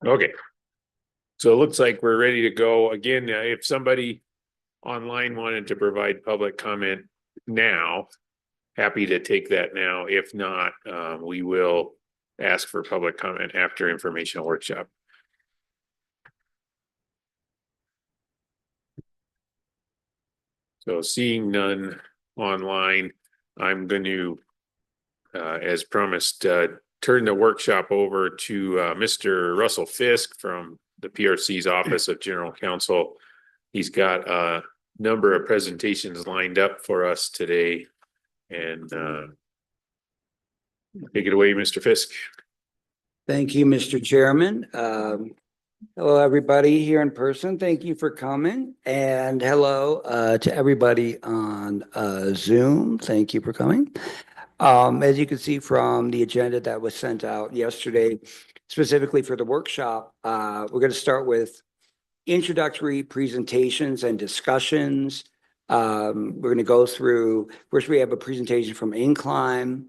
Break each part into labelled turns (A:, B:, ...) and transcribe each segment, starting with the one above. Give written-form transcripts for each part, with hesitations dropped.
A: Okay. So it looks like we're ready to go. Again, if somebody online wanted to provide public comment now, happy to take that now. If not, we will ask for public comment after informational workshop. So seeing none online, I'm going to, as promised, turn the workshop over to Mr. Russell Fisk from the PRC's Office of General Counsel. He's got a number of presentations lined up for us today, and take it away, Mr. Fisk.
B: Thank you, Mr. Chairman. Hello, everybody here in person. Thank you for coming. And hello to everybody on Zoom. Thank you for coming. As you can see from the agenda that was sent out yesterday, specifically for the workshop, we're going to start with introductory presentations and discussions. We're going to go through, first we have a presentation from Incline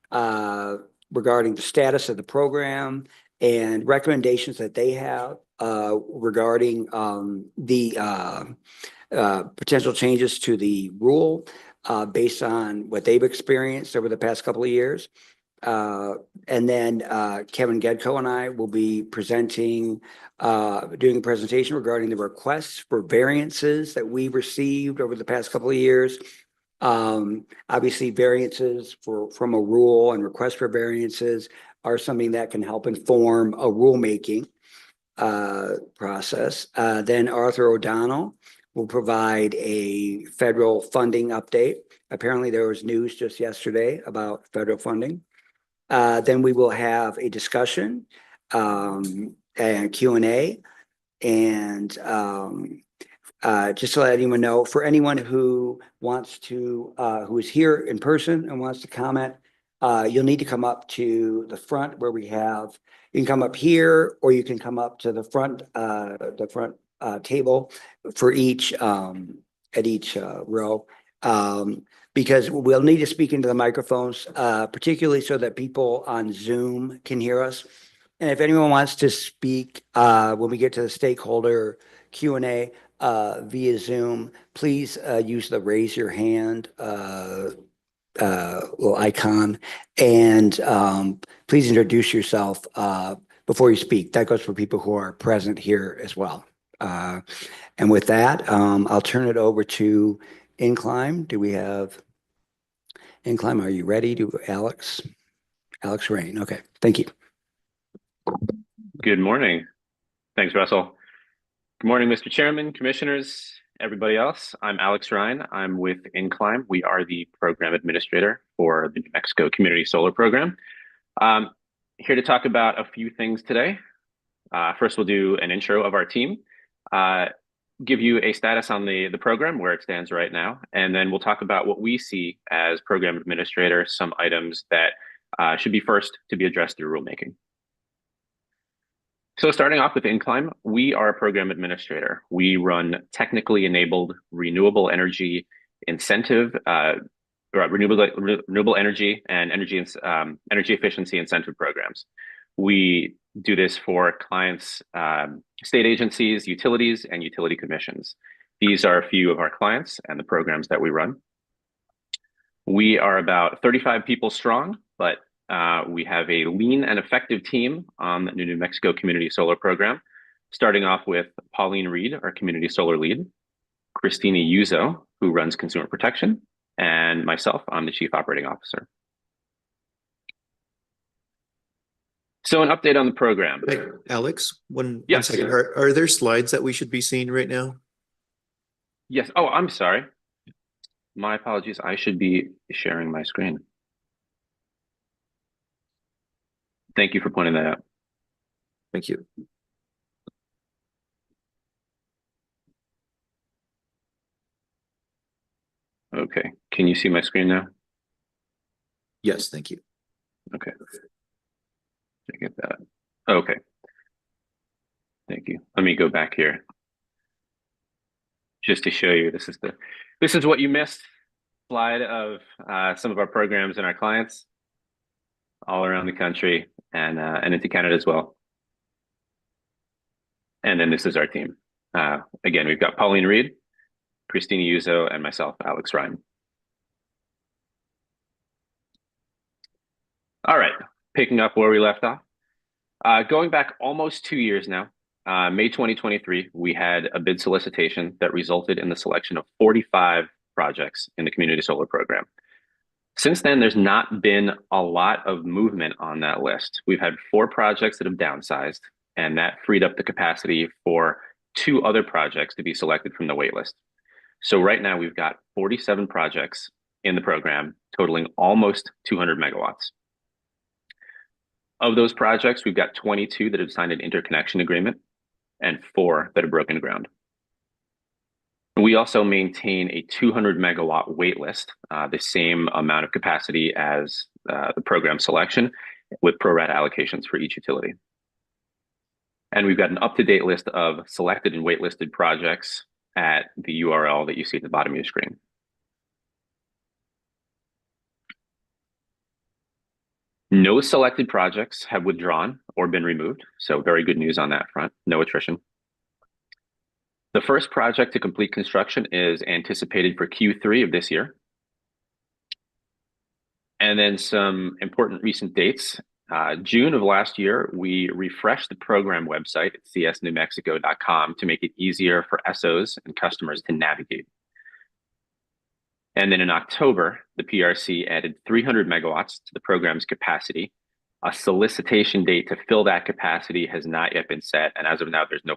B: regarding the status of the program and recommendations that they have regarding the potential changes to the rule based on what they've experienced over the past couple of years. And then Kevin Gedko and I will be presenting, doing a presentation regarding the requests for variances that we've received over the past couple of years. Obviously, variances from a rule and requests for variances are something that can help inform a rulemaking process. Then Arthur O'Donnell will provide a federal funding update. Apparently, there was news just yesterday about federal funding. Then we will have a discussion and Q&A. And just to let anyone know, for anyone who wants to, who is here in person and wants to comment, you'll need to come up to the front where we have, you can come up here or you can come up to the front table for each, at each row. Because we'll need to speak into the microphones, particularly so that people on Zoom can hear us. And if anyone wants to speak when we get to the stakeholder Q&A via Zoom, please use the raise your hand little icon, and please introduce yourself before you speak. That goes for people who are present here as well. And with that, I'll turn it over to Incline. Do we have Incline? Are you ready? To Alex Rain. Okay, thank you.
C: Good morning. Thanks, Russell. Good morning, Mr. Chairman, commissioners, everybody else. I'm Alex Ryan. I'm with Incline. We are the program administrator for the New Mexico Community Solar Program. Here to talk about a few things today. First, we'll do an intro of our team, give you a status on the program, where it stands right now, and then we'll talk about what we see as program administrator, some items that should be first to be addressed through rulemaking. So starting off with Incline, we are a program administrator. We run technically enabled renewable energy incentive, renewable energy and energy efficiency incentive programs. We do this for clients, state agencies, utilities, and utility commissions. These are a few of our clients and the programs that we run. We are about 35 people strong, but we have a lean and effective team on the New Mexico Community Solar Program, starting off with Pauline Reed, our Community Solar Lead, Christina Yuzo, who runs Consumer Protection, and myself, I'm the Chief Operating Officer. So an update on the program.
D: Hey, Alex, one
C: Yes.
D: second. Are there slides that we should be seeing right now?
C: Yes. Oh, I'm sorry. My apologies. I should be sharing my screen. Thank you for pointing that out.
D: Thank you.
C: Okay. Can you see my screen now?
D: Yes, thank you.
C: Okay. I get that. Okay. Thank you. Let me go back here. Just to show you, this is what you missed. Slide of some of our programs and our clients all around the country and into Canada as well. And then this is our team. Again, we've got Pauline Reed, Christina Yuzo, and myself, Alex Ryan. All right, picking up where we left off. Going back almost 2 years now, May 2023, we had a bid solicitation that resulted in the selection of 45 projects in the community solar program. Since then, there's not been a lot of movement on that list. We've had 4 projects that have downsized, and that freed up the capacity for 2 other projects to be selected from the waitlist. So right now we've got 47 projects in the program, totaling almost 200 megawatts. Of those projects, we've got 22 that have signed an interconnection agreement and 4 that have broken ground. We also maintain a 200 megawatt wait list, the same amount of capacity as the program selection, with pro rata allocations for each utility. And we've got an up-to-date list of selected and waitlisted projects at the URL that you see at the bottom of your screen. No selected projects have withdrawn or been removed, so very good news on that front, no attrition. The first project to complete construction is anticipated for Q3 of this year. And then some important recent dates. June of last year, we refreshed the program website at csnewmexico.com to make it easier for SOs and customers to navigate. And then in October, the PRC added 300 megawatts to the program's capacity. A solicitation date to fill that capacity has not yet been set, and as of now, there's no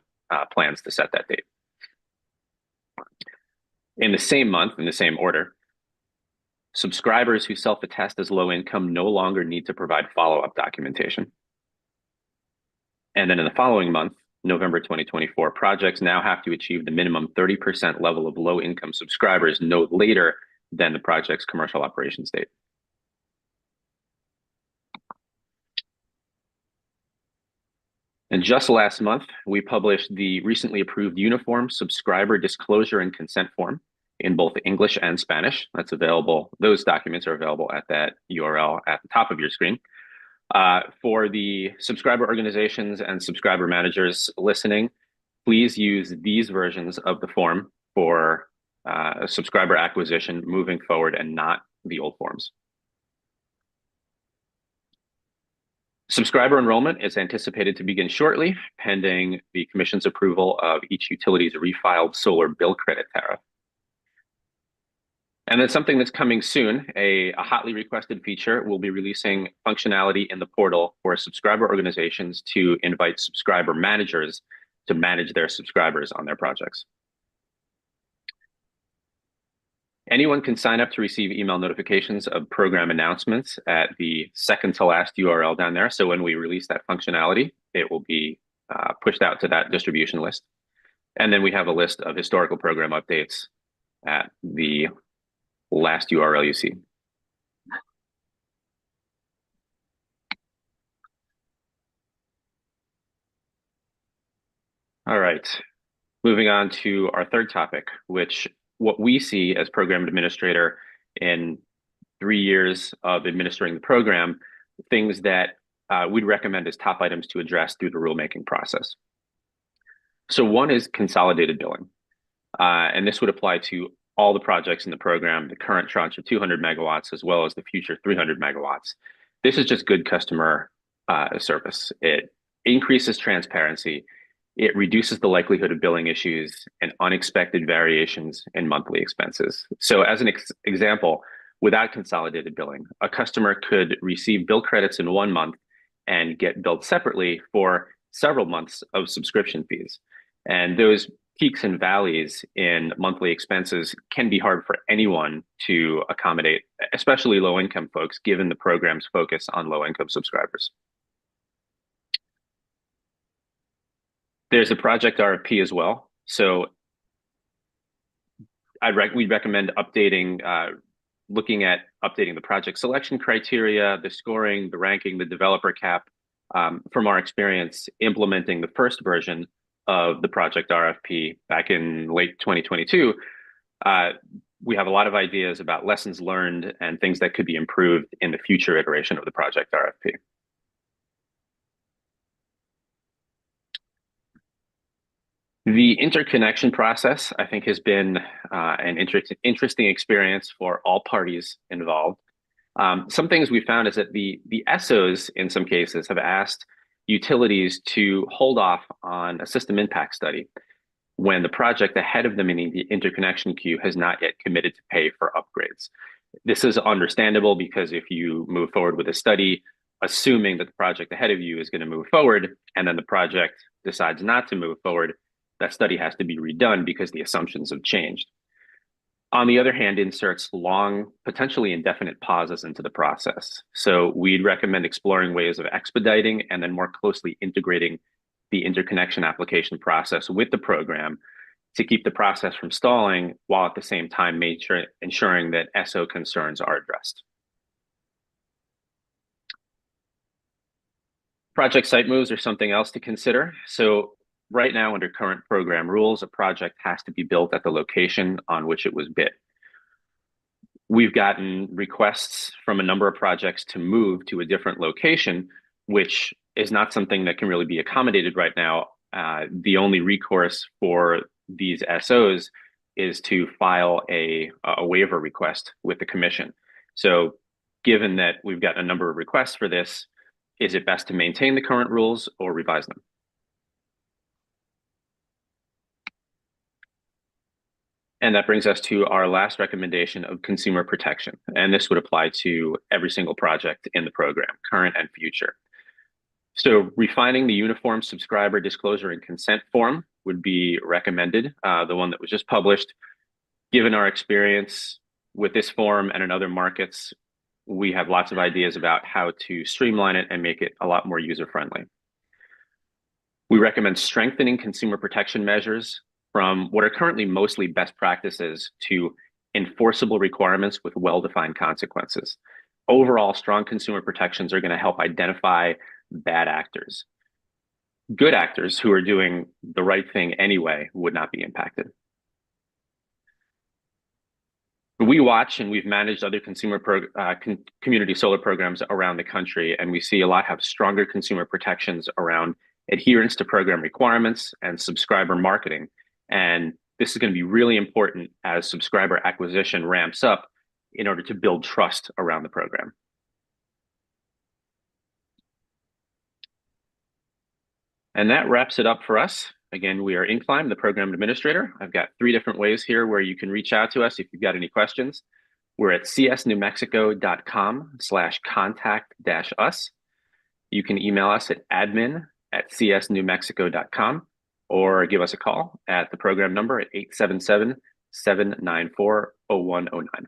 C: plans to set that date. In the same month, in the same order, subscribers who self-attest as low income no longer need to provide follow-up documentation. And then in the following month, November 2024, projects now have to achieve the minimum 30% level of low income subscribers no later than the project's commercial operations date. And just last month, we published the recently approved Uniform Subscriber Disclosure and Consent Form in both English and Spanish. That's available. Those documents are available at that URL at the top of your screen. For the subscriber organizations and subscriber managers listening, please use these versions of the form for subscriber acquisition moving forward and not the old forms. Subscriber enrollment is anticipated to begin shortly, pending the Commission's approval of each utility's refiled solar bill credit tariff. And then something that's coming soon, a hotly requested feature, will be releasing functionality in the portal for subscriber organizations to invite subscriber managers to manage their subscribers on their projects. Anyone can sign up to receive email notifications of program announcements at the second to last URL down there. So when we release that functionality, it will be pushed out to that distribution list. And then we have a list of historical program updates at the last URL you see. All right, moving on to our third topic, which what we see as program administrator in 3 years of administering the program, things that we'd recommend as top items to address through the rulemaking process. So one is consolidated billing. And this would apply to all the projects in the program, the current tranche of 200 megawatts, as well as the future 300 megawatts. This is just good customer service. It increases transparency. It reduces the likelihood of billing issues and unexpected variations in monthly expenses. So as an example, without consolidated billing, a customer could receive bill credits in 1 month and get billed separately for several months of subscription fees. And those peaks and valleys in monthly expenses can be hard for anyone to accommodate, especially low-income folks, given the program's focus on low-income subscribers. There's a project RFP as well. So we'd recommend updating, looking at updating the project selection criteria, the scoring, the ranking, the developer cap. From our experience implementing the first version of the project RFP back in late 2022, we have a lot of ideas about lessons learned and things that could be improved in the future iteration of the project RFP. The interconnection process, I think, has been an interesting experience for all parties involved. Some things we found is that the SOs in some cases have asked utilities to hold off on a system impact study when the project ahead of them in the interconnection queue has not yet committed to pay for upgrades. This is understandable because if you move forward with a study, assuming that the project ahead of you is going to move forward, and then the project decides not to move forward, that study has to be redone because the assumptions have changed. On the other hand, inserts long, potentially indefinite pauses into the process. So we'd recommend exploring ways of expediting and then more closely integrating the interconnection application process with the program to keep the process from stalling while at the same time ensuring that SO concerns are addressed. Project site moves are something else to consider. So right now, under current program rules, a project has to be built at the location on which it was bid. We've gotten requests from a number of projects to move to a different location, which is not something that can really be accommodated right now. The only recourse for these SOs is to file a waiver request with the commission. So given that we've got a number of requests for this, is it best to maintain the current rules or revise them? And that brings us to our last recommendation of consumer protection. And this would apply to every single project in the program, current and future. So refining the uniform subscriber disclosure and consent form would be recommended, the one that was just published. Given our experience with this form and in other markets, we have lots of ideas about how to streamline it and make it a lot more user-friendly. We recommend strengthening consumer protection measures from what are currently mostly best practices to enforceable requirements with well-defined consequences. Overall, strong consumer protections are going to help identify bad actors. Good actors who are doing the right thing anyway would not be impacted. We watch and we've managed other community solar programs around the country, and we see a lot have stronger consumer protections around adherence to program requirements and subscriber marketing. And this is going to be really important as subscriber acquisition ramps up in order to build trust around the program. And that wraps it up for us. Again, we are Incline, the program administrator. I've got 3 different ways here where you can reach out to us if you've got any questions. We're at csnewmexico.com/contact-us. You can email us at admin@csnewmexico.com or give us a call at the program number at 877-794-0109.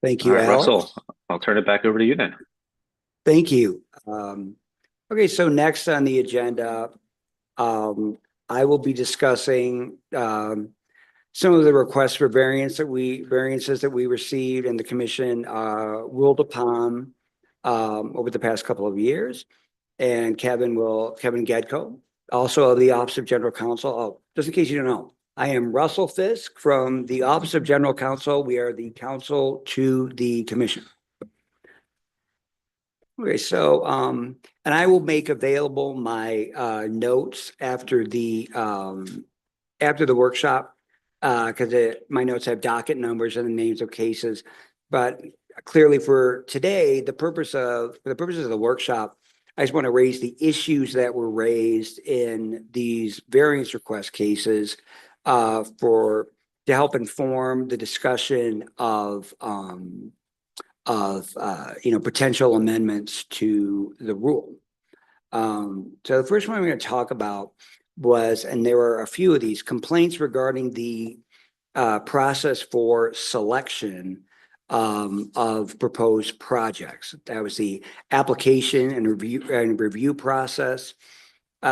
B: Thank you,
C: All right,
B: Al.
C: Russell, I'll turn it back over to you then.
B: Thank you. Okay, so next on the agenda, I will be discussing some of the requests for variances that we received and the commission ruled upon over the past couple of years. And Kevin Gedko, also of the Office of General Counsel. Oh, just in case you don't know, I am Russell Fisk from the Office of General Counsel. We are the counsel to the commission. Okay, so and I will make available my notes after the workshop because my notes have docket numbers and the names of cases. But clearly, for today, for the purposes of the workshop, I just want to raise the issues that were raised in these variance request cases to help inform the discussion of potential amendments to the rule. So the first one I'm going to talk about was, and there are a few of these complaints regarding the process for selection of proposed projects. That was the application and review process.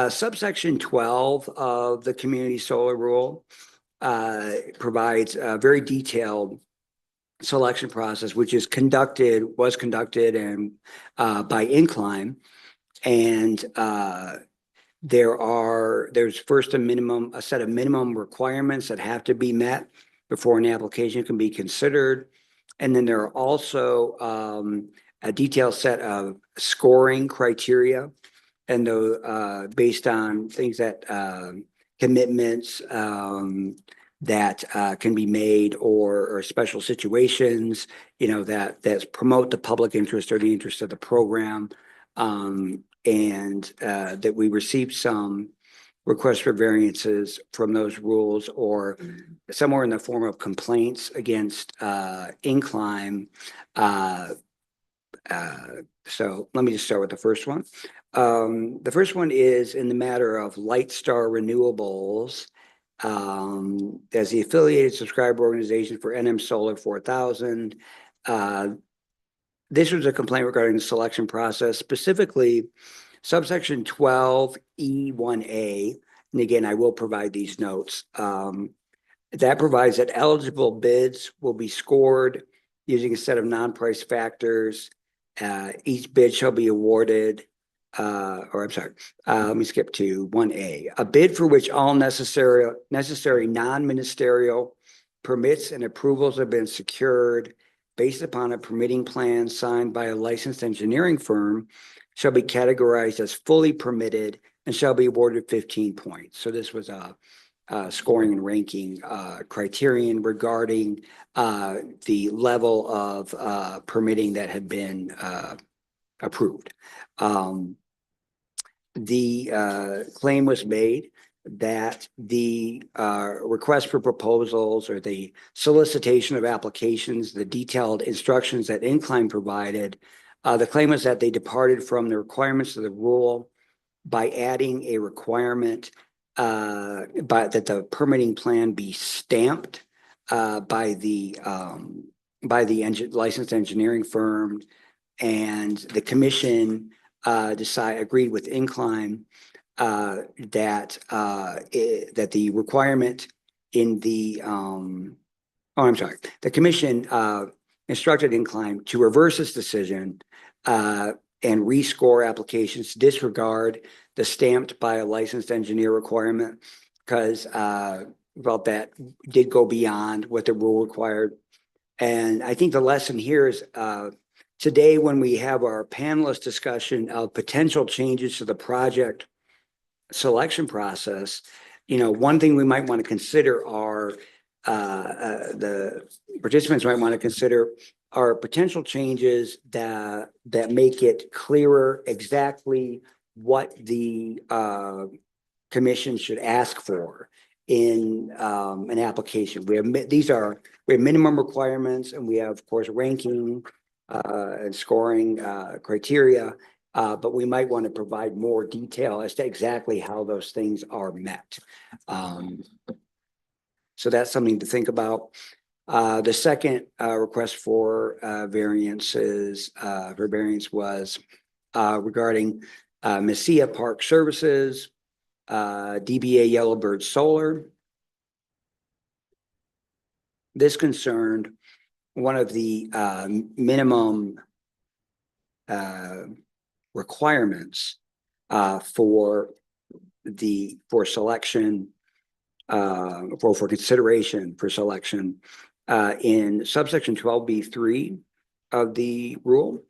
B: Subsection 12 of the community solar rule provides a very detailed selection process, which was conducted and by Incline, and there's first a set of minimum requirements that have to be met before an application can be considered, and then there are also a detailed set of scoring criteria and based on things that commitments that can be made or special situations, that promote the public interest or the interest of the program. And that we received some requests for variances from those rules or somewhere in the form of complaints against Incline. So let me just start with the first one. The first one is in the matter of Lightstar Renewables. As the affiliated subscriber organization for NM Solar 4000. This was a complaint regarding the selection process, specifically subsection 12E1A. And again, I will provide these notes. That provides that eligible bids will be scored using a set of non-price factors. Each bid shall be awarded, let me skip to 1A. A bid for which all necessary non-ministerial permits and approvals have been secured based upon a permitting plan signed by a licensed engineering firm shall be categorized as fully permitted and shall be awarded 15 points. So this was a scoring and ranking criterion regarding the level of permitting that had been approved. The claim was made that the request for proposals or the solicitation of applications, the detailed instructions that Incline provided, the claim was that they departed from the requirements of the rule by adding a requirement that the permitting plan be stamped by the licensed engineering firm, and the commission agreed with Incline that the requirement in the the commission instructed Incline to reverse this decision and rescore applications to disregard the stamped by a licensed engineer requirement, because that did go beyond what the rule required. And I think the lesson here is today, when we have our panelist discussion of potential changes to the project selection process, one thing we might want to consider are the participants might want to consider are potential changes that make it clearer exactly what the commission should ask for in an application. We have minimum requirements, and we have, of course, ranking and scoring criteria, but we might want to provide more detail as to exactly how those things are met. So that's something to think about. The second request for variance was regarding Messia Park Services, DBA Yellowbird Solar. This concerned one of the minimum requirements for selection, for consideration for selection in subsection 12B3 of the rule.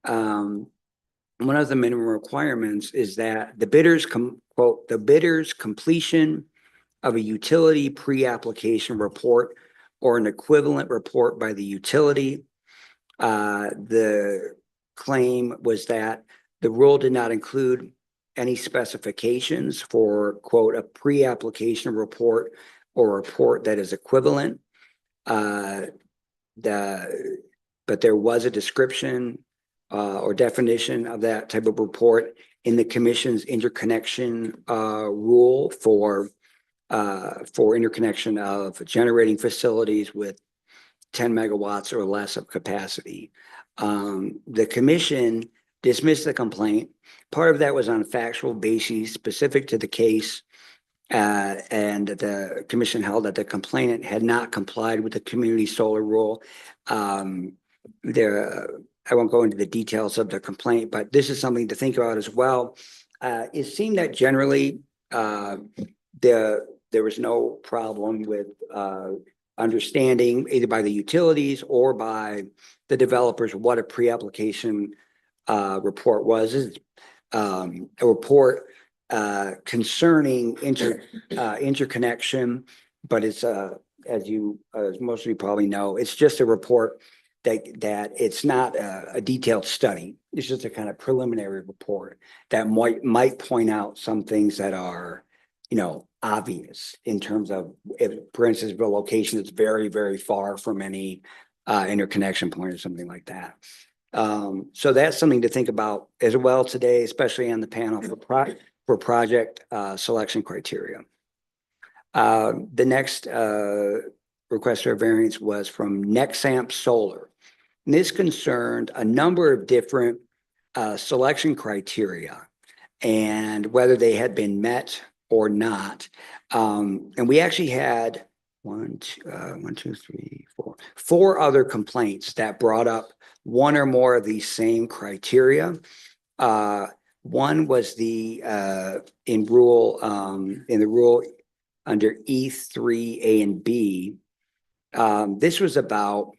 B: One of the minimum requirements is that the bidder's completion of a utility pre-application report or an equivalent report by the utility. The claim was that the rule did not include any specifications for, quote, a pre-application report or a report that is equivalent. But there was a description or definition of that type of report in the commission's interconnection rule for interconnection of generating facilities with 10 megawatts or less of capacity. The commission dismissed the complaint. Part of that was on factual bases specific to the case, and the commission held that the complainant had not complied with the community solar rule. I won't go into the details of the complaint, but this is something to think about as well. It seemed that generally there was no problem with understanding either by the utilities or by the developers what a pre-application report was. a report concerning interconnection, but it's as most of you probably know, it's just a report that it's not a detailed study. It's just a kind of preliminary report that might point out some things that are, obvious in terms of, if, for instance, the location is very, very far from any interconnection point or something like that. So that's something to think about as well today, especially on the panel for project selection criteria. The next request for variance was from Nexamp Solar. And this concerned a number of different selection criteria and whether they had been met or not. And we actually had four other complaints that brought up one or more of these same criteria. One was in the rule under E3A and B. This was about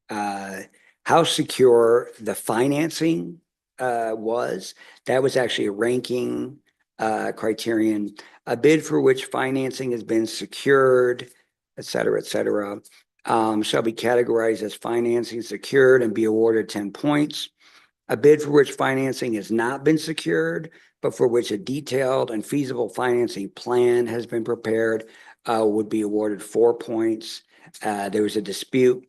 B: how secure the financing was. That was actually a ranking criterion. A bid for which financing has been secured, et cetera, shall be categorized as financing secured and be awarded 10 points. A bid for which financing has not been secured, but for which a detailed and feasible financing plan has been prepared, would be awarded 4 points. There was a dispute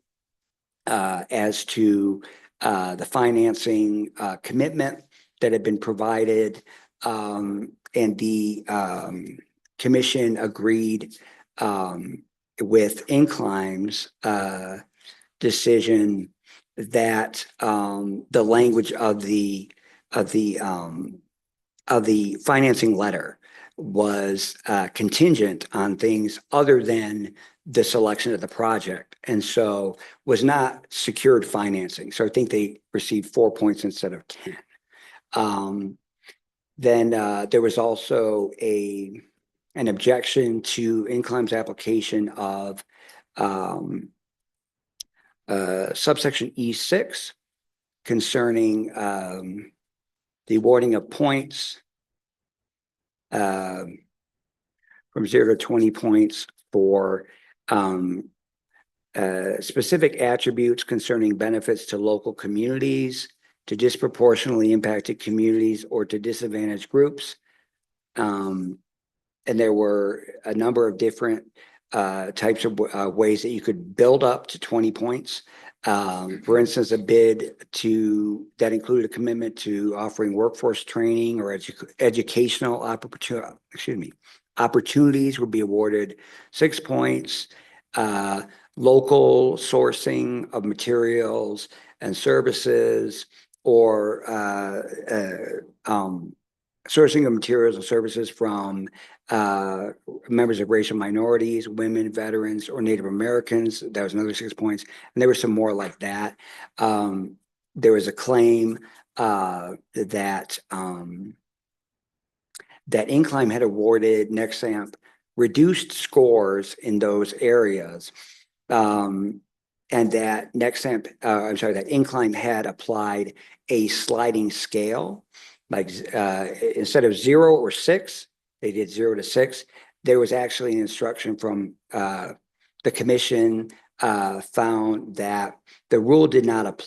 B: as to the financing commitment that had been provided, and the commission agreed with Incline's decision that the language of the financing letter was contingent on things other than the selection of the project, and so was not secured financing. So I think they received 4 points instead of 10. Then there was also an objection to Incline's application of subsection E6 concerning the awarding of points from 0 to 20 points for specific attributes concerning benefits to local communities, to disproportionately impacted communities, or to disadvantaged groups. And there were a number of different types of ways that you could build up to 20 points. For instance, a bid that included a commitment to offering workforce training or educational opportunities would be awarded 6 points. Local sourcing of materials and services, or sourcing of materials and services from members of racial minorities, women, veterans, or Native Americans. That was another 6 points. And there were some more like that. There was a claim that Incline had awarded Nexamp reduced scores in those areas. And that that Incline had applied a sliding scale, like instead of 0 or 6, they did 0 to 6. There was actually an instruction from the commission found that the rule did not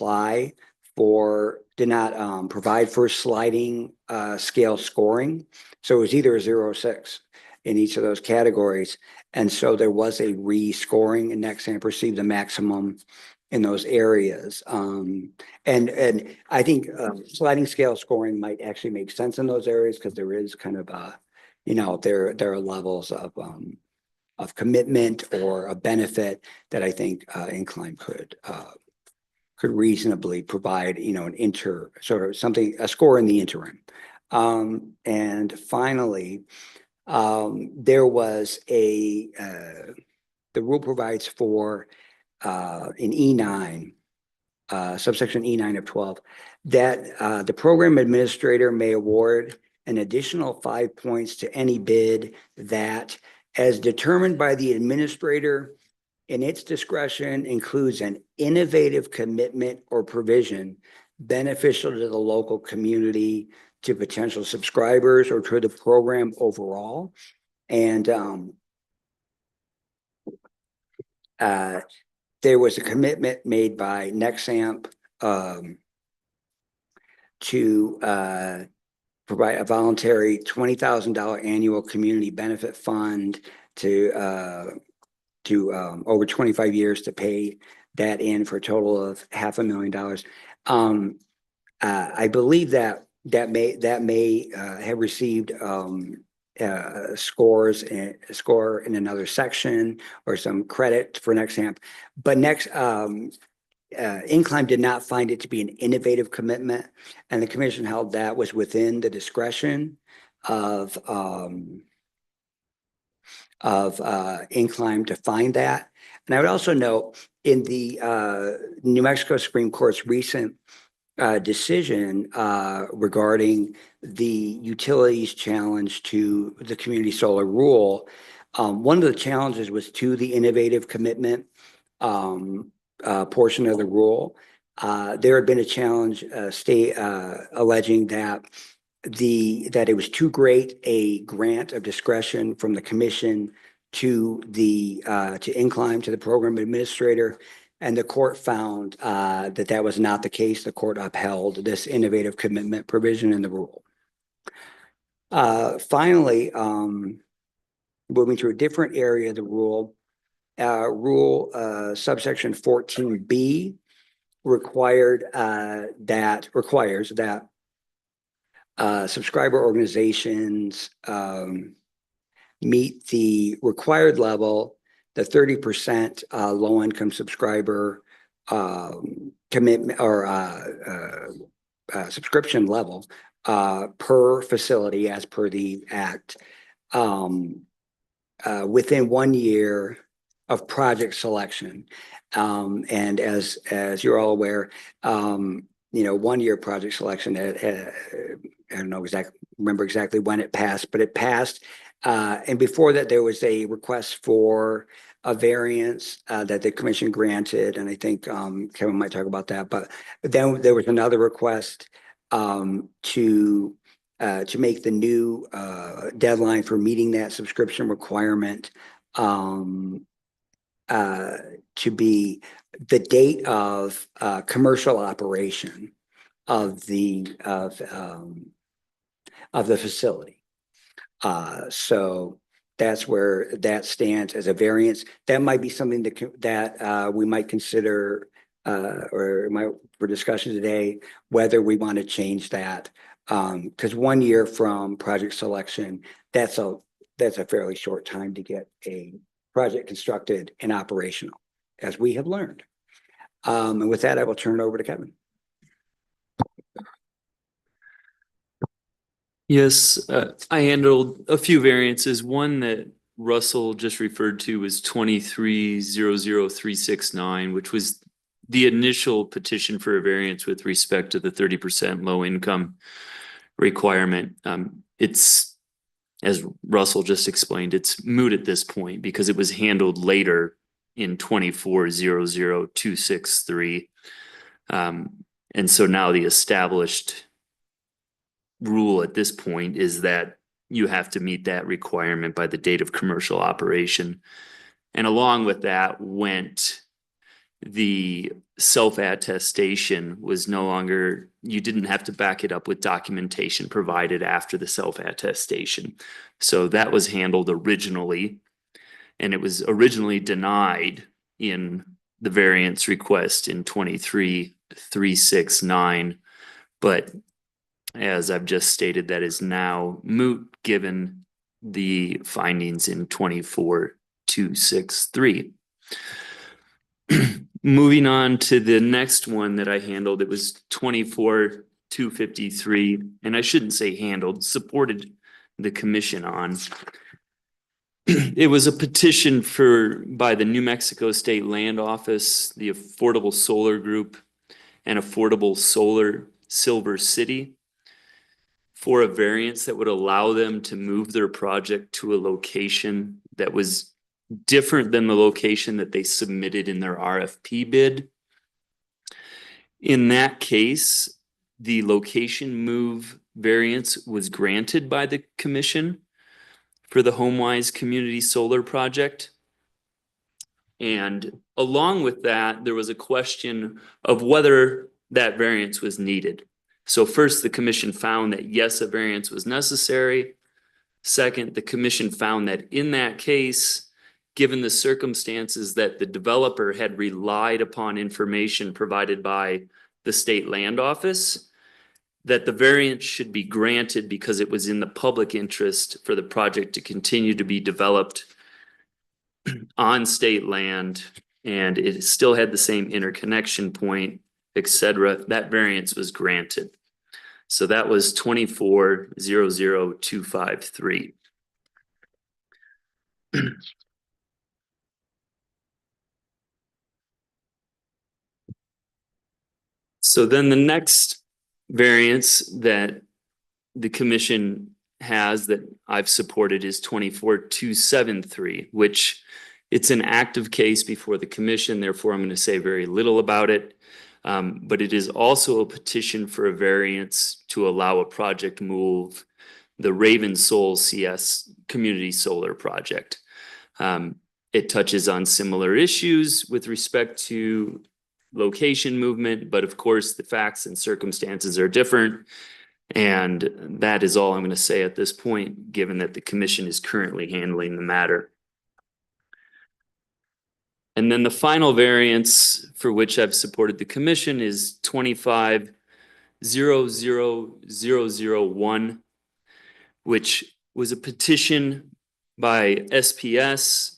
B: provide for sliding scale scoring. So it was either a 0 or 6 in each of those categories. And so there was a rescoring, and Nexamp received a maximum in those areas. And I think sliding scale scoring might actually make sense in those areas, because there is kind of there are levels of commitment or a benefit that I think Incline could reasonably provide, a score in the interim. And finally, there was the rule provides for in E9, subsection E9 of 12, that the program administrator may award an additional 5 points to any bid that, as determined by the administrator in its discretion, includes an innovative commitment or provision beneficial to the local community, to potential subscribers or to the program overall. And there was a commitment made by Nexamp to provide a voluntary $20,000 annual community benefit fund to over 25 years to pay that in for a total of $500,000. I believe that may have received score in another section or some credit for Nexamp, but Incline did not find it to be an innovative commitment, and the commission held that was within the discretion of Incline to find that. And I would also note in the New Mexico Supreme Court's recent decision regarding the utilities challenge to the community solar rule, one of the challenges was to the innovative commitment portion of the rule. There had been a challenge alleging that it was too great a grant of discretion from the commission to Incline, to the program administrator, and the court found that was not the case. The court upheld this innovative commitment provision in the rule. Finally, moving to a different area of the rule, subsection 14B requires that subscriber organizations meet the required level, the 30% low-income subscriber commitment or subscription level per facility as per the act within 1 year of project selection. And as you're all aware, 1 year project selection, I don't know remember exactly when it passed, but it passed. And before that, there was a request for a variance that the commission granted. And I think Kevin might talk about that. But then there was another request to make the new deadline for meeting that subscription requirement to be the date of commercial operation of the facility. So that's where that stands as a variance. That might be something that we might consider for discussion today, whether we want to change that. Because 1 year from project selection, that's a fairly short time to get a project constructed and operational, as we have learned. And with that, I will turn it over to Kevin.
E: Yes, I handled a few variances. One that Russell just referred to was 23-00369, which was the initial petition for a variance with respect to the 30% low income requirement. It's, as Russell just explained, it's moot at this point because it was handled later in 24-00263. And so now the established rule at this point is that you have to meet that requirement by the date of commercial operation. And along with that went the self-attestation was no longer, you didn't have to back it up with documentation provided after the self-attestation. So that was handled originally, and it was originally denied in the variance request in 23-369. But as I've just stated, that is now moot given the findings in 24-263. Moving on to the next one that I handled, it was 24-253, and I shouldn't say handled, supported the commission on. It was a petition by the New Mexico State Land Office, the Affordable Solar Group, and Affordable Solar Silver City for a variance that would allow them to move their project to a location that was different than the location that they submitted in their RFP bid. In that case, the location move variance was granted by the commission for the HomeWise Community Solar Project. And along with that, there was a question of whether that variance was needed. So first, the commission found that yes, a variance was necessary. Second, the commission found that in that case, given the circumstances that the developer had relied upon information provided by the state land office, that the variance should be granted because it was in the public interest for the project to continue to be developed on state land, and it still had the same interconnection point, et cetera. That variance was granted. So that was 24-00253. So then the next variance that the commission has that I've supported is 24-273, which it's an active case before the commission. Therefore, I'm going to say very little about it. But it is also a petition for a variance to allow a project move, the Raven Soul CS Community Solar Project. It touches on similar issues with respect to location movement, but of course the facts and circumstances are different. And that is all I'm going to say at this point, given that the commission is currently handling the matter. And then the final variance for which I've supported the commission is 25-00001, which was a petition by SPS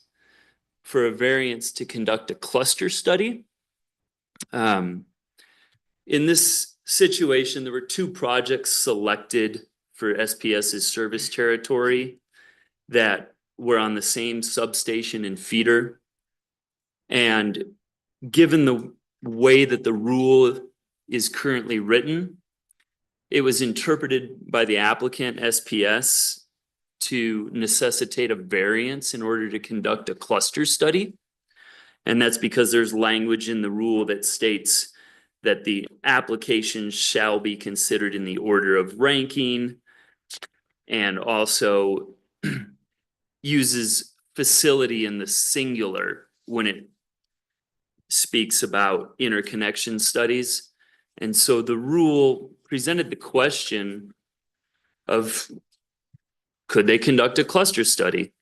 E: for a variance to conduct a cluster study. In this situation, there were two projects selected for SPS's service territory that were on the same substation and feeder. And given the way that the rule is currently written, it was interpreted by the applicant SPS to necessitate a variance in order to conduct a cluster study. And that's because there's language in the rule that states that the application shall be considered in the order of ranking, and also uses facility in the singular when it speaks about interconnection studies. And so the rule presented the question of, could they conduct a cluster study?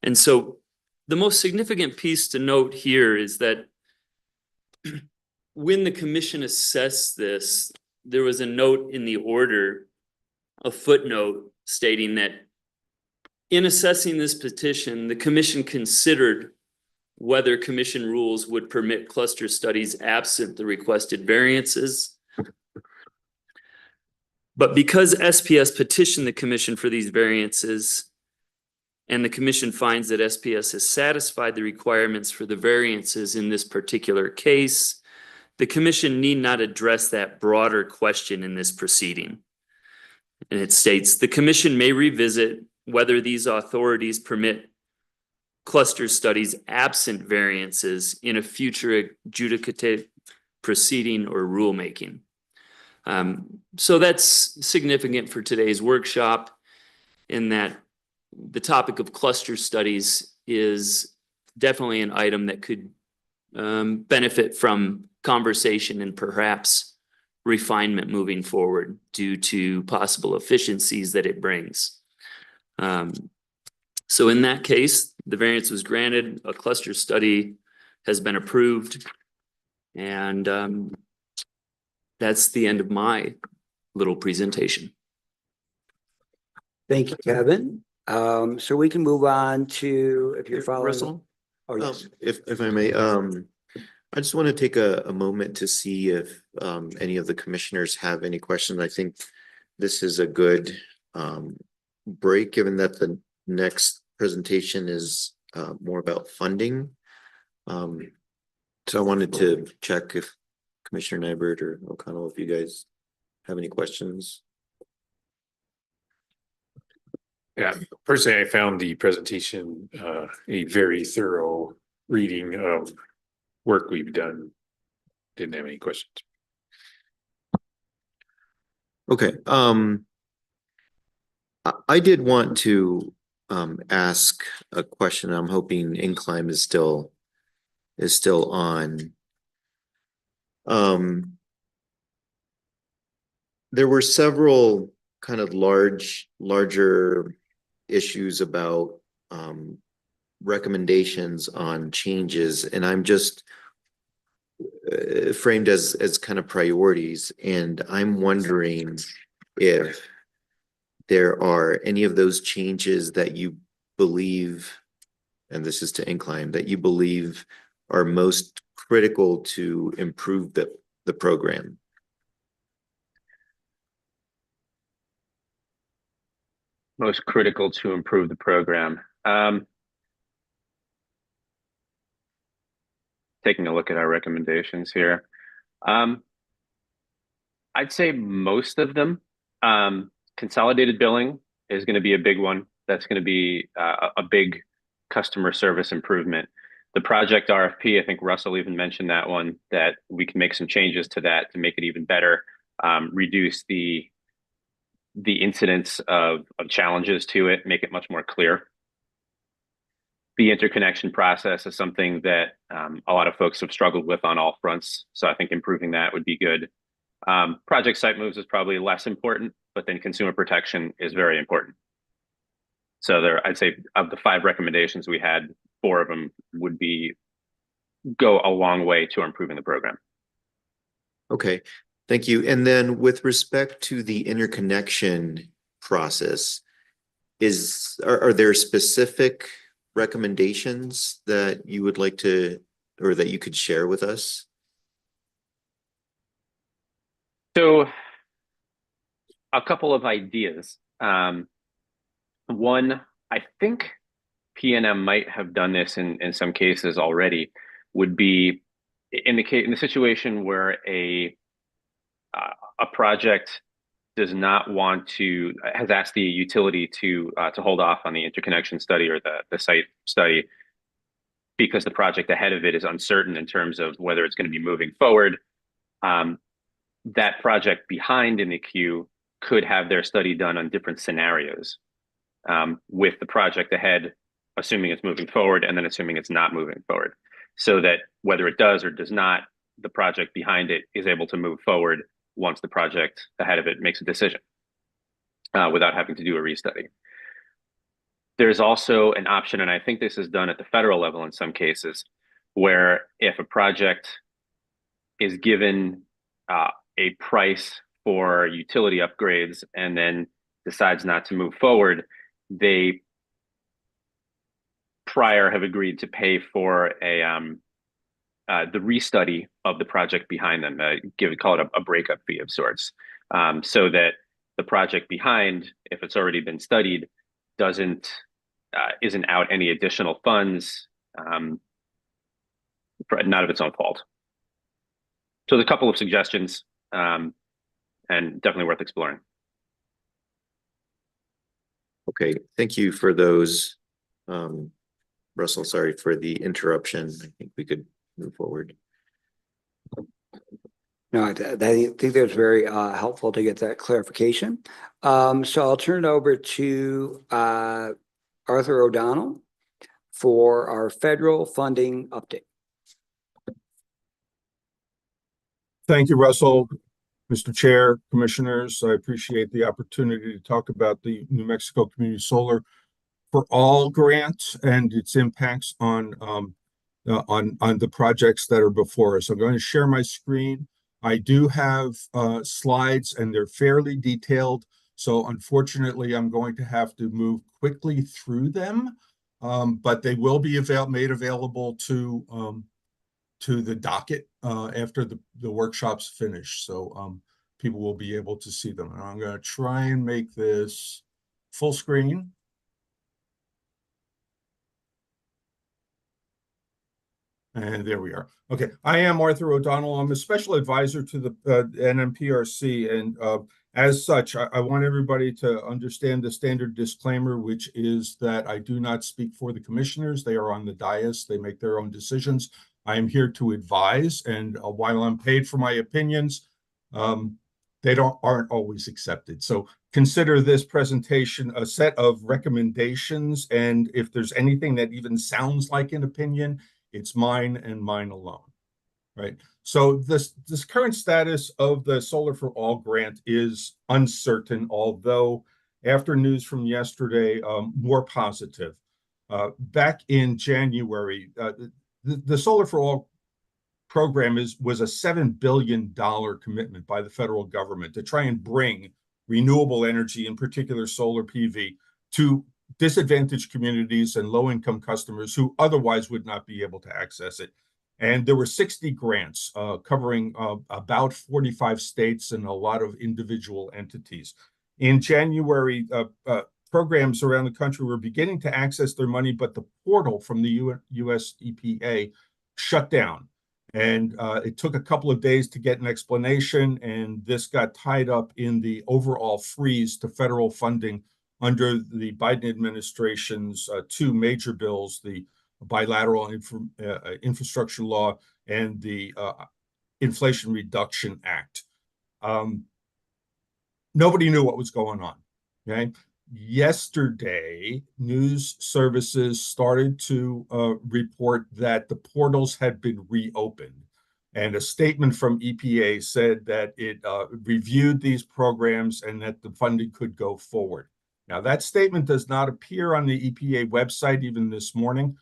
E: And so the most significant piece to note here is that when the commission assessed this, there was a note in the order, a footnote stating that in assessing this petition, the commission considered whether commission rules would permit cluster studies absent the requested variances. But because SPS petitioned the commission for these variances, and the commission finds that SPS has satisfied the requirements for the variances in this particular case, the commission need not address that broader question in this proceeding. And it states, the commission may revisit whether these authorities permit cluster studies absent variances in a future adjudicative proceeding or rulemaking. So that's significant for today's workshop, in that the topic of cluster studies is definitely an item that could benefit from conversation and perhaps refinement moving forward due to possible efficiencies that it brings. So in that case, the variance was granted, a cluster study has been approved, and that's the end of my little presentation.
B: Thank you, Kevin. So we can move on to, if you're following.
E: Russell?
B: Oh, yes.
D: If I may, I just want to take a moment to see if any of the commissioners have any questions. I think this is a good break, given that the next presentation is more about funding. So I wanted to check if Commissioner Nybert or O'Connell, if you guys have any questions.
A: Yeah, personally, I found the presentation a very thorough reading of work we've done. Didn't have any questions.
D: Okay, I did want to ask a question. I'm hoping Incline is still on. There were several kind of larger issues about recommendations on changes, and I'm just framed as kind of priorities, and I'm wondering if there are any of those changes that you believe, and this is to Incline, that you believe are most critical to improve the program.
C: Most critical to improve the program. Taking a look at our recommendations here. I'd say most of them. Consolidated billing is going to be a big one. That's going to be a big customer service improvement. The project RFP, I think Russell even mentioned that one, that we can make some changes to that to make it even better, reduce the incidence of challenges to it, make it much more clear. The interconnection process is something that a lot of folks have struggled with on all fronts. So I think improving that would be good. Project site moves is probably less important, but then consumer protection is very important. So I'd say of the 5 recommendations we had, 4 of them would go a long way to improving the program.
D: Okay, thank you. And then with respect to the interconnection process, are there specific recommendations that you would like to, or that you could share with us?
C: So a couple of ideas. One, I think PNM might have done this in some cases already, would be in the situation where a project does not want to, has asked the utility to hold off on the interconnection study or the site study because the project ahead of it is uncertain in terms of whether it's going to be moving forward. That project behind in the queue could have their study done on different scenarios, with the project ahead assuming it's moving forward and then assuming it's not moving forward, so that whether it does or does not, the project behind it is able to move forward once the project ahead of it makes a decision, without having to do a restudy. There's also an option, and I think this is done at the federal level in some cases, where if a project is given a price for utility upgrades and then decides not to move forward, they prior have agreed to pay for the restudy of the project behind them, call it a breakup fee of sorts, so that the project behind, if it's already been studied, isn't out any additional funds, not of its own fault. So there's a couple of suggestions, and definitely worth exploring.
D: Okay, thank you for those. Russell, sorry for the interruption. I think we could move forward.
B: No, I think that was very helpful to get that clarification. So I'll turn it over to Arthur O'Donnell for our federal funding update.
F: Thank you, Russell. Mr. Chair, Commissioners, I appreciate the opportunity to talk about the New Mexico Community Solar for All grant and its impacts on the projects that are before us. I'm going to share my screen. I do have slides and they're fairly detailed. So unfortunately, I'm going to have to move quickly through them, but they will be made available to the docket after the workshop's finished. So people will be able to see them. And I'm going to try and make this full screen. And there we are. Okay, I am Arthur O'Donnell. I'm a special advisor to the NMPRC. And as such, I want everybody to understand the standard disclaimer, which is that I do not speak for the commissioners. They are on the dais. They make their own decisions. I am here to advise. And while I'm paid for my opinions, they aren't always accepted. So consider this presentation a set of recommendations, and if there's anything that even sounds like an opinion, it's mine and mine alone, right? So this current status of the Solar for All grant is uncertain, although after news from yesterday, more positive. Back in January, the Solar for All program was a $7 billion commitment by the federal government to try and bring renewable energy, in particular solar PV, to disadvantaged communities and low-income customers who otherwise would not be able to access it. And there were 60 grants covering about 45 states and a lot of individual entities. In January, programs around the country were beginning to access their money, but the portal from the US EPA shut down. And it took a couple of days to get an explanation, and this got tied up in the overall freeze to federal funding under the Biden administration's two major bills, the bilateral infrastructure law and the Inflation Reduction Act. Nobody knew what was going on, okay? Yesterday, news services started to report that the portals had been reopened. And a statement from EPA said that it reviewed these programs and that the funding could go forward. Now, that statement does not appear on the EPA website even this morning.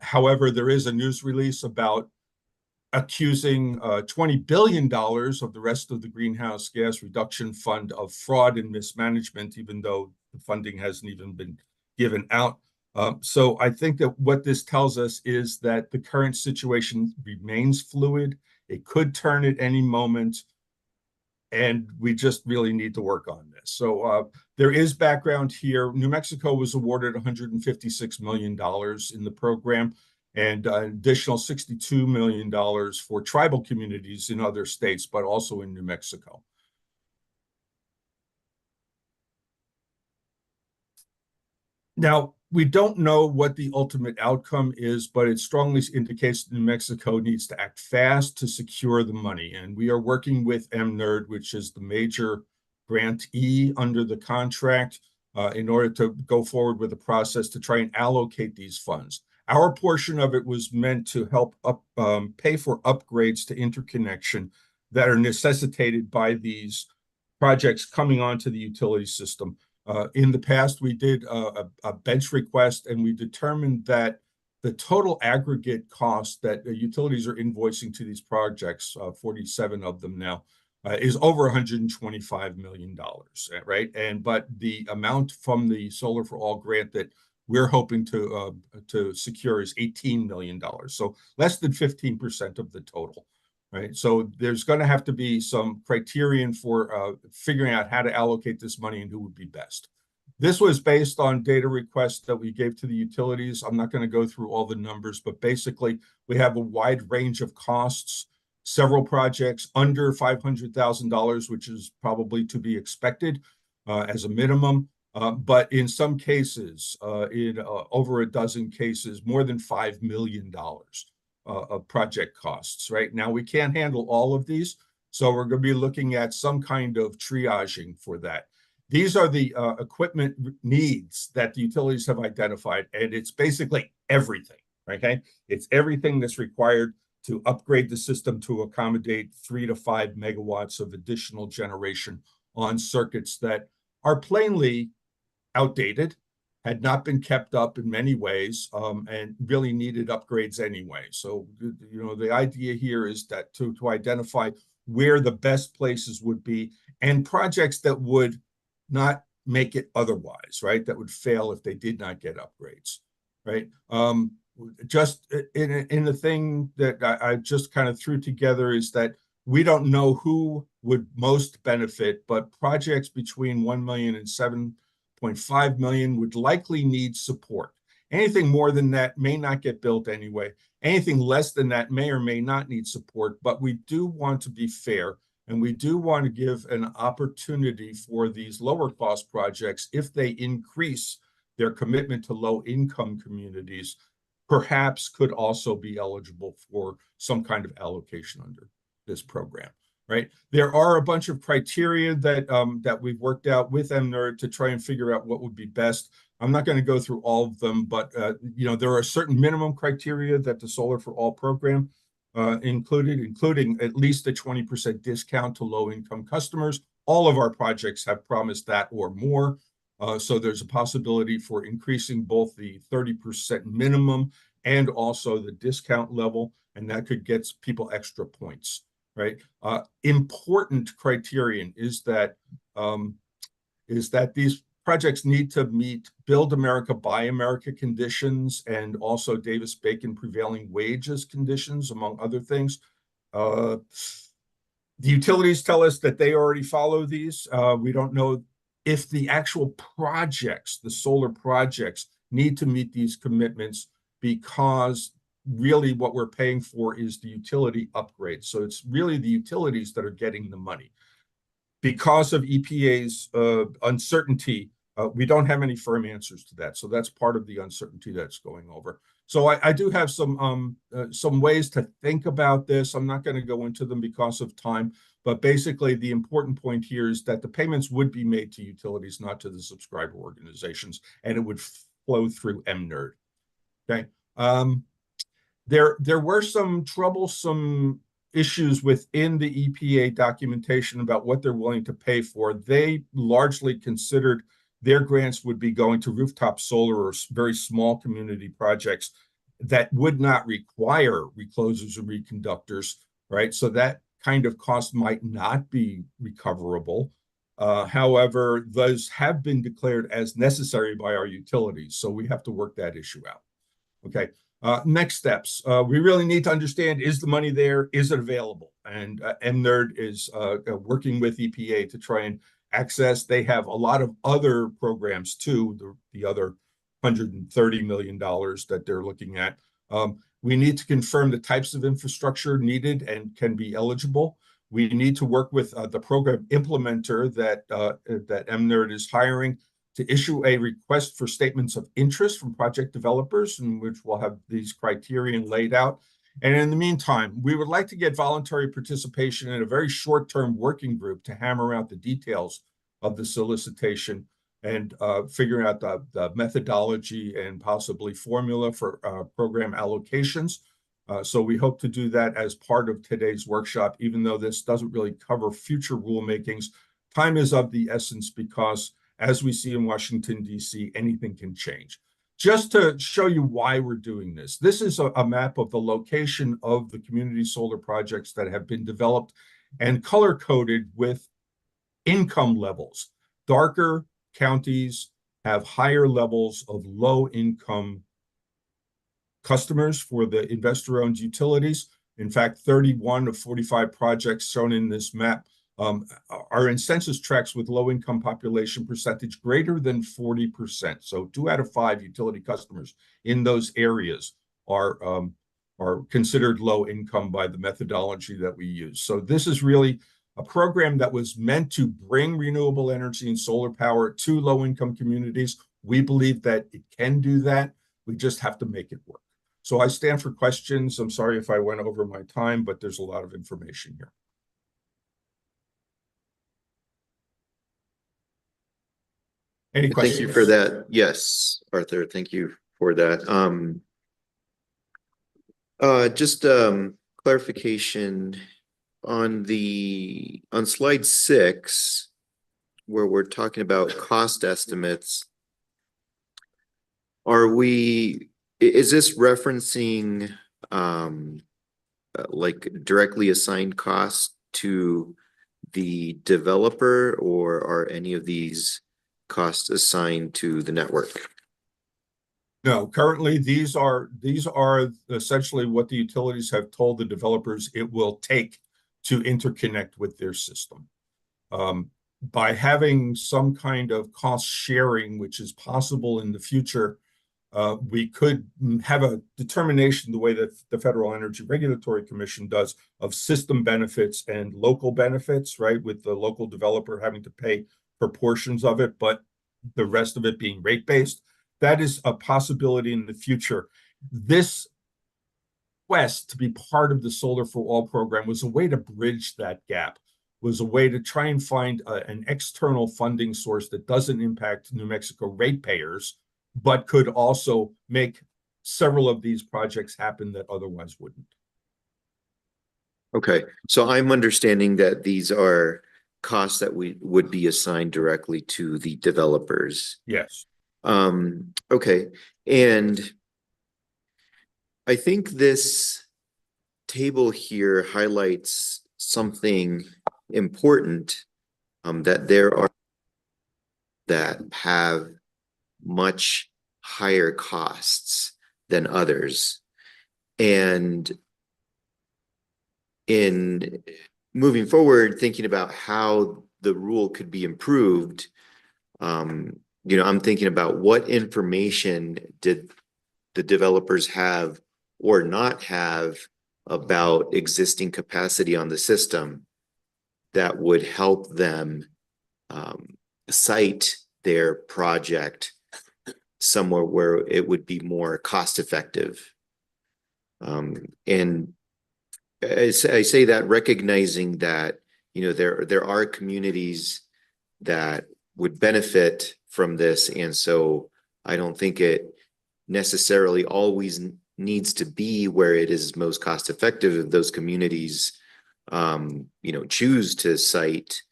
F: However, there is a news release about accusing $20 billion of the rest of the Greenhouse Gas Reduction Fund of fraud and mismanagement, even though the funding hasn't even been given out. So I think that what this tells us is that the current situation remains fluid. It could turn at any moment, and we just really need to work on this. So there is background here. New Mexico was awarded $156 million in the program, and an additional $62 million for tribal communities in other states, but also in New Mexico. Now, we don't know what the ultimate outcome is, but it strongly indicates that New Mexico needs to act fast to secure the money. And we are working with MNERD, which is the major grantee under the contract, in order to go forward with the process to try and allocate these funds. Our portion of it was meant to help pay for upgrades to interconnection that are necessitated by these projects coming onto the utility system. In the past, we did a bench request, and we determined that the total aggregate cost that utilities are invoicing to these projects, 47 of them now, is over $125 million, right? But the amount from the Solar for All grant that we're hoping to secure is $18 million, so less than 15% of the total, right? So there's going to have to be some criterion for figuring out how to allocate this money and who would be best. This was based on data requests that we gave to the utilities. I'm not going to go through all the numbers, but basically we have a wide range of costs, several projects under $500,000, which is probably to be expected as a minimum. But in some cases, in over a dozen cases, more than $5 million of project costs, right? Now, we can't handle all of these, so we're going to be looking at some kind of triaging for that. These are the equipment needs that the utilities have identified, and it's basically everything, okay? It's everything that's required to upgrade the system to accommodate 3 to 5 megawatts of additional generation on circuits that are plainly outdated, had not been kept up in many ways, and really needed upgrades anyway. So, you know, the idea here is that to identify where the best places would be and projects that would not make it otherwise, right? That would fail if they did not get upgrades, right? Just in the thing that I just kind of threw together is that we don't know who would most benefit, but projects between 1 million and 7.5 million would likely need support. Anything more than that may not get built anyway. Anything less than that may or may not need support, but we do want to be fair, and we do want to give an opportunity for these lower cost projects, if they increase their commitment to low income communities, perhaps could also be eligible for some kind of allocation under this program. right? There are a bunch of criteria that we've worked out with MNERD to try and figure out what would be best. I'm not going to go through all of them, but there are certain minimum criteria that the Solar for All program including at least a 20% discount to low-income customers. All of our projects have promised that or more. So there's a possibility for increasing both the 30% minimum and also the discount level, and that could get people extra points, right? Important criterion is that these projects need to meet Build America, Buy America conditions and also Davis-Bacon prevailing wages conditions, among other things. The utilities tell us that they already follow these. We don't know if the actual projects, the solar projects, need to meet these commitments, because really what we're paying for is the utility upgrade. So it's really the utilities that are getting the money. Because of EPA's uncertainty, we don't have any firm answers to that. So that's part of the uncertainty that's going over. So I do have some ways to think about this. I'm not going to go into them because of time, but basically the important point here is that the payments would be made to utilities, not to the subscriber organizations, and it would flow through MNERD. Okay. There were some troublesome issues within the EPA documentation about what they're willing to pay for. They largely considered their grants would be going to rooftop solar or very small community projects that would not require reclosers or reconductors, right? So that kind of cost might not be recoverable. However, those have been declared as necessary by our utilities, so we have to work that issue out. Okay. Next steps. We really need to understand, is the money there? Is it available? And MNERD is working with EPA to try and access. They have a lot of other programs too, the other $130 million that they're looking at. We need to confirm the types of infrastructure needed and can be eligible. We need to work with the program implementer that MNERD is hiring to issue a request for statements of interest from project developers, in which we'll have these criteria laid out. And in the meantime, we would like to get voluntary participation in a very short-term working group to hammer out the details of the solicitation and figuring out the methodology and possibly formula for program allocations. So we hope to do that as part of today's workshop, even though this doesn't really cover future rulemakings. Time is of the essence because, as we see in Washington, D.C., anything can change. Just to show you why we're doing this, this is a map of the location of the community solar projects that have been developed and color-coded with income levels. Darker counties have higher levels of low-income customers for the investor-owned utilities. In fact, 31 of 45 projects shown in this map are in census tracts with low-income population percentage greater than 40%. So 2 out of 5 utility customers in those areas are considered low income by the methodology that we use. So this is really a program that was meant to bring renewable energy and solar power to low-income communities. We believe that it can do that. We just have to make it work. So I stand for questions. I'm sorry if I went over my time, but there's a lot of information here. Any questions?
D: Thank you for that. Yes, Arthur, thank you for that. Just clarification on slide 6, where we're talking about cost estimates. Is this referencing like directly assigned costs to the developer, or are any of these costs assigned to the network?
F: No, currently these are essentially what the utilities have told the developers it will take to interconnect with their system. By having some kind of cost sharing, which is possible in the future, we could have a determination the way that the Federal Energy Regulatory Commission does of system benefits and local benefits, right? With the local developer having to pay for portions of it, but the rest of it being rate-based. That is a possibility in the future. This request to be part of the Solar for All program was a way to bridge that gap, was a way to try and find an external funding source that doesn't impact New Mexico ratepayers, but could also make several of these projects happen that otherwise wouldn't.
D: Okay, so I'm understanding that these are costs that would be assigned directly to the developers.
F: Yes.
D: Okay, and I think this table here highlights something important, that there are that have much higher costs than others. And in moving forward, thinking about how the rule could be improved, I'm thinking about what information did the developers have or not have about existing capacity on the system that would help them site their project somewhere where it would be more cost effective. And I say that recognizing that, there are communities that would benefit from this. And so I don't think it necessarily always needs to be where it is most cost effective if those communities, choose to site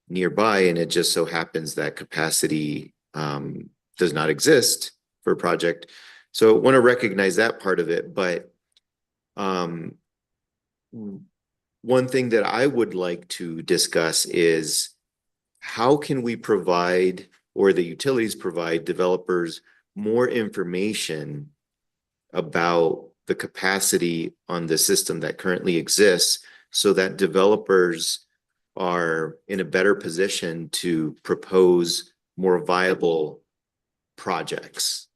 D: nearby, and it just so happens that capacity does not exist for a project. So I want to recognize that part of it, but one thing that I would like to discuss is how can we provide, or the utilities provide, developers more information about the capacity on the system that currently exists so that developers are in a better position to propose more viable projects.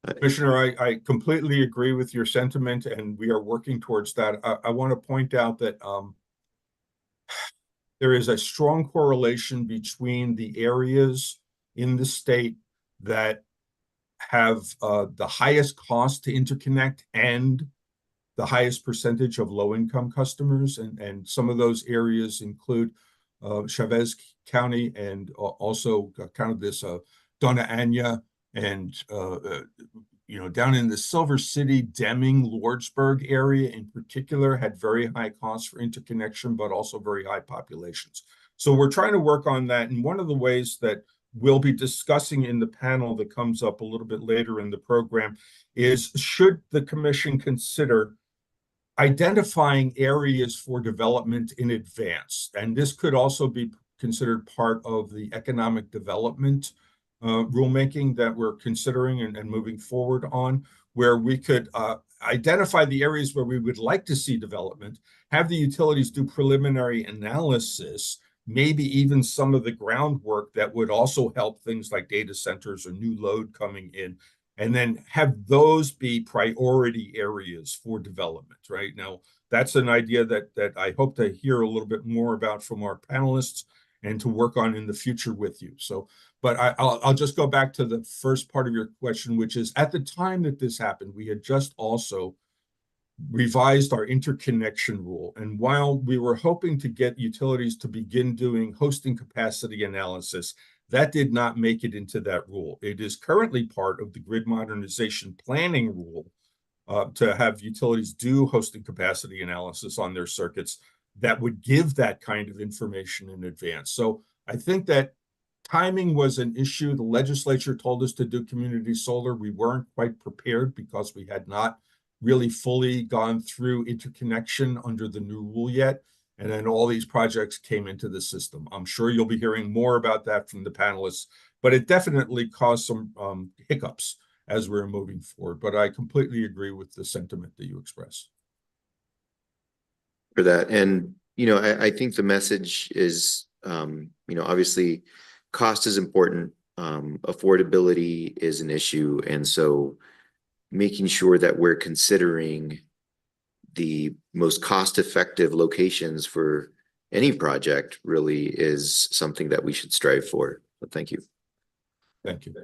F: Commissioner, I completely agree with your sentiment, and we are working towards that. I want to point out that there is a strong correlation between the areas in the state that have the highest cost to interconnect and the highest percentage of low-income customers. And some of those areas include Chavez County and also kind of this Dona Ana, and down in the Silver City, Deming, Lordsburg area in particular had very high costs for interconnection, but also very high populations. So we're trying to work on that. And one of the ways that we'll be discussing in the panel that comes up a little bit later in the program is, should the commission consider identifying areas for development in advance? And this could also be considered part of the economic development rulemaking that we're considering and moving forward on, where we could identify the areas where we would like to see development, have the utilities do preliminary analysis, maybe even some of the groundwork that would also help things like data centers or new load coming in, and then have those be priority areas for development. Right now, that's an idea that I hope to hear a little bit more about from our panelists and to work on in the future with you. So, but I'll just go back to the first part of your question, which is, at the time that this happened, we had just also revised our interconnection rule. And while we were hoping to get utilities to begin doing hosting capacity analysis, that did not make it into that rule. It is currently part of the grid modernization planning rule to have utilities do hosting capacity analysis on their circuits that would give that kind of information in advance. So I think that timing was an issue. The legislature told us to do community solar. We weren't quite prepared because we had not really fully gone through interconnection under the new rule yet. And then all these projects came into the system. I'm sure you'll be hearing more about that from the panelists, but it definitely caused some hiccups as we're moving forward. But I completely agree with the sentiment that you expressed.
D: For that. And, I think the message is, obviously cost is important. Affordability is an issue. And so making sure that we're considering the most cost-effective locations for any project really is something that we should strive for. But thank you.
F: Thank you.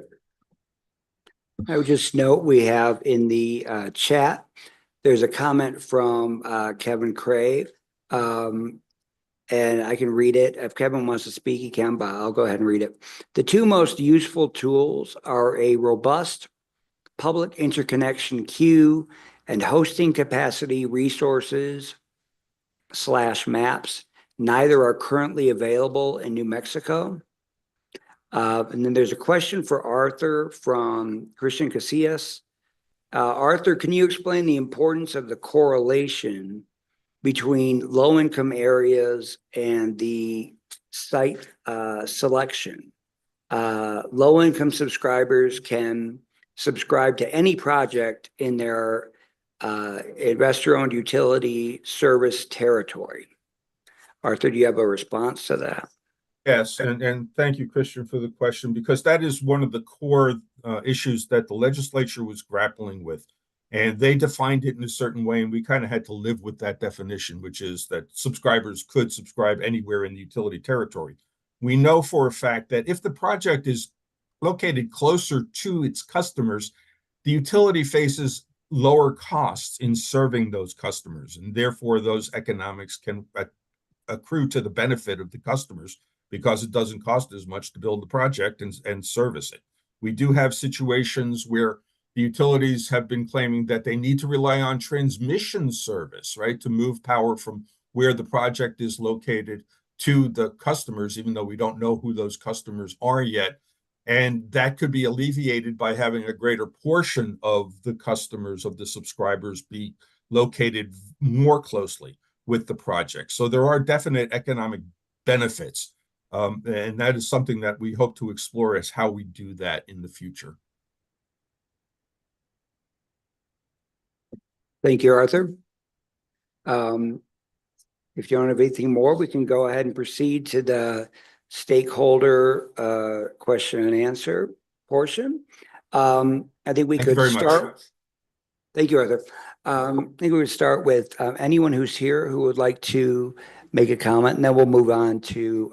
B: I would just note we have in the chat, there's a comment from Kevin Cray. And I can read it. If Kevin wants to speak, he can, but I'll go ahead and read it. The two most useful tools are a robust public interconnection queue and hosting capacity resources / maps. Neither are currently available in New Mexico. And then there's a question for Arthur from Christian Casillas. Arthur, can you explain the importance of the correlation between low-income areas and the site selection? Low-income subscribers can subscribe to any project in their investor-owned utility service territory. Arthur, do you have a response to that?
F: Yes, and thank you, Christian, for the question, because that is one of the core issues that the legislature was grappling with. And they defined it in a certain way, and we kind of had to live with that definition, which is that subscribers could subscribe anywhere in the utility territory. We know for a fact that if the project is located closer to its customers, the utility faces lower costs in serving those customers, and therefore those economics can accrue to the benefit of the customers because it doesn't cost as much to build the project and service it. We do have situations where the utilities have been claiming that they need to rely on transmission service, right, to move power from where the project is located to the customers, even though we don't know who those customers are yet. And that could be alleviated by having a greater portion of the customers, of the subscribers, be located more closely with the project. So there are definite economic benefits. And that is something that we hope to explore as how we do that in the future.
B: Thank you, Arthur. If you don't have anything more, we can go ahead and proceed to the stakeholder question and answer portion. I think we
F: Thank you
B: could
F: very much.
B: start. Thank you, Arthur. I think we would start with anyone who's here who would like to make a comment, and then we'll move on to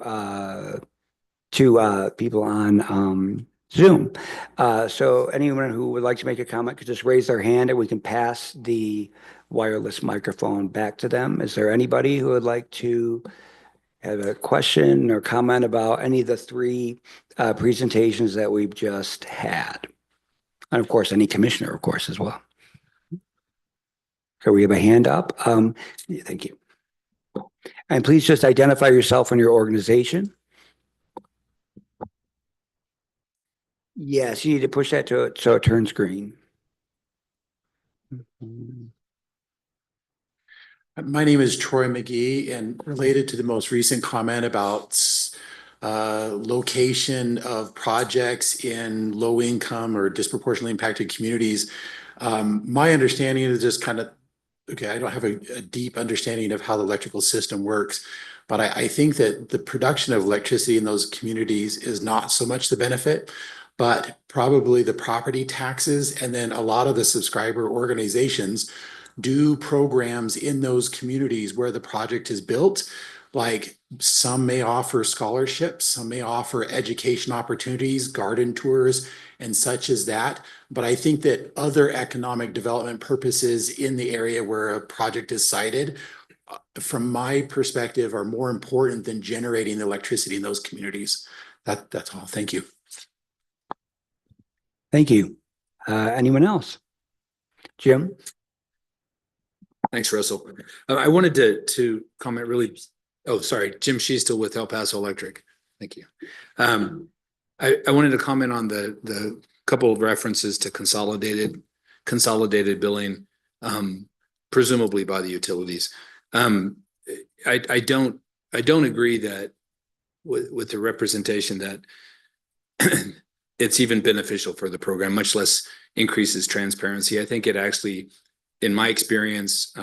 B: people on Zoom. So anyone who would like to make a comment could just raise their hand and we can pass the wireless microphone back to them. Is there anybody who would like to have a question or comment about any of the three presentations that we've just had? And of course, any commissioner, of course, as well. So we have a hand up. Thank you. And please just identify yourself and your organization. Yes, you need to push that to it so it turns green.
G: My name is Troy McGee, and related to the most recent comment about location of projects in low income or disproportionately impacted communities, my understanding is just kind of, okay, I don't have a deep understanding of how the electrical system works, but I think that the production of electricity in those communities is not so much the benefit, but probably the property taxes. And then a lot of the subscriber organizations do programs in those communities where the project is built. Like some may offer scholarships, some may offer education opportunities, garden tours, and such as that. But I think that other economic development purposes in the area where a project is sited, from my perspective, are more important than generating the electricity in those communities. That's all. Thank you.
B: Thank you. Anyone else? Jim?
H: Thanks, Russell. I wanted to comment really. Oh, sorry, Jim Sheastel with El Paso Electric. Thank you. I wanted to comment on the couple of references to consolidated billing, presumably by the utilities. I don't agree that with the representation that it's even beneficial for the program, much less increases transparency. I think it actually, in my experience,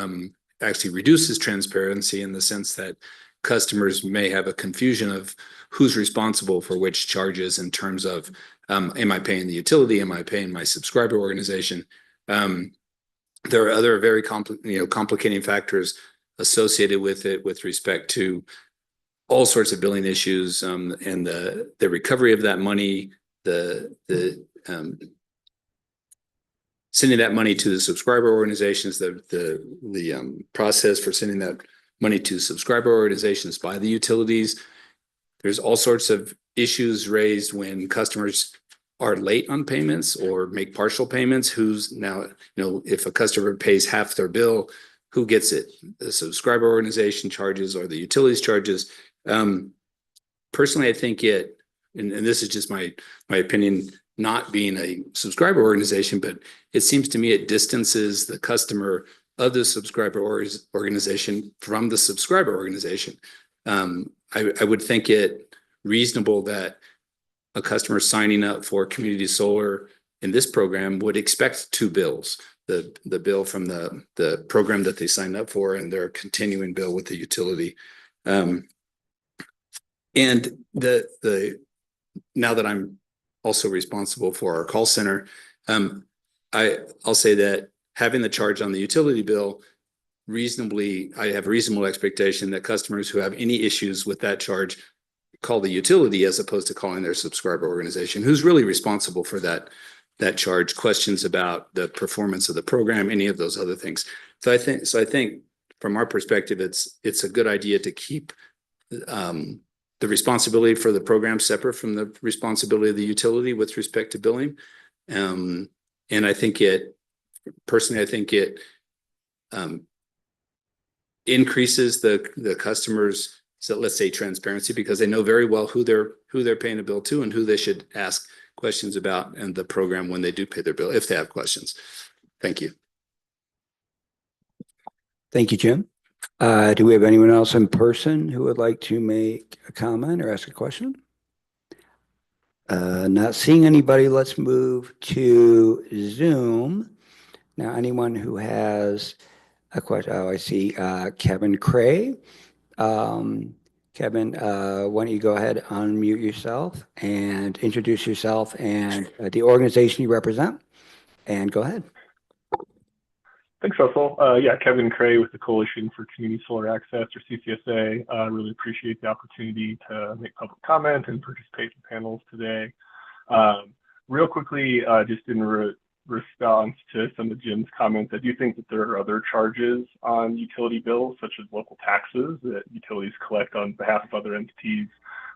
H: actually reduces transparency in the sense that customers may have a confusion of who's responsible for which charges in terms of, am I paying the utility? Am I paying my subscriber organization? There are other very complicating factors associated with it with respect to all sorts of billing issues, and the recovery of that money, the sending that money to the subscriber organizations, the process for sending that money to subscriber organizations by the utilities. There's all sorts of issues raised when customers are late on payments or make partial payments. Who's now, if a customer pays half their bill, who gets it? The subscriber organization charges or the utilities charges? Personally, I think and this is just my opinion, not being a subscriber organization, but it seems to me it distances the customer of the subscriber organization from the subscriber organization. I would think it reasonable that a customer signing up for community solar in this program would expect two bills, the bill from the program that they signed up for and their continuing bill with the utility. And now that I'm also responsible for our call center, I'll say that having the charge on the utility bill, I have reasonable expectation that customers who have any issues with that charge call the utility as opposed to calling their subscriber organization, who's really responsible for that charge, questions about the performance of the program, any of those other things. So I think from our perspective, it's a good idea to keep the responsibility for the program separate from the responsibility of the utility with respect to billing. And I think it increases the customers, so let's say transparency, because they know very well who they're paying a bill to and who they should ask questions about in the program when they do pay their bill, if they have questions. Thank you.
B: Thank you, Jim. Do we have anyone else in person who would like to make a comment or ask a question? Not seeing anybody, let's move to Zoom. Now, anyone who has a question, I see Kevin Cray. Kevin, why don't you go ahead, unmute yourself and introduce yourself and the organization you represent, and go ahead.
I: Thanks, Russell. Kevin Cray with the Coalition for Community Solar Access, or CCSA. I really appreciate the opportunity to make public comment and participate in panels today. Real quickly, just in response to some of Jim's comments, I do think that there are other charges on utility bills, such as local taxes that utilities collect on behalf of other entities.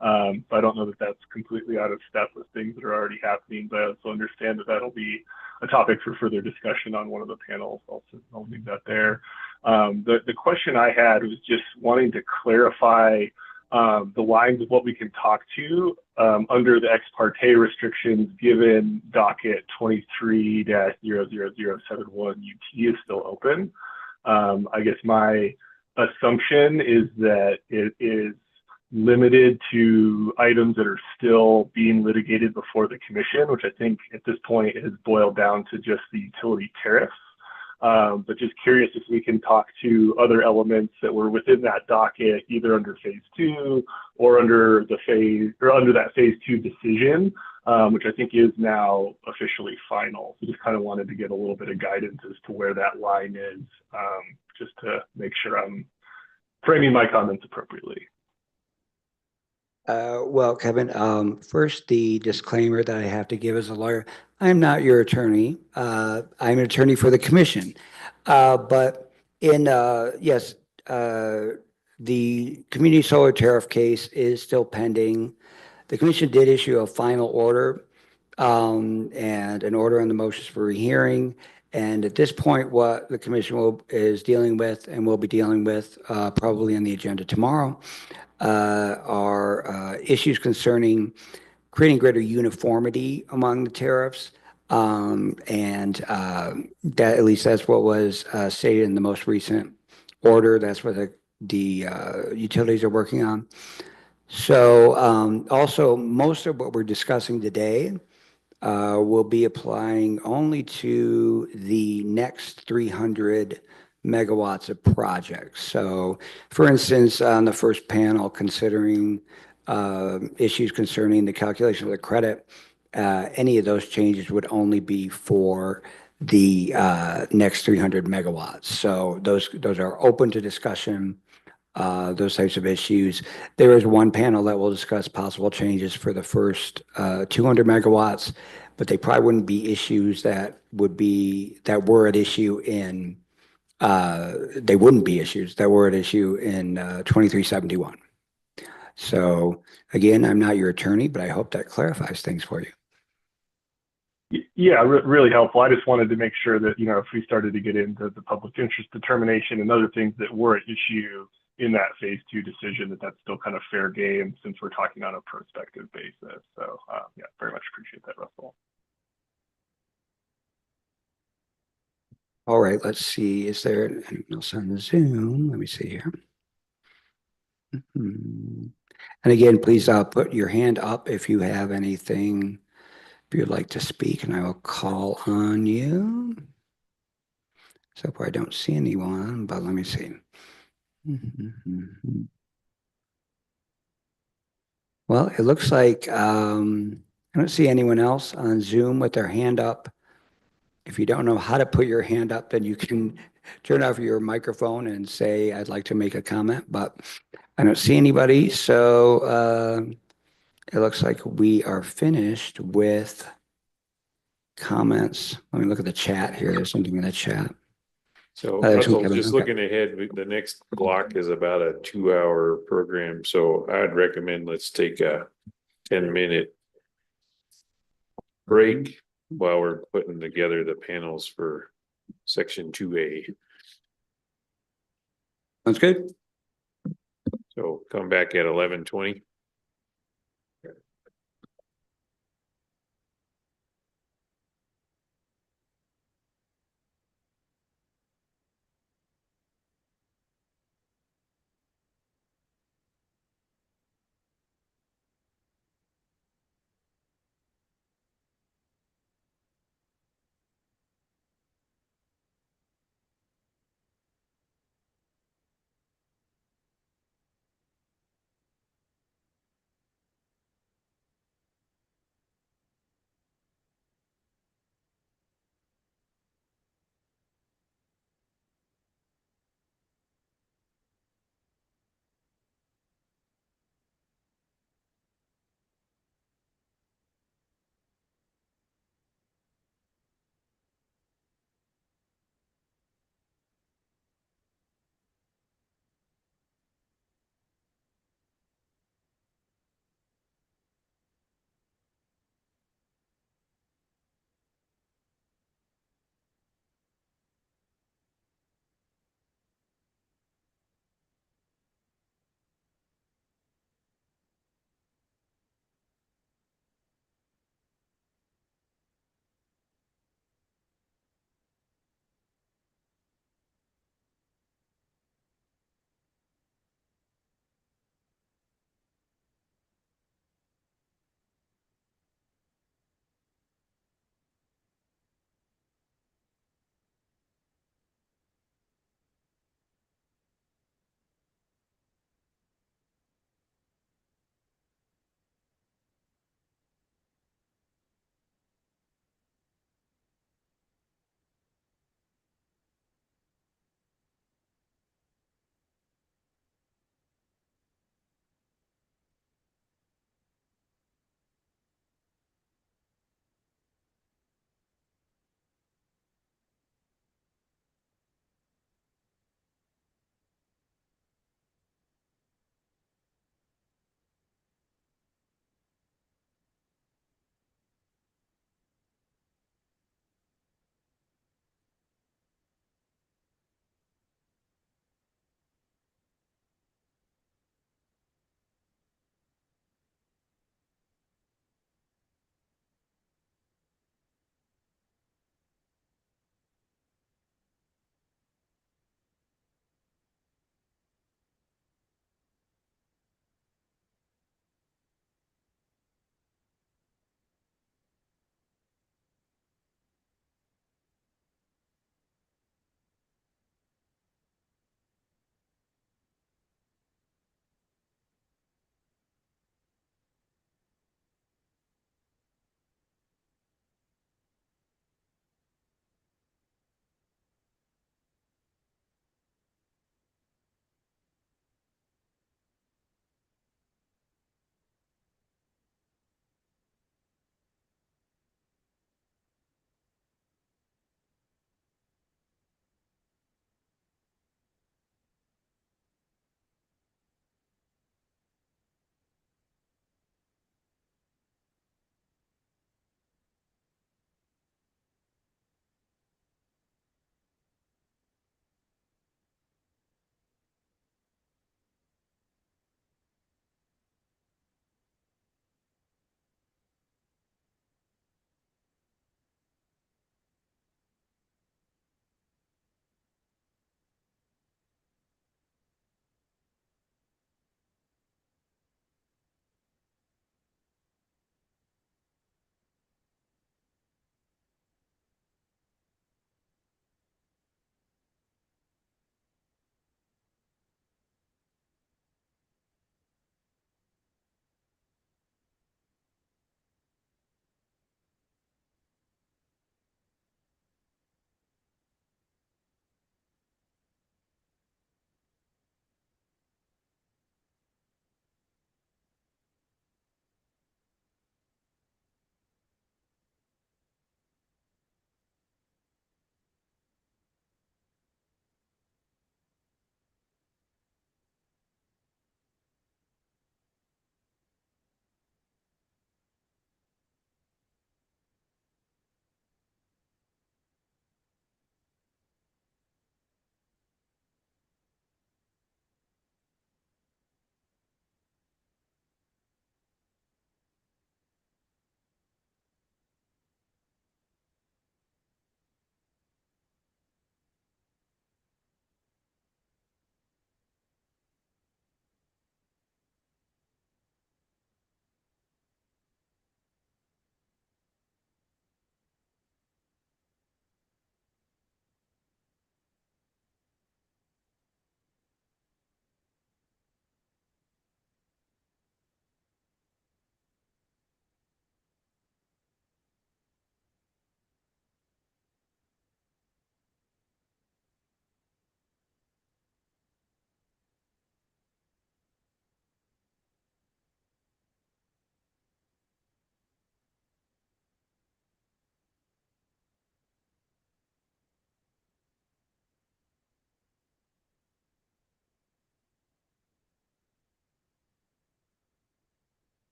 I: So I don't know that that's completely out of step with things that are already happening, but I also understand that that'll be a topic for further discussion on one of the panels. I'll leave that there. The question I had was just wanting to clarify the lines of what we can talk to under the ex parte restrictions given docket 23-00071 UT is still open. I guess my assumption is that it is limited to items that are still being litigated before the commission, which I think at this point has boiled down to just the utility tariffs. But just curious if we can talk to other elements that were within that docket, either under phase 2 or under that phase 2 decision, which I think is now officially final. So just kind of wanted to get a little bit of guidance as to where that line is, just to make sure I'm framing my comments appropriately.
B: Well, Kevin, first, the disclaimer that I have to give as a lawyer, I'm not your attorney. I'm an attorney for the commission. But yes, the community solar tariff case is still pending. The commission did issue a final order and an order on the motions for rehearing. And at this point, what the commission is dealing with and will be dealing with probably on the agenda tomorrow are issues concerning creating greater uniformity among the tariffs. And that, at least that's what was stated in the most recent order. That's what the utilities are working on. So also, most of what we're discussing today will be applying only to the next 300 megawatts of projects. So, for instance, on the first panel, considering issues concerning the calculation of the credit, any of those changes would only be for the next 300 megawatts. So those are open to discussion, those types of issues. There is one panel that will discuss possible changes for the first 200 megawatts, but they probably wouldn't be issues that were at issue in, they wouldn't be issues that were at issue in 2371. So again, I'm not your attorney, but I hope that clarifies things for you.
I: Yeah, really helpful. I just wanted to make sure that, if we started to get into the public interest determination and other things that were at issue in that phase 2 decision, that's still kind of fair game since we're talking on a prospective basis. So yeah, very much appreciate that, Russell.
B: All right, let's see. Is there anyone else on the Zoom? Let me see here. And again, please put your hand up if you have anything, if you'd like to speak, and I will call on you. So far, I don't see anyone, but let me see. Well, it looks like I don't see anyone else on Zoom with their hand up. If you don't know how to put your hand up, then you can turn off your microphone and say, I'd like to make a comment, but I don't see anybody. So it looks like we are finished with comments. Let me look at the chat here. There's something in the chat.
A: So
B: There's
A: Russell,
B: Kevin.
A: just
B: Okay.
A: looking ahead, the next block is about a 2-hour program. So I'd recommend let's take a 10-minute break while we're putting together the panels for section 2A.
B: Sounds good.
A: So come back at 11:20.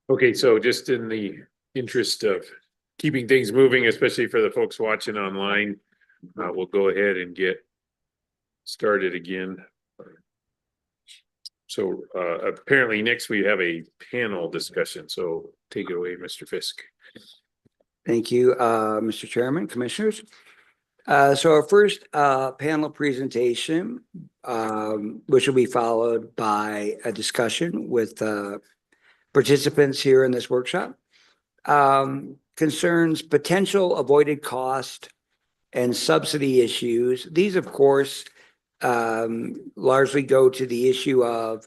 A: Okay, so just in the interest of keeping things moving, especially for the folks watching online, we'll go ahead and get started again. So apparently next we have a panel discussion, so take it away, Mr. Fisk.
B: Thank you, Mr. Chairman, Commissioners. So our first panel presentation, which will be followed by a discussion with participants here in this workshop, concerns potential avoided cost and subsidy issues. These, of course, largely go to the issue of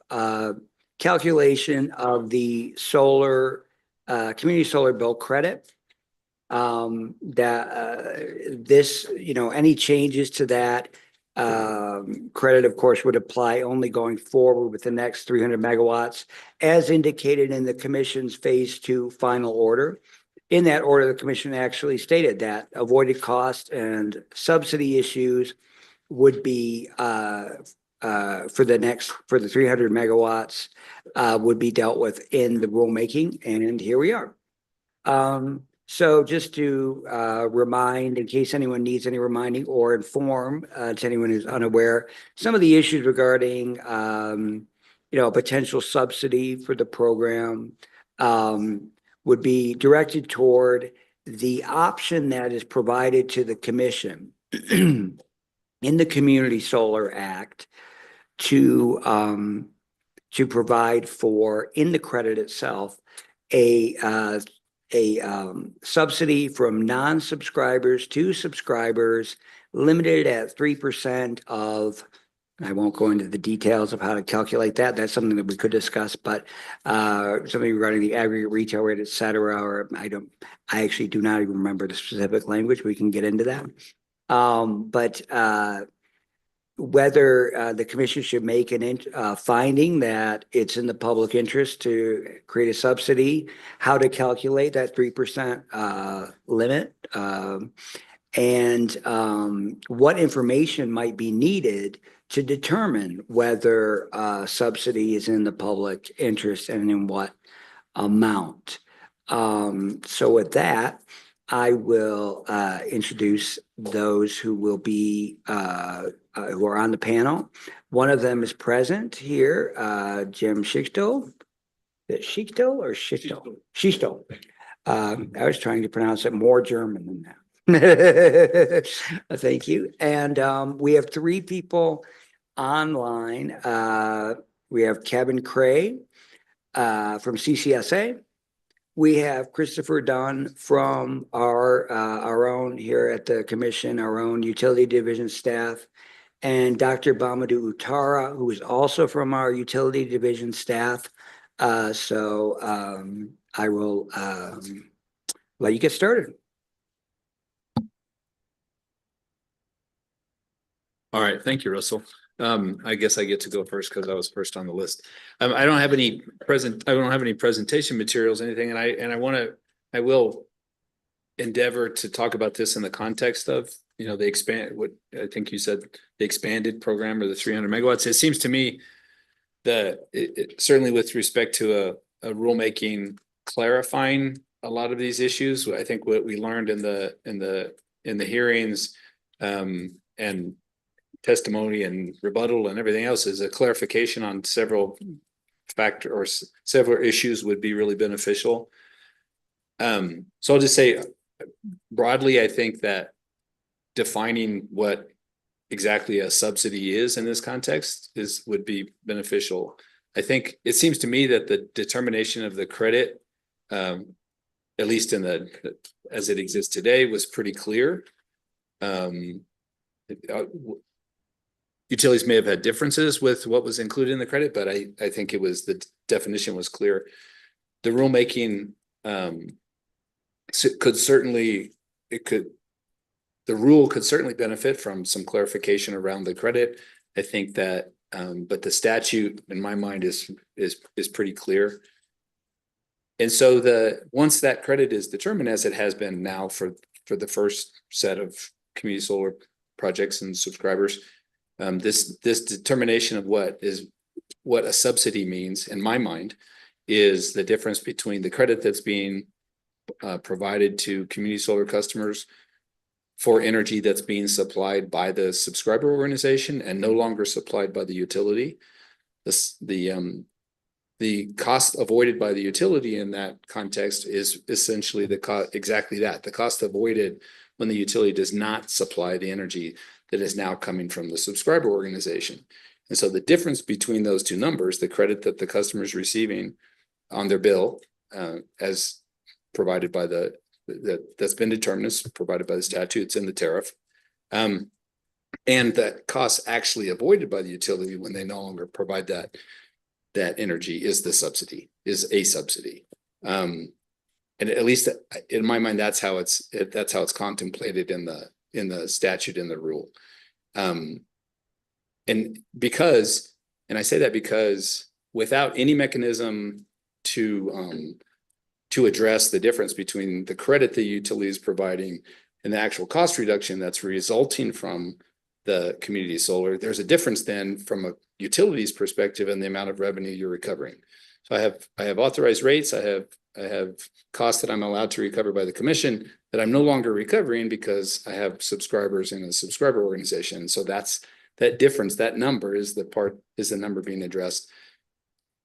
B: calculation of the solar community solar bill credit. This, any changes to that credit, of course, would apply only going forward with the next 300 megawatts, as indicated in the Commission's Phase 2 final order. In that order, the Commission actually stated that avoided cost and subsidy issues would be for the 300 megawatts would be dealt with in the rulemaking, and here we are. So just to remind, in case anyone needs any reminding or inform to anyone who's unaware, some of the issues regarding potential subsidy for the program would be directed toward the option that is provided to the Commission in the Community Solar Act to provide for, in the credit itself, a subsidy from non-subscribers to subscribers, limited at 3% of, I won't go into the details of how to calculate that. That's something that we could discuss, but something regarding the aggregate retail rate, et cetera, or I actually do not even remember the specific language. We can get into that. But whether the Commission should make a finding that it's in the public interest to create a subsidy, how to calculate that 3% limit, and what information might be needed to determine whether subsidy is in the public interest and in what amount. So with that, I will introduce those who will be who are on the panel. One of them is present here, Jim Schichtel. Is it Schichtel or Schichtel? Schichtel. I was trying to pronounce it more German than that. Thank you. And we have three people online. We have Kevin Cray from CCSA. We have Christopher Dunn from our own here at the Commission, our own Utility Division staff, and Dr. Bamadou Utara, who is also from our Utility Division staff. So I will let you get started.
H: All right, thank you, Russell. I guess I get to go first because I was first on the list. I don't have any presentation materials, anything, and I will endeavor to talk about this in the context of what I think you said, the expanded program or the 300 megawatts. It seems to me that certainly with respect to a rulemaking clarifying a lot of these issues, I think what we learned in the hearings and testimony and rebuttal and everything else is a clarification on several several issues would be really beneficial. So I'll just say broadly, I think that defining what exactly a subsidy is in this context would be beneficial. I think it seems to me that the determination of the credit, at least as it exists today, was pretty clear. Utilities may have had differences with what was included in the credit, but I think the definition was clear. The rulemaking the rule could certainly benefit from some clarification around the credit. I think that But the statute, in my mind, is pretty clear. And so once that credit is determined, as it has been now for the first set of community solar projects and subscribers, this determination of what a subsidy means, in my mind, is the difference between the credit that's being provided to community solar customers for energy that's being supplied by the subscriber organization and no longer supplied by the utility. The cost avoided by the utility in that context is essentially exactly that, the cost avoided when the utility does not supply the energy that is now coming from the subscriber organization. And so the difference between those two numbers, the credit that the customer is receiving on their bill, as provided by that's been determined, as provided by the statute, it's in the tariff, and that cost actually avoided by the utility when they no longer provide that energy is a subsidy. And at least in my mind, that's how it's contemplated in the statute, in the rule. And I say that because without any mechanism to address the difference between the credit the utility is providing and the actual cost reduction that's resulting from the community solar, there's a difference then from a utility's perspective and the amount of revenue you're recovering. So I have authorized rates, I have costs that I'm allowed to recover by the commission that I'm no longer recovering because I have subscribers in a subscriber organization. So that difference, that number is the number being addressed.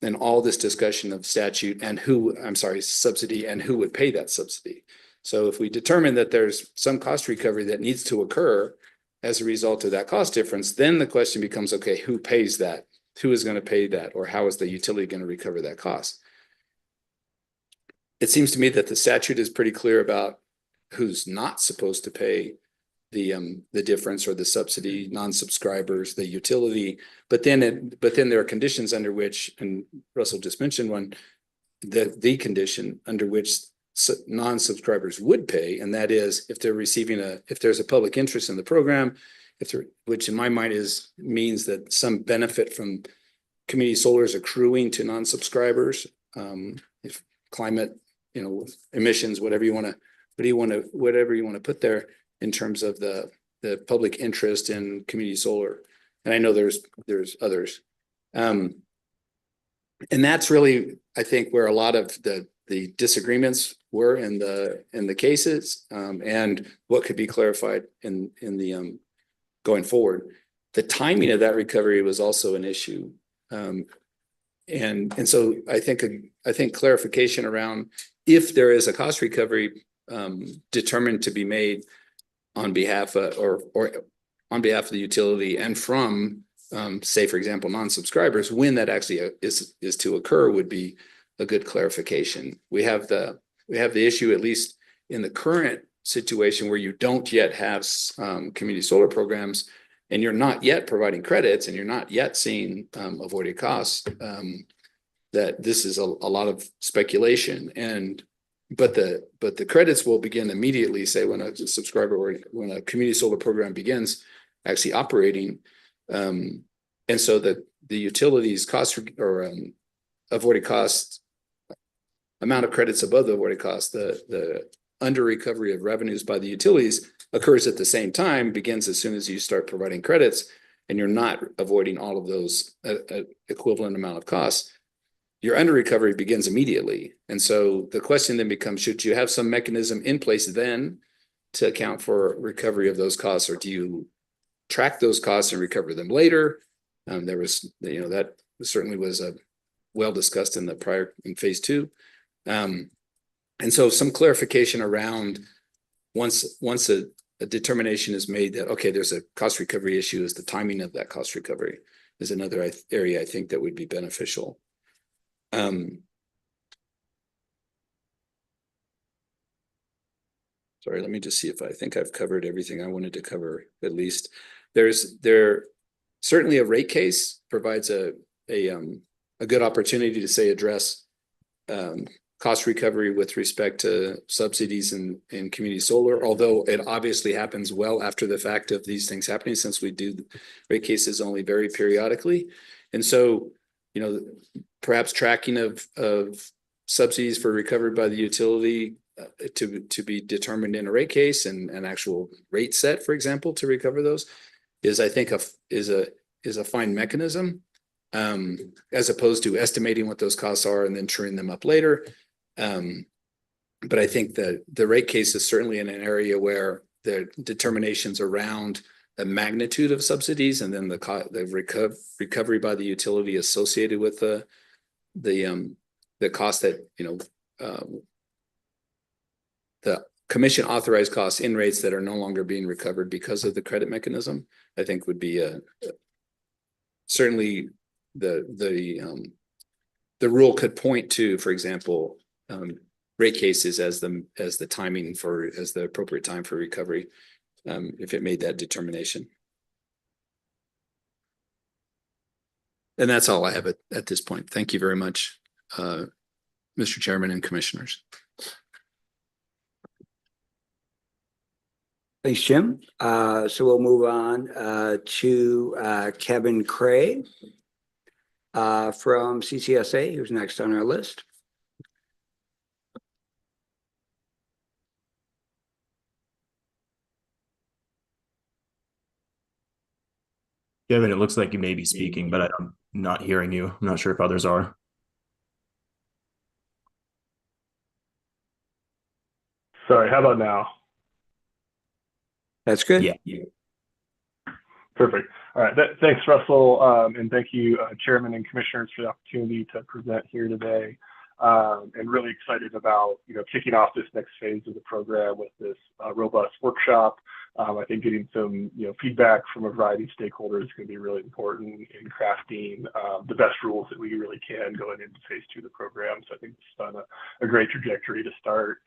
H: And all this discussion of subsidy and who would pay that subsidy. So if we determine that there's some cost recovery that needs to occur as a result of that cost difference, then the question becomes, okay, who pays that? Who is going to pay that? Or how is the utility going to recover that cost? It seems to me that the statute is pretty clear about who's not supposed to pay the difference or the subsidy, non-subscribers, the utility, but then there are conditions under which, and Russell just mentioned one, the condition under which non-subscribers would pay, and that is if they're if there's a public interest in the program, which in my mind means that some benefit from community solar is accruing to non-subscribers, if climate, emissions, whatever you want to put there in terms of the public interest in community solar. And I know there's others. And that's really, I think, where a lot of the disagreements were in the cases, and what could be clarified in the going forward. The timing of that recovery was also an issue. And so I think clarification around if there is a cost recovery determined to be made on behalf of or on behalf of the utility and from say, for example, non-subscribers, when that actually is to occur would be a good clarification. We have the issue, at least in the current situation, where you don't yet have community solar programs and you're not yet providing credits and you're not yet seeing avoided costs, that this is a lot of speculation. But the credits will begin immediately, say when a subscriber or when a community solar program begins actually operating. And so that the utilities cost or avoided costs, amount of credits above the avoided cost, the under recovery of revenues by the utilities occurs at the same time, begins as soon as you start providing credits, and you're not avoiding all of those equivalent amount of costs. Your under recovery begins immediately. And so the question then becomes, should you have some mechanism in place then to account for recovery of those costs, or do you track those costs and recover them later? There was, that certainly was well discussed in phase 2. And so some clarification around once a determination is made that, okay, there's a cost recovery issue, is the timing of that cost recovery is another area I think that would be beneficial. Sorry, let me just see if I think I've covered everything I wanted to cover. At least there certainly a rate case provides a good opportunity to say address cost recovery with respect to subsidies in community solar, although it obviously happens well after the fact of these things happening, since we do rate cases only very periodically. And so, you know, perhaps tracking of subsidies for recovery by the utility to be determined in a rate case, and an actual rate set, for example, to recover those is, I think, is a fine mechanism, as opposed to estimating what those costs are and then truing them up later. But I think that the rate case is certainly in an area where the determinations around the magnitude of subsidies and then the recovery by the utility associated with the cost that, you know, the commission authorized costs in rates that are no longer being recovered because of the credit mechanism, I think would be certainly the rule could point to, for example, rate cases as the timing as the appropriate time for recovery, if it made that determination. And that's all I have at this point. Thank you very much, Mr. Chairman and Commissioners.
B: Thanks, Jim. So we'll move on to Kevin Cray from CCSA, who's next on our list.
J: Kevin, it looks like you may be speaking, but I'm not hearing you. I'm not sure if others are.
I: Sorry, how about now?
B: That's good.
J: Yeah.
I: Perfect. All right. Thanks, Russell. And thank you, Chairman and Commissioners, for the opportunity to present here today. And really excited about, you know, kicking off this next phase of the program with this robust workshop. I think getting some, you know, feedback from a variety of stakeholders is going to be really important in crafting the best rules that we really can going into phase 2 of the program. So I think it's on a great trajectory to start.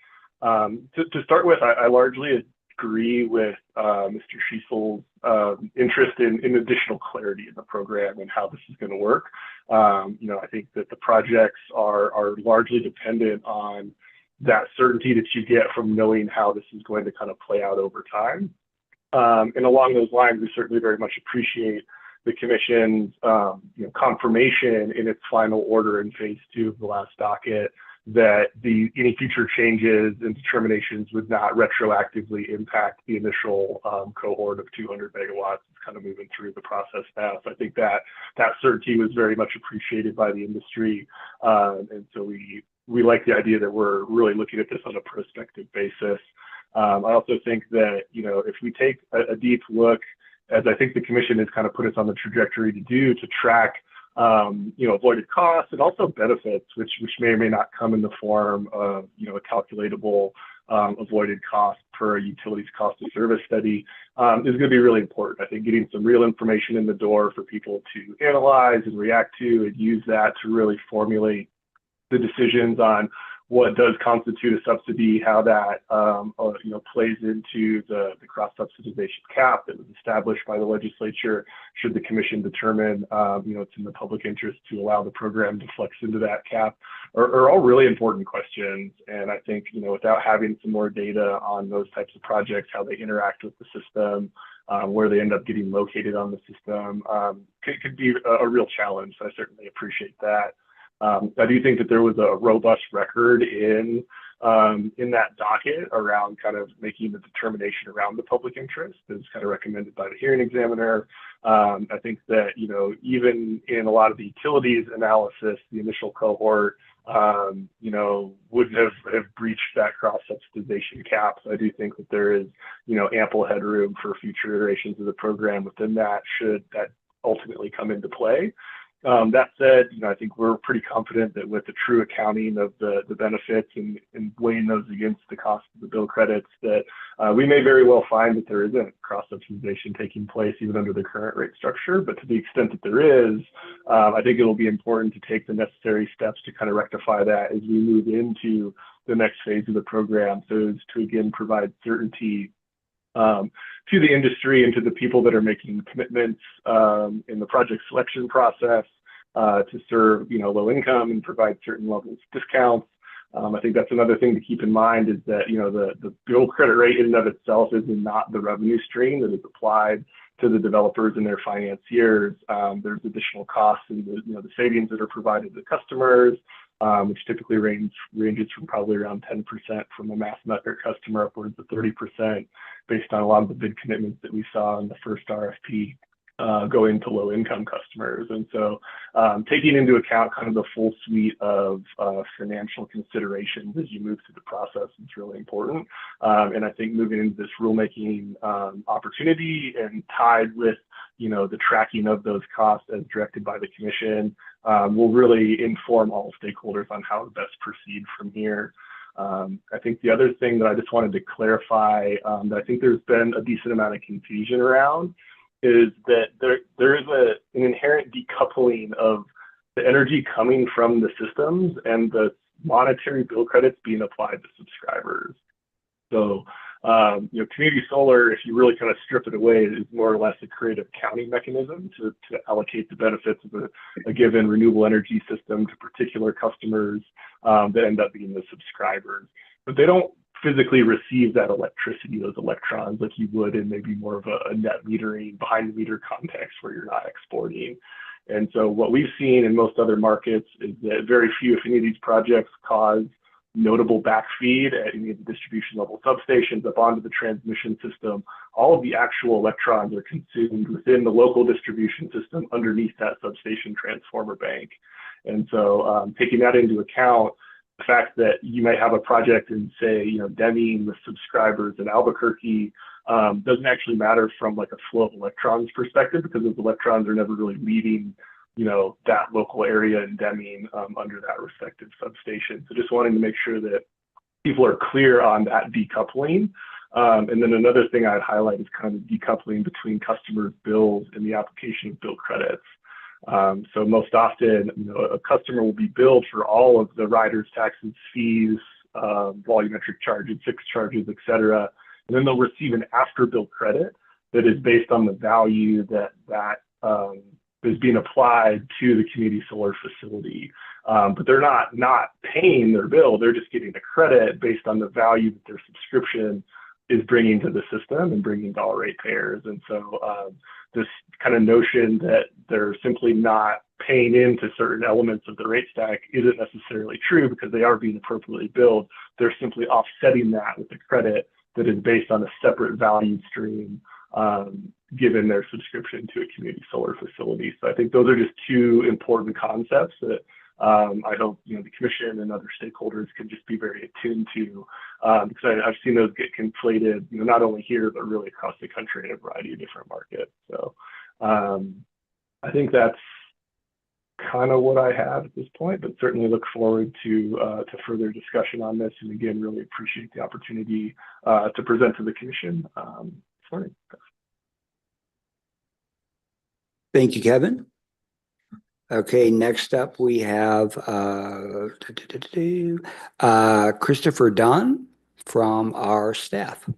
I: To start with, I largely agree with Mr. Schiesel's interest in additional clarity in the program and how this is going to work. You know, I think that the projects are largely dependent on that certainty that you get from knowing how this is going to kind of play out over time. And along those lines, we certainly very much appreciate the Commission's you know, confirmation in its final order in phase 2 of the last docket that any future changes and determinations would not retroactively impact the initial cohort of 200 megawatts. It's kind of moving through the process now. So I think that certainty was very much appreciated by the industry. And so we like the idea that we're really looking at this on a prospective basis. I also think that, you know, if we take a deep look, as I think the Commission has kind of put us on the trajectory to do, to track you know, avoided costs and also benefits, which may or may not come in the form of, you know, a calculatable avoided cost per utilities cost of service study, is going to be really important. I think getting some real information in the door for people to analyze and react to and use that to really formulate the decisions on what does constitute a subsidy, how that you know, plays into the cross subsidization cap that was established by the legislature. Should the Commission determine you know, it's in the public interest to allow the program to flex into that cap, are all really important questions. And I think, you know, without having some more data on those types of projects, how they interact with the system, where they end up getting located on the system, could be a real challenge. So I certainly appreciate that. I do think that there was a robust record in that docket around kind of making the determination around the public interest, as kind of recommended by the hearing examiner. I think that, you know, even in a lot of the utilities analysis, the initial cohort, you know, wouldn't have breached that cross subsidization cap. So I do think that there is, you know, ample headroom for future iterations of the program within that, should that ultimately come into play. That said, you know, I think we're pretty confident that with the true accounting of the benefits and weighing those against the cost of the bill credits, that we may very well find that there isn't cross subsidization taking place even under the current rate structure. But to the extent that there is, I think it'll be important to take the necessary steps to kind of rectify that as we move into the next phase of the program, so as to again provide certainty to the industry and to the people that are making commitments in the project selection process to serve, you know, low income and provide certain levels of discounts, I think that's another thing to keep in mind is that, the bill credit rate in and of itself is not the revenue stream that is applied to the developers and their financiers. There's additional costs and the savings that are provided to customers, which typically ranges from probably around 10% from a mass market customer upwards of 30% based on a lot of the bid commitments that we saw in the first RFP. Going to low income customers. And so taking into account kind of the full suite of financial considerations as you move through the process is really important. And I think moving into this rulemaking opportunity and tied with the tracking of those costs as directed by the commission will really inform all stakeholders on how to best proceed from here. I think the other thing that I just wanted to clarify that I think there's been a decent amount of confusion around is that there is an inherent decoupling of the energy coming from the systems and the monetary bill credits being applied to subscribers. So, community solar, if you really kind of strip it away, is more or less a creative accounting mechanism to allocate the benefits of a given renewable energy system to particular customers that end up being the subscribers. But they don't physically receive that electricity, those electrons, like you would in maybe more of a net metering, behind the meter context where you're not exporting. And so what we've seen in most other markets is that very few, if any of these projects cause notable backfeed at any of the distribution level substations up onto the transmission system. All of the actual electrons are consumed within the local distribution system underneath that substation transformer bank. And so taking that into account, the fact that you might have a project in, say, Deming with subscribers in Albuquerque doesn't actually matter from like a flow of electrons perspective, because those electrons are never really leaving, that local area in Deming under that respective substation. So just wanting to make sure that people are clear on that decoupling. And then another thing I'd highlight is kind of the decoupling between customers' bills and the application of bill credits. So most often, a customer will be billed for all of the riders, taxes, fees, volumetric charges, fixed charges, et cetera. And then they'll receive an after bill credit that is based on the value that is being applied to the community solar facility. But they're not paying their bill. They're just getting the credit based on the value that their subscription is bringing to the system and bringing to all ratepayers. And so this kind of notion that they're simply not paying into certain elements of the rate stack isn't necessarily true, because they are being appropriately billed. They're simply offsetting that with a credit that is based on a separate value stream given their subscription to a community solar facility. So I think those are just two important concepts that I hope the commission and other stakeholders can just be very attuned to, because I've seen those get conflated, not only here but really across the country in a variety of different markets. So I think that's kind of what I have at this point, but certainly look forward to further discussion on this. And again, really appreciate the opportunity to present to the commission this morning.
B: Thank you, Kevin. Okay, next up we have Christopher Dunn from our staff.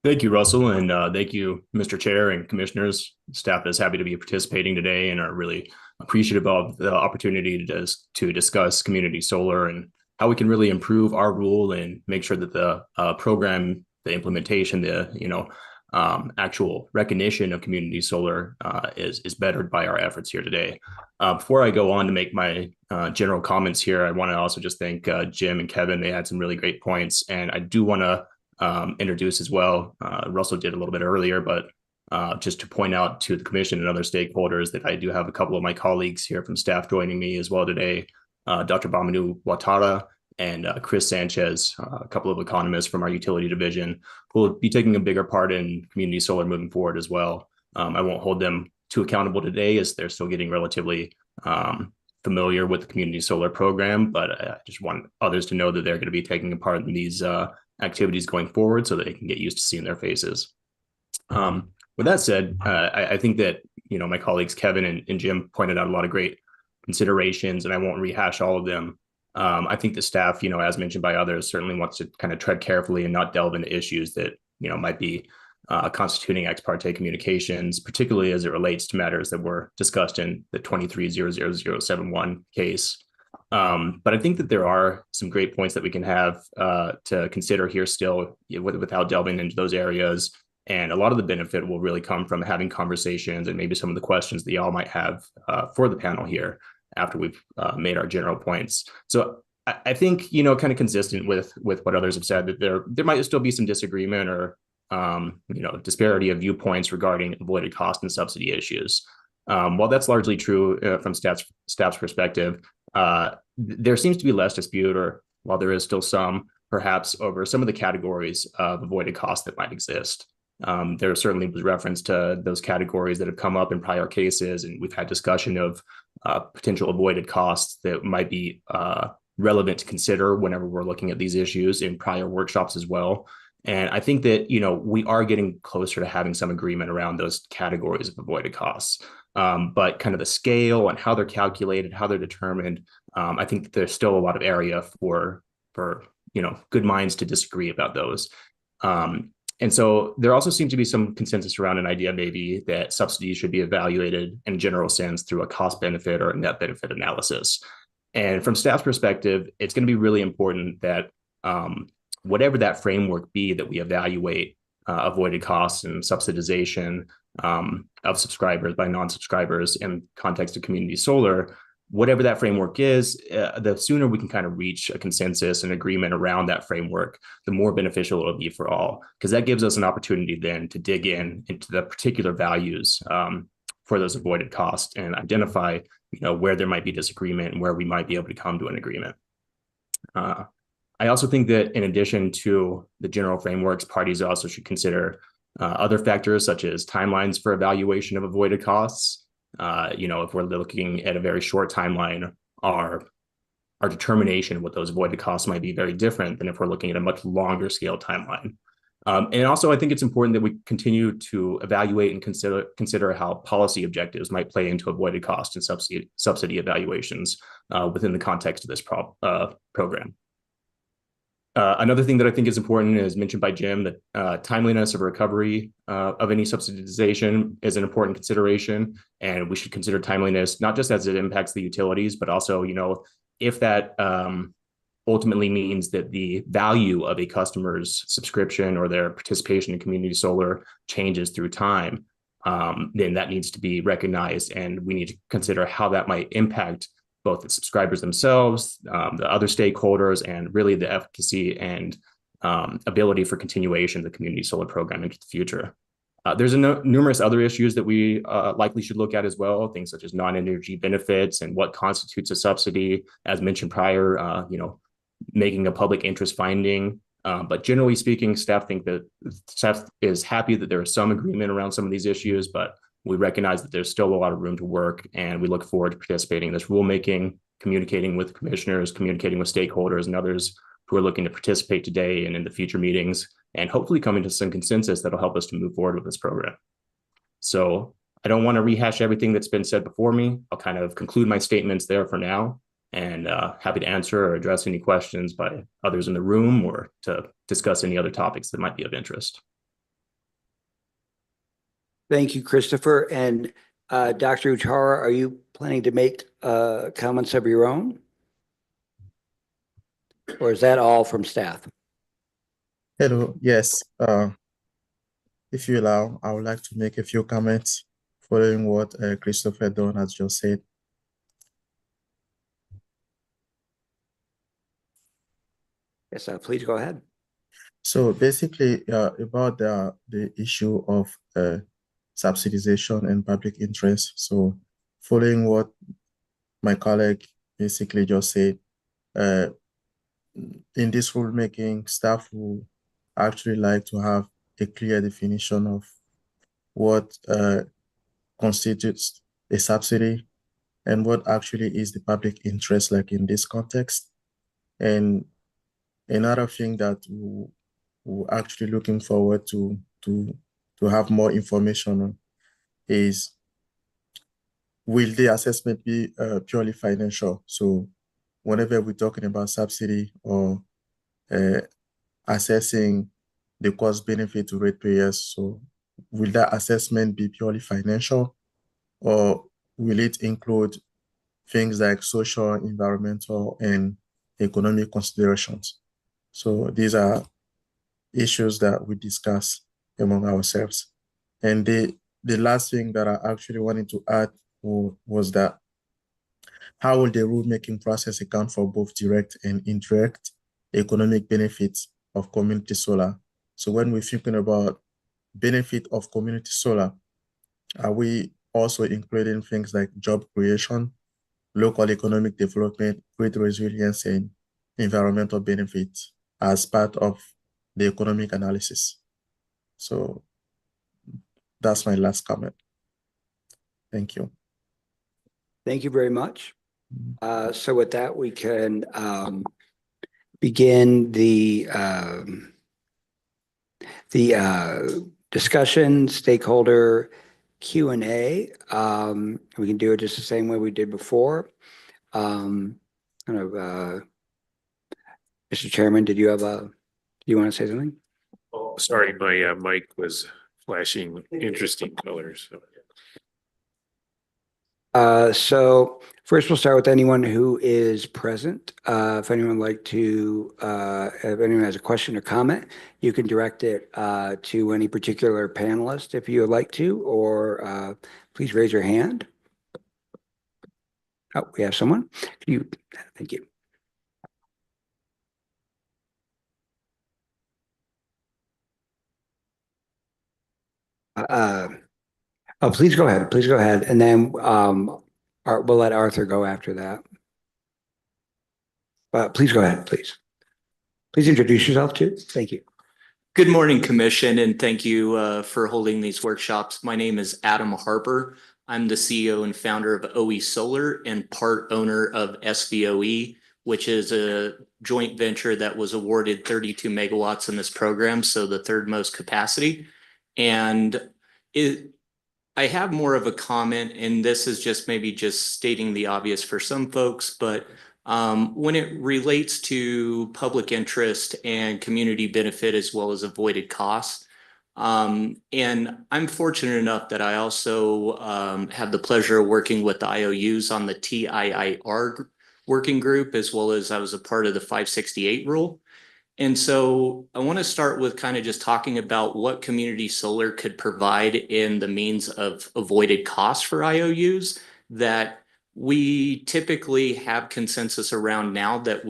J: Thank you, Russell, and thank you, Mr. Chair and Commissioners. Staff is happy to be participating today and are really appreciative of the opportunity to discuss community solar and how we can really improve our rule and make sure that the program, the implementation, actual recognition of community solar is bettered by our efforts here today. Before I go on to make my general comments here, I want to also just thank Jim and Kevin. They had some really great points, and I do want to introduce as well. Russell did a little bit earlier, but just to point out to the commission and other stakeholders that I do have a couple of my colleagues here from staff joining me as well today, Dr. Bamanu Watara and Chris Sanchez, a couple of economists from our utility division, who will be taking a bigger part in community solar moving forward as well. I won't hold them too accountable today, as they're still getting relatively familiar with the community solar program, but I just want others to know that they're going to be taking a part in these activities going forward so that they can get used to seeing their faces. With that said, I think that my colleagues Kevin and Jim pointed out a lot of great considerations, and I won't rehash all of them. I think the staff, as mentioned by others, certainly wants to kind of tread carefully and not delve into issues that might be constituting ex parte communications, particularly as it relates to matters that were discussed in the 23-00071 case. But I think that there are some great points that we can have to consider here still without delving into those areas. And a lot of the benefit will really come from having conversations and maybe some of the questions that y'all might have for the panel here after we've made our general points. So I think, you know, kind of consistent with what others have said, that there might still be some disagreement or you know, disparity of viewpoints regarding avoided cost and subsidy issues. While that's largely true from staff's perspective, there seems to be less dispute, or while there is still some, perhaps over some of the categories of avoided costs that might exist. There certainly was reference to those categories that have come up in prior cases, and we've had discussion of potential avoided costs that might be relevant to consider whenever we're looking at these issues in prior workshops as well. And I think that, you know, we are getting closer to having some agreement around those categories of avoided costs. But kind of the scale and how they're calculated, how they're determined, I think that there's still a lot of area for you know, good minds to disagree about those. And so there also seems to be some consensus around an idea maybe that subsidies should be evaluated in a general sense through a cost benefit or a net benefit analysis. And from staff's perspective, it's going to be really important that whatever that framework be that we evaluate avoided costs and subsidization of subscribers by non-subscribers in context of community solar, whatever that framework is, the sooner we can kind of reach a consensus and agreement around that framework, the more beneficial it'll be for all, because that gives us an opportunity then to dig into the particular values for those avoided costs and identify, you know, where there might be disagreement and where we might be able to come to an agreement. I also think that in addition to the general frameworks, parties also should consider other factors such as timelines for evaluation of avoided costs. You know, if we're looking at a very short timeline, our determination of what those avoided costs might be very different than if we're looking at a much longer scale timeline. And also, I think it's important that we continue to evaluate and consider how policy objectives might play into avoided cost and subsidy evaluations within the context of this program. Another thing that I think is important is mentioned by Jim, that timeliness of recovery of any subsidization is an important consideration, and we should consider timeliness not just as it impacts the utilities, but also, you know, if that ultimately means that the value of a customer's subscription or their participation in community solar changes through time, then that needs to be recognized, and we need to consider how that might impact both the subscribers themselves, the other stakeholders, and really the efficacy and ability for continuation of the community solar program into the future. There's numerous other issues that we likely should look at as well, things such as non-energy benefits and what constitutes a subsidy, as mentioned prior, you know, making a public interest finding. But generally speaking, staff is happy that there is some agreement around some of these issues, but we recognize that there's still a lot of room to work, and we look forward to participating in this rulemaking, communicating with commissioners, communicating with stakeholders and others who are looking to participate today and in the future meetings, and hopefully coming to some consensus that'll help us to move forward with this program. So I don't want to rehash everything that's been said before me. I'll kind of conclude my statements there for now, and happy to answer or address any questions by others in the room or to discuss any other topics that might be of interest.
B: Thank you, Christopher. And Dr. Utara, are you planning to make comments of your own? Or is that all from staff?
K: Hello, yes. If you allow, I would like to make a few comments following what Christopher Dunn has just said.
B: Yes, please go ahead.
K: So basically, about the issue of subsidization and public interest. So following what my colleague basically just said, in this rulemaking, staff will actually like to have a clear definition of what constitutes a subsidy and what actually is the public interest, like in this context. And another thing that we're actually looking forward to have more information on is, will the assessment be purely financial? So whenever we're talking about subsidy or assessing the cost benefit to ratepayers. So will that assessment be purely financial, or will it include things like social, environmental, and economic considerations? So these are issues that we discuss among ourselves. And the last thing that I actually wanted to add was that how will the rulemaking process account for both direct and indirect economic benefits of community solar? So when we're thinking about benefit of community solar, are we also including things like job creation, local economic development, grid resilience, and environmental benefits as part of the economic analysis? So that's my last comment. Thank you.
B: Thank you very much. So with that, we can begin the discussion, stakeholder Q&A. We can do it just the same way we did before. Mr. Chairman, do you want to say something?
A: Oh, sorry, my mic was flashing interesting colors.
B: So first we'll start with anyone who is present. If anyone if anyone has a question or comment, you can direct it to any particular panelist if you would like to, or please raise your hand. Oh, we have someone. Thank you. Oh, please go ahead. Please go ahead. And then we'll let Arthur go after that. Please go ahead, please. Please introduce yourself too. Thank you.
L: Good morning, Commission, and thank you for holding these workshops. My name is Adam Harper. I'm the CEO and founder of OE Solar and part owner of SVOE, which is a joint venture that was awarded 32 megawatts in this program, so the third most capacity. And I have more of a comment, and this is just maybe just stating the obvious for some folks, but when it relates to public interest and community benefit as well as avoided costs, and I'm fortunate enough that I also have the pleasure of working with the IOUs on the TIIR working group, as well as I was a part of the 568 rule. And so I want to start with kind of just talking about what community solar could provide in the means of avoided costs for IOUs that we typically have consensus around now that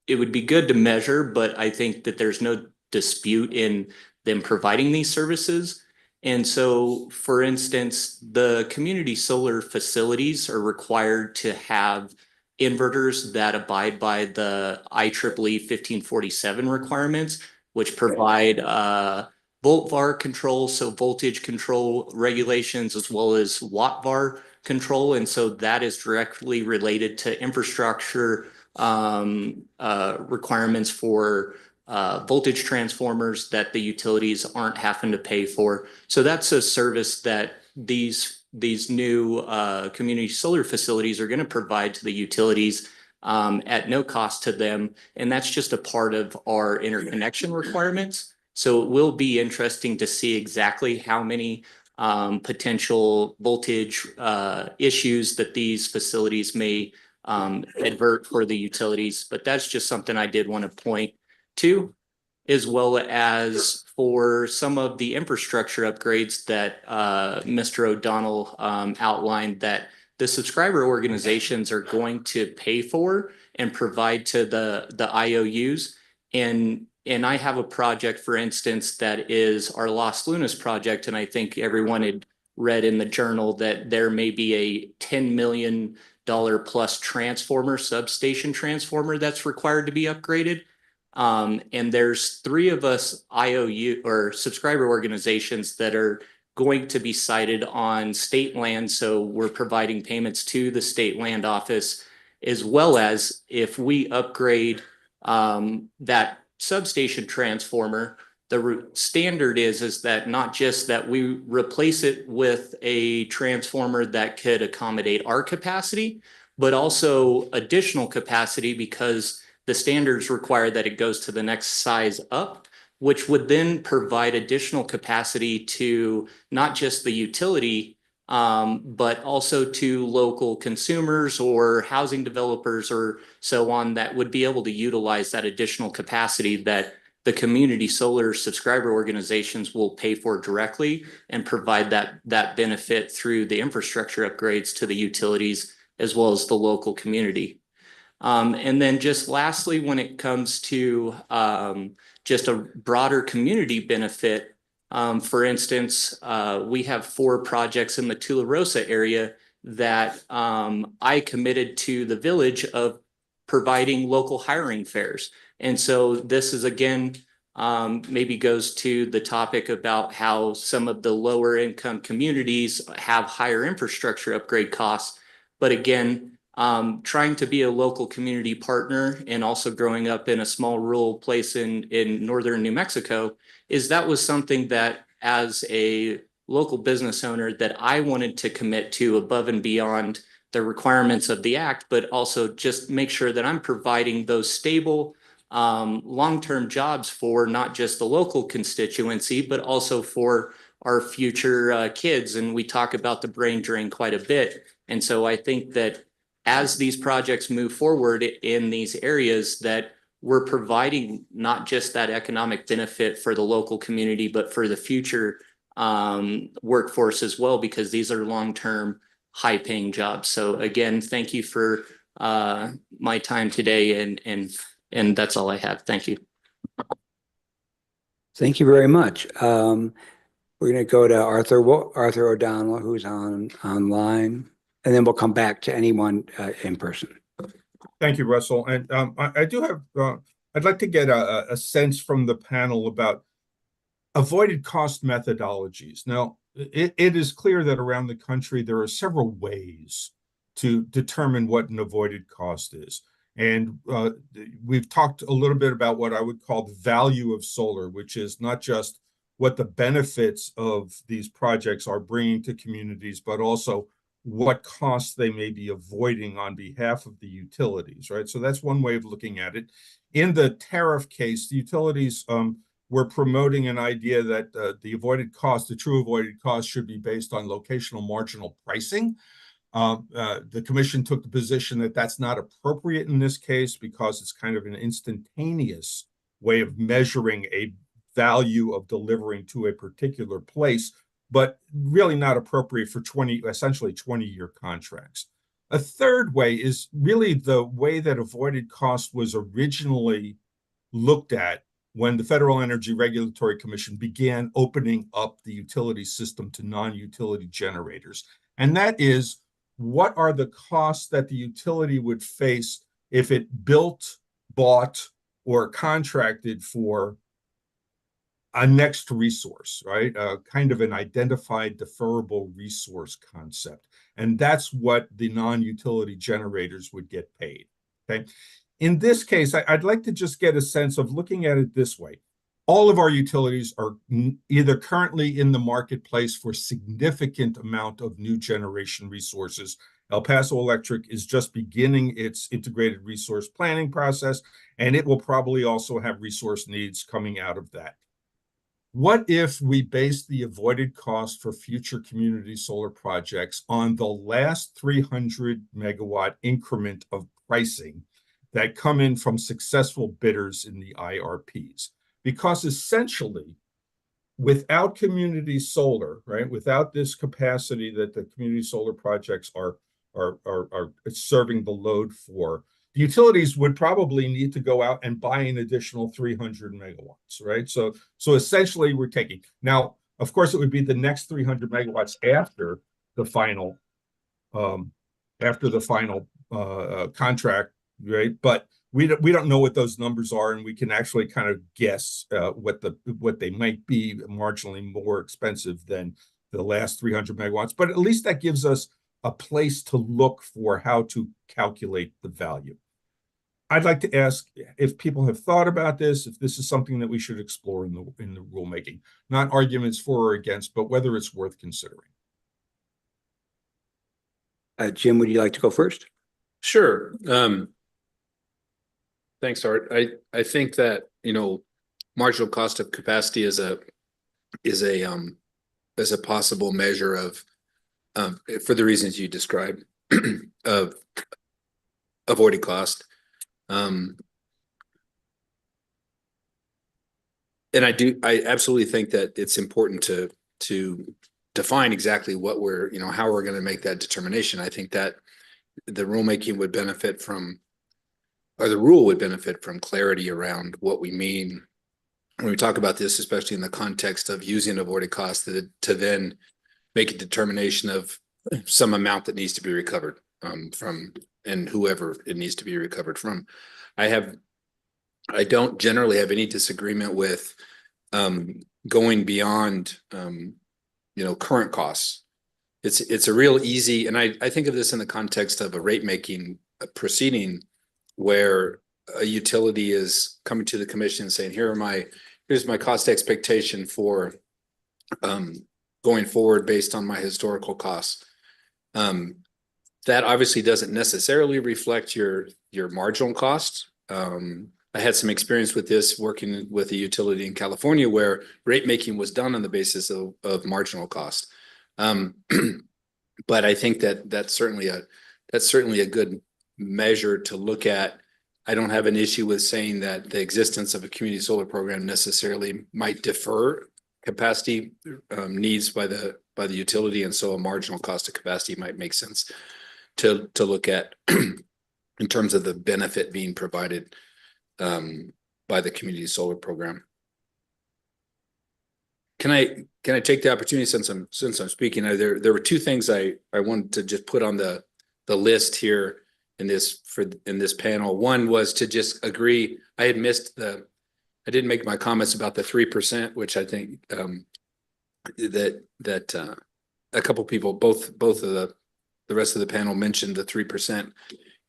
L: it would be good to measure, but I think that there's no dispute in them providing these services. And so, for instance, the community solar facilities are required to have inverters that abide by the IEEE 1547 requirements, which provide volt var control, so voltage control regulations, as well as watt var control. And so that is directly related to infrastructure requirements for voltage transformers that the utilities aren't having to pay for. So that's a service that these new community solar facilities are going to provide to the utilities at no cost to them. And that's just a part of our interconnection requirements. So it will be interesting to see exactly how many potential voltage issues that these facilities may advert for the utilities. But that's just something I did want to point to, as well as for some of the infrastructure upgrades that Mr. O'Donnell outlined that the subscriber organizations are going to pay for and provide to the IOUs. And I have a project, for instance, that is our Los Lunas project. And I think everyone had read in the journal that there may be a $10 million plus transformer, substation transformer that's required to be upgraded. And there's 3 of us IOU or subscriber organizations that are going to be sited on state land. So we're providing payments to the state land office, as well as if we upgrade that substation transformer, the standard is that not just that we replace it with a transformer that could accommodate our capacity, but also additional capacity, because the standards require that it goes to the next size up. which would then provide additional capacity to not just the utility, but also to local consumers or housing developers or so on that would be able to utilize that additional capacity that the community solar subscriber organizations will pay for directly and provide that benefit through the infrastructure upgrades to the utilities as well as the local community. And then just lastly, when it comes to just a broader community benefit, for instance, we have 4 projects in the Tularosa area that I committed to the village of providing local hiring fairs. And so this is again, maybe goes to the topic about how some of the lower income communities have higher infrastructure upgrade costs. But again, trying to be a local community partner and also growing up in a small rural place in northern New Mexico, that was something that as a local business owner that I wanted to commit to above and beyond the requirements of the act, but also just make sure that I'm providing those stable long-term jobs for not just the local constituency, but also for our future kids. And we talk about the brain drain quite a bit. And so I think that as these projects move forward in these areas, that we're providing not just that economic benefit for the local community, but for the future workforce as well, because these are long-term, high-paying jobs. So again, thank you for my time today, and that's all I have. Thank you.
B: Thank you very much. We're going to go to Arthur O'Donnell, who's online, and then we'll come back to anyone in person.
F: Thank you, Russell. And I do have, I'd like to get a sense from the panel about avoided cost methodologies. Now, it is clear that around the country, there are several ways to determine what an avoided cost is. And we've talked a little bit about what I would call the value of solar, which is not just what the benefits of these projects are bringing to communities, but also what costs they may be avoiding on behalf of the utilities, right? So that's one way of looking at it. In the tariff case, the utilities were promoting an idea that the avoided cost, the true avoided cost, should be based on locational marginal pricing. The commission took the position that that's not appropriate in this case because it's kind of an instantaneous way of measuring a value of delivering to a particular place, but really not appropriate for essentially 20-year contracts. A third way is really the way that avoided cost was originally looked at when the Federal Energy Regulatory Commission began opening up the utility system to non-utility generators. And that is, what are the costs that the utility would face if it built, bought, or contracted for a next resource, right? Kind of an identified deferrable resource concept. And that's what the non-utility generators would get paid, okay? In this case, I'd like to just get a sense of looking at it this way. All of our utilities are either currently in the marketplace for significant amount of new generation resources. El Paso Electric is just beginning its integrated resource planning process, and it will probably also have resource needs coming out of that. What if we base the avoided cost for future community solar projects on the last 300 megawatt increment of pricing that come in from successful bidders in the IRPs? Because essentially, without community solar, right, without this capacity that the community solar projects are serving the load for, the utilities would probably need to go out and buy an additional 300 megawatts, right? So essentially, we're taking now. Of course, it would be the next 300 megawatts after the final contract, right? But we don't know what those numbers are, and we can actually kind of guess what they might be, marginally more expensive than the last 300 megawatts. But at least that gives us a place to look for how to calculate the value. I'd like to ask if people have thought about this, if this is something that we should explore in the rulemaking, not arguments for or against, but whether it's worth considering.
B: Jim, would you like to go first?
M: Sure. Thanks, Art. I think that,
H: marginal cost of capacity is a possible measure of for the reasons you described of avoided cost. And I absolutely think that it's important to define exactly what we're, how we're going to make that determination. I think that the rulemaking would benefit from, or the rule would benefit from clarity around what we mean when we talk about this, especially in the context of using avoided costs to then make a determination of some amount that needs to be recovered from, and whoever it needs to be recovered from. I don't generally have any disagreement with going beyond current costs. It's a real easy, and I think of this in the context of a rate making proceeding where a utility is coming to the commission and saying, here's my cost expectation for going forward based on my historical costs. That obviously doesn't necessarily reflect your marginal costs. I had some experience with this working with a utility in California where rate making was done on the basis of marginal cost. But I think that's certainly a good measure to look at. I don't have an issue with saying that the existence of a community solar program necessarily might defer capacity needs by the utility, and so a marginal cost of capacity might make sense to look at in terms of the benefit being provided by the community solar program. Can I take the opportunity since I'm speaking? There were two things I wanted to just put on the list here in this panel. One was to just agree. I had missed I didn't make my comments about the 3%, which I think that a couple people, both of the rest of the panel mentioned the 3%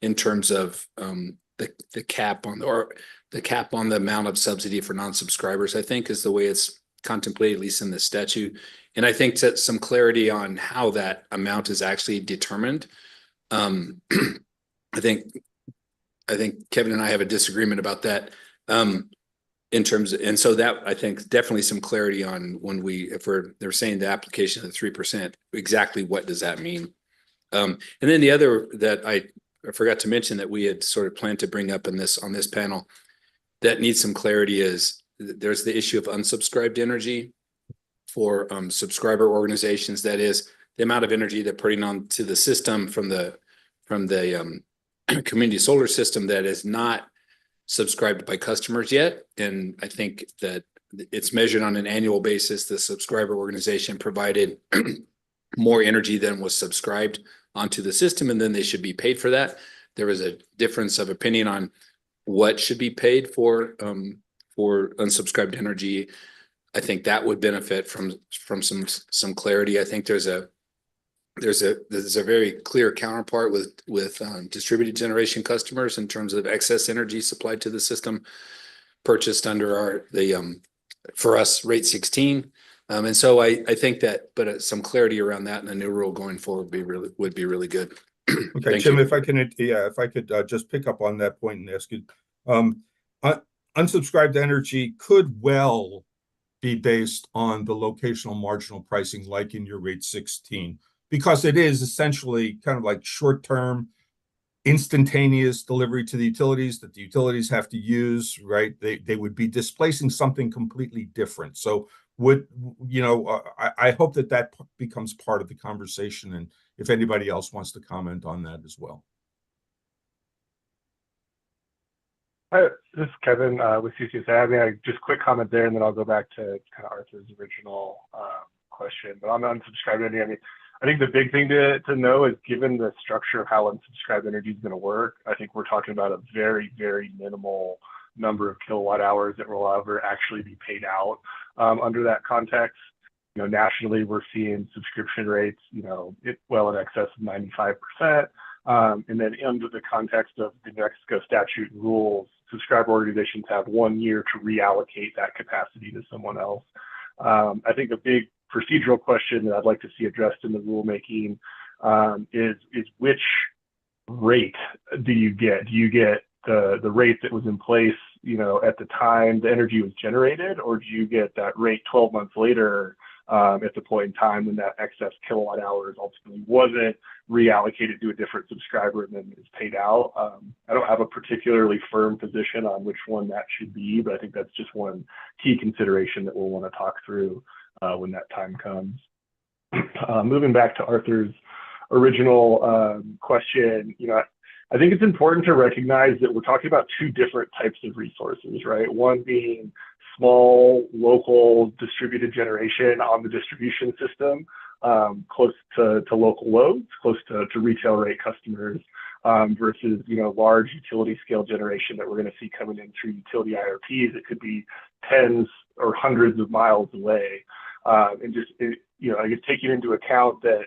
H: in terms of the cap on the amount of subsidy for non-subscribers, I think is the way it's contemplated, at least in the statute. And I think that some clarity on how that amount is actually determined. I think Kevin and I have a disagreement about that in terms of, and so that I think definitely some clarity on when they're saying the application of the 3%, exactly what does that mean? And then the other that I forgot to mention that we had sort of planned to bring up on this panel that needs some clarity is there's the issue of unsubscribed energy for subscriber organizations. That is the amount of energy they're putting onto the system from the community solar system that is not subscribed by customers yet. And I think that it's measured on an annual basis. The subscriber organization provided more energy than was subscribed onto the system, and then they should be paid for that. There was a difference of opinion on what should be paid for unsubscribed energy. I think that would benefit from some clarity. I think there's a very clear counterpart with distributed generation customers in terms of excess energy supplied to the system purchased under for us rate 16. And so I think that, but some clarity around that and a new rule going forward would be really good.
F: Okay, Tim, if I could just pick up on that point and ask you, unsubscribed energy could well be based on the locational marginal pricing, like in your rate 16, because it is essentially kind of like short-term, instantaneous delivery to the utilities that the utilities have to use, right? They would be displacing something completely different. So I hope that becomes part of the conversation, and if anybody else wants to comment on that as well.
I: Hi, this is Kevin with CCSA. I mean, just quick comment there, and then I'll go back to kind of Arthur's original question. But on the unsubscribed energy, I mean, I think the big thing to know is, given the structure of how unsubscribed energy is going to work, I think we're talking about a very, very minimal number of kilowatt hours that will ever actually be paid out under that context. Nationally, we're seeing subscription rates, well in excess of 95%. And then under the context of the New Mexico statute rules, subscriber organizations have 1 year to reallocate that capacity to someone else. I think a big procedural question that I'd like to see addressed in the rulemaking is which rate do you get? Do you get the rate that was in place at the time the energy was generated, or do you get that rate 12 months later at the point in time when that excess kilowatt hours ultimately wasn't reallocated to a different subscriber and then is paid out? I don't have a particularly firm position on which one that should be, but I think that's just one key consideration that we'll want to talk through when that time comes. Moving back to Arthur's original question, I think it's important to recognize that we're talking about two different types of resources, right? One being small, local, distributed generation on the distribution system, close to local loads, close to retail rate customers, versus, large utility scale generation that we're going to see coming in through utility IRPs. It could be tens or hundreds of miles away. And just, I guess taking into account that,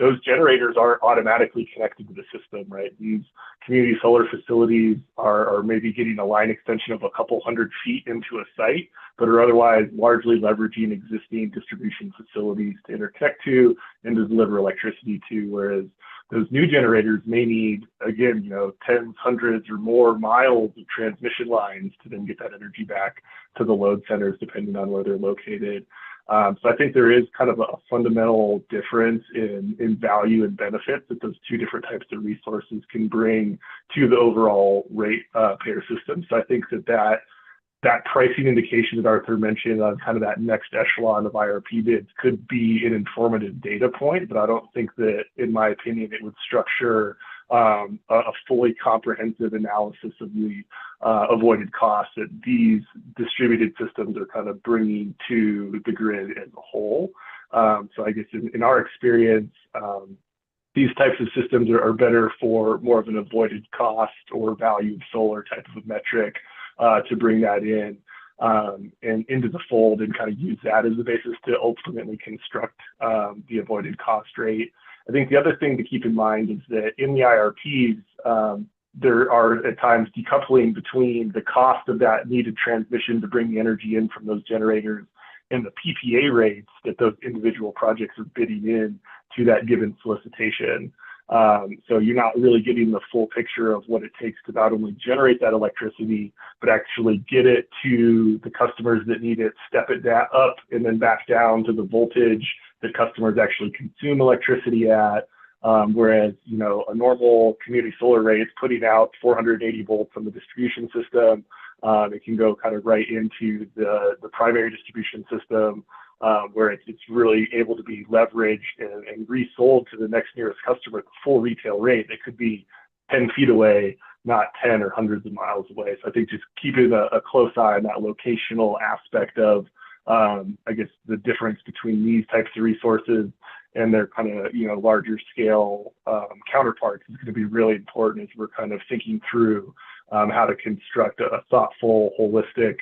I: those generators aren't automatically connected to the system, right? These community solar facilities are maybe getting a line extension of a couple 100 feet into a site, but are otherwise largely leveraging existing distribution facilities to interconnect to and to deliver electricity to, whereas those new generators may need, again, tens, hundreds, or more miles of transmission lines to then get that energy back to the load centers, depending on where they're located. So I think there is kind of a fundamental difference in value and benefits that those two different types of resources can bring to the overall rate payer system. So I think that pricing indication that Arthur mentioned on kind of that next echelon of IRP bids could be an informative data point, but I don't think that, in my opinion, it would structure a fully comprehensive analysis of the avoided costs that these distributed systems are kind of bringing to the grid as a whole. So I guess in our experience, these types of systems are better for more of an avoided cost or value of solar type of a metric to bring that in and into the fold and kind of use that as the basis to ultimately construct the avoided cost rate. I think the other thing to keep in mind is that in the IRPs, there are at times decoupling between the cost of that needed transmission to bring the energy in from those generators and the PPA rates that those individual projects are bidding in to that given solicitation. So you're not really getting the full picture of what it takes to not only generate that electricity, but actually get it to the customers that need it, step it up and then back down to the voltage that customers actually consume electricity at. Whereas, a normal community solar rate is putting out 480 volts from the distribution system. It can go kind of right into the primary distribution system, where it's really able to be leveraged and resold to the next nearest customer at the full retail rate. It could be 10 feet away, not 10 or hundreds of miles away. So I think just keeping a close eye on that locational aspect of, I guess, the difference between these types of resources and their kind of, larger scale counterparts is going to be really important as we're kind of thinking through how to construct a thoughtful, holistic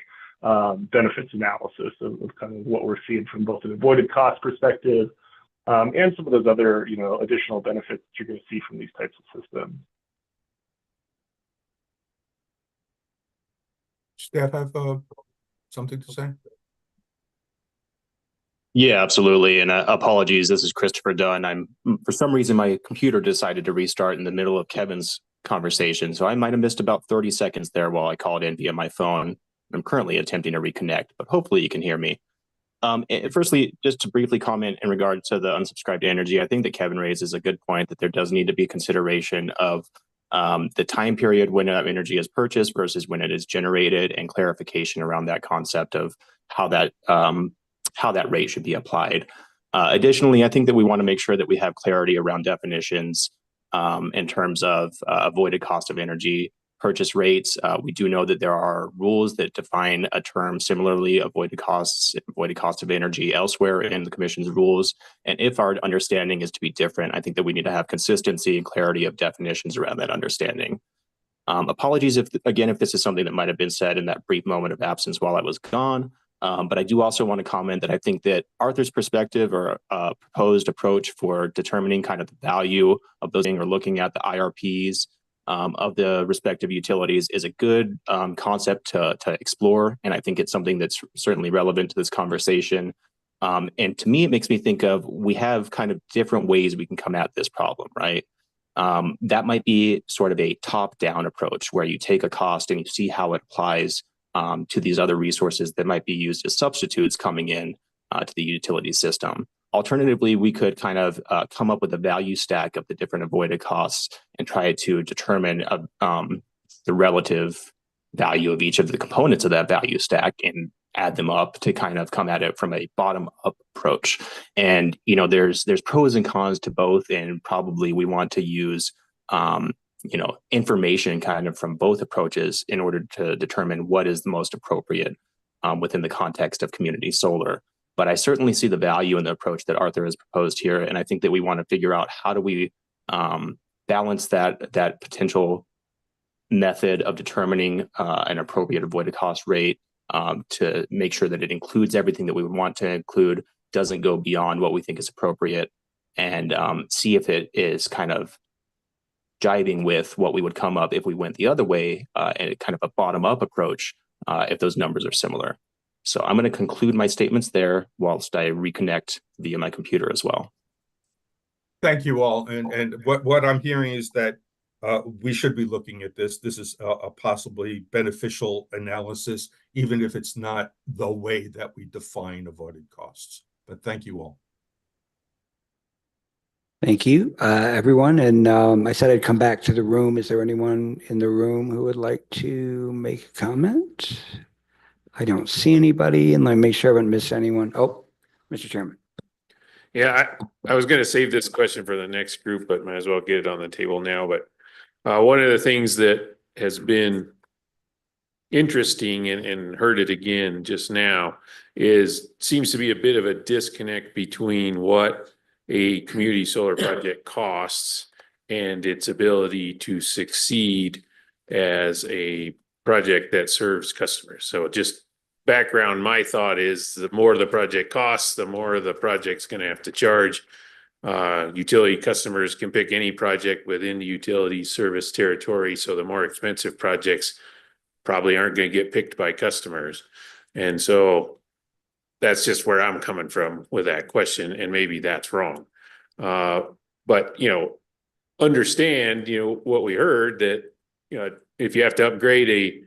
I: benefits analysis of kind of what we're seeing from both an avoided cost perspective and some of those other, additional benefits that you're going to see from these types of systems.
F: Staff have something to say?
J: Yeah, absolutely. And apologies, this is Christopher Dunn. For some reason, my computer decided to restart in the middle of Kevin's conversation. So I might have missed about 30 seconds there while I called in via my phone. I'm currently attempting to reconnect, but hopefully you can hear me. Firstly, just to briefly comment in regard to the unsubscribed energy, I think that Kevin raises a good point that there does need to be consideration of the time period when that energy is purchased versus when it is generated, and clarification around that concept of how that rate should be applied. Additionally, I think that we want to make sure that we have clarity around definitions in terms of avoided cost of energy purchase rates. We do know that there are rules that define a term similarly, avoided cost of energy elsewhere in the Commission's rules. And if our understanding is to be different, I think that we need to have consistency and clarity of definitions around that understanding. Apologies if this is something that might have been said in that brief moment of absence while I was gone. But I do also want to comment that I think that Arthur's perspective or proposed approach for determining kind of the value of those or looking at the IRPs of the respective utilities is a good concept to explore. And I think it's something that's certainly relevant to this conversation. And to me, it makes me think of, we have kind of different ways we can come at this problem, right?
M: That might be sort of a top-down approach where you take a cost and you see how it applies to these other resources that might be used as substitutes coming in to the utility system. Alternatively, we could kind of come up with a value stack of the different avoided costs and try to determine the relative value of each of the components of that value stack and add them up to kind of come at it from a bottom-up approach. And there's pros and cons to both, and probably we want to use information kind of from both approaches in order to determine what is the most appropriate within the context of community solar. But I certainly see the value in the approach that Arthur has proposed here, and I think that we want to figure out how do we balance that potential method of determining an appropriate avoided cost rate to make sure that it includes everything that we would want to include, doesn't go beyond what we think is appropriate, and see if it is kind of jiving with what we would come up if we went the other way and kind of a bottom-up approach if those numbers are similar. So I'm going to conclude my statements there whilst I reconnect via my computer as well.
F: Thank you all. And what I'm hearing is that we should be looking at this. This is a possibly beneficial analysis, even if it's not the way that we define avoided costs. But thank you all.
B: Thank you, everyone. And I said I'd come back to the room. Is there anyone in the room who would like to make a comment? I don't see anybody, and let me make sure I haven't missed anyone. Oh, Mr. Chairman.
A: Yeah, I was going to save this question for the next group, but might as well get it on the table now. But one of the things that has been interesting and heard it again just now seems to be a bit of a disconnect between what a community solar project costs and its ability to succeed as a project that serves customers. So just background, my thought is the more the project costs, the more the project's going to have to charge. Utility customers can pick any project within the utility service territory. So the more expensive projects probably aren't going to get picked by customers. And so that's just where I'm coming from with that question. And maybe that's wrong. But, understand, what we heard that, if you have to upgrade a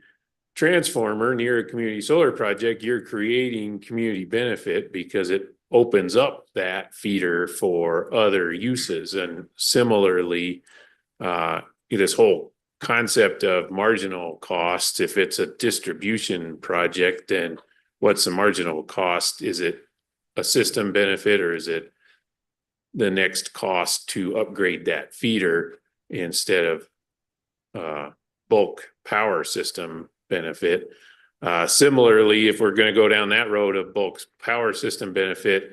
A: transformer near a community solar project, you're creating community benefit because it opens up that feeder for other uses. And similarly, this whole concept of marginal cost, if it's a distribution project, then what's the marginal cost? Is it a system benefit, or is it the next cost to upgrade that feeder instead of bulk power system benefit? Similarly, if we're going to go down that road of bulk power system benefit,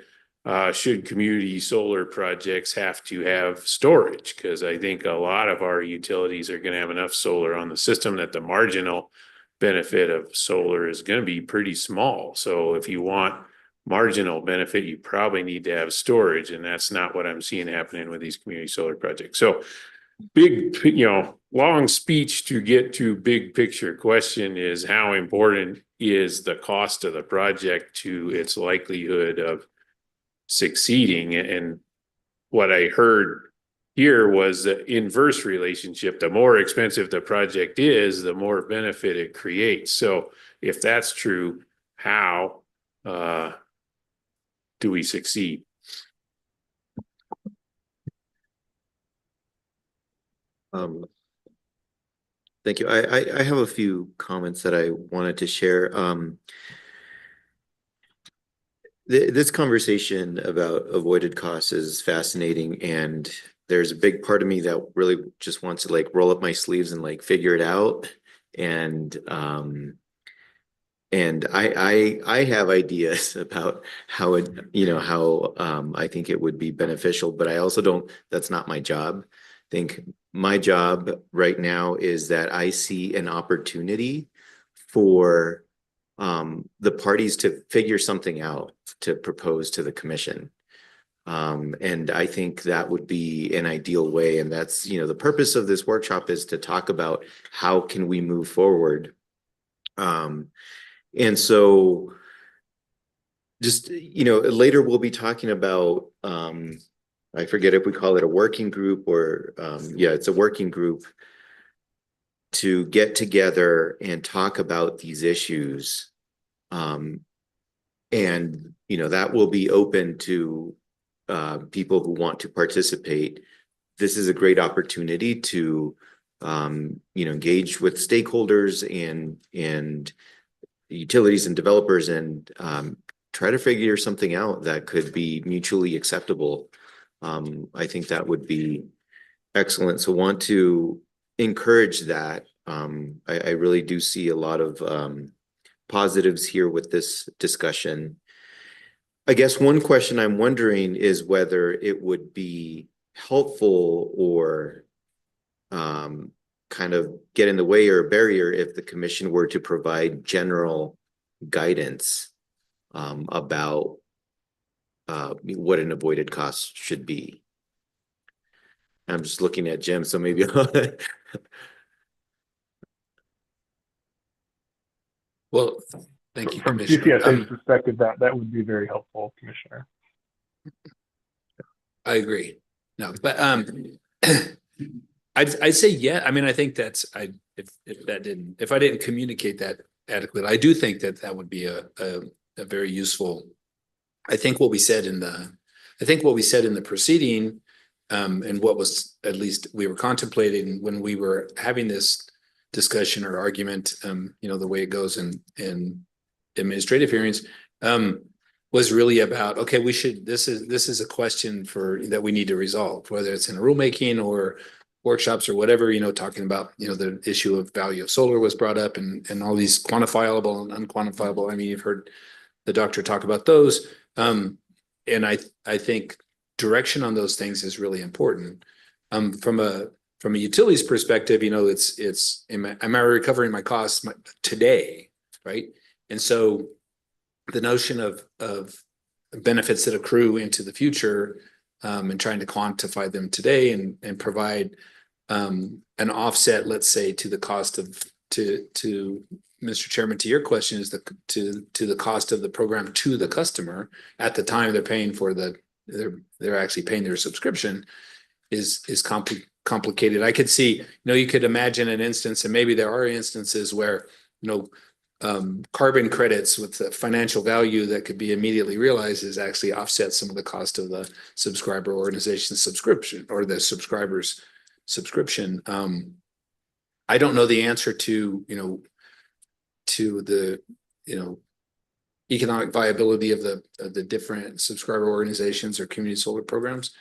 A: should community solar projects have to have storage? Because I think a lot of our utilities are going to have enough solar on the system that the marginal benefit of solar is going to be pretty small. So if you want marginal benefit, you probably need to have storage, and that's not what I'm seeing happening with these community solar projects. So big, long speech to get to big picture question is, how important is the cost of the project to its likelihood of succeeding? And what I heard here was the inverse relationship. The more expensive the project is, the more benefit it creates. So if that's true, how do we succeed?
D: Thank you. I have a few comments that I wanted to share. This conversation about avoided costs is fascinating, and there's a big part of me that really just wants to roll up my sleeves and figure it out. And I have ideas about how it, how I think it would be beneficial, but I also don't, that's not my job. I think my job right now is that I see an opportunity for the parties to figure something out to propose to the commission. And I think that would be an ideal way. And that's, the purpose of this workshop is to talk about how can we move forward. And so just, later we'll be talking about I forget if we call it a working group or, yeah, it's a working group to get together and talk about these issues. And, that will be open to people who want to participate. This is a great opportunity to, engage with stakeholders and utilities and developers and try to figure something out that could be mutually acceptable. I think that would be excellent. So want to encourage that. I really do see a lot of positives here with this discussion. I guess one question I'm wondering is whether it would be helpful or kind of get in the way or a barrier if the commission were to provide general guidance about what an avoided cost should be. I'm just looking at Jim, so maybe
H: Well, thank you,
I: From
H: Commissioner.
I: CCSA's perspective, that would be very helpful, Commissioner.
H: I agree. No, but I'd say yeah. I mean, I think that's if I didn't communicate that adequately, I do think that would be a very useful. I think what we said in the proceeding, and what was at least we were contemplating when we were having this discussion or argument, the way it goes in administrative hearings, was really about, okay, this is a question that we need to resolve, whether it's in a rulemaking or workshops or whatever, talking about, the issue of value of solar was brought up and all these quantifiable and unquantifiable. I mean, you've heard the doctor talk about those. And I think direction on those things is really important. From a utilities perspective, am I recovering my costs today, right? And so the notion of benefits that accrue into the future, and trying to quantify them today and provide an offset, let's say, to the cost of to Mr. Chairman, to your question, is to the cost of the program to the customer at the time they're paying for they're actually paying their subscription is complicated. I could see, you could imagine an instance, and maybe there are instances where, carbon credits with the financial value that could be immediately realized is actually offset some of the cost of the subscriber organization's subscription or the subscriber's subscription. I don't know the answer to the, economic viability of the different subscriber organizations or community solar programs.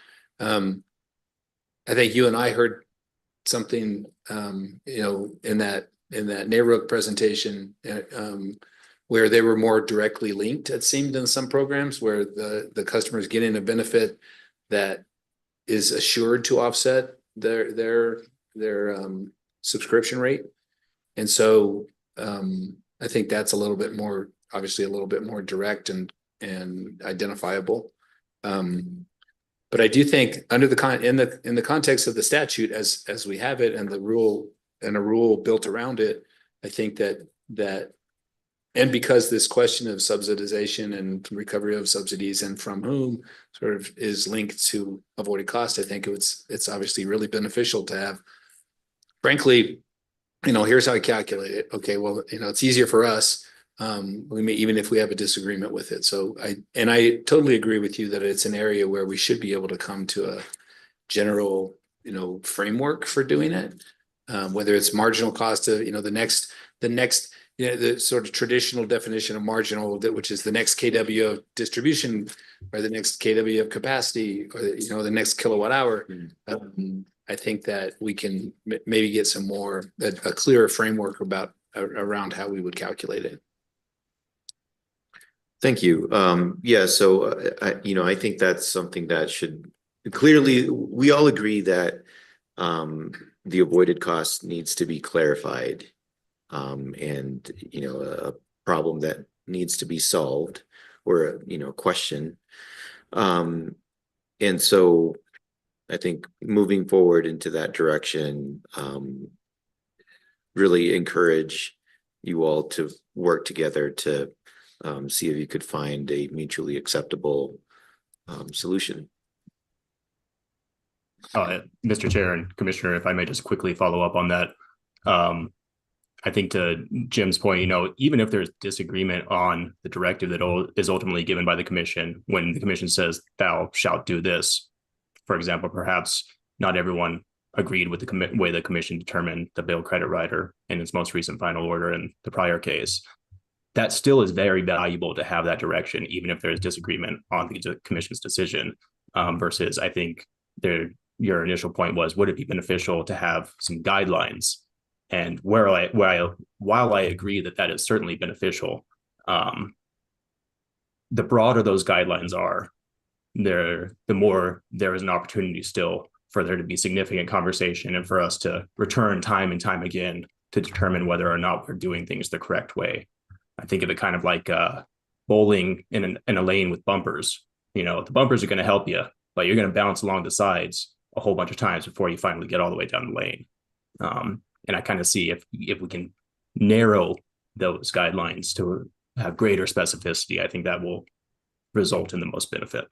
H: I think you and I heard something, in that NARUC presentation, where they were more directly linked, it seemed, in some programs where the customers getting a benefit that is assured to offset their subscription rate. And so I think that's obviously a little bit more direct and identifiable. But I do think in the context of the statute as we have it and the rule and a rule built around it, I think that and because this question of subsidization and recovery of subsidies and from whom sort of is linked to avoided cost, I think it's obviously really beneficial to have. Frankly, here's how I calculate it. Okay, well, it's easier for us. We may, even if we have a disagreement with it. So I totally agree with you that it's an area where we should be able to come to a general, framework for doing it. Whether it's marginal cost of, the next, the sort of traditional definition of marginal, which is the next kW of distribution or the next kW of capacity or, the next kilowatt hour. I think that we can maybe get some a clearer framework around how we would calculate it.
D: Thank you. Yeah, so I think that's something that should clearly, we all agree that the avoided cost needs to be clarified, and a problem that needs to be solved or a question. And so I think moving forward into that direction, really encourage you all to work together to see if you could find a mutually acceptable solution.
J: Mr. Chair and Commissioner, if I may just quickly follow up on that. I think to Jim's point, even if there's disagreement on the directive that is ultimately given by the commission, when the commission says thou shalt do this, for example, perhaps not everyone agreed with the way the commission determined the bill credit rider in its most recent final order in the prior case. That still is very valuable to have that direction, even if there's disagreement on the commission's decision. Versus, I think your initial point was, would it be beneficial to have some guidelines? And while I agree that is certainly beneficial, the broader those guidelines are, the more there is an opportunity still for there to be significant conversation and for us to return time and time again to determine whether or not we're doing things the correct way. I think of it kind of like bowling in a lane with bumpers. The bumpers are going to help you, but you're going to bounce along the sides a whole bunch of times before you finally get all the way down the lane. And I kind of see if we can narrow those guidelines to have greater specificity, I think that will result in the most benefit.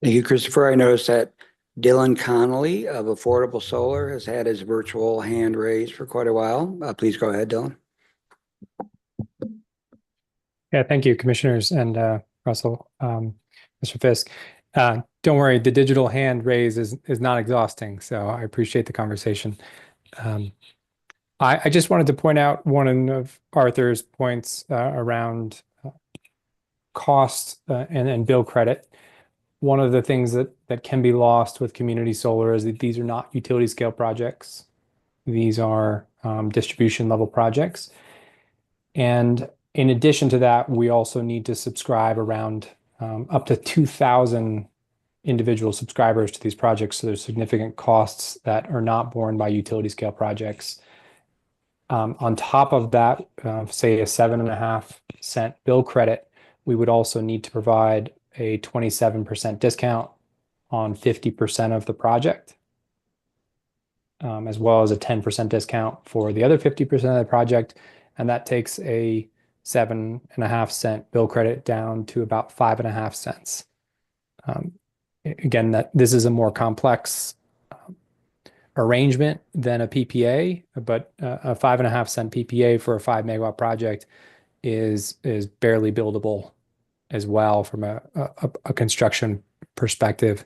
B: Thank you, Christopher. I noticed that Dylan Connolly of Affordable Solar has had his virtual hand raised for quite a while. Please go ahead, Dylan.
N: Yeah, thank you, commissioners and Russell, Mr. Fisk. Don't worry, the digital hand raise is not exhausting, so I appreciate the conversation. I just wanted to point out one of Arthur's points around cost and bill credit. One of the things that can be lost with community solar is that these are not utility scale projects. These are distribution level projects. And in addition to that, we also need to subscribe around up to 2,000 individual subscribers to these projects. So there's significant costs that are not borne by utility scale projects. On top of that, say a 7.5 cent bill credit, we would also need to provide a 27% discount on 50% of the project, as well as a 10% discount for the other 50% of the project. And that takes a 7.5 cent bill credit down to about 5.5 cents. Again, this is a more complex arrangement than a PPA, but a 5.5 cent PPA for a 5 megawatt project is barely buildable as well from a construction perspective.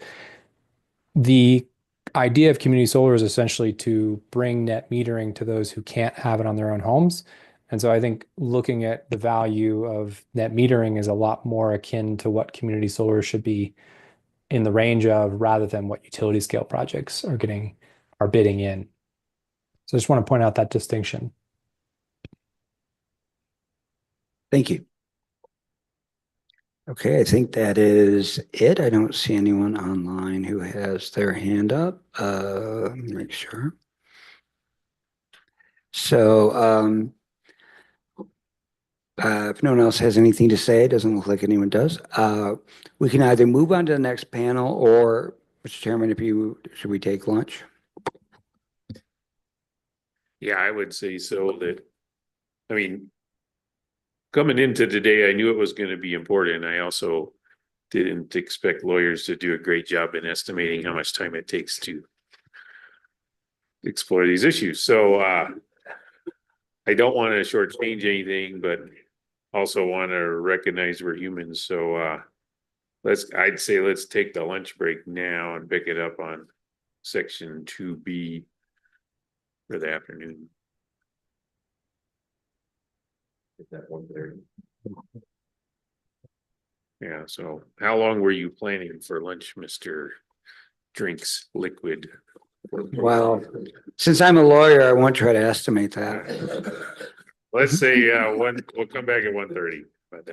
N: The idea of community solar is essentially to bring net metering to those who can't have it on their own homes. And so I think looking at the value of net metering is a lot more akin to what community solar should be in the range of, rather than what utility scale projects are bidding in. So I just want to point out that distinction.
B: Thank you. Okay, I think that is it. I don't see anyone online who has their hand up. Let me make sure. So if no one else has anything to say, it doesn't look like anyone does. We can either move on to the next panel, or, Mr. Chairman, should we take lunch?
A: Yeah, I would say so. Coming into today, I knew it was going to be important. I also didn't expect lawyers to do a great job in estimating how much time it takes to explore these issues. So I don't want to shortchange anything, but also want to recognize we're humans. So I'd say let's take the lunch break now and pick it up on section 2B for the afternoon. At 1:30. Yeah, so how long were you planning for lunch, Mr. Drinks Liquid?
B: Well, since I'm a lawyer, I won't try to estimate that.
A: Let's say we'll come back at 1:30. But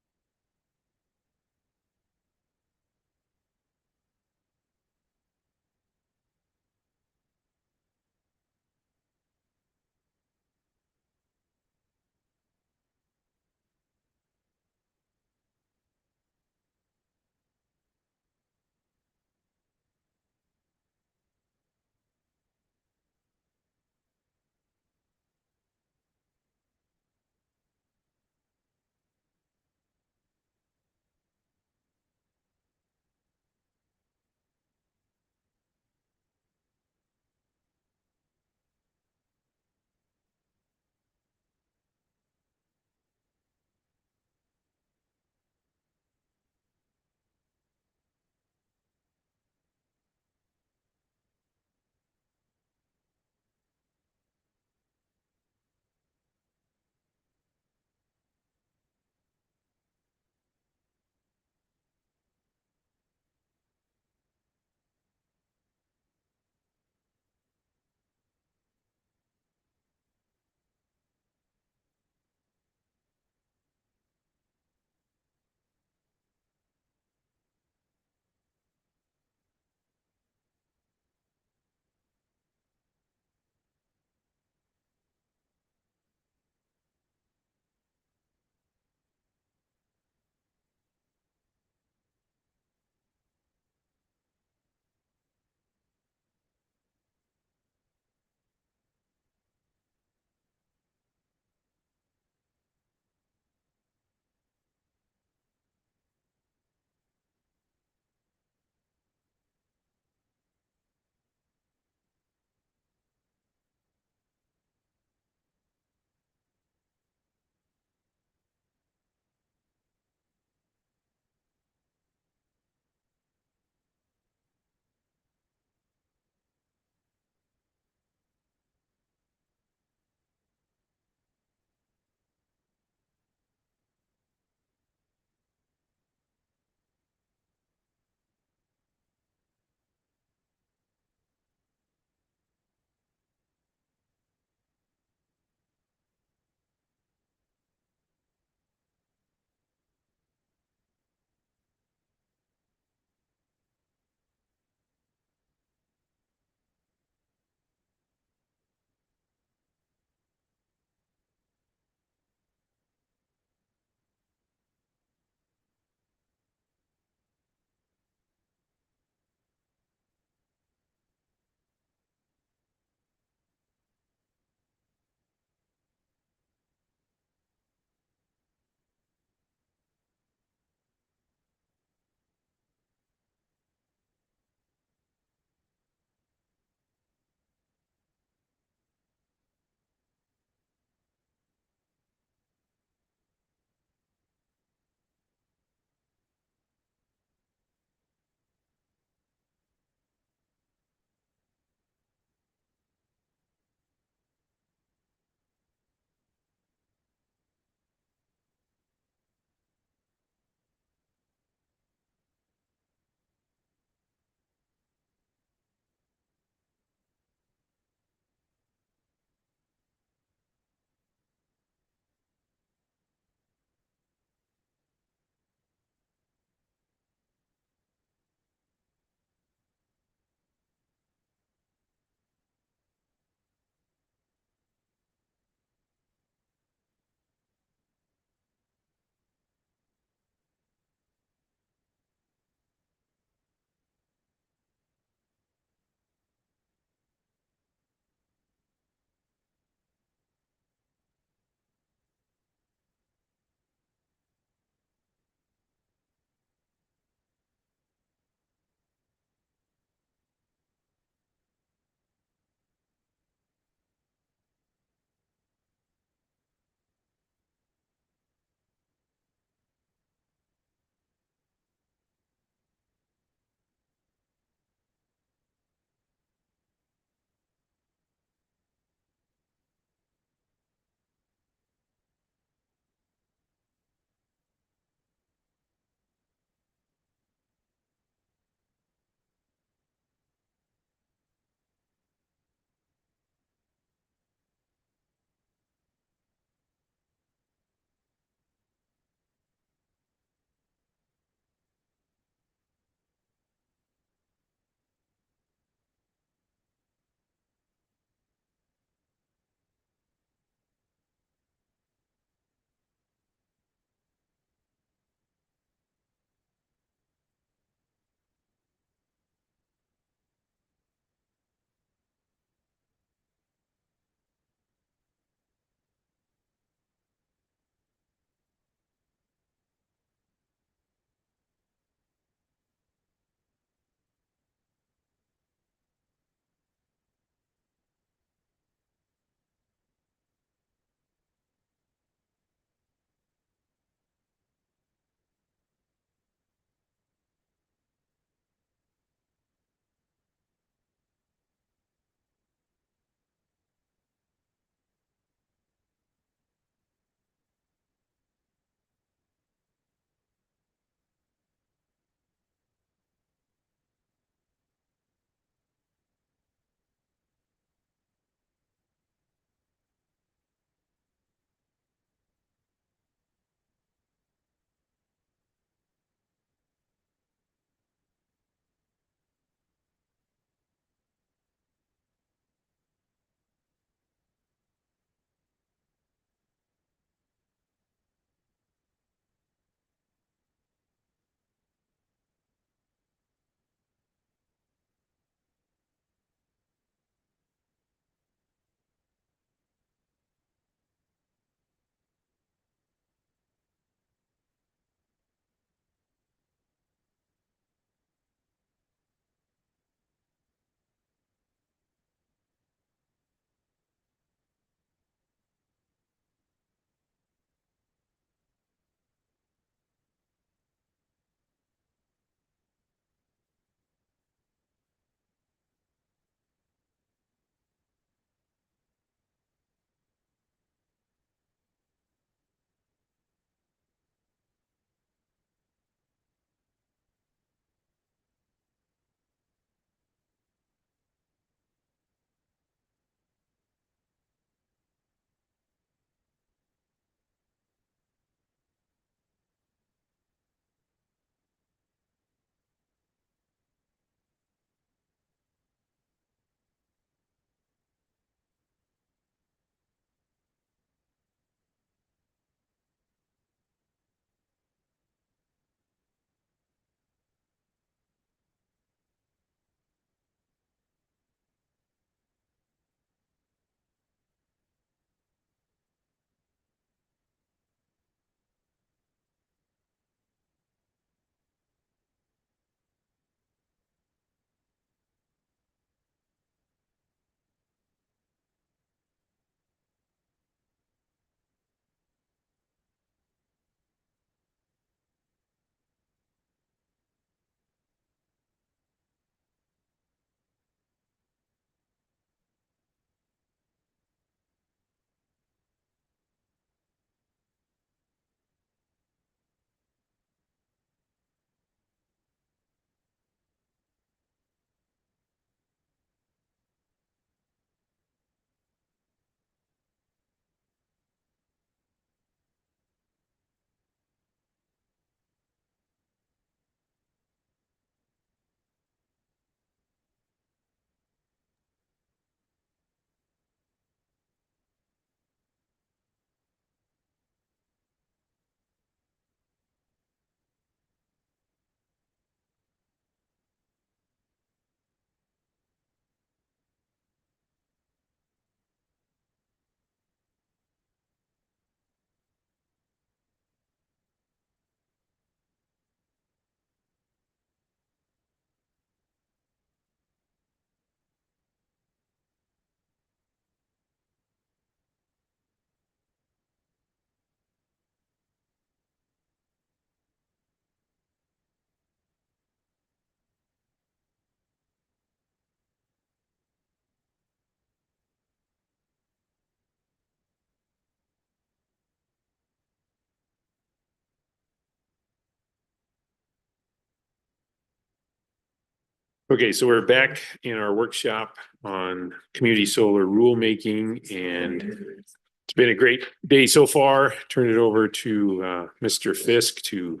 A: Okay, so we're back in our workshop on community solar rulemaking, and it's been a great day so far. Turn it over to Mr. Fisk to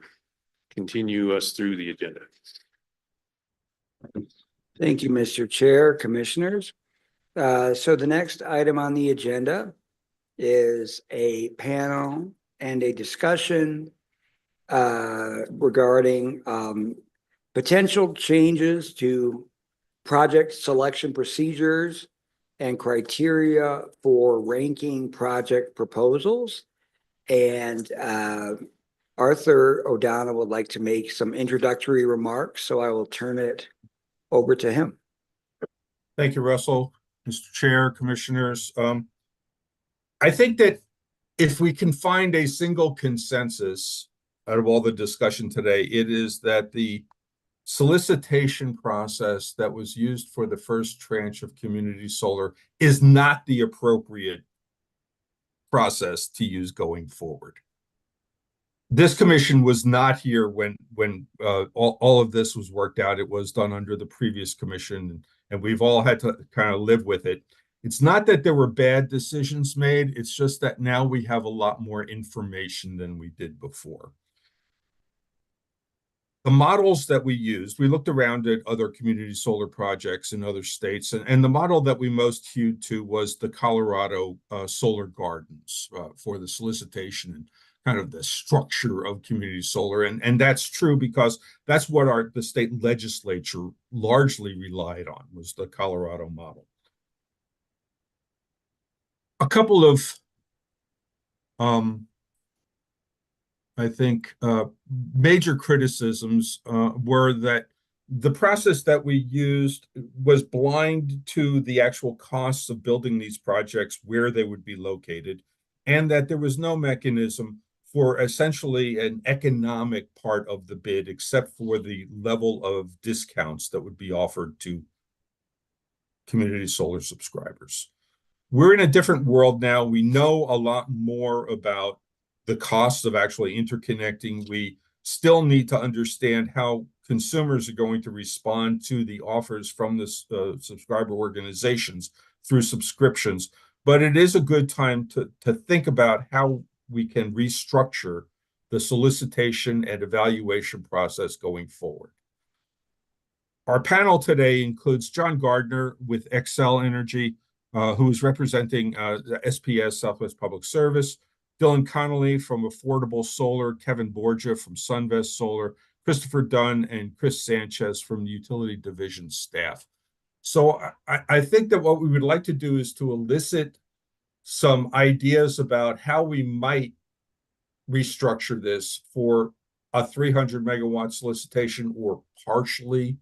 A: continue us through the agenda.
B: Thank you, Mr. Chair, Commissioners. So the next item on the agenda is a panel and a discussion regarding potential changes to project selection procedures and criteria for ranking project proposals. And Arthur O'Donnell would like to make some introductory remarks, so I will turn it over to him.
F: Thank you, Russell. Mr. Chair, Commissioners. I think that if we can find a single consensus out of all the discussion today, it is that the solicitation process that was used for the first tranche of community solar is not the appropriate process to use going forward. This commission was not here when all of this was worked out. It was done under the previous commission, and we've all had to kind of live with it. It's not that there were bad decisions made. It's just that now we have a lot more information than we did before. The models that we used, we looked around at other community solar projects in other states, and the model that we most hewed to was the Colorado solar gardens for the solicitation and kind of the structure of community solar. And that's true because that's what the state legislature largely relied on, was the Colorado model. A couple of I think major criticisms were that the process that we used was blind to the actual costs of building these projects, where they would be located, and that there was no mechanism for essentially an economic part of the bid except for the level of discounts that would be offered to community solar subscribers. We're in a different world now. We know a lot more about the costs of actually interconnecting. We still need to understand how consumers are going to respond to the offers from the subscriber organizations through subscriptions. But it is a good time to think about how we can restructure the solicitation and evaluation process going forward. Our panel today includes John Gardner with Xcel Energy, who is representing the SPS, Southwest Public Service, Dylan Connolly from Affordable Solar, Kevin Borgia from Sunvest Solar, Christopher Dunn, and Chris Sanchez from the Utility Division staff. So I think that what we would like to do is to elicit some ideas about how we might restructure this for a 300 megawatt solicitation, or partially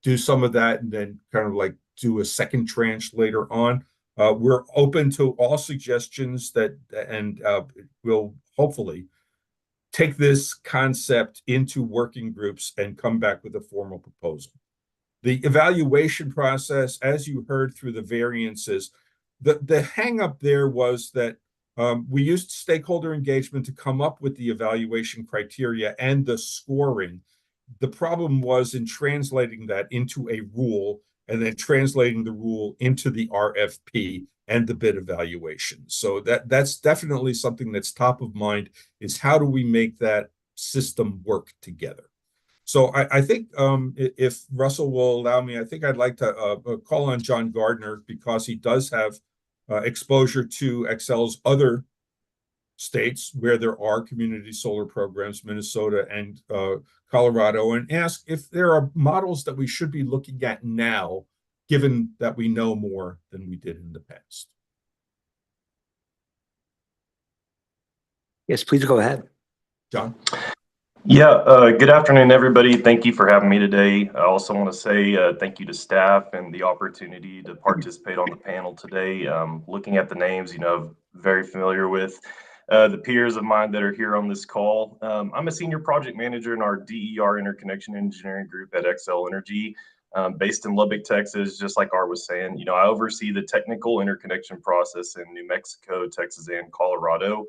F: do some of that and then kind of like do a second tranche later on. We're open to all suggestions and we'll hopefully take this concept into working groups and come back with a formal proposal. The evaluation process, as you heard through the variances, the hang up there was that we used stakeholder engagement to come up with the evaluation criteria and the scoring. The problem was in translating that into a rule and then translating the rule into the RFP and the bid evaluation. So that's definitely something that's top of mind, is how do we make that system work together? So I think if Russell will allow me, I think I'd like to call on John Gardner, because he does have exposure to Xcel's other states where there are community solar programs, Minnesota and Colorado, and ask if there are models that we should be looking at now, given that we know more than we did in the past.
B: Yes, please go ahead.
F: John?
O: Yeah, good afternoon, everybody. Thank you for having me today. I also want to say thank you to staff and the opportunity to participate on the panel today. Looking at the names, I'm very familiar with the peers of mine that are here on this call. I'm a senior project manager in our DER interconnection engineering group at Xcel Energy, based in Lubbock, Texas. Just like Art was saying, I oversee the technical interconnection process in New Mexico, Texas, and Colorado.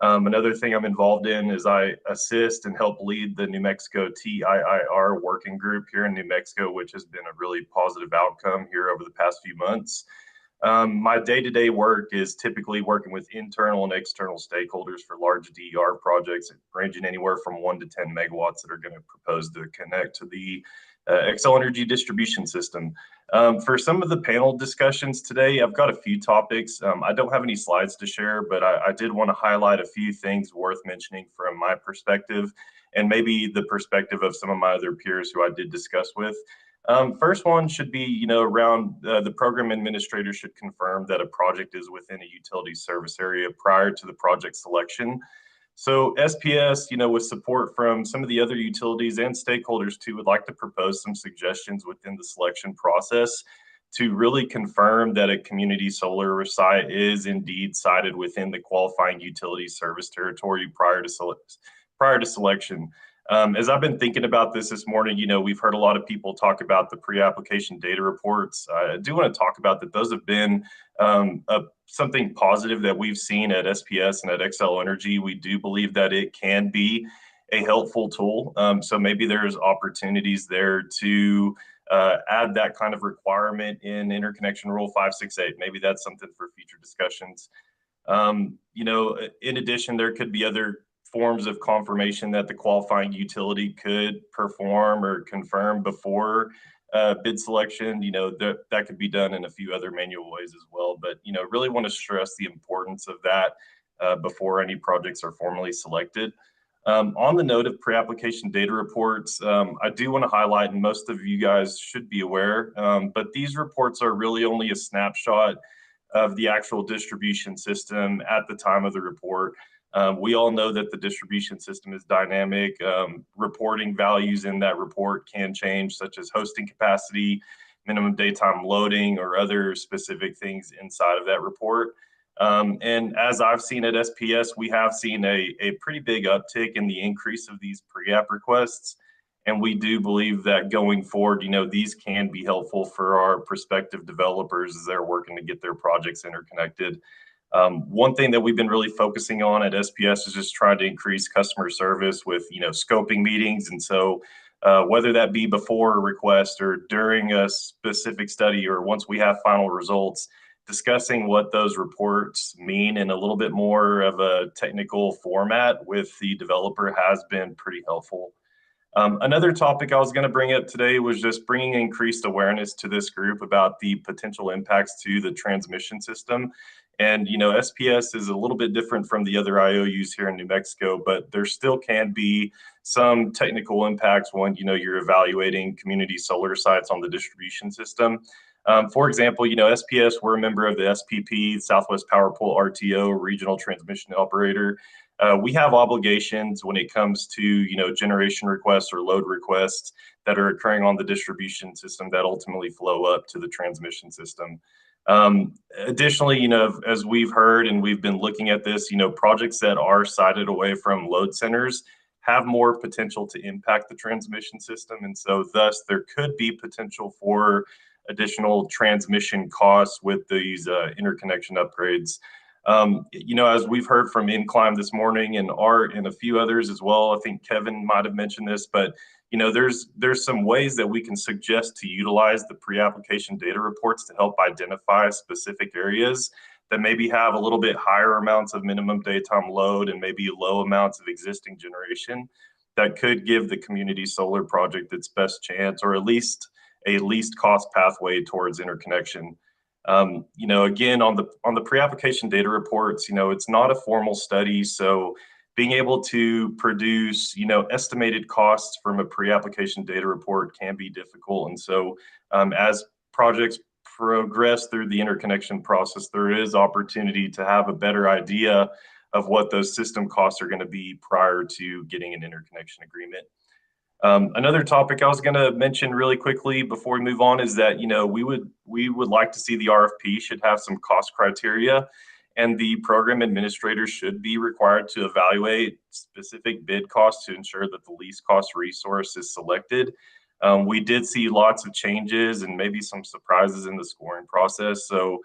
O: Another thing I'm involved in is I assist and help lead the New Mexico TIIR working group here in New Mexico, which has been a really positive outcome here over the past few months. My day-to-day work is typically working with internal and external stakeholders for large DER projects ranging anywhere from 1 to 10 megawatts that are going to propose to connect to the Xcel Energy distribution system. For some of the panel discussions today, I've got a few topics. I don't have any slides to share, but I did want to highlight a few things worth mentioning from my perspective and maybe the perspective of some of my other peers who I did discuss with. First one should be, around the program administrator should confirm that a project is within a utility service area prior to the project selection. So SPS, with support from some of the other utilities and stakeholders too, would like to propose some suggestions within the selection process to really confirm that a community solar site is indeed sited within the qualifying utility service territory prior to selection. As I've been thinking about this morning, we've heard a lot of people talk about the pre-application data reports. I do want to talk about that. Those have been something positive that we've seen at SPS and at Xcel Energy. We do believe that it can be a helpful tool. So maybe there's opportunities there to add that kind of requirement in Interconnection Rule 568. Maybe that's something for future discussions. In addition, there could be other forms of confirmation that the qualifying utility could perform or confirm before bid selection. That could be done in a few other manual ways as well. But, really want to stress the importance of that before any projects are formally selected. On the note of pre-application data reports, I do want to highlight, and most of you guys should be aware, but these reports are really only a snapshot of the actual distribution system at the time of the report. We all know that the distribution system is dynamic. Reporting values in that report can change, such as hosting capacity, minimum daytime loading, or other specific things inside of that report. And as I've seen at SPS, we have seen a pretty big uptick in the increase of these pre-app requests. And we do believe that going forward, these can be helpful for our prospective developers as they're working to get their projects interconnected. One thing that we've been really focusing on at SPS is just trying to increase customer service with, scoping meetings. And so whether that be before a request or during a specific study or once we have final results, discussing what those reports mean in a little bit more of a technical format with the developer has been pretty helpful. Another topic I was going to bring up today was just bringing increased awareness to this group about the potential impacts to the transmission system. And, SPS is a little bit different from the other IOUs here in New Mexico, but there still can be some technical impacts when, you're evaluating community solar sites on the distribution system. For example, SPS, we're a member of the SPP, Southwest Power Pool RTO, Regional Transmission Operator. We have obligations when it comes to, generation requests or load requests that are occurring on the distribution system that ultimately flow up to the transmission system. Additionally, as we've heard and we've been looking at this, projects that are sited away from load centers have more potential to impact the transmission system. And so thus there could be potential for additional transmission costs with these interconnection upgrades. As we've heard from Incline this morning and Art and a few others as well, I think Kevin might have mentioned this, but there's some ways that we can suggest to utilize the pre-application data reports to help identify specific areas that maybe have a little bit higher amounts of minimum daytime load and maybe low amounts of existing generation that could give the community solar project its best chance, or at least a least cost pathway towards interconnection. Again, on the pre-application data reports, it's not a formal study, so being able to produce, estimated costs from a pre-application data report can be difficult. And so as projects progress through the interconnection process, there is opportunity to have a better idea of what those system costs are going to be prior to getting an interconnection agreement. Another topic I was going to mention really quickly before we move on is that, we would like to see the RFP should have some cost criteria, and the program administrator should be required to evaluate specific bid costs to ensure that the least cost resource is selected. We did see lots of changes and maybe some surprises in the scoring process. So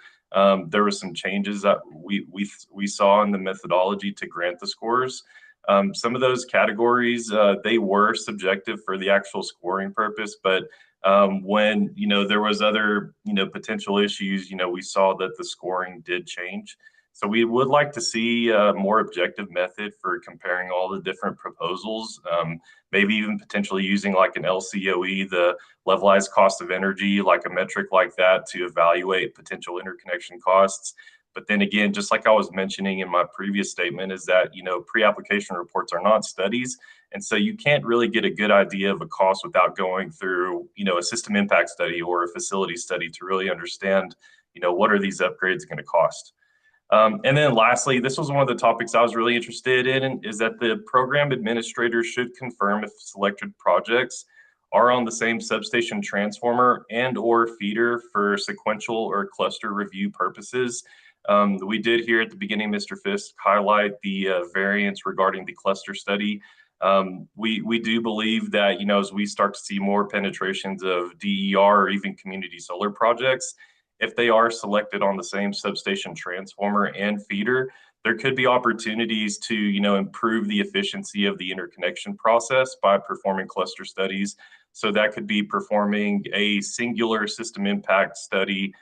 O: there were some changes that we saw in the methodology to grant the scores. Some of those categories, they were subjective for the actual scoring purpose, but when, there was other, potential issues, we saw that the scoring did change. So we would like to see a more objective method for comparing all the different proposals, maybe even potentially using like an LCOE, the levelized cost of energy, like a metric like that to evaluate potential interconnection costs. But then again, just like I was mentioning in my previous statement, is that, pre-application reports are not studies. And so you can't really get a good idea of a cost without going through, a system impact study or a facility study to really understand, what are these upgrades going to cost. And then lastly, this was one of the topics I was really interested in, is that the program administrator should confirm if selected projects are on the same substation transformer and or feeder for sequential or cluster review purposes. We did hear at the beginning, Mr. Fisk highlight the variance regarding the cluster study. We do believe that, as we start to see more penetrations of DER or even community solar projects, if they are selected on the same substation transformer and feeder, there could be opportunities to, improve the efficiency of the interconnection process by performing cluster studies. So that could be performing a singular system impact study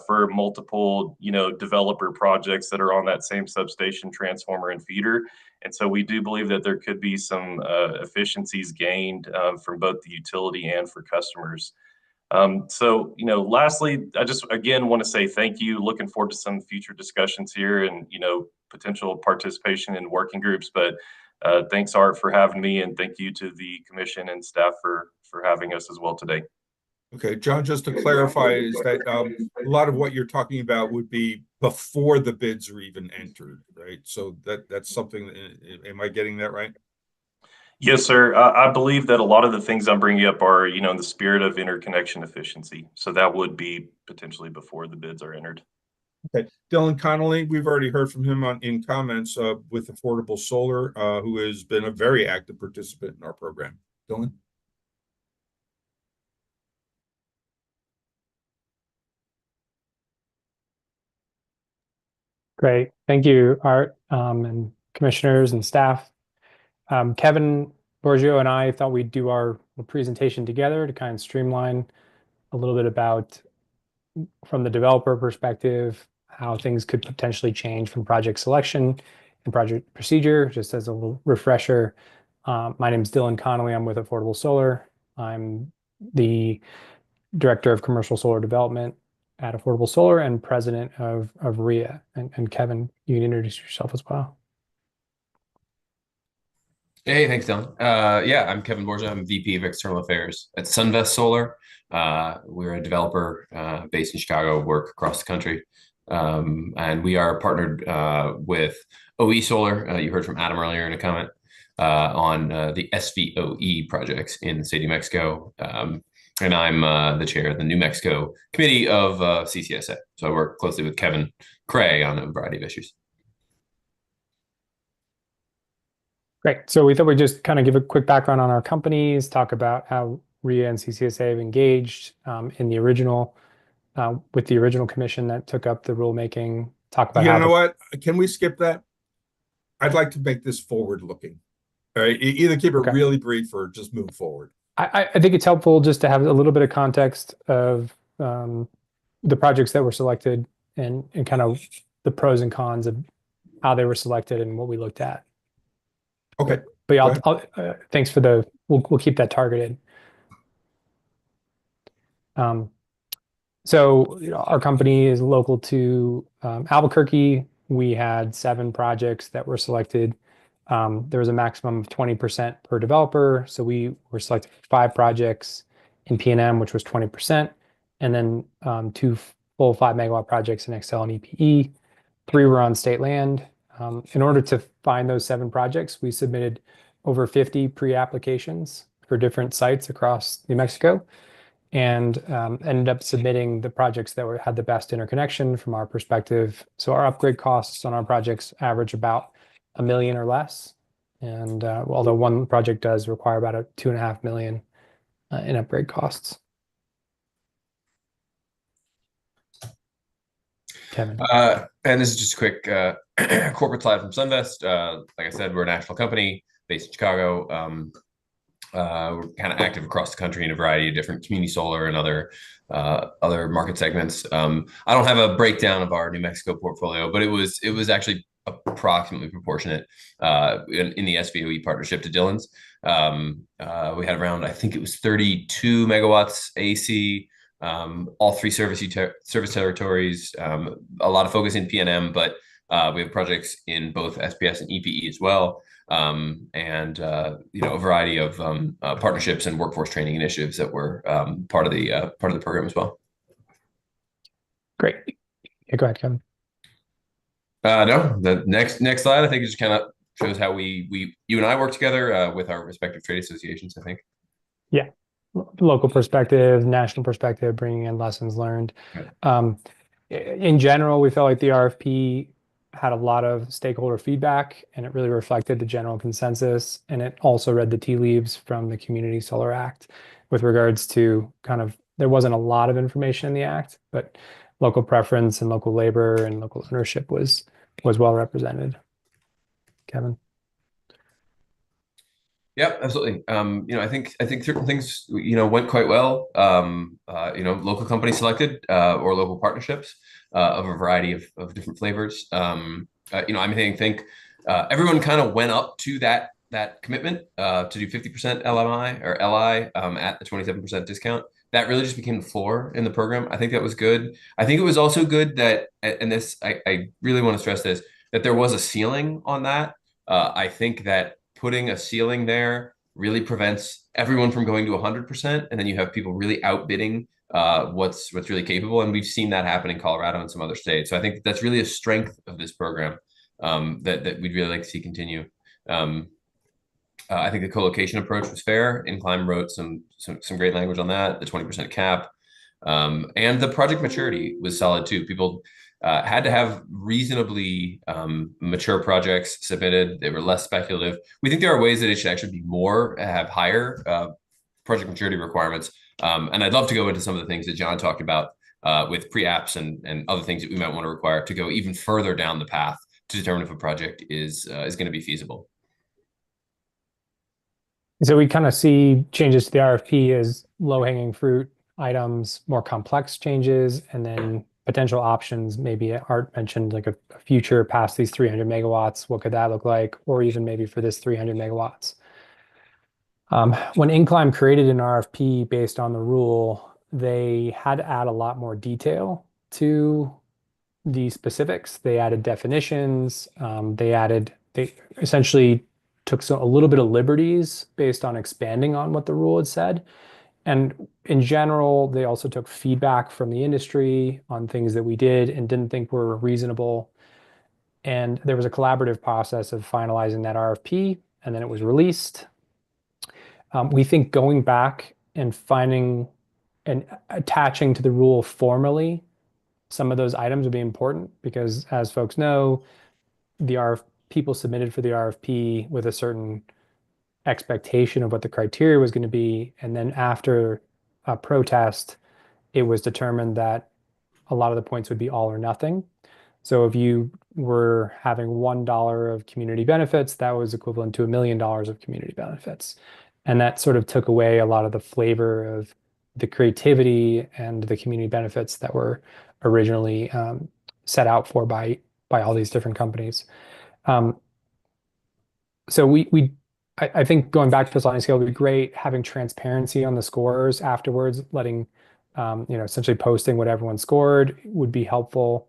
O: for multiple, developer projects that are on that same substation transformer and feeder. And so we do believe that there could be some efficiencies gained from both the utility and for customers. So, lastly, I just, again, want to say thank you. Looking forward to some future discussions here and, potential participation in working groups. But thanks, Art, for having me. And thank you to the commission and staff for having us as well today.
F: Okay, John, just to clarify, is that a lot of what you're talking about would be before the bids are even entered, right? So that's something, am I getting that right?
O: Yes, sir. I believe that a lot of the things I'm bringing up are, in the spirit of interconnection efficiency. So that would be potentially before the bids are entered.
F: Okay, Dylan Connolly, we've already heard from him in comments with Affordable Solar, who has been a very active participant in our program. Dylan?
N: Great. Thank you, Art, and commissioners and staff. Kevin Borgio and I thought we'd do our presentation together to kind of streamline a little bit about, from the developer perspective, how things could potentially change from project selection and project procedure. Just as a little refresher, my name is Dylan Connolly. I'm with Affordable Solar. I'm the Director of Commercial Solar Development at Affordable Solar and president of RIA. And Kevin, you can introduce yourself as well.
P: Hey, thanks, Dylan. Yeah, I'm Kevin Borgia. I'm VP of External Affairs at Sunvest Solar. We're a developer based in Chicago, work across the country. And we are partnered with OE Solar. You heard from Adam earlier in a comment on the SVOE projects in the state of New Mexico. And I'm the chair of the New Mexico Committee of CCSA. So I work closely with Kevin Cray on a variety of issues.
N: Great. So we thought we'd just kind of give a quick background on our companies, talk about how RIA and CCSA have engaged in the original, with the original commission that took up the rulemaking, talk about
F: You know what? Can we skip that? I'd like to make this forward-looking. All right, either keep it really brief or just move forward.
N: I think it's helpful just to have a little bit of context of the projects that were selected and kind of the pros and cons of how they were selected and what we looked at.
F: Okay.
N: But yeah, thanks for we'll keep that targeted. So our company is local to Albuquerque. We had 7 projects that were selected. There was a maximum of 20% per developer. So we were selected for 5 projects in PNM, which was 20%, and then 2 full 5 megawatt projects in XL and EPE. 3 were on state land. In order to find those 7 projects, we submitted over 50 pre-applications for different sites across New Mexico, and ended up submitting the projects that had the best interconnection from our perspective. So our upgrade costs on our projects average about $1 million or less. And although one project does require about $2.5 million in upgrade costs. Kevin.
P: And this is just a quick corporate slide from Sunvest. Like I said, we're a national company based in Chicago. We're kind of active across the country in a variety of different community solar and other market segments. I don't have a breakdown of our New Mexico portfolio, but it was actually approximately proportionate in the SVOE partnership to Dillon's. We had around, I think it was 32 megawatts AC, all three service territories, a lot of focus in PNM, but we have projects in both SPS and EPE as well. And a variety of partnerships and workforce training initiatives that were part of the program as well.
N: Great. Yeah, go ahead, Kevin.
P: No, the next slide, I think, just kind of shows how you and I work together with our respective trade associations, I think.
N: Yeah, local perspective, national perspective, bringing in lessons learned. In general, we felt like the RFP had a lot of stakeholder feedback, and it really reflected the general consensus. And it also read the tea leaves from the Community Solar Act with regards to there wasn't a lot of information in the act, but local preference and local labor and local ownership was well represented. Kevin.
P: Yeah, absolutely. I think certain things, went quite well. Local companies selected or local partnerships of a variety of different flavors. I think everyone kind of went up to that commitment to do 50% LMI or LI at the 27% discount. That really just became the floor in the program. I think that was good. I think it was also good that, and this, I really want to stress this, that there was a ceiling on that. I think that putting a ceiling there really prevents everyone from going to 100%, and then you have people really outbidding what's really capable. And we've seen that happen in Colorado and some other states. So I think that's really a strength of this program that we'd really like to see continue. I think the co-location approach was fair. Incline wrote some great language on that, the 20% cap. And the project maturity was solid too. People had to have reasonably mature projects submitted. They were less speculative. We think there are ways that it should actually be have higher project maturity requirements. And I'd love to go into some of the things that John talked about with pre-apps and other things that we might want to require to go even further down the path to determine if a project is going to be feasible.
N: So we kind of see changes to the RFP as low-hanging fruit items, more complex changes, and then potential options. Maybe Art mentioned like a future past these 300 megawatts. What could that look like? Or even maybe for this 300 megawatts. When Incline created an RFP based on the rule, they had to add a lot more detail to the specifics. They added definitions. They essentially took a little bit of liberties based on expanding on what the rule had said. And in general, they also took feedback from the industry on things that we did and didn't think were reasonable. And there was a collaborative process of finalizing that RFP, and then it was released. We think going back and finding and attaching to the rule formally some of those items would be important because, as folks know, people submitted for the RFP with a certain expectation of what the criteria was going to be. And then after a protest, it was determined that a lot of the points would be all or nothing. So if you were having $1 of community benefits, that was equivalent to $1 million of community benefits. And that sort of took away a lot of the flavor of the creativity and the community benefits that were originally set out for by all these different companies. So I think going back to the sliding scale would be great. Having transparency on the scores afterwards, letting essentially posting what everyone scored would be helpful.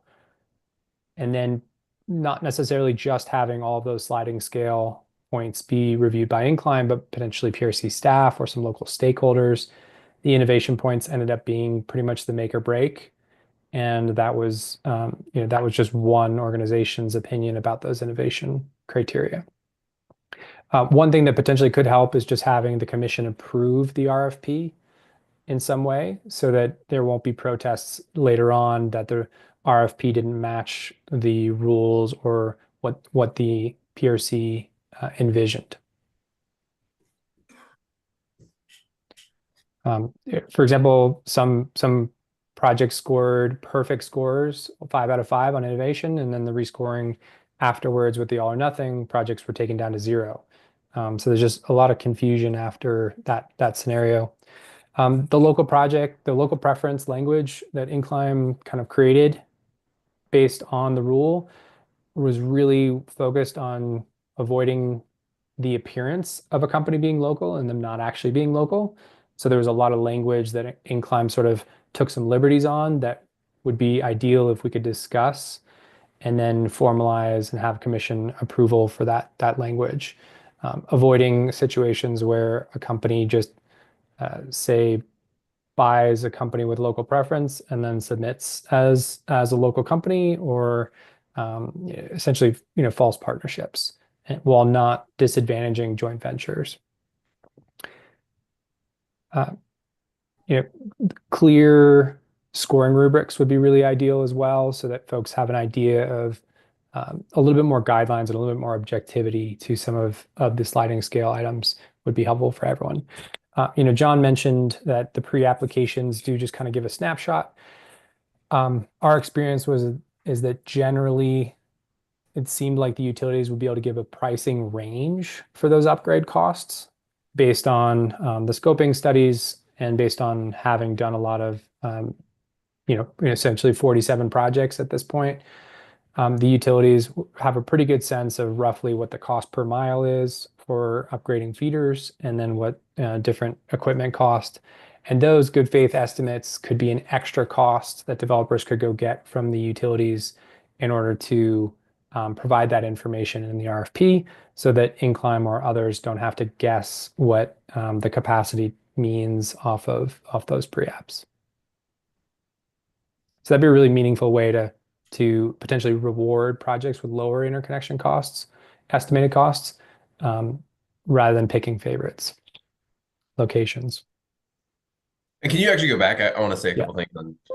N: And then not necessarily just having all of those sliding scale points be reviewed by Incline, but potentially PRC staff or some local stakeholders. The innovation points ended up being pretty much the make or break. And that was just one organization's opinion about those innovation criteria. One thing that potentially could help is just having the commission approve the RFP in some way so that there won't be protests later on that the RFP didn't match the rules or what the PRC envisioned. For example, some projects scored perfect scores, 5 out of 5 on innovation, and then the rescoring afterwards with the all or nothing projects were taken down to 0. So there's just a lot of confusion after that scenario. The local preference language that Incline kind of created based on the rule was really focused on avoiding the appearance of a company being local and them not actually being local. So there was a lot of language that Incline sort of took some liberties on that would be ideal if we could discuss and then formalize and have commission approval for that language. Avoiding situations where a company just say buys a company with local preference and then submits as a local company, or essentially false partnerships, while not disadvantaging joint ventures. Clear scoring rubrics would be really ideal as well, so that folks have an idea of a little bit more guidelines and a little bit more objectivity to some of the sliding scale items would be helpful for everyone. John mentioned that the pre-applications do just kind of give a snapshot. Our experience is that generally it seemed like the utilities would be able to give a pricing range for those upgrade costs based on the scoping studies and based on having done a lot of, essentially 47 projects at this point. The utilities have a pretty good sense of roughly what the cost per mile is for upgrading feeders, and then what different equipment cost. And those good faith estimates could be an extra cost that developers could go get from the utilities in order to provide that information in the RFP, so that Incline or others don't have to guess what the capacity means off those pre-apps. So that'd be a really meaningful way to potentially reward projects with lower interconnection costs, estimated costs, rather than picking favorites, locations.
P: And can you actually go back? I want to say a couple things.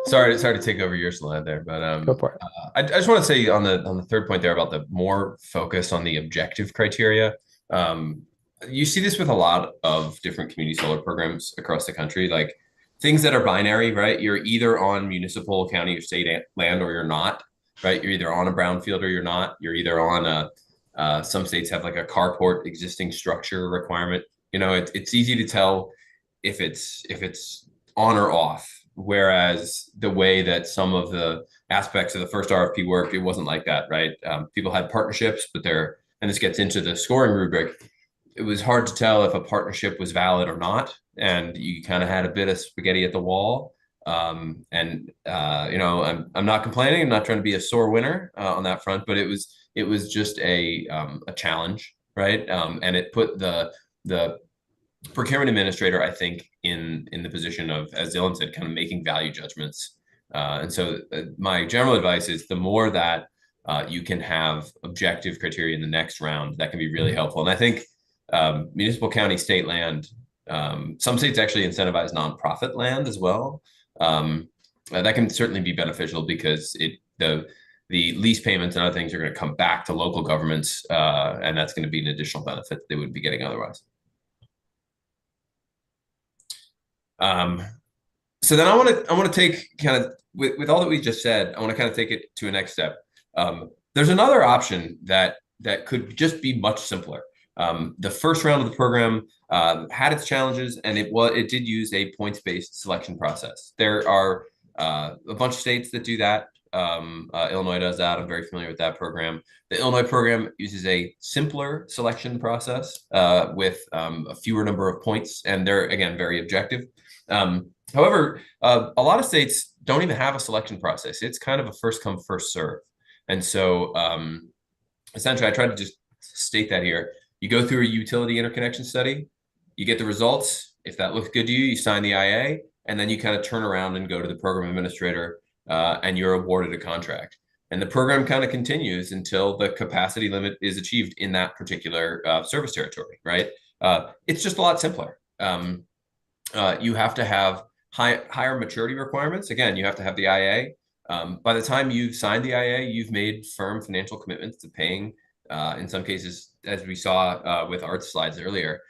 P: Sorry to take over your slide there, but
N: Go for it.
P: I just want to say on the third point there about the more focus on the objective criteria. You see this with a lot of different community solar programs across the country, like things that are binary, right? You're either on municipal, county, or state land, or you're not, right? You're either on a brownfield or you're not. You're either on some states have like a carport existing structure requirement. It's easy to tell if it's on or off. Whereas the way that some of the aspects of the first RFP worked, it wasn't like that, right? People had partnerships, and this gets into the scoring rubric. It was hard to tell if a partnership was valid or not, and you kind of had a bit of spaghetti at the wall. I'm not complaining. I'm not trying to be a sore winner on that front, but it was just a challenge, right? And it put the procurement administrator, I think, in the position of, as Dylan said, kind of making value judgments. And so my general advice is the more that you can have objective criteria in the next round, that can be really helpful. And I think municipal, county, state land, some states actually incentivize nonprofit land as well. That can certainly be beneficial because the lease payments and other things are going to come back to local governments, and that's going to be an additional benefit they wouldn't be getting otherwise. So then I want to take kind of with all that we just said, I want to kind of take it to a next step. There's another option that could just be much simpler. The first round of the program had its challenges, and it did use a points-based selection process. There are a bunch of states that do that. Illinois does that. I'm very familiar with that program. The Illinois program uses a simpler selection process with a fewer number of points, and they're, again, very objective. However, a lot of states don't even have a selection process. It's kind of a first come, first serve. And so essentially, I tried to just state that here. You go through a utility interconnection study, you get the results. If that looks good to you, you sign the IA, and then you kind of turn around and go to the program administrator, and you're awarded a contract. And the program kind of continues until the capacity limit is achieved in that particular service territory, right? It's just a lot simpler. You have to have higher maturity requirements. Again, you have to have the IA. By the time you've signed the IA, you've made firm financial commitments to paying, in some cases, as we saw with Art's slides earlier,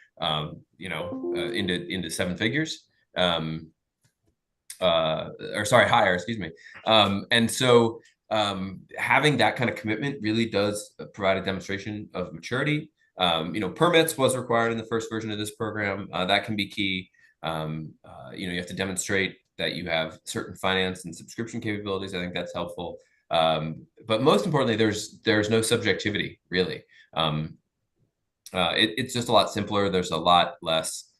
P: into 7 figures. or sorry, higher, excuse me. And so having that kind of commitment really does provide a demonstration of maturity. Permits was required in the first version of this program. That can be key. You have to demonstrate that you have certain finance and subscription capabilities. I think that's helpful. But most importantly, there's no subjectivity, really. It's just a lot simpler. There's a lot less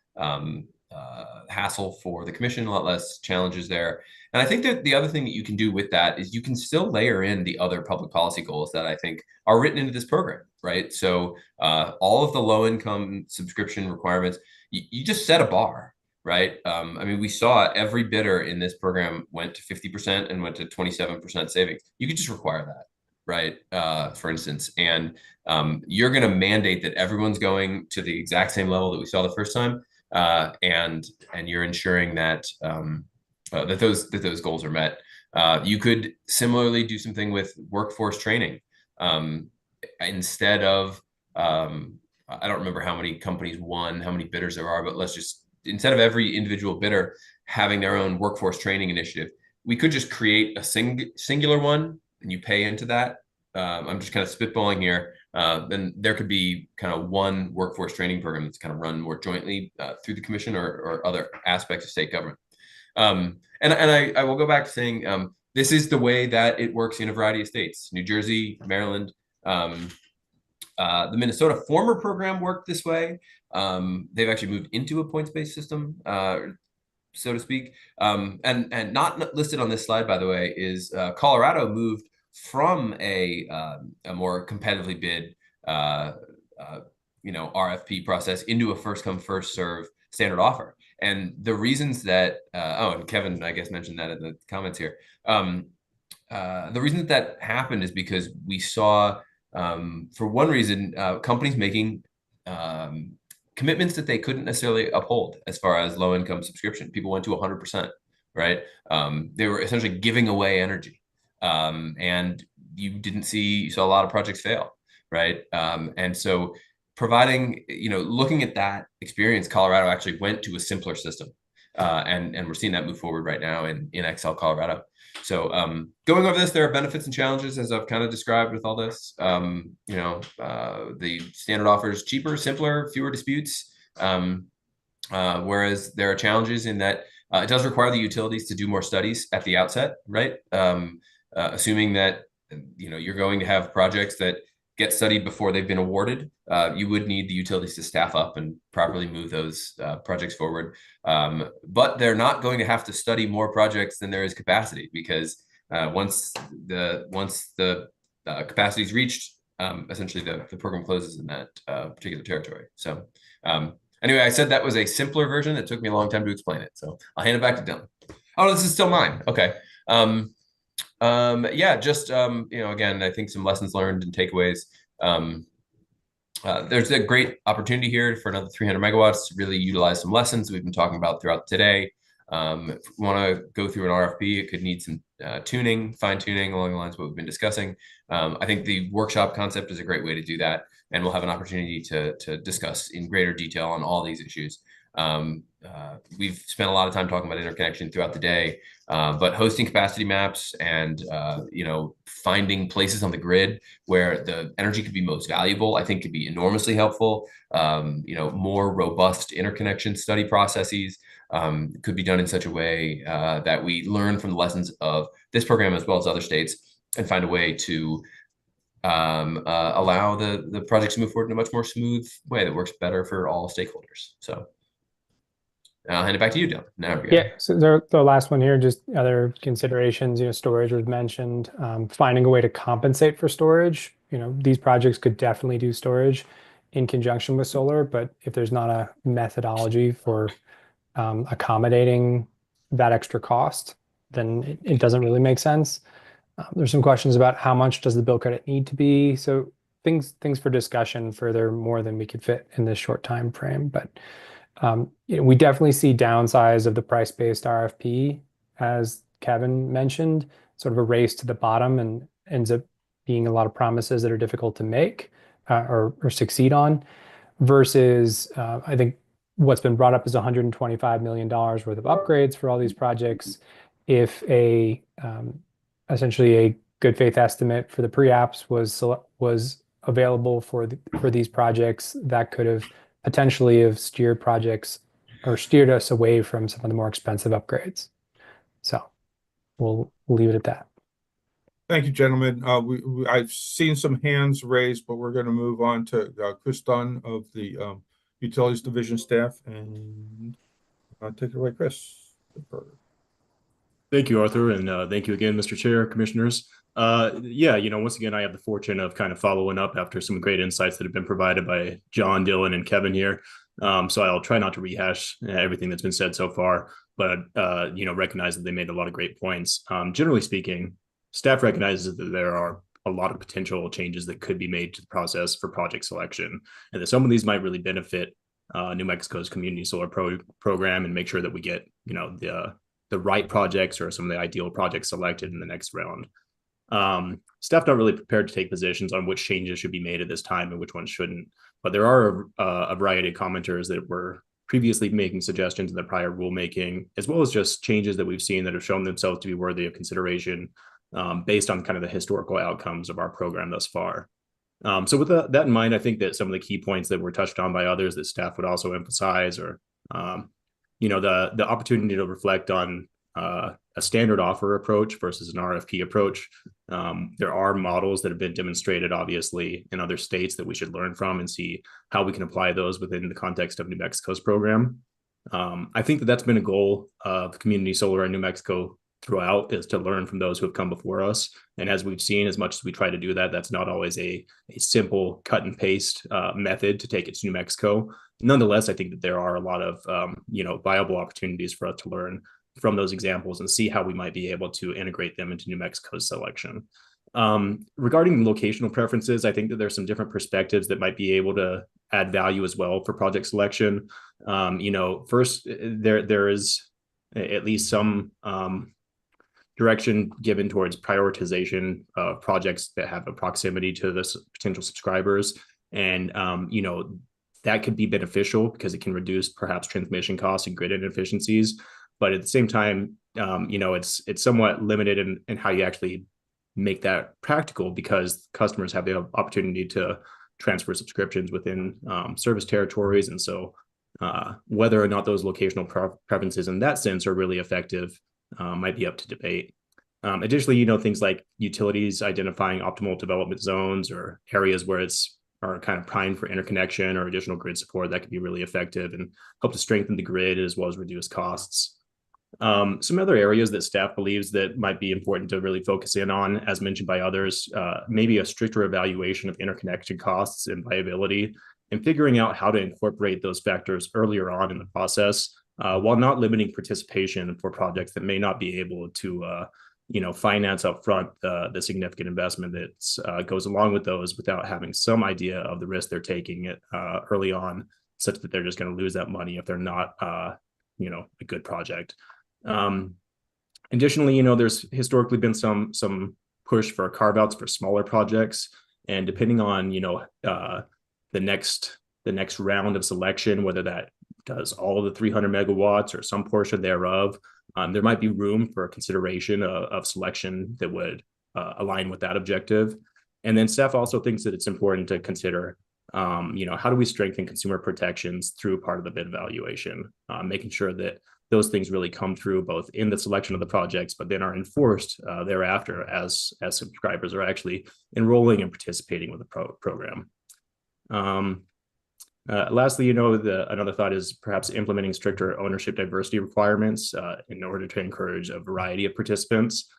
P: hassle for the commission, a lot less challenges there. And I think that the other thing that you can do with that is you can still layer in the other public policy goals that I think are written into this program, right? So all of the low income subscription requirements, you just set a bar, right? We saw every bidder in this program went to 50% and went to 27% savings. You could just require that, right? For instance, and you're going to mandate that everyone's going to the exact same level that we saw the first time, and you're ensuring that that those goals are met. You could similarly do something with workforce training. Instead of I don't remember how many companies won, how many bidders there are, but let's just, instead of every individual bidder having their own workforce training initiative, we could just create a singular one and you pay into that. I'm just kind of spitballing here. Then there could be kind of one workforce training program that's kind of run more jointly through the commission or other aspects of state government. And I will go back to saying this is the way that it works in a variety of states. New Jersey, Maryland, the Minnesota former program worked this way. They've actually moved into a points-based system, so to speak. And not listed on this slide, by the way, is Colorado moved from a more competitively bid RFP process into a first come first serve standard offer. And the reasons that and Kevin, I guess, mentioned that in the comments here. The reason that happened is because we saw, for one reason, companies making commitments that they couldn't necessarily uphold as far as low income subscription. People went to 100%, right? They were essentially giving away energy. And you saw a lot of projects fail, right? And so looking at that experience, Colorado actually went to a simpler system. And we're seeing that move forward right now in Excel Colorado. So going over this, there are benefits and challenges, as I've kind of described with all this. The standard offer is cheaper, simpler, fewer disputes. Whereas there are challenges in that it does require the utilities to do more studies at the outset, right? Assuming that you're going to have projects that get studied before they've been awarded, you would need the utilities to staff up and properly move those projects forward. But they're not going to have to study more projects than there is capacity, because once the capacity is reached, essentially the program closes in that particular territory. So anyway, I said that was a simpler version. It took me a long time to explain it. So I'll hand it back to Dylan. Oh, this is still mine. Okay. Again, I think some lessons learned and takeaways. There's a great opportunity here for another 300 megawatts to really utilize some lessons we've been talking about throughout today. If we want to go through an RFP, it could need some fine tuning along the lines of what we've been discussing. I think the workshop concept is a great way to do that, and we'll have an opportunity to discuss in greater detail on all these issues. We've spent a lot of time talking about interconnection throughout the day, but hosting capacity maps and finding places on the grid where the energy could be most valuable, I think could be enormously helpful. More robust interconnection study processes could be done in such a way that we learn from the lessons of this program as well as other states, and find a way to allow the projects to move forward in a much more smooth way that works better for all stakeholders. So I'll hand it back to you, Dylan. Now we go.
N: Yeah, so the last one here, just other considerations, storage was mentioned, finding a way to compensate for storage. These projects could definitely do storage in conjunction with solar, but if there's not a methodology for accommodating that extra cost, then it doesn't really make sense. There's some questions about how much does the bill credit need to be. So things for discussion further, more than we could fit in this short time frame. But we definitely see downsides of the price-based RFP, as Kevin mentioned, sort of a race to the bottom, and ends up being a lot of promises that are difficult to make or succeed on, versus I think what's been brought up is $125 million worth of upgrades for all these projects. If essentially a good faith estimate for the pre-apps was available for these projects, that could have potentially have steered us away from some of the more expensive upgrades. So we'll leave it at that.
F: Thank you, gentlemen. I've seen some hands raised, but we're going to move on to Chris Dunn of the Utilities Division staff, and take it away, Chris.
J: Thank you, Arthur, and thank you again, Mr. Chair, Commissioners. Yeah, once again, I have the fortune of kind of following up after some great insights that have been provided by John, Dylan, and Kevin here. So I'll try not to rehash everything that's been said so far, but recognize that they made a lot of great points. Generally speaking, staff recognizes that there are a lot of potential changes that could be made to the process for project selection, and that some of these might really benefit New Mexico's community solar program and make sure that we get the right projects or some of the ideal projects selected in the next round. Staff not really prepared to take positions on which changes should be made at this time and which ones shouldn't, but there are a variety of commenters that were previously making suggestions in the prior rulemaking, as well as just changes that we've seen that have shown themselves to be worthy of consideration based on kind of the historical outcomes of our program thus far. So with that in mind, I think that some of the key points that were touched on by others that staff would also emphasize are, the opportunity to reflect on a standard offer approach versus an RFP approach. There are models that have been demonstrated, obviously, in other states that we should learn from and see how we can apply those within the context of New Mexico's program. I think that that's been a goal of community solar in New Mexico throughout, is to learn from those who have come before us. And as we've seen, as much as we try to do that, that's not always a simple cut and paste method to take it to New Mexico. Nonetheless, I think that there are a lot of viable opportunities for us to learn from those examples and see how we might be able to integrate them into New Mexico's selection. Regarding locational preferences, I think that there's some different perspectives that might be able to add value as well for project selection. First, there is at least some direction given towards prioritization of projects that have a proximity to the potential subscribers. And, that could be beneficial because it can reduce perhaps transmission costs and grid inefficiencies. But at the same time, it's somewhat limited in how you actually make that practical, because customers have the opportunity to transfer subscriptions within service territories. And so whether or not those locational preferences in that sense are really effective might be up to debate. Additionally, things like utilities identifying optimal development zones or areas where are kind of primed for interconnection or additional grid support, that could be really effective and help to strengthen the grid as well as reduce costs. Some other areas that staff believes that might be important to really focus in on, as mentioned by others, maybe a stricter evaluation of interconnection costs and viability, and figuring out how to incorporate those factors earlier on in the process, while not limiting participation for projects that may not be able to finance upfront the significant investment that goes along with those, without having some idea of the risk they're taking early on, such that they're just going to lose that money if they're not a good project. Additionally, there's historically been some push for carve-outs for smaller projects, and depending on the next round of selection, whether that does all of the 300 megawatts or some portion thereof, there might be room for consideration of selection that would align with that objective. And then staff also thinks that it's important to consider, how do we strengthen consumer protections through part of the bid evaluation, making sure that those things really come through both in the selection of the projects, but then are enforced thereafter as subscribers are actually enrolling and participating with the program. Lastly, another thought is perhaps implementing stricter ownership diversity requirements in order to encourage a variety of participants.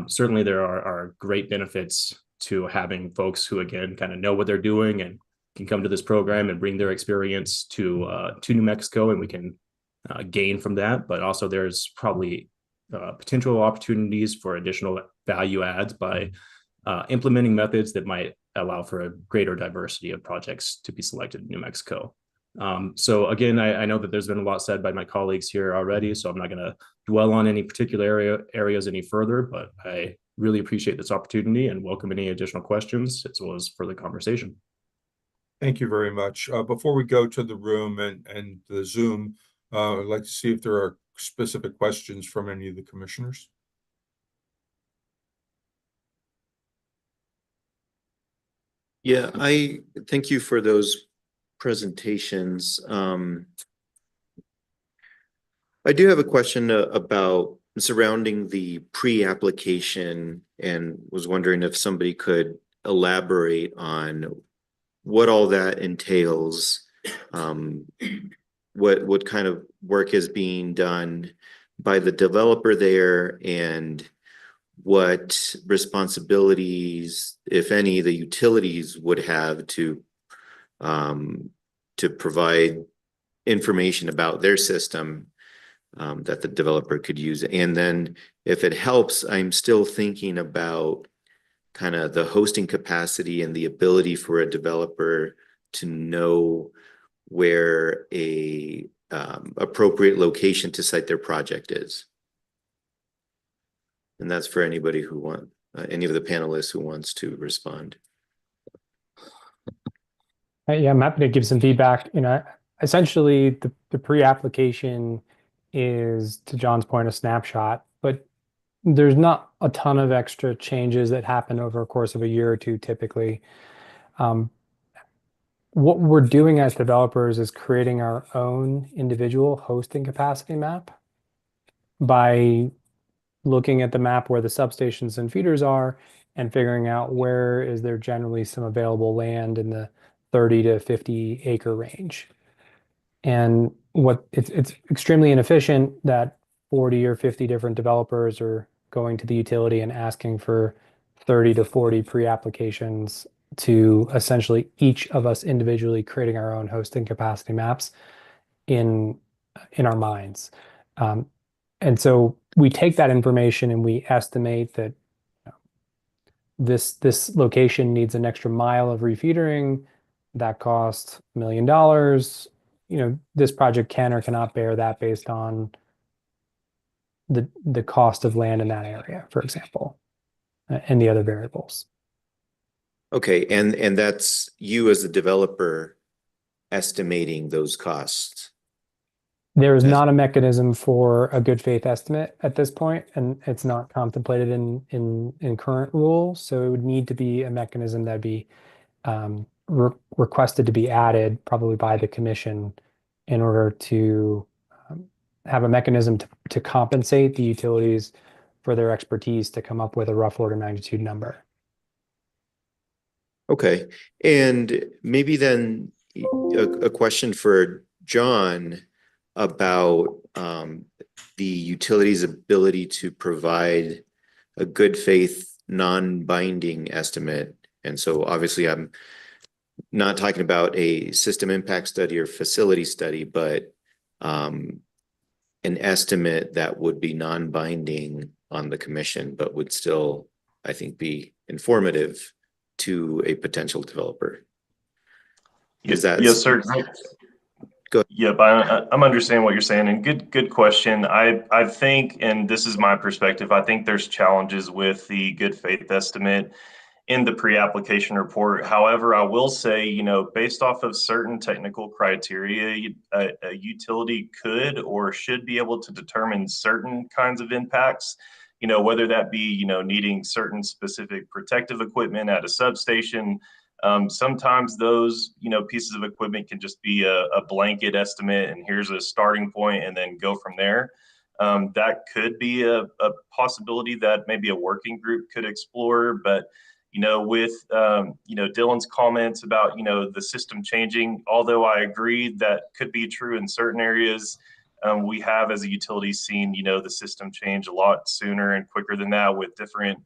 J: Certainly, there are great benefits to having folks who, again, kind of know what they're doing and can come to this program and bring their experience to New Mexico, and we can gain from that. But also, there's probably potential opportunities for additional value adds by implementing methods that might allow for a greater diversity of projects to be selected in New Mexico. So again, I know that there's been a lot said by my colleagues here already, so I'm not going to dwell on any particular areas any further, but I really appreciate this opportunity and welcome any additional questions as well as further conversation.
F: Thank you very much. Before we go to the room and the Zoom, I'd like to see if there are specific questions from any of the commissioners.
D: Yeah, I thank you for those presentations. I do have a question about surrounding the pre-application and was wondering if somebody could elaborate on what all that entails. What kind of work is being done by the developer there, and what responsibilities, if any, the utilities would have to provide information about their system that the developer could use. And then if it helps, I'm still thinking about kind of the hosting capacity and the ability for a developer to know where a appropriate location to site their project is. And that's for anybody who any of the panelists who wants to respond.
N: Yeah, I'm happy to give some feedback. Essentially the pre-application is, to John's point, a snapshot, but there's not a ton of extra changes that happen over a course of a year or two typically. What we're doing as developers is creating our own individual hosting capacity map by looking at the map where the substations and feeders are and figuring out where is there generally some available land in the 30 to 50 acre range. And it's extremely inefficient that 40 or 50 different developers are going to the utility and asking for 30 to 40 pre-applications to essentially each of us individually creating our own hosting capacity maps in our minds. And so we take that information and we estimate that this location needs an extra mile of refeedering. That costs $1 million. This project can or cannot bear that based on the cost of land in that area, for example, and the other variables.
D: Okay, and that's you as a developer estimating those costs.
N: There is not a mechanism for a good faith estimate at this point, and it's not contemplated in current rules. So it would need to be a mechanism that'd be requested to be added probably by the commission in order to have a mechanism to compensate the utilities for their expertise to come up with a rough order magnitude number.
D: Okay, and maybe then a question for John about the utility's ability to provide a good faith, non-binding estimate. And so obviously I'm not talking about a system impact study or facility study, but an estimate that would be non-binding on the commission, but would still, I think, be informative to a potential developer. Is that?
O: Yes, sir.
D: Go.
O: Yep, I'm understanding what you're saying, and good question. I think, and this is my perspective, I think there's challenges with the good faith estimate in the pre-application report. However, I will say, based off of certain technical criteria, a utility could or should be able to determine certain kinds of impacts, whether that be, needing certain specific protective equipment at a substation. Sometimes those, pieces of equipment can just be a blanket estimate, and here's a starting point and then go from there. That could be a possibility that maybe a working group could explore, but with Dylan's comments about the system changing, although I agree that could be true in certain areas, we have as a utility seen the system change a lot sooner and quicker than that with different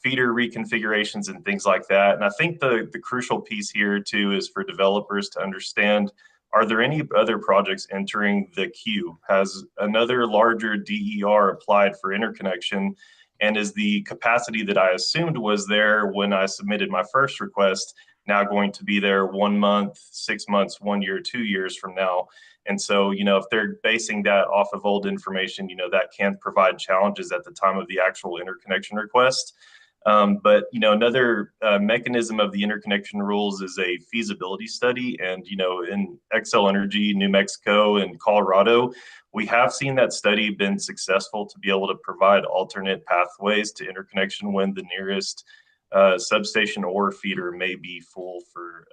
O: feeder reconfigurations and things like that. And I think the crucial piece here too is for developers to understand, are there any other projects entering the queue? Has another larger DER applied for interconnection? And is the capacity that I assumed was there when I submitted my first request now going to be there 1 month, 6 months, 1 year, 2 years from now? And so, if they're basing that off of old information, that can provide challenges at the time of the actual interconnection request. But another mechanism of the interconnection rules is a feasibility study. And in Xcel Energy, New Mexico, and Colorado, we have seen that study been successful to be able to provide alternate pathways to interconnection when the nearest substation or feeder may be full for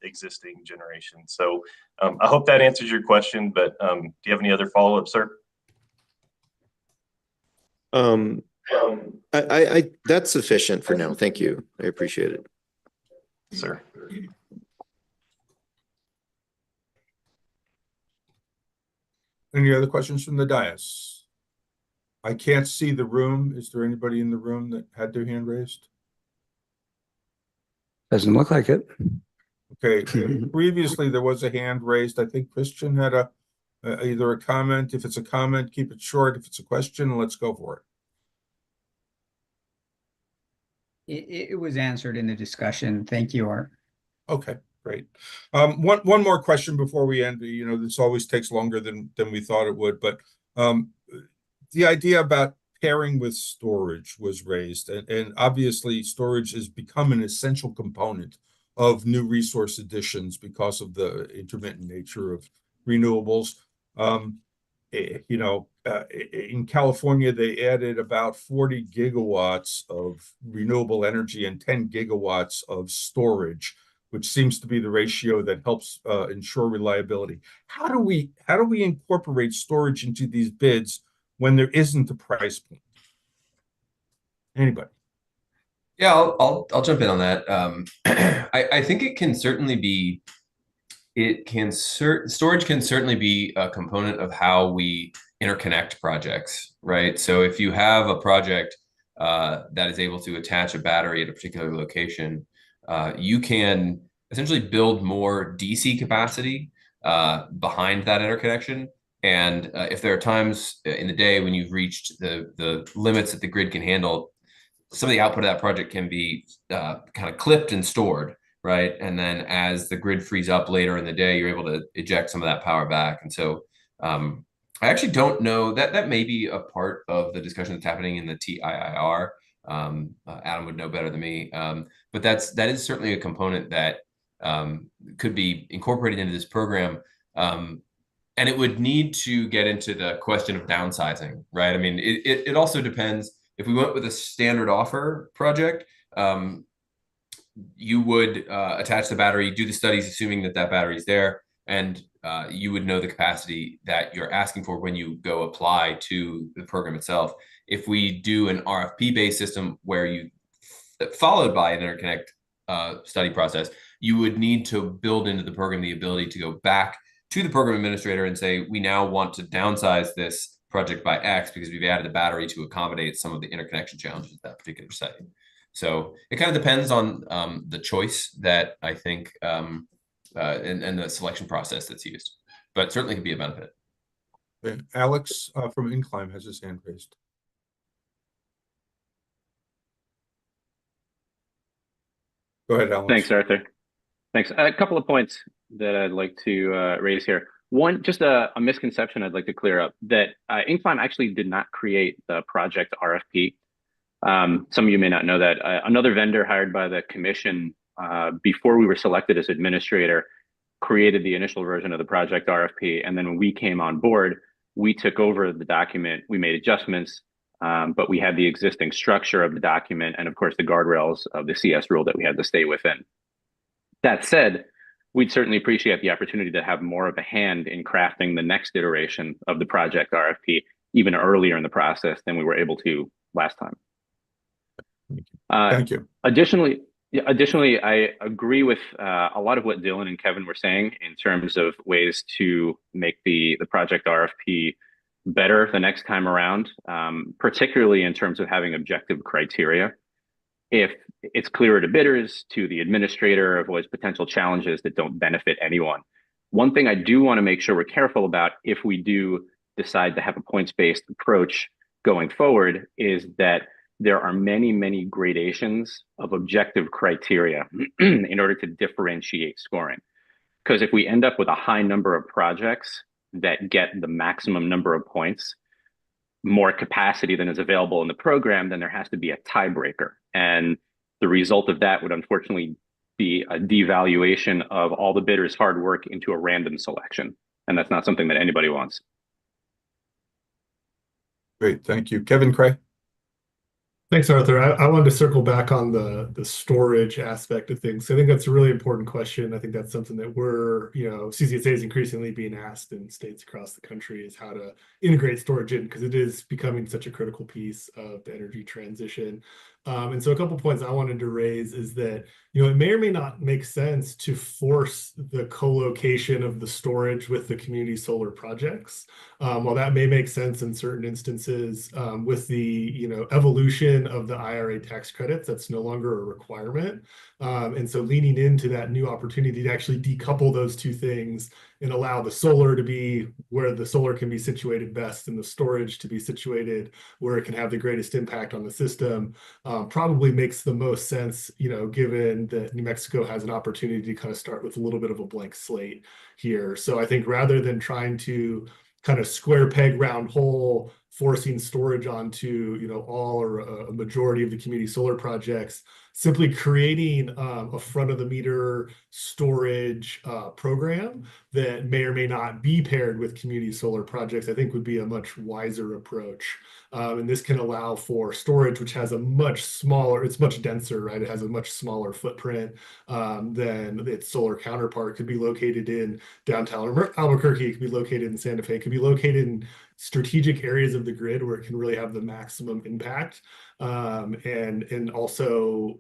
O: existing generation. So I hope that answers your question, but do you have any other follow-up, sir?
D: That's sufficient for now. Thank you. I appreciate it.
O: Sir.
F: Any other questions from the dais? I can't see the room. Is there anybody in the room that had their hand raised?
B: Doesn't look like it.
F: Okay, previously there was a hand raised. I think Christian had either a comment. If it's a comment, keep it short. If it's a question, let's go for it.
Q: It was answered in the discussion. Thank you, Art.
F: Okay, great. One more question before we end. This always takes longer than we thought it would, but the idea about pairing with storage was raised, and obviously storage has become an essential component of new resource additions because of the intermittent nature of renewables. In California, they added about 40 gigawatts of renewable energy and 10 gigawatts of storage, which seems to be the ratio that helps ensure reliability. How do we incorporate storage into these bids when there isn't a price point? Anybody?
P: Yeah, I'll jump in on that. I think it can certainly be. Storage can certainly be a component of how we interconnect projects, right? So if you have a project that is able to attach a battery at a particular location, you can essentially build more DC capacity behind that interconnection. And if there are times in the day when you've reached the limits that the grid can handle, some of the output of that project can be kind of clipped and stored, right? And then as the grid frees up later in the day, you're able to eject some of that power back. And so I actually don't know that may be a part of the discussion that's happening in the TIIR. Adam would know better than me, but that is certainly a component that could be incorporated into this program. And it would need to get into the question of downsizing, right? I mean, it also depends. If we went with a standard offer project, you would attach the battery, do the studies, assuming that battery is there, and you would know the capacity that you're asking for when you go apply to the program itself. If we do an RFP-based system where you, followed by an interconnect study process, you would need to build into the program the ability to go back to the program administrator and say, we now want to downsize this project by X because we've added a battery to accommodate some of the interconnection challenges at that particular site. So it kind of depends on the choice that I think and the selection process that's used, but certainly could be a benefit.
F: Alex from Incline has his hand raised. Go ahead, Alex.
C: Thanks, Arthur. Thanks. A couple of points that I'd like to raise here. One, just a misconception I'd like to clear up, that Incline actually did not create the project RFP. Some of you may not know that. Another vendor hired by the commission before we were selected as administrator created the initial version of the project RFP. And then when we came on board, we took over the document, we made adjustments, but we had the existing structure of the document and of course the guardrails of the CS rule that we had to stay within. That said, we'd certainly appreciate the opportunity to have more of a hand in crafting the next iteration of the project RFP even earlier in the process than we were able to last time.
F: Thank you.
C: Additionally, I agree with a lot of what Dylan and Kevin were saying in terms of ways to make the project RFP better the next time around, particularly in terms of having objective criteria. If it's clearer to bidders, to the administrator, avoids potential challenges that don't benefit anyone. One thing I do want to make sure we're careful about if we do decide to have a points-based approach going forward is that there are many, many gradations of objective criteria in order to differentiate scoring. Because if we end up with a high number of projects that get the maximum number of points, more capacity than is available in the program, then there has to be a tiebreaker. And the result of that would unfortunately be a devaluation of all the bidders' hard work into a random selection. And that's not something that anybody wants.
F: Great, thank you. Kevin Cray?
I: Thanks, Arthur. I wanted to circle back on the storage aspect of things. I think that's a really important question. I think that's something that CCSA is increasingly being asked in states across the country, is how to integrate storage in, because it is becoming such a critical piece of the energy transition. And so a couple points I wanted to raise is that, it may or may not make sense to force the co-location of the storage with the community solar projects. While that may make sense in certain instances, with the evolution of the IRA tax credits, that's no longer a requirement. And so leaning into that new opportunity to actually decouple those two things and allow the solar to be where the solar can be situated best and the storage to be situated where it can have the greatest impact on the system, probably makes the most sense, given that New Mexico has an opportunity to kind of start with a little bit of a blank slate here. So I think rather than trying to kind of square peg round hole, forcing storage onto all or a majority of the community solar projects, simply creating a front of the meter storage program that may or may not be paired with community solar projects, I think would be a much wiser approach. And this can allow for storage, which has a much smaller, it's much denser, right? It has a much smaller footprint than its solar counterpart. Could be located in downtown Albuquerque, it could be located in Santa Fe, it could be located in strategic areas of the grid where it can really have the maximum impact. And also,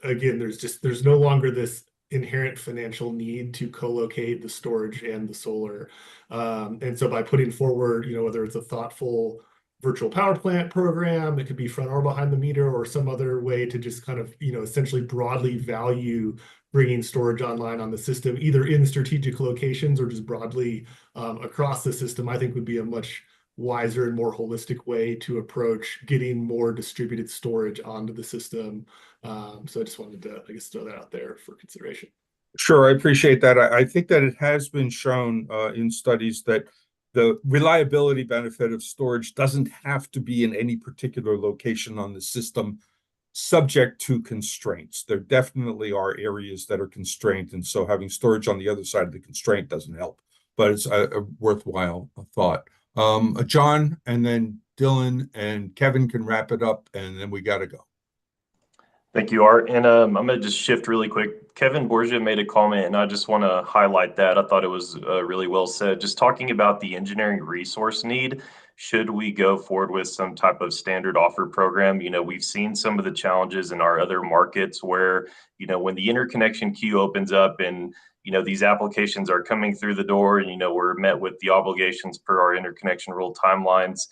I: again, there's no longer this inherent financial need to co-locate the storage and the solar. And so by putting forward, whether it's a thoughtful virtual power plant program, it could be front or behind the meter, or some other way to just kind of, essentially broadly value bringing storage online on the system, either in strategic locations or just broadly across the system, I think would be a much wiser and more holistic way to approach getting more distributed storage onto the system. So I just wanted to, I guess, throw that out there for consideration.
F: Sure, I appreciate that. I think that it has been shown in studies that the reliability benefit of storage doesn't have to be in any particular location on the system, subject to constraints. There definitely are areas that are constrained, and so having storage on the other side of the constraint doesn't help, but it's a worthwhile thought. John, and then Dylan and Kevin can wrap it up, and then we got to go.
O: Thank you, Art. And I'm going to just shift really quick. Kevin Borgia made a comment, and I just want to highlight that. I thought it was really well said. Just talking about the engineering resource need, should we go forward with some type of standard offer program? We've seen some of the challenges in our other markets where, when the interconnection queue opens up and, these applications are coming through the door and, we're met with the obligations per our interconnection rule timelines.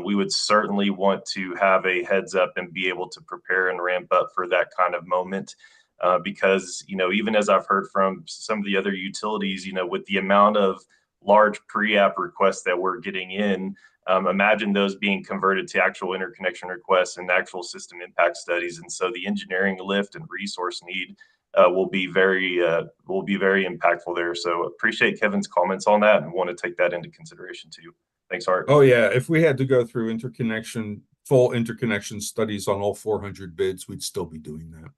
O: We would certainly want to have a heads up and be able to prepare and ramp up for that kind of moment. Because, even as I've heard from some of the other utilities, with the amount of large pre-app requests that we're getting in, imagine those being converted to actual interconnection requests and actual system impact studies. And so the engineering lift and resource need will be very impactful there. So appreciate Kevin's comments on that and want to take that into consideration too. Thanks, Art.
F: Oh yeah, if we had to go through full interconnection studies on all 400 bids, we'd still be doing that.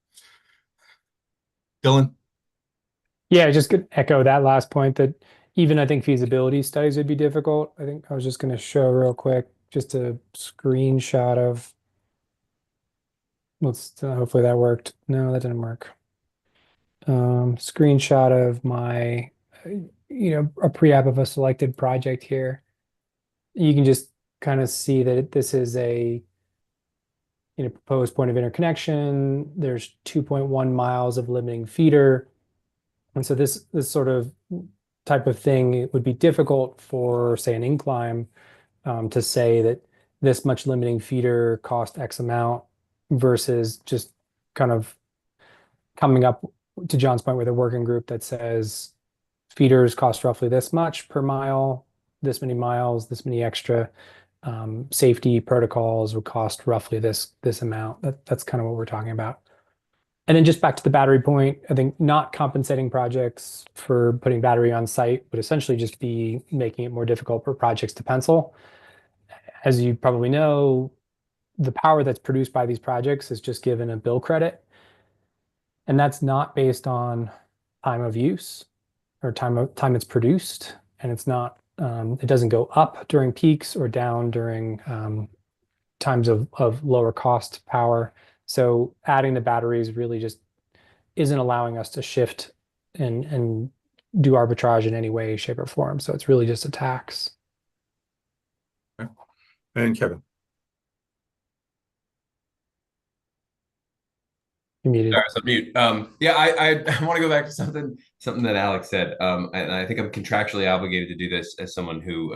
F: Dylan?
N: Yeah, I just could echo that last point, that even I think feasibility studies would be difficult. I think I was just going to show real quick just a screenshot of, hopefully that worked. No, that didn't work. Screenshot of my, a pre-app of a selected project here. You can just kind of see that this is a proposed point of interconnection. There's 2.1 miles of limiting feeder. And so this sort of type of thing, it would be difficult for, say, an incline to say that this much limiting feeder cost X amount versus just kind of coming up, to John's point, with a working group that says feeders cost roughly this much per mile, this many miles, this many extra. Safety protocols would cost roughly this amount. That's kind of what we're talking about. And then just back to the battery point, I think not compensating projects for putting battery on site would essentially just be making it more difficult for projects to pencil. As you probably know, the power that's produced by these projects is just given a bill credit. And that's not based on time of use or time it's produced. And it's not, it doesn't go up during peaks or down during times of lower cost power. So adding the batteries really just isn't allowing us to shift and do arbitrage in any way, shape, or form. So it's really just a tax.
F: And Kevin.
N: You muted.
P: Sorry, so mute. Yeah, I want to go back to something that Alex said. And I think I'm contractually obligated to do this as someone who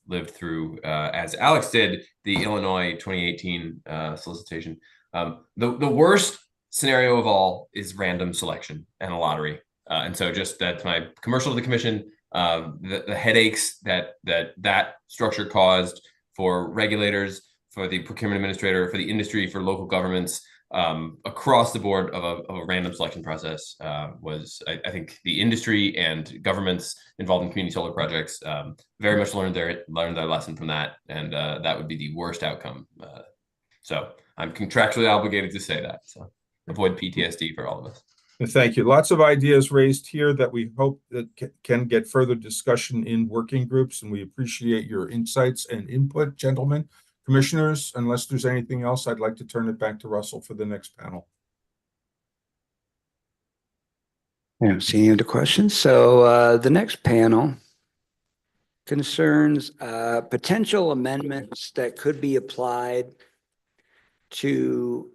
P: lived through, as Alex did, the Illinois 2018 solicitation. The worst scenario of all is random selection and a lottery. And so just that's my commercial to the commission. The headaches that structure caused for regulators, for the procurement administrator, for the industry, for local governments, across the board of a random selection process was, I think, the industry and governments involved in community solar projects very much learned their lesson from that, and that would be the worst outcome. So I'm contractually obligated to say that. So avoid PTSD for all of us.
F: Thank you. Lots of ideas raised here that we hope that can get further discussion in working groups, and we appreciate your insights and input, gentlemen. Commissioners, unless there's anything else, I'd like to turn it back to Russell for the next panel.
B: I don't see any other questions. So the next panel concerns potential amendments that could be applied to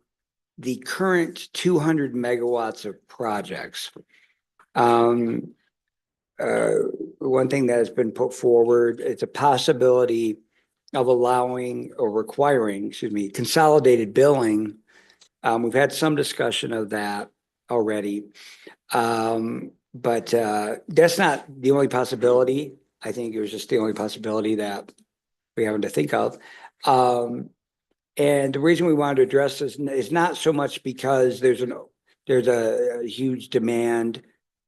B: the current 200 megawatts of projects. One thing that has been put forward, it's a possibility of allowing or requiring, consolidated billing. We've had some discussion of that already. But that's not the only possibility. I think it was just the only possibility that we happen to think of. And the reason we wanted to address this is not so much because there's a huge demand,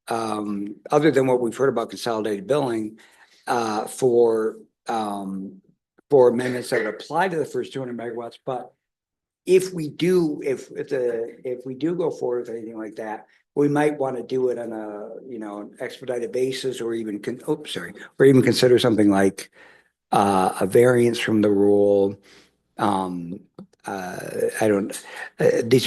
B: other than what we've heard about consolidated billing, for amendments that apply to the first 200 megawatts. But if we do go forward with anything like that, we might want to do it on an expedited basis, or even consider something like a variance from the rule. These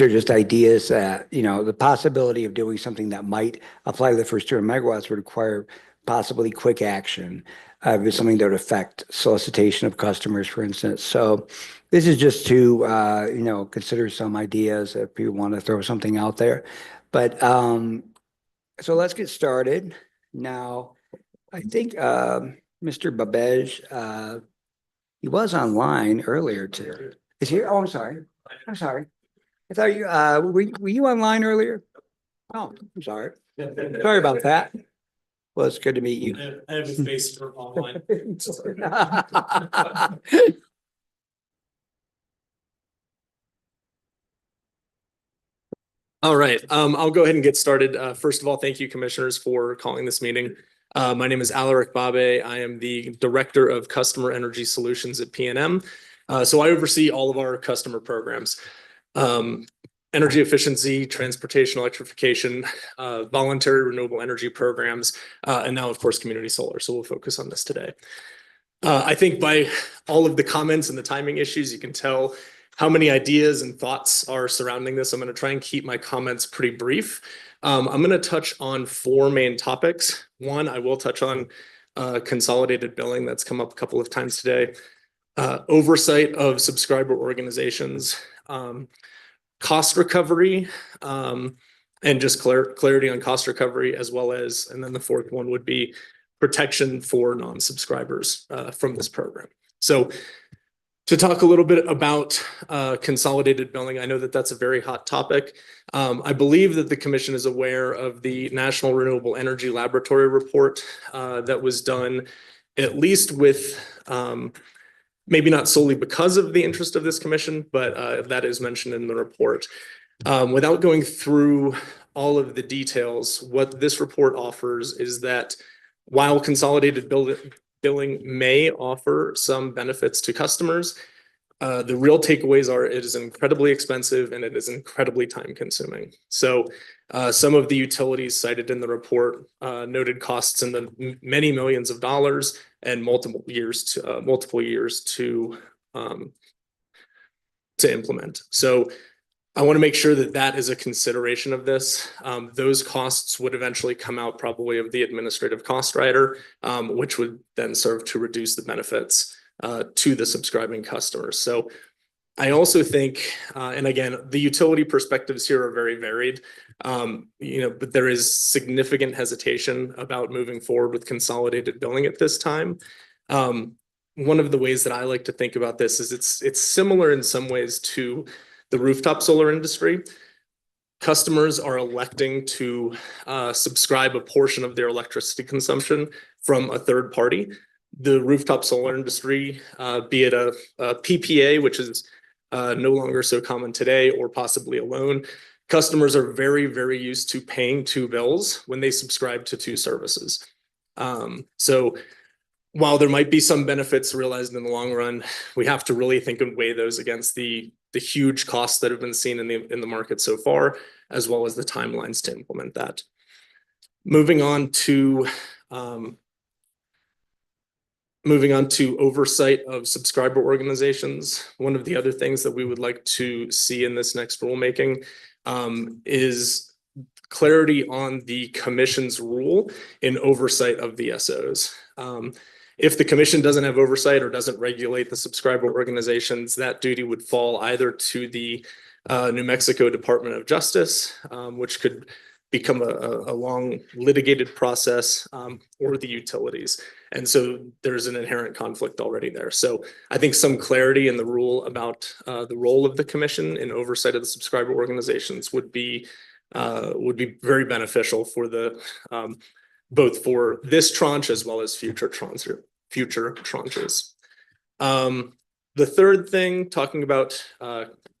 B: are just ideas that, the possibility of doing something that might apply to the first 200 megawatts would require possibly quick action. If something that would affect solicitation of customers, for instance. So this is just to, consider some ideas if people want to throw something out there. But so let's get started. Now, I think Mr. Babej, he was online earlier too. Is he? Oh, I'm sorry. I thought you, were you online earlier? Oh, I'm sorry. Sorry about that. Well, it's good to meet you.
R: I have a face for online. All right, I'll go ahead and get started. First of all, thank you, commissioners, for calling this meeting. My name is Alaric Babe. I am the Director of Customer Energy Solutions at PNM. So I oversee all of our customer programs. Energy efficiency, transportation electrification, voluntary renewable energy programs, and now, of course, community solar. So we'll focus on this today. I think by all of the comments and the timing issues, you can tell how many ideas and thoughts are surrounding this. I'm going to try and keep my comments pretty brief. I'm going to touch on 4 main topics. One, I will touch on consolidated billing. That's come up a couple of times today. Oversight of subscriber organizations, cost recovery, and just clarity on cost recovery, as well as, and then the 4th one would be protection for non-subscribers from this program. So to talk a little bit about consolidated billing, I know that that's a very hot topic. I believe that the commission is aware of the National Renewable Energy Laboratory report that was done, at least with maybe not solely because of the interest of this commission, but that is mentioned in the report. Without going through all of the details, what this report offers is that while consolidated billing may offer some benefits to customers. The real takeaways are it is incredibly expensive and it is incredibly time consuming. So some of the utilities cited in the report noted costs in the many millions of dollars and multiple years to implement. So I want to make sure that that is a consideration of this. Those costs would eventually come out probably of the administrative cost rider, which would then serve to reduce the benefits to the subscribing customers. So I also think, and again, the utility perspectives here are very varied, but there is significant hesitation about moving forward with consolidated billing at this time. One of the ways that I like to think about this is it's similar in some ways to the rooftop solar industry. Customers are electing to subscribe a portion of their electricity consumption from a third party. The rooftop solar industry, be it a PPA, which is no longer so common today, or possibly a loan, customers are very, very used to paying two bills when they subscribe to two services. So while there might be some benefits realized in the long run, we have to really think and weigh those against the huge costs that have been seen in the market so far, as well as the timelines to implement that. Moving on to oversight of subscriber organizations. One of the other things that we would like to see in this next rulemaking is clarity on the commission's role in oversight of the SOs. If the commission doesn't have oversight or doesn't regulate the subscriber organizations, that duty would fall either to the New Mexico Department of Justice, which could become a long litigated process, or the utilities. And so there's an inherent conflict already there. So I think some clarity in the rule about the role of the commission in oversight of the subscriber organizations would be very beneficial for the both for this tranche as well as future tranches. The third thing, talking about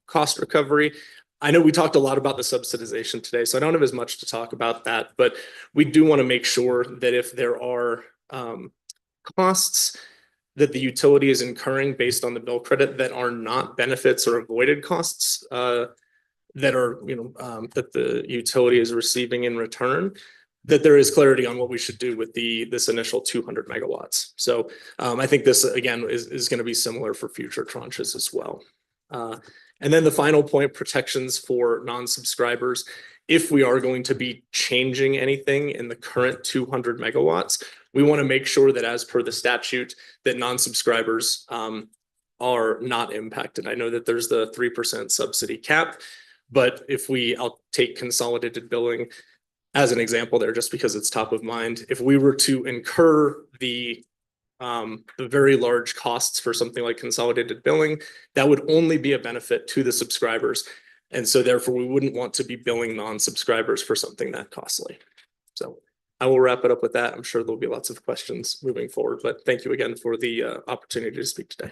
R: cost recovery. I know we talked a lot about the subsidization today, so I don't have as much to talk about that, but we do want to make sure that if there are costs that the utility is incurring based on the bill credit that are not benefits or avoided costs that are, that the utility is receiving in return, that there is clarity on what we should do with this initial 200 megawatts. So I think this, again, is going to be similar for future tranches as well. And then the final point, protections for non-subscribers. If we are going to be changing anything in the current 200 megawatts, we want to make sure that as per the statute, that non-subscribers are not impacted. I know that there's the 3% subsidy cap, but I'll take consolidated billing as an example there, just because it's top of mind. If we were to incur the very large costs for something like consolidated billing, that would only be a benefit to the subscribers. And so therefore we wouldn't want to be billing non-subscribers for something that costly. So I will wrap it up with that. I'm sure there'll be lots of questions moving forward, but thank you again for the opportunity to speak today.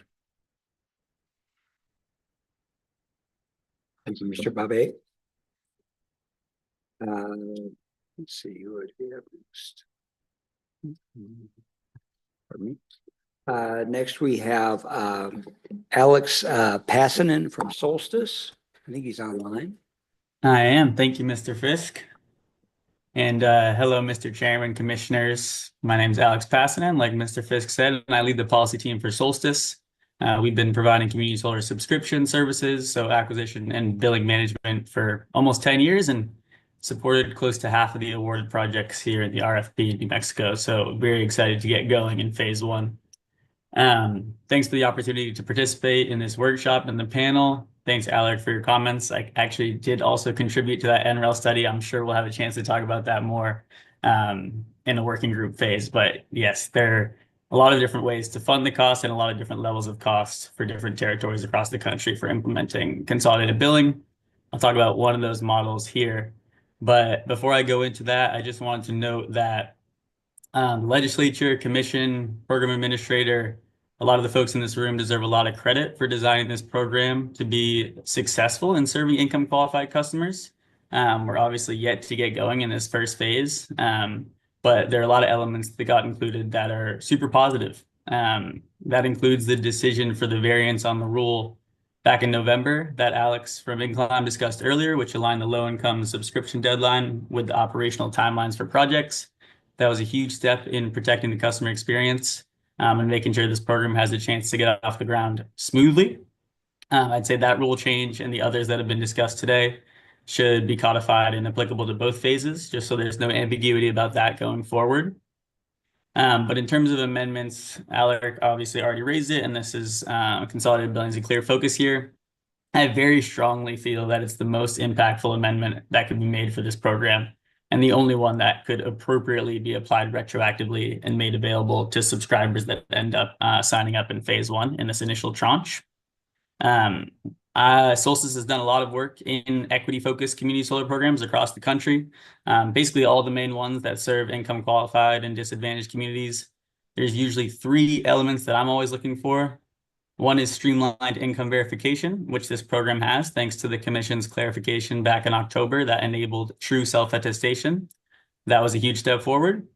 B: Thank you, Mr. Babe. Let's see who would be up next. Pardon me. Next, we have Alex Passanen from Solstice. I think he's online.
S: I am. Thank you, Mr. Fisk. And hello, Mr. Chairman, Commissioners. My name is Alex Passanen, like Mr. Fisk said, and I lead the policy team for Solstice. We've been providing community solar subscription services, so acquisition and billing management for almost 10 years and supported close to half of the awarded projects here in the RFP in New Mexico. So very excited to get going in phase one. Thanks for the opportunity to participate in this workshop and the panel. Thanks, Alec, for your comments. I actually did also contribute to that NREL study. I'm sure we'll have a chance to talk about that more in the working group phase. But yes, there are a lot of different ways to fund the cost and a lot of different levels of costs for different territories across the country for implementing consolidated billing. I'll talk about one of those models here. But before I go into that, I just wanted to note that legislature, commission, program administrator, a lot of the folks in this room deserve a lot of credit for designing this program to be successful in serving income qualified customers. We're obviously yet to get going in this first phase, but but there are a lot of elements that got included that are super positive. That includes the decision for the variance on the rule back in November that Alex from Incline discussed earlier, which aligned the low-income subscription deadline with the operational timelines for projects. That was a huge step in protecting the customer experience and making sure this program has a chance to get off the ground smoothly. I'd say that rule change and the others that have been discussed today should be codified and applicable to both phases, just so there's no ambiguity about that going forward. But in terms of amendments, Alaric obviously already raised it, and this is consolidated billing's a clear focus here. I very strongly feel that it's the most impactful amendment that could be made for this program, and the only one that could appropriately be applied retroactively and made available to subscribers that end up signing up in phase one in this initial tranche. Solstice has done a lot of work in equity-focused community solar programs across the country. Basically all the main ones that serve income qualified and disadvantaged communities. There's usually 3 elements that I'm always looking for. One is streamlined income verification, which this program has, thanks to the Commission's clarification back in October that enabled true self-attestation. That was a huge step forward.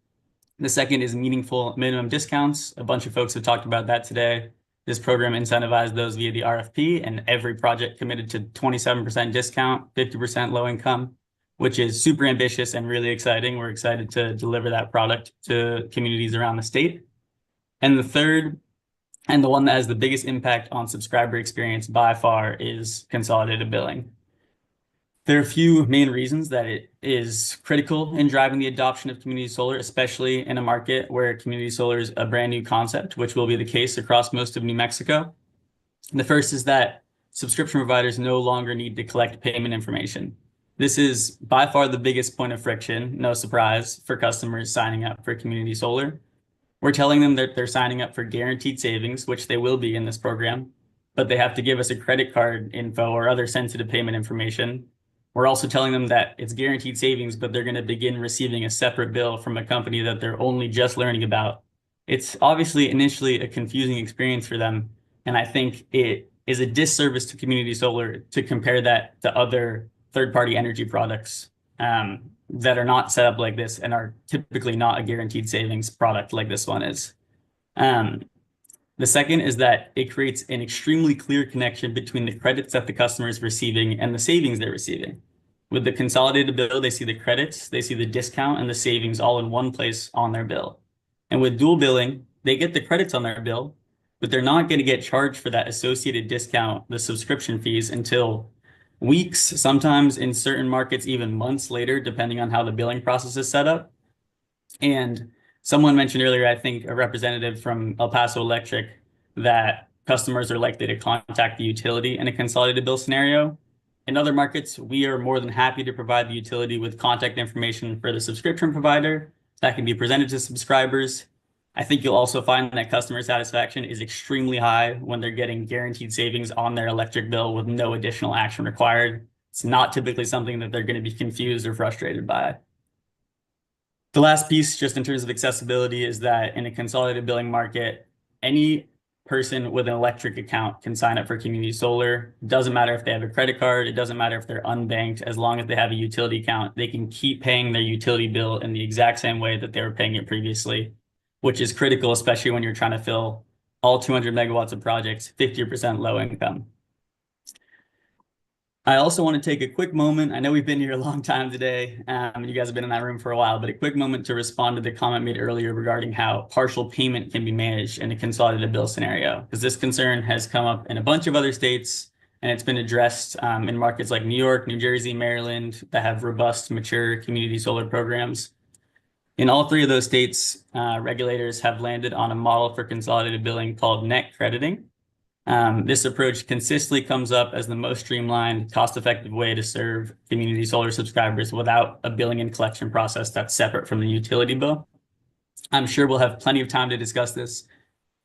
S: The second is meaningful minimum discounts. A bunch of folks have talked about that today. This program incentivized those via the RFP, and every project committed to 27% discount, 50% low income, which is super ambitious and really exciting. We're excited to deliver that product to communities around the state. And the third, and the one that has the biggest impact on subscriber experience by far, is consolidated billing. There are a few main reasons that it is critical in driving the adoption of community solar, especially in a market where community solar is a brand new concept, which will be the case across most of New Mexico. The first is that subscription providers no longer need to collect payment information. This is by far the biggest point of friction, no surprise, for customers signing up for community solar. We're telling them that they're signing up for guaranteed savings, which they will be in this program, but they have to give us a credit card info or other sensitive payment information. We're also telling them that it's guaranteed savings, but they're going to begin receiving a separate bill from a company that they're only just learning about. It's obviously initially a confusing experience for them, and I think it is a disservice to community solar to compare that to other third-party energy products that are not set up like this and are typically not a guaranteed savings product like this one is. The second is that it creates an extremely clear connection between the credits that the customer is receiving and the savings they're receiving. With the consolidated bill, they see the credits, they see the discount and the savings all in one place on their bill. And with dual billing, they get the credits on their bill, but they're not going to get charged for that associated discount, the subscription fees, until weeks, sometimes in certain markets, even months later, depending on how the billing process is set up. And someone mentioned earlier, I think a representative from El Paso Electric, that customers are likely to contact the utility in a consolidated bill scenario. In other markets, we are more than happy to provide the utility with contact information for the subscription provider that can be presented to subscribers. I think you'll also find that customer satisfaction is extremely high when they're getting guaranteed savings on their electric bill with no additional action required. It's not typically something that they're going to be confused or frustrated by. The last piece, just in terms of accessibility, is that in a consolidated billing market, any person with an electric account can sign up for community solar. It doesn't matter if they have a credit card. It doesn't matter if they're unbanked. As long as they have a utility account, they can keep paying their utility bill in the exact same way that they were paying it previously, which is critical, especially when you're trying to fill all 200 megawatts of projects, 50% low income. I also want to take a quick moment. I know we've been here a long time today, and you guys have been in that room for a while, but a quick moment to respond to the comment made earlier regarding how partial payment can be managed in a consolidated bill scenario, because this concern has come up in a bunch of other states, and it's been addressed in markets like New York, New Jersey, Maryland, that have robust, mature community solar programs. In all 3 of those states, regulators have landed on a model for consolidated billing called net crediting. This approach consistently comes up as the most streamlined, cost-effective way to serve community solar subscribers without a billing and collection process that's separate from the utility bill. I'm sure we'll have plenty of time to discuss this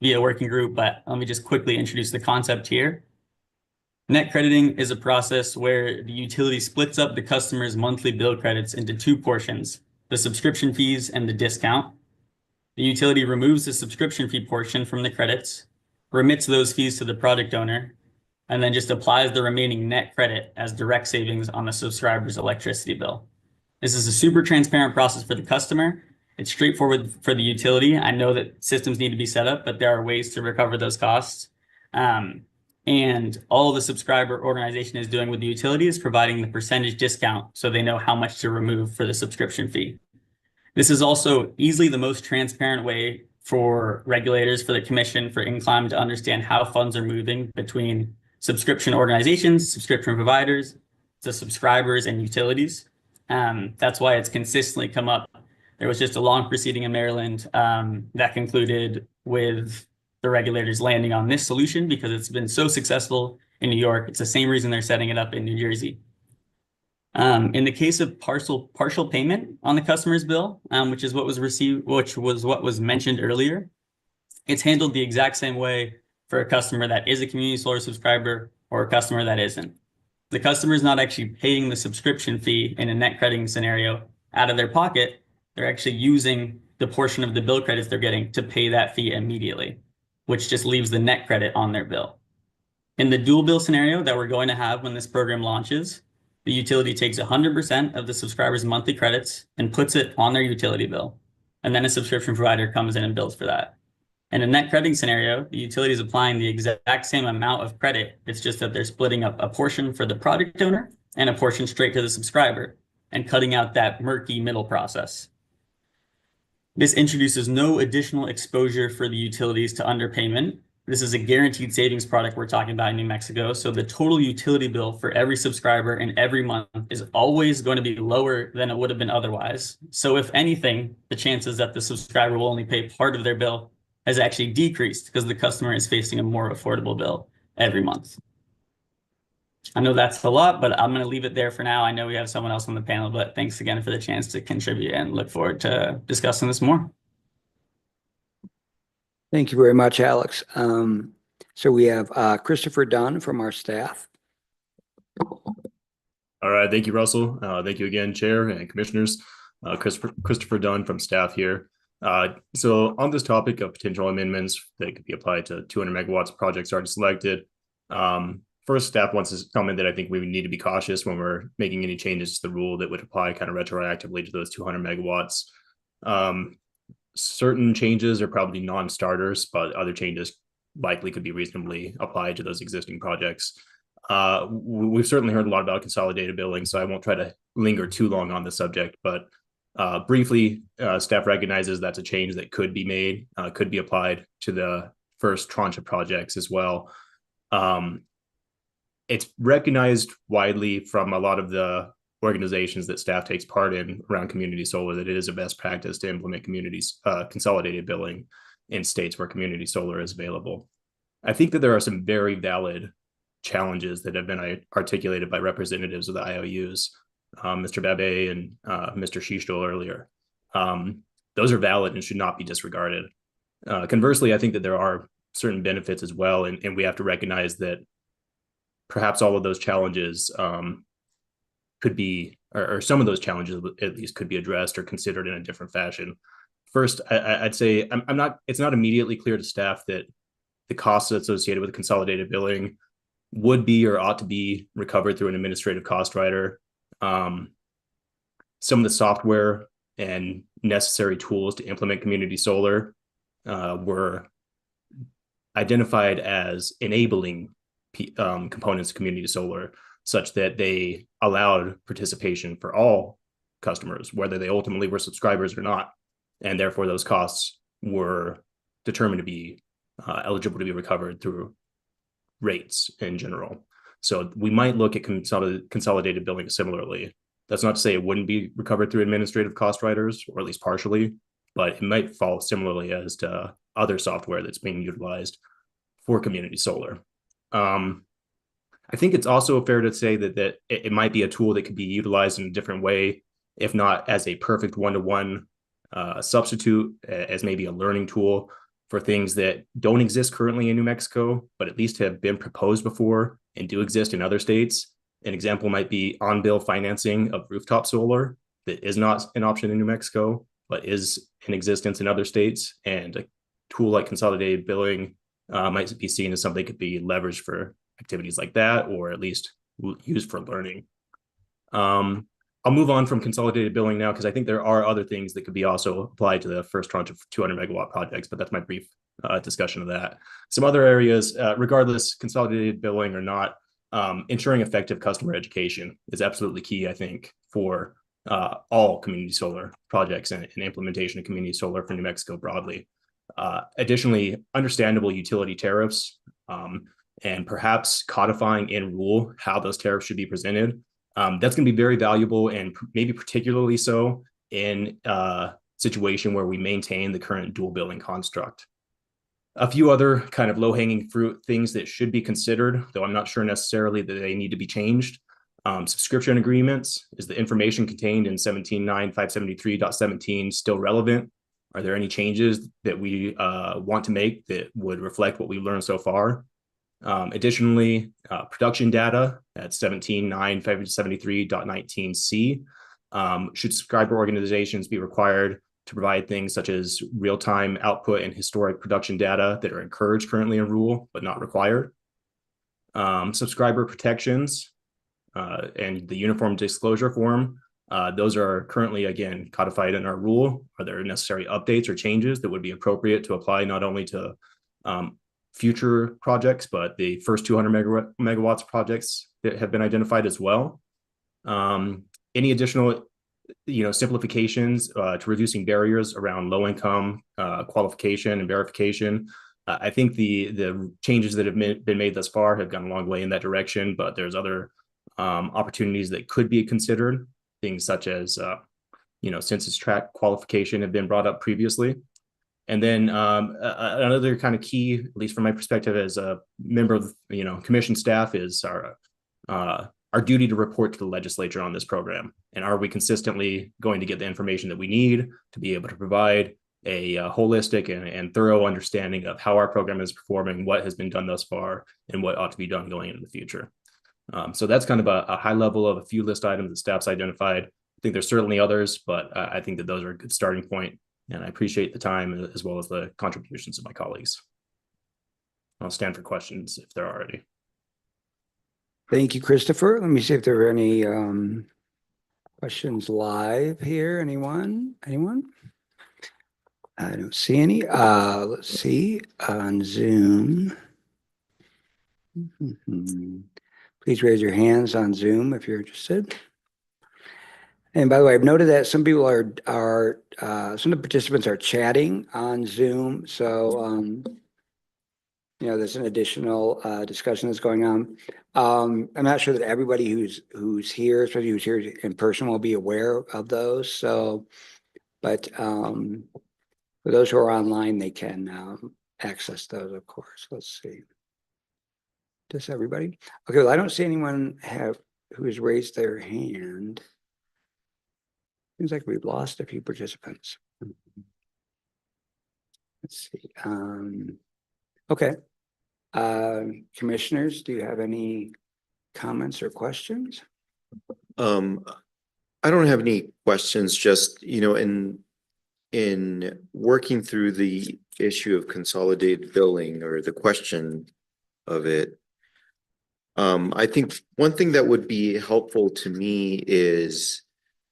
S: via working group, but let me just quickly introduce the concept here. Net crediting is a process where the utility splits up the customer's monthly bill credits into 2 portions, the subscription fees and the discount. The utility removes the subscription fee portion from the credits, remits those fees to the project owner, and then just applies the remaining net credit as direct savings on the subscriber's electricity bill. This is a super transparent process for the customer, It's straightforward for the utility. I know that systems need to be set up, but there are ways to recover those costs. And all the subscriber organization is doing with the utility is providing the percentage discount so they know how much to remove for the subscription fee. This is also easily the most transparent way for regulators, for the commission, for Inclim to understand how funds are moving between subscription organizations, subscription providers, to subscribers and utilities. That's why it's consistently come up. There was just a long proceeding in Maryland that concluded with the regulators landing on this solution because it's been so successful in New York. It's the same reason they're setting it up in New Jersey. In the case of partial payment on the customer's bill, which is what was received, which was what was mentioned earlier, it's handled the exact same way for a customer that is a community solar subscriber or a customer that isn't. The customer is not actually paying the subscription fee in a net crediting scenario out of their pocket. They're actually using the portion of the bill credits they're getting to pay that fee immediately, which just leaves the net credit on their bill. In the dual bill scenario that we're going to have when this program launches, the utility takes 100% of the subscriber's monthly credits and puts it on their utility bill. And then a subscription provider comes in and bills for that. In a net crediting scenario, the utility is applying the exact same amount of credit. It's just that they're splitting up a portion for the product owner and a portion straight to the subscriber and cutting out that murky middle process. This introduces no additional exposure for the utilities to underpayment. This is a guaranteed savings product we're talking about in New Mexico. So the total utility bill for every subscriber and every month is always going to be lower than it would have been otherwise. So if anything, the chances that the subscriber will only pay part of their bill has actually decreased because the customer is facing a more affordable bill every month. I know that's a lot, but I'm going to leave it there for now. I know we have someone else on the panel, but thanks again for the chance to contribute and look forward to discussing this more.
B: Thank you very much, Alex. So we have Christopher Dunn from our staff.
J: All right, thank you, Russell. Thank you again, Chair and Commissioners. Christopher Dunn from staff here. So on this topic of potential amendments that could be applied to 200 megawatts projects already selected, first, staff wants to comment that I think we need to be cautious when we're making any changes to the rule that would apply kind of retroactively to those 200 megawatts. Certain changes are probably non-starters, but other changes likely could be reasonably applied to those existing projects. We've certainly heard a lot about consolidated billing, so I won't try to linger too long on the subject, but briefly, staff recognizes that's a change that could be made, could be applied to the first tranche of projects as well. It's recognized widely from a lot of the organizations that staff takes part in around community solar that it is a best practice to implement consolidated billing in states where community solar is available. I think that there are some very valid challenges that have been articulated by representatives of the IOUs, Mr. Babé and Mr. Schiestel earlier. Those are valid and should not be disregarded. Conversely, I think that there are certain benefits as well, and we have to recognize that perhaps all of those challenges could be, or some of those challenges at least could be addressed or considered in a different fashion. First, I'd say it's not immediately clear to staff that the costs associated with consolidated billing would be or ought to be recovered through an administrative cost rider. Some of the software and necessary tools to implement community solar were identified as enabling components of community solar, such that they allowed participation for all customers, whether they ultimately were subscribers or not. And therefore, those costs were determined to be eligible to be recovered through rates in general. So we might look at consolidated billing similarly. That's not to say it wouldn't be recovered through administrative cost riders, or at least partially, but it might fall similarly as to other software that's being utilized for community solar. I think it's also fair to say that it might be a tool that could be utilized in a different way, if not as a perfect one-to-one substitute, as maybe a learning tool for things that don't exist currently in New Mexico, but at least have been proposed before and do exist in other states. An example might be on-bill financing of rooftop solar that is not an option in New Mexico, but is in existence in other states. And a tool like consolidated billing might be seen as something that could be leveraged for activities like that, or at least used for learning. I'll move on from consolidated billing now because I think there are other things that could be also applied to the first tranche of 200 megawatt projects, but that's my brief discussion of that. Some other areas, regardless consolidated billing or not, ensuring effective customer education is absolutely key, I think, for all community solar projects and implementation of community solar for New Mexico broadly. Additionally, understandable utility tariffs and perhaps codifying in rule how those tariffs should be presented. That's going to be very valuable and maybe particularly so in a situation where we maintain the current dual billing construct. A few other kind of low-hanging fruit things that should be considered, though I'm not sure necessarily that they need to be changed. Subscription agreements, is the information contained in 17.9.573.17 still relevant? Are there any changes that we want to make that would reflect what we've learned so far? Additionally, production data at 17.9.573.19c. Should subscriber organizations be required to provide things such as real-time output and historic production data that are encouraged currently in rule, but not required? Subscriber protections and the uniform disclosure form. Those are currently, again, codified in our rule. Are there necessary updates or changes that would be appropriate to apply not only to future projects, but the first 200 megawatts projects that have been identified as well? Any additional simplifications to reducing barriers around low income qualification and verification. I think the changes that have been made thus far have gone a long way in that direction, but there's other opportunities that could be considered. Things such as census tract qualification have been brought up previously. And then another kind of key, at least from my perspective as a member of commission staff, is our duty to report to the legislature on this program. And are we consistently going to get the information that we need to be able to provide a holistic and thorough understanding of how our program is performing, what has been done thus far, and what ought to be done going into the future? So that's kind of a high level of a few list items that staff's identified. I think there's certainly others, but I think that those are a good starting point. And I appreciate the time as well as the contributions of my colleagues. I'll stand for questions if there are any.
B: Thank you, Christopher. Let me see if there are any questions live here. Anyone? I don't see any. Let's see on Zoom. Please raise your hands on Zoom if you're interested. And by the way, I've noted that some people some of the participants are chatting on Zoom. So, there's an additional discussion that's going on. I'm not sure that everybody who's here, especially who's here in person, will be aware of those. So, but for those who are online, they can access those, of course. Let's see. Does everybody? Okay, well, I don't see anyone who has raised their hand. Seems like we've lost a few participants. Let's see. Okay. Commissioners, do you have any comments or questions?
D: I don't have any questions, just, in working through the issue of consolidated billing or the question of it, I think one thing that would be helpful to me is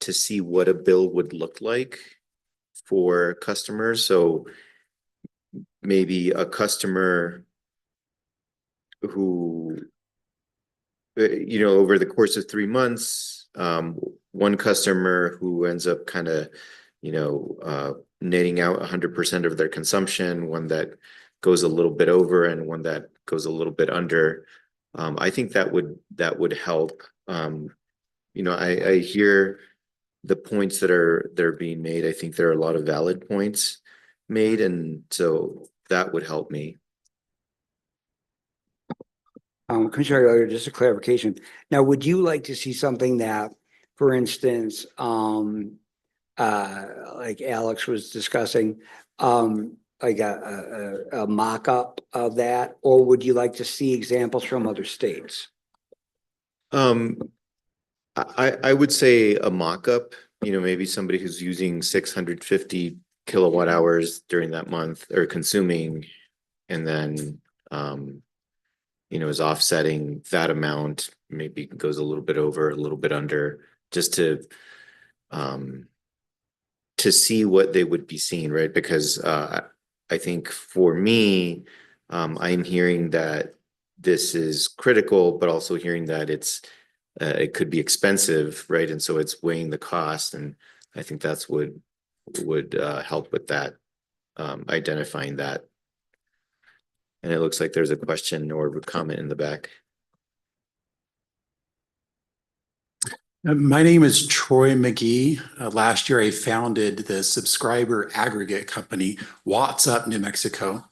D: to see what a bill would look like for customers. So maybe a customer who, over the course of 3 months, one customer who ends up kind of, netting out 100% of their consumption, one that goes a little bit over and one that goes a little bit under. I think that would help. I hear the points that are being made. I think there are a lot of valid points made, and so that would help me.
B: Commissioner, just a clarification. Now, would you like to see something that, for instance, like Alex was discussing, like a mock-up of that, or would you like to see examples from other states?
D: I would say a mock-up, maybe somebody who's using 650 kilowatt hours during that month or consuming, and then, is offsetting that amount, maybe goes a little bit over, a little bit under just to see what they would be seeing, right? Because I think for me, I'm hearing that this is critical, but also hearing that it could be expensive, right? And so it's weighing the cost, and I think that's would help with that, identifying that. And it looks like there's a question or a comment in the back.
G: My name is Troy McGee. Last year, I founded the subscriber aggregate company, Watts Up New Mexico.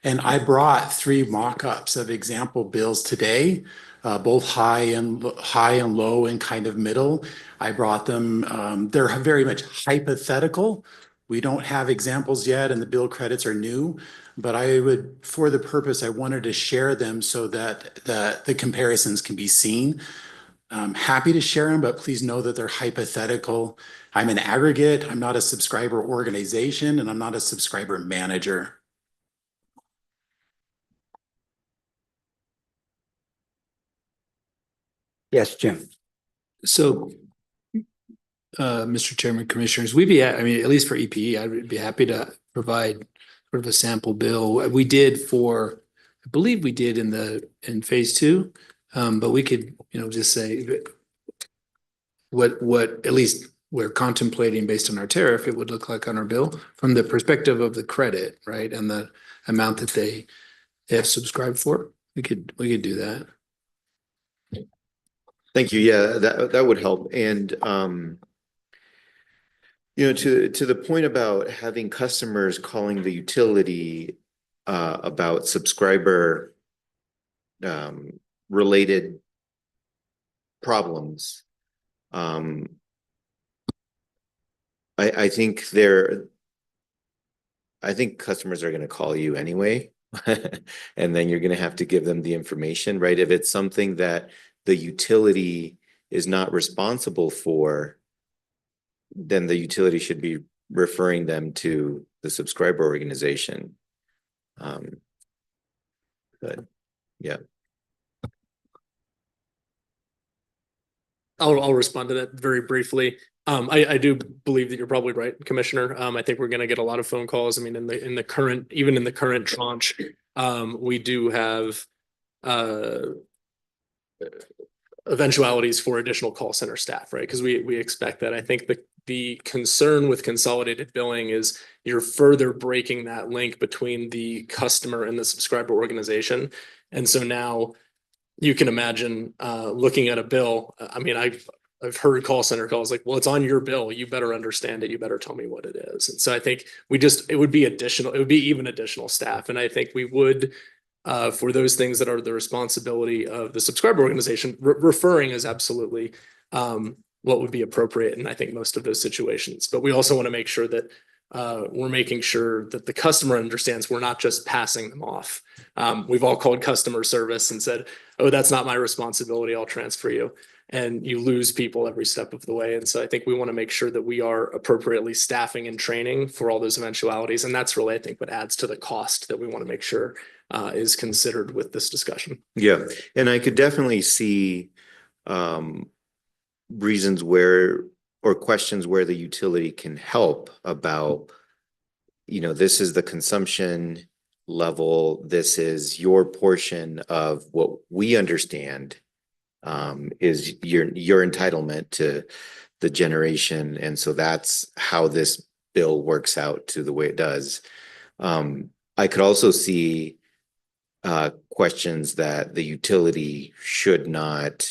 G: And I brought 3 mock-ups of example bills today, both high and low and kind of middle. I brought them. They're very much hypothetical. We don't have examples yet, and the bill credits are new. But for the purpose, I wanted to share them so that the comparisons can be seen. I'm happy to share them, but please know that they're hypothetical. I'm an aggregate. I'm not a subscriber organization, and I'm not a subscriber manager.
B: Yes, Jim.
H: So, Mr. Chairman, Commissioners, I mean, at least for EPE, I'd be happy to provide sort of a sample bill. We did I believe we did in phase 2, but we could, just say what at least we're contemplating based on our tariff, it would look like on our bill from the perspective of the credit, right? And the amount that they have subscribed for. We could do that.
D: Thank you. Yeah, that would help. And to the point about having customers calling the utility about subscriber related problems. I think customers are going to call you anyway, and then you're going to have to give them the information, right? If it's something that the utility is not responsible for, then the utility should be referring them to the subscriber organization. But yeah.
R: I'll respond to that very briefly. I do believe that you're probably right, Commissioner. I think we're going to get a lot of phone calls. I mean, in the current tranche, we do have eventualities for additional call center staff, right? Because we expect that. I think the concern with consolidated billing is you're further breaking that link between the customer and the subscriber organization. And so now you can imagine looking at a bill. I mean, I've heard call center calls like, well, it's on your bill. You better understand it. You better tell me what it is. And so I think it would be even additional staff. And I think we would, for those things that are the responsibility of the subscriber organization, referring is absolutely what would be appropriate in, I think, most of those situations. But we also want to make sure that we're making sure that the customer understands we're not just passing them off. We've all called customer service and said, oh, that's not my responsibility. I'll transfer you. And you lose people every step of the way. And so I think we want to make sure that we are appropriately staffing and training for all those eventualities. And that's really, I think, what adds to the cost that we want to make sure is considered with this discussion.
D: Yeah. And I could definitely see reasons or questions where the utility can help about, this is the consumption level. This is your portion of what we understand is your entitlement to the generation. And so that's how this bill works out to the way it does. I could also see questions that the utility should not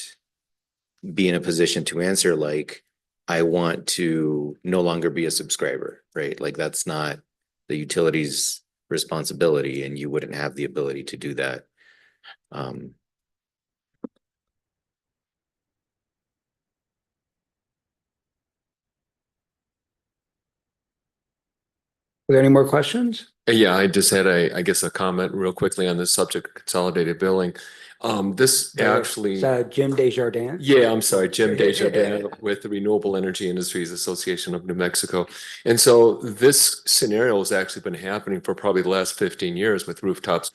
D: be in a position to answer, like, I want to no longer be a subscriber, right? Like, that's not the utility's responsibility, and you wouldn't have the ability to do that.
B: Are there any more questions?
T: Yeah, I just had I guess a comment real quickly on this subject of consolidated billing. This actually,
B: Jim Desjardins.
T: yeah, I'm sorry, Jim Desjardins with the Renewable Energy Industries Association of New Mexico. And so this scenario has actually been happening for probably the last 15 years with rooftops.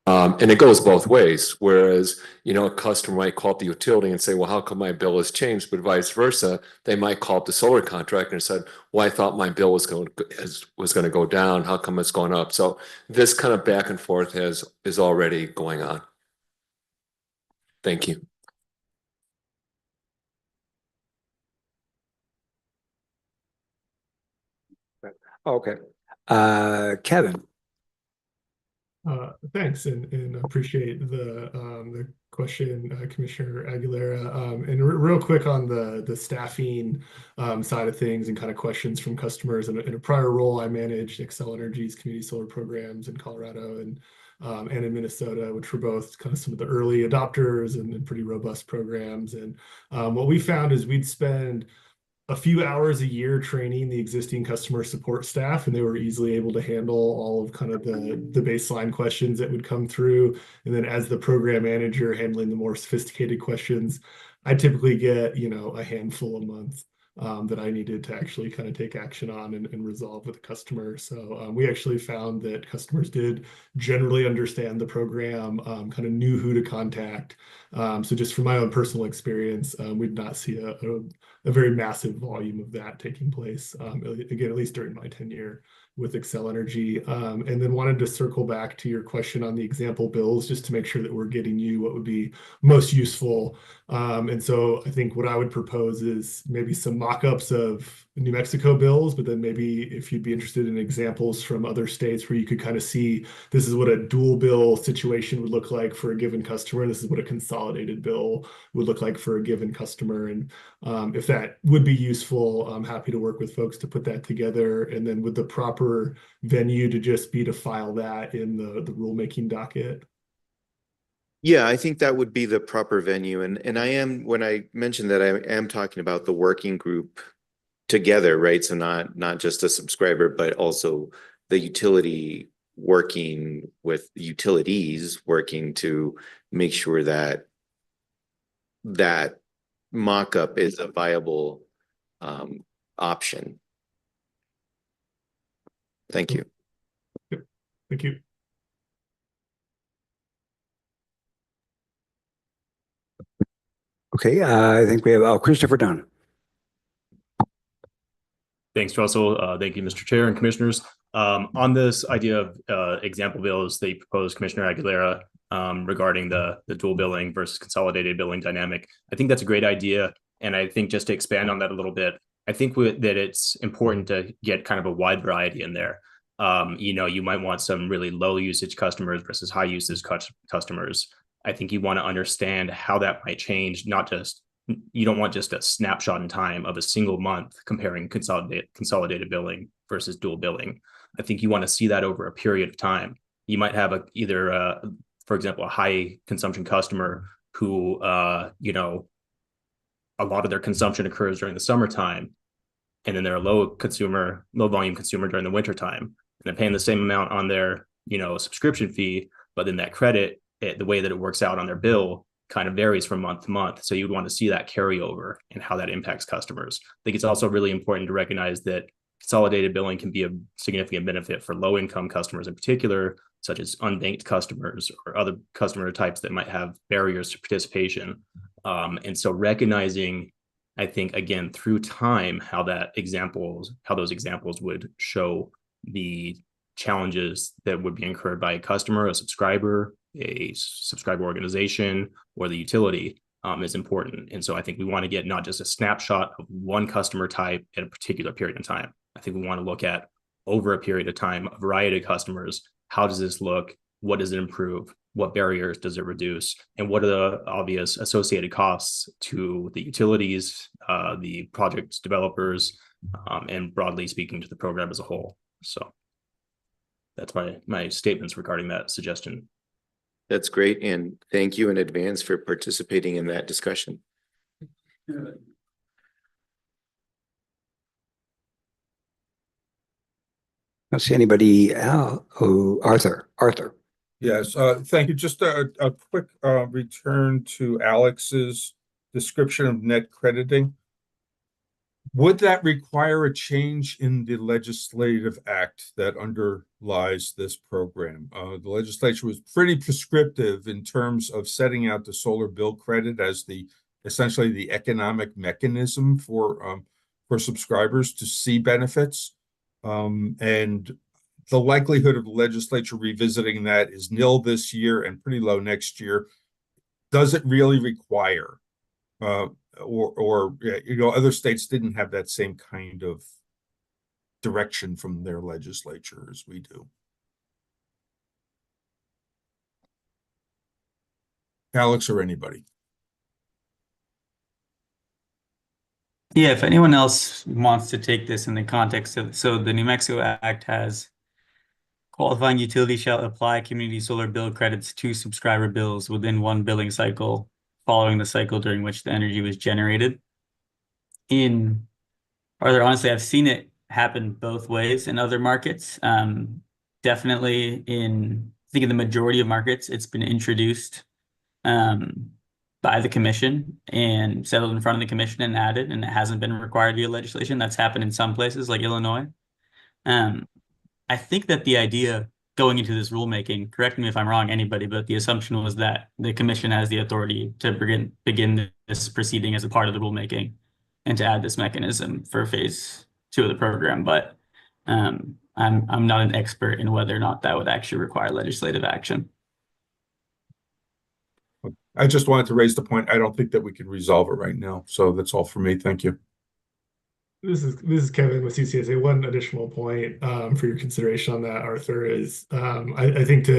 T: And it goes both ways, whereas, you know, a customer might call up the utility and say, well, how come my bill has changed? But vice versa, they might call up the solar contractor and said, well, I thought my bill was going to go down. How come it's going up? So this kind of back and forth is already going on. Thank you.
B: Okay. Kevin.
I: Thanks, and appreciate the question, Commissioner Aguilera. And real quick on the staffing side of things and kind of questions from customers. In a prior role, I managed Xcel Energy's community solar programs in Colorado and in Minnesota, which were both kind of some of the early adopters and pretty robust programs. And what we found is we'd spend a few hours a year training the existing customer support staff, and they were easily able to handle all of kind of the baseline questions that would come through. And then as the program manager handling the more sophisticated questions, I typically get, you know, a handful a month that I needed to actually kind of take action on and resolve with the customer. So we actually found that customers did generally understand the program, kind of knew who to contact. So just from my own personal experience, we'd not see a very massive volume of that taking place. Again, at least during my tenure with Xcel Energy. And then wanted to circle back to your question on the example bills, just to make sure that we're getting you what would be most useful. And so I think what I would propose is maybe some mock-ups of New Mexico bills, but then maybe if you'd be interested in examples from other states where you could kind of see this is what a dual bill situation would look like for a given customer. This is what a consolidated bill would look like for a given customer. And if that would be useful, I'm happy to work with folks to put that together. And then with the proper venue to just be to file that in the rulemaking docket.
D: Yeah, I think that would be the proper venue. And I am, when I mentioned that, I am talking about the working group together, right? So not just a subscriber, but also the utility working with utilities working to make sure that that mock-up is a viable option. Thank you.
I: Thank you.
B: Okay, I think we have Christopher Dunn.
J: Thanks, Russell. Thank you, Mr. Chair and Commissioners. On this idea of example bills that you proposed, Commissioner Aguilera, regarding the dual billing versus consolidated billing dynamic, I think that's a great idea. And I think just to expand on that a little bit, I think that it's important to get kind of a wide variety in there. You know, you might want some really low usage customers versus high usage customers. I think you want to understand how that might change, not just, you don't want just a snapshot in time of a single month comparing consolidated billing versus dual billing. I think you want to see that over a period of time. You might have for example, a high consumption customer who, you know, a lot of their consumption occurs during the summertime, and then they're a low volume consumer during the wintertime, and they're paying the same amount on their, you know, subscription fee, but then that credit, the way that it works out on their bill kind of varies from month to month. So you'd want to see that carryover and how that impacts customers. I think it's also really important to recognize that consolidated billing can be a significant benefit for low income customers in particular, such as unbanked customers or other customer types that might have barriers to participation. And so recognizing, I think, again, through time, how those examples would show the challenges that would be incurred by a customer, a subscriber organization, or the utility is important. And so I think we want to get not just a snapshot of one customer type at a particular period of time. I think we want to look at over a period of time, a variety of customers. How does this look? What does it improve? What barriers does it reduce? And what are the obvious associated costs to the utilities, the project developers, and broadly speaking to the program as a whole? So that's my statements regarding that suggestion.
D: That's great. And thank you in advance for participating in that discussion.
B: I don't see anybody else. Oh, Arthur.
F: Yes, thank you. Just a quick return to Alex's description of net crediting. Would that require a change in the legislative act that underlies this program? The legislature was pretty prescriptive in terms of setting out the solar bill credit as essentially the economic mechanism for subscribers to see benefits. And the likelihood of the legislature revisiting that is nil this year and pretty low next year. Does it really require other states didn't have that same kind of direction from their legislature as we do. Alex or anybody?
S: Yeah, if anyone else wants to take this in the context of, so the New Mexico Act has qualifying utility shall apply community solar bill credits to subscriber bills within one billing cycle following the cycle during which the energy was generated. Honestly, I've seen it happen both ways in other markets. Definitely I think in the majority of markets, it's been introduced by the commission and settled in front of the commission and added, and it hasn't been required via legislation. That's happened in some places like Illinois. I think that the idea going into this rulemaking, correct me if I'm wrong, anybody, but the assumption was that the commission has the authority to begin this proceeding as a part of the rulemaking and to add this mechanism for phase 2 of the program. But I'm not an expert in whether or not that would actually require legislative action.
F: I just wanted to raise the point. I don't think that we can resolve it right now. So that's all for me. Thank you.
I: This is Kevin with CCSA. One additional point for your consideration on that, Arthur, is I think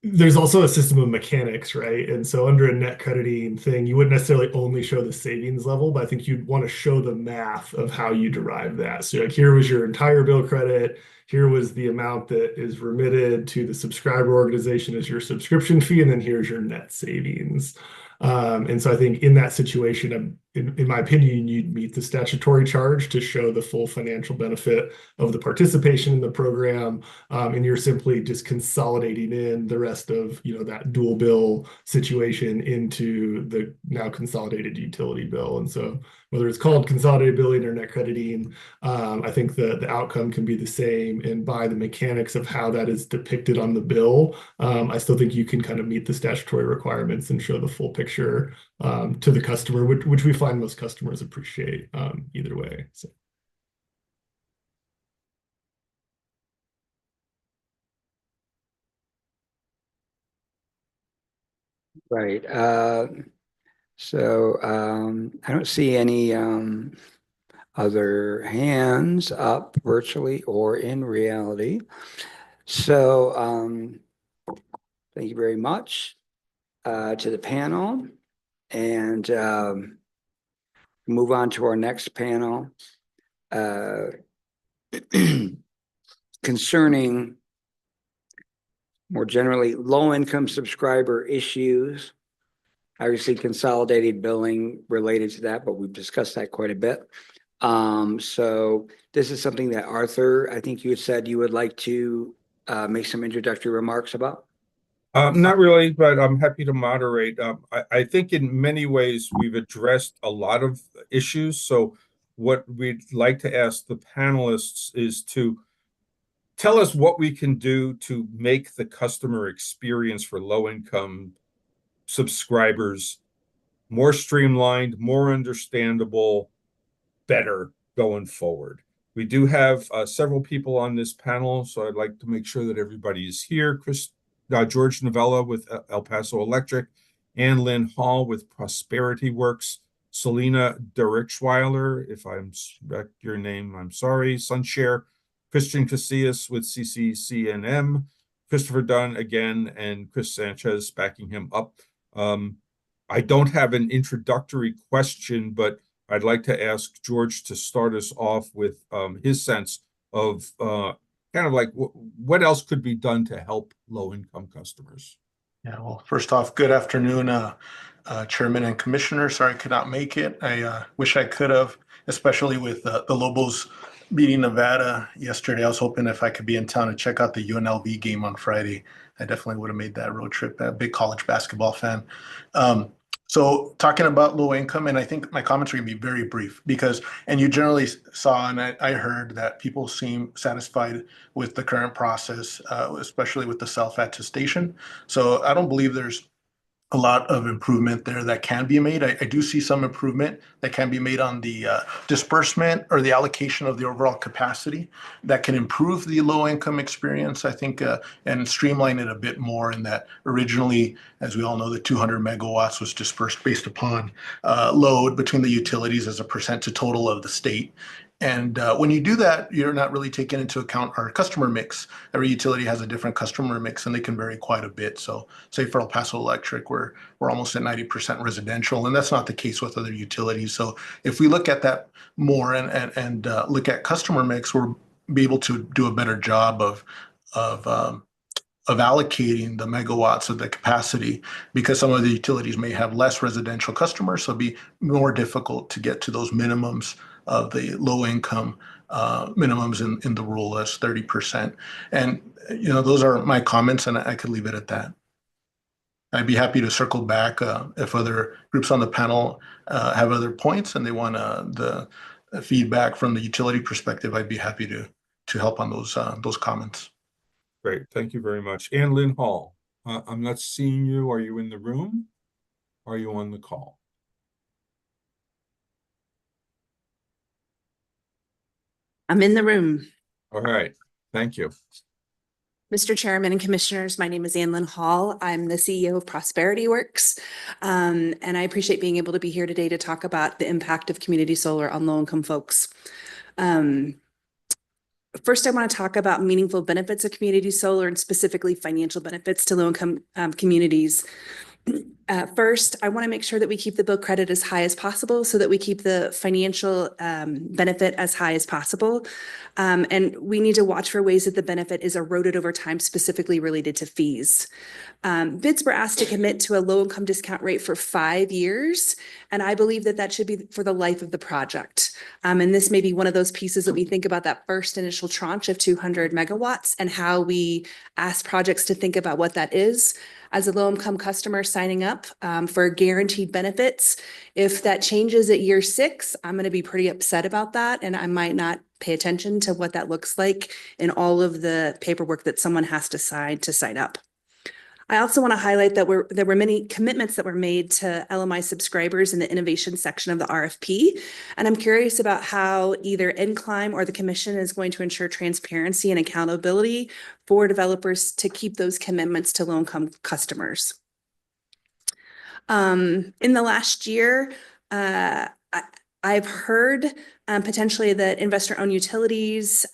I: there's also a system of mechanics, right? And so under a net crediting thing, you wouldn't necessarily only show the savings level, but I think you'd want to show the math of how you derive that. So like here was your entire bill credit. Here was the amount that is remitted to the subscriber organization as your subscription fee, and then here's your net savings. And so I think in that situation, in my opinion, you'd meet the statutory charge to show the full financial benefit of the participation in the program. And you're simply just consolidating in the rest of, that dual bill situation into the now consolidated utility bill. And so whether it's called consolidated billing or net crediting, I think the outcome can be the same. And by the mechanics of how that is depicted on the bill, I still think you can kind of meet the statutory requirements and show the full picture to the customer, which we find most customers appreciate either way. So.
B: Right. So I don't see any other hands up virtually or in reality. So thank you very much to the panel, and move on to our next panel concerning more generally low-income subscriber issues. Obviously, consolidated billing related to that, but we've discussed that quite a bit. So this is something that Arthur, I think you had said you would like to make some introductory remarks about.
F: Not really, but I'm happy to moderate. I think in many ways we've addressed a lot of issues. So what we'd like to ask the panelists is to tell us what we can do to make the customer experience for low-income subscribers more streamlined, more understandable, better going forward. We do have several people on this panel, so I'd like to make sure that everybody is here. George Novella with El Paso Electric, Ann Lynn Hall with Prosperity Works, Selena Derichweiler, if I'm correct your name, I'm sorry, Sunshare, Christian Casillas with CCCNM, Christopher Dunn again, and Chris Sanchez backing him up. I don't have an introductory question, but I'd like to ask George to start us off with his sense of kind of like what else could be done to help low-income customers.
U: Yeah, well, first off, good afternoon, Chairman and Commissioner. Sorry I could not make it. I wish I could have, especially with the Lobos beating Nevada yesterday. I was hoping if I could be in town to check out the UNLV game on Friday. I definitely would have made that road trip. A big college basketball fan. So talking about low income, and I think my comments are gonna be very brief because, and you generally saw, and I heard that people seem satisfied with the current process, especially with the self-attestation. So I don't believe there's a lot of improvement there that can be made. I do see some improvement that can be made on the disbursement or the allocation of the overall capacity that can improve the low income experience, I think, and streamline it a bit more in that originally, as we all know, the 200 megawatts was dispersed based upon load between the utilities as a percent to total of the state. And when you do that, you're not really taking into account our customer mix. Every utility has a different customer mix and they can vary quite a bit. So say for El Paso Electric, we're almost at 90% residential, and that's not the case with other utilities. So if we look at that more and look at customer mix, we'll be able to do a better job of allocating the megawatts of the capacity, because some of the utilities may have less residential customers, so it'd be more difficult to get to those minimums of the low income minimums in the rule as 30%. And, you know, those are my comments, and I could leave it at that. I'd be happy to circle back if other groups on the panel have other points and they want the feedback from the utility perspective. I'd be happy to help on those comments.
F: Great, thank you very much. Ann Lynn Hall, I'm not seeing you. Are you in the room? Are you on the call?
E: I'm in the room.
F: All right, thank you.
E: Mr. Chairman and Commissioners, my name is Ann Lynn Hall. I'm the CEO of Prosperity Works, and I appreciate being able to be here today to talk about the impact of community solar on low-income folks. First, I want to talk about meaningful benefits of community solar and specifically financial benefits to low-income communities. First, I want to make sure that we keep the bill credit as high as possible so that we keep the financial benefit as high as possible. And we need to watch for ways that the benefit is eroded over time, specifically related to fees. Bids were asked to commit to a low-income discount rate for 5 years, and I believe that that should be for the life of the project. And this may be one of those pieces that we think about that first initial tranche of 200 megawatts and how we ask projects to think about what that is. As a low-income customer signing up for guaranteed benefits, if that changes at year 6, I'm going to be pretty upset about that, and I might not pay attention to what that looks like in all of the paperwork that someone has to sign up. I also want to highlight that there were many commitments that were made to LMI subscribers in the innovation section of the RFP. And I'm curious about how either NCLIM or the commission is going to ensure transparency and accountability for developers to keep those commitments to low-income customers. In the last year, I've heard potentially that investor-owned utilities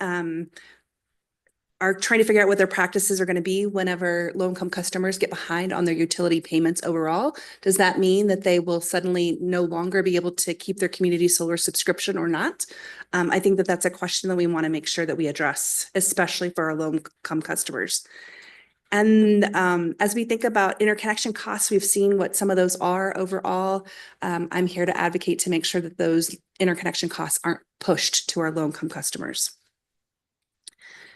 E: are trying to figure out what their practices are going to be whenever low-income customers get behind on their utility payments overall. Does that mean that they will suddenly no longer be able to keep their community solar subscription or not? I think that that's a question that we want to make sure that we address, especially for our low-income customers. And as we think about interconnection costs, we've seen what some of those are overall. I'm here to advocate to make sure that those interconnection costs aren't pushed to our low-income customers.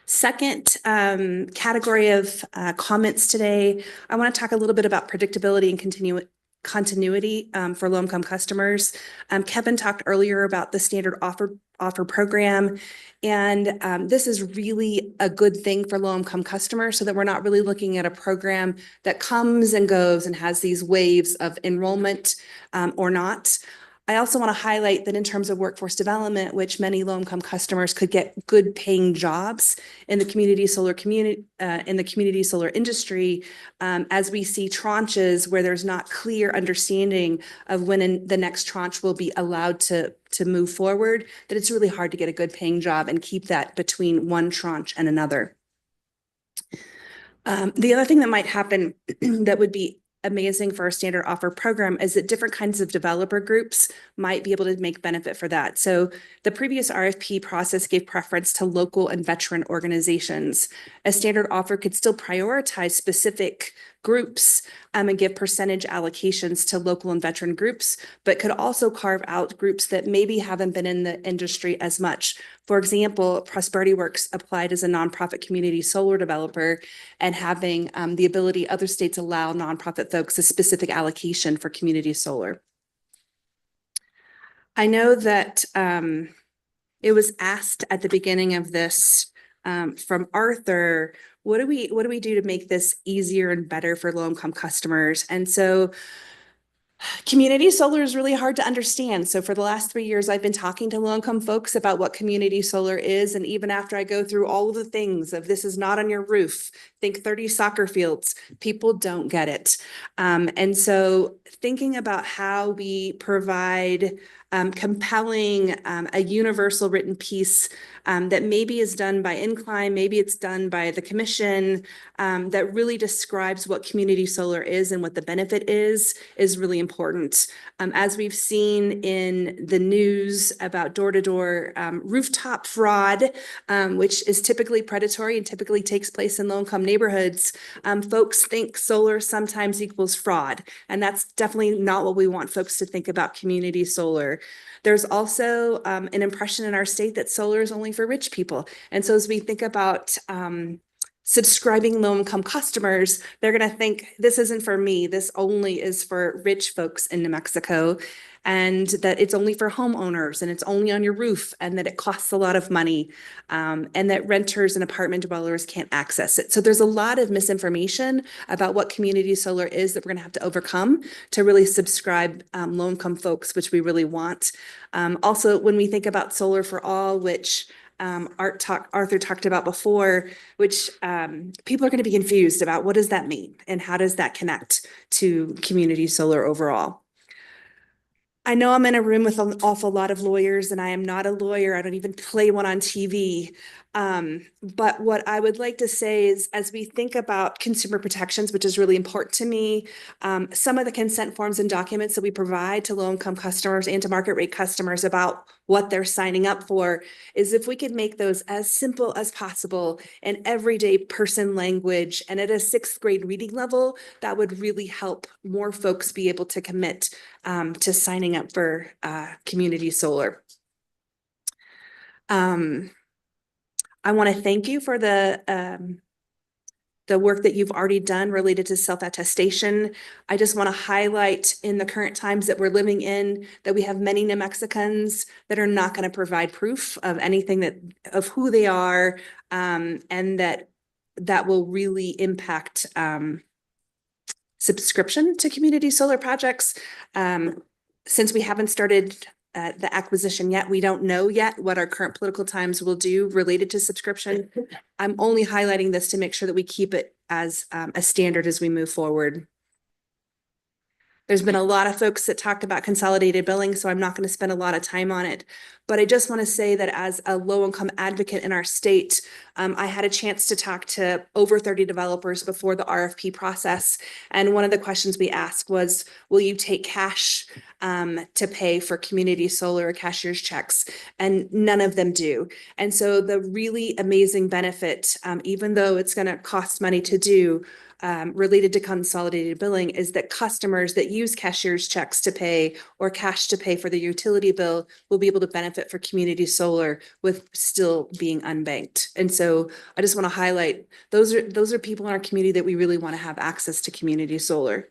E: Second category of comments today, I want to talk a little bit about predictability and continuity for low-income customers. Kevin talked earlier about the standard offer program, and this is really a good thing for low-income customers so that we're not really looking at a program that comes and goes and has these waves of enrollment or not. I also want to highlight that in terms of workforce development, which many low-income customers could get good paying jobs in the community solar industry, as we see tranches where there's not clear understanding of when the next tranche will be allowed to move forward, that it's really hard to get a good paying job and keep that between one tranche and another. The other thing that might happen that would be amazing for our standard offer program is that different kinds of developer groups might be able to make benefit for that. So the previous RFP process gave preference to local and veteran organizations. A standard offer could still prioritize specific groups and give percentage allocations to local and veteran groups, but could also carve out groups that maybe haven't been in the industry as much. For example, Prosperity Works applied as a nonprofit community solar developer, and having the ability, other states allow nonprofit folks a specific allocation for community solar. I know that it was asked at the beginning of this from Arthur, what do we do to make this easier and better for low-income customers? And so community solar is really hard to understand. So for the last 3 years, I've been talking to low-income folks about what community solar is. And even after I go through all of the things of this is not on your roof, think 30 soccer fields, people don't get it. And so thinking about how we provide compelling, a universal written piece that maybe is done by Incline, maybe it's done by the commission, that really describes what community solar is and what the benefit is really important. As we've seen in the news about door-to-door rooftop fraud, which is typically predatory and typically takes place in low-income neighborhoods, folks think solar sometimes equals fraud. And that's definitely not what we want folks to think about community solar. There's also an impression in our state that solar is only for rich people. And so as we think about subscribing low-income customers, they're going to think this isn't for me. This only is for rich folks in New Mexico, and that it's only for homeowners and it's only on your roof, and that it costs a lot of money, and that renters and apartment dwellers can't access it. So there's a lot of misinformation about what community solar is that we're going to have to overcome to really subscribe low-income folks, which we really want. Also, when we think about solar for all, which Arthur talked about before, which people are going to be confused about what does that mean and how does that connect to community solar overall. I know I'm in a room with an awful lot of lawyers, and I am not a lawyer. I don't even play one on TV. But what I would like to say is, as we think about consumer protections, which is really important to me, some of the consent forms and documents that we provide to low-income customers and to market rate customers about what they're signing up for, is if we could make those as simple as possible in everyday person language and at a 6th grade reading level, that would really help more folks be able to commit to signing up for community solar. I want to thank you for the work that you've already done related to self-attestation. I just want to highlight in the current times that we're living in that we have many New Mexicans that are not going to provide proof of anything of who they are, and that will really impact subscription to community solar projects. Since we haven't started the acquisition yet, we don't know yet what our current political times will do related to subscription. I'm only highlighting this to make sure that we keep it as a standard as we move forward. There's been a lot of folks that talked about consolidated billing, so I'm not going to spend a lot of time on it. But I just want to say that as a low-income advocate in our state, I had a chance to talk to over 30 developers before the RFP process. And one of the questions we asked was, will you take cash to pay for community solar or cashier's checks? And none of them do. And so the really amazing benefit, even though it's going to cost money to do, related to consolidated billing, is that customers that use cashier's checks to pay or cash to pay for the utility bill will be able to benefit for community solar with still being unbanked. And so I just want to highlight those are people in our community that we really want to have access to community solar.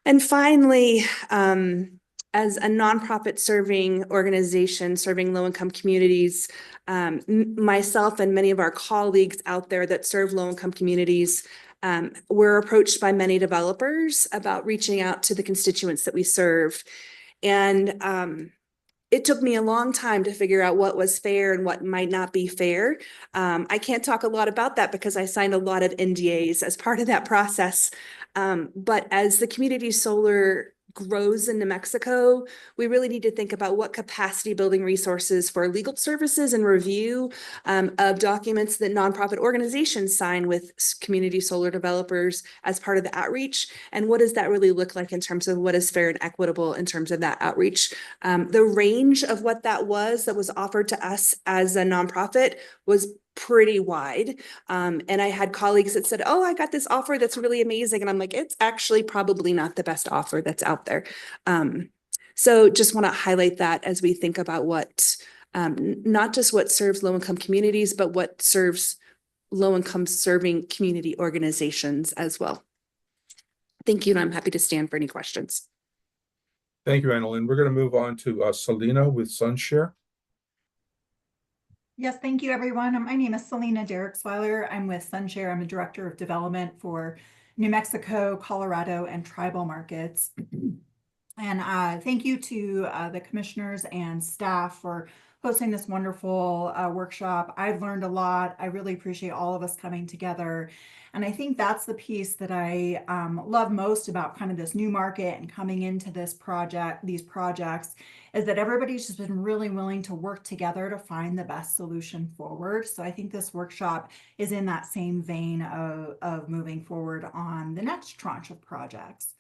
E: And finally, as a nonprofit serving organization serving low-income communities, myself and many of our colleagues out there that serve low-income communities, we're approached by many developers about reaching out to the constituents that we serve. And it took me a long time to figure out what was fair and what might not be fair. I can't talk a lot about that because I signed a lot of NDAs as part of that process. But as the community solar grows in New Mexico, we really need to think about what capacity building resources for legal services and review of documents that nonprofit organizations sign with community solar developers as part of the outreach. And what does that really look like in terms of what is fair and equitable in terms of that outreach? The range of what that was offered to us as a nonprofit was pretty wide. And I had colleagues that said, oh, I got this offer that's really amazing. And I'm like, it's actually probably not the best offer that's out there. So just want to highlight that as we think about what, not just what serves low-income communities, but what serves low-income serving community organizations as well. Thank you, and I'm happy to stand for any questions.
F: Thank you, Annalyn. We're going to move on to Selena with Sunshare.
K: Yes, thank you, everyone. My name is Selena Derricksweiler. I'm with Sunshare. I'm a director of development for New Mexico, Colorado, and tribal markets. And thank you to the commissioners and staff for hosting this wonderful workshop. I've learned a lot. I really appreciate all of us coming together. And I think that's the piece that I love most about kind of this new market and coming into this project, these projects, is that everybody's just been really willing to work together to find the best solution forward. So I think this workshop is in that same vein of moving forward on the next tranche of projects.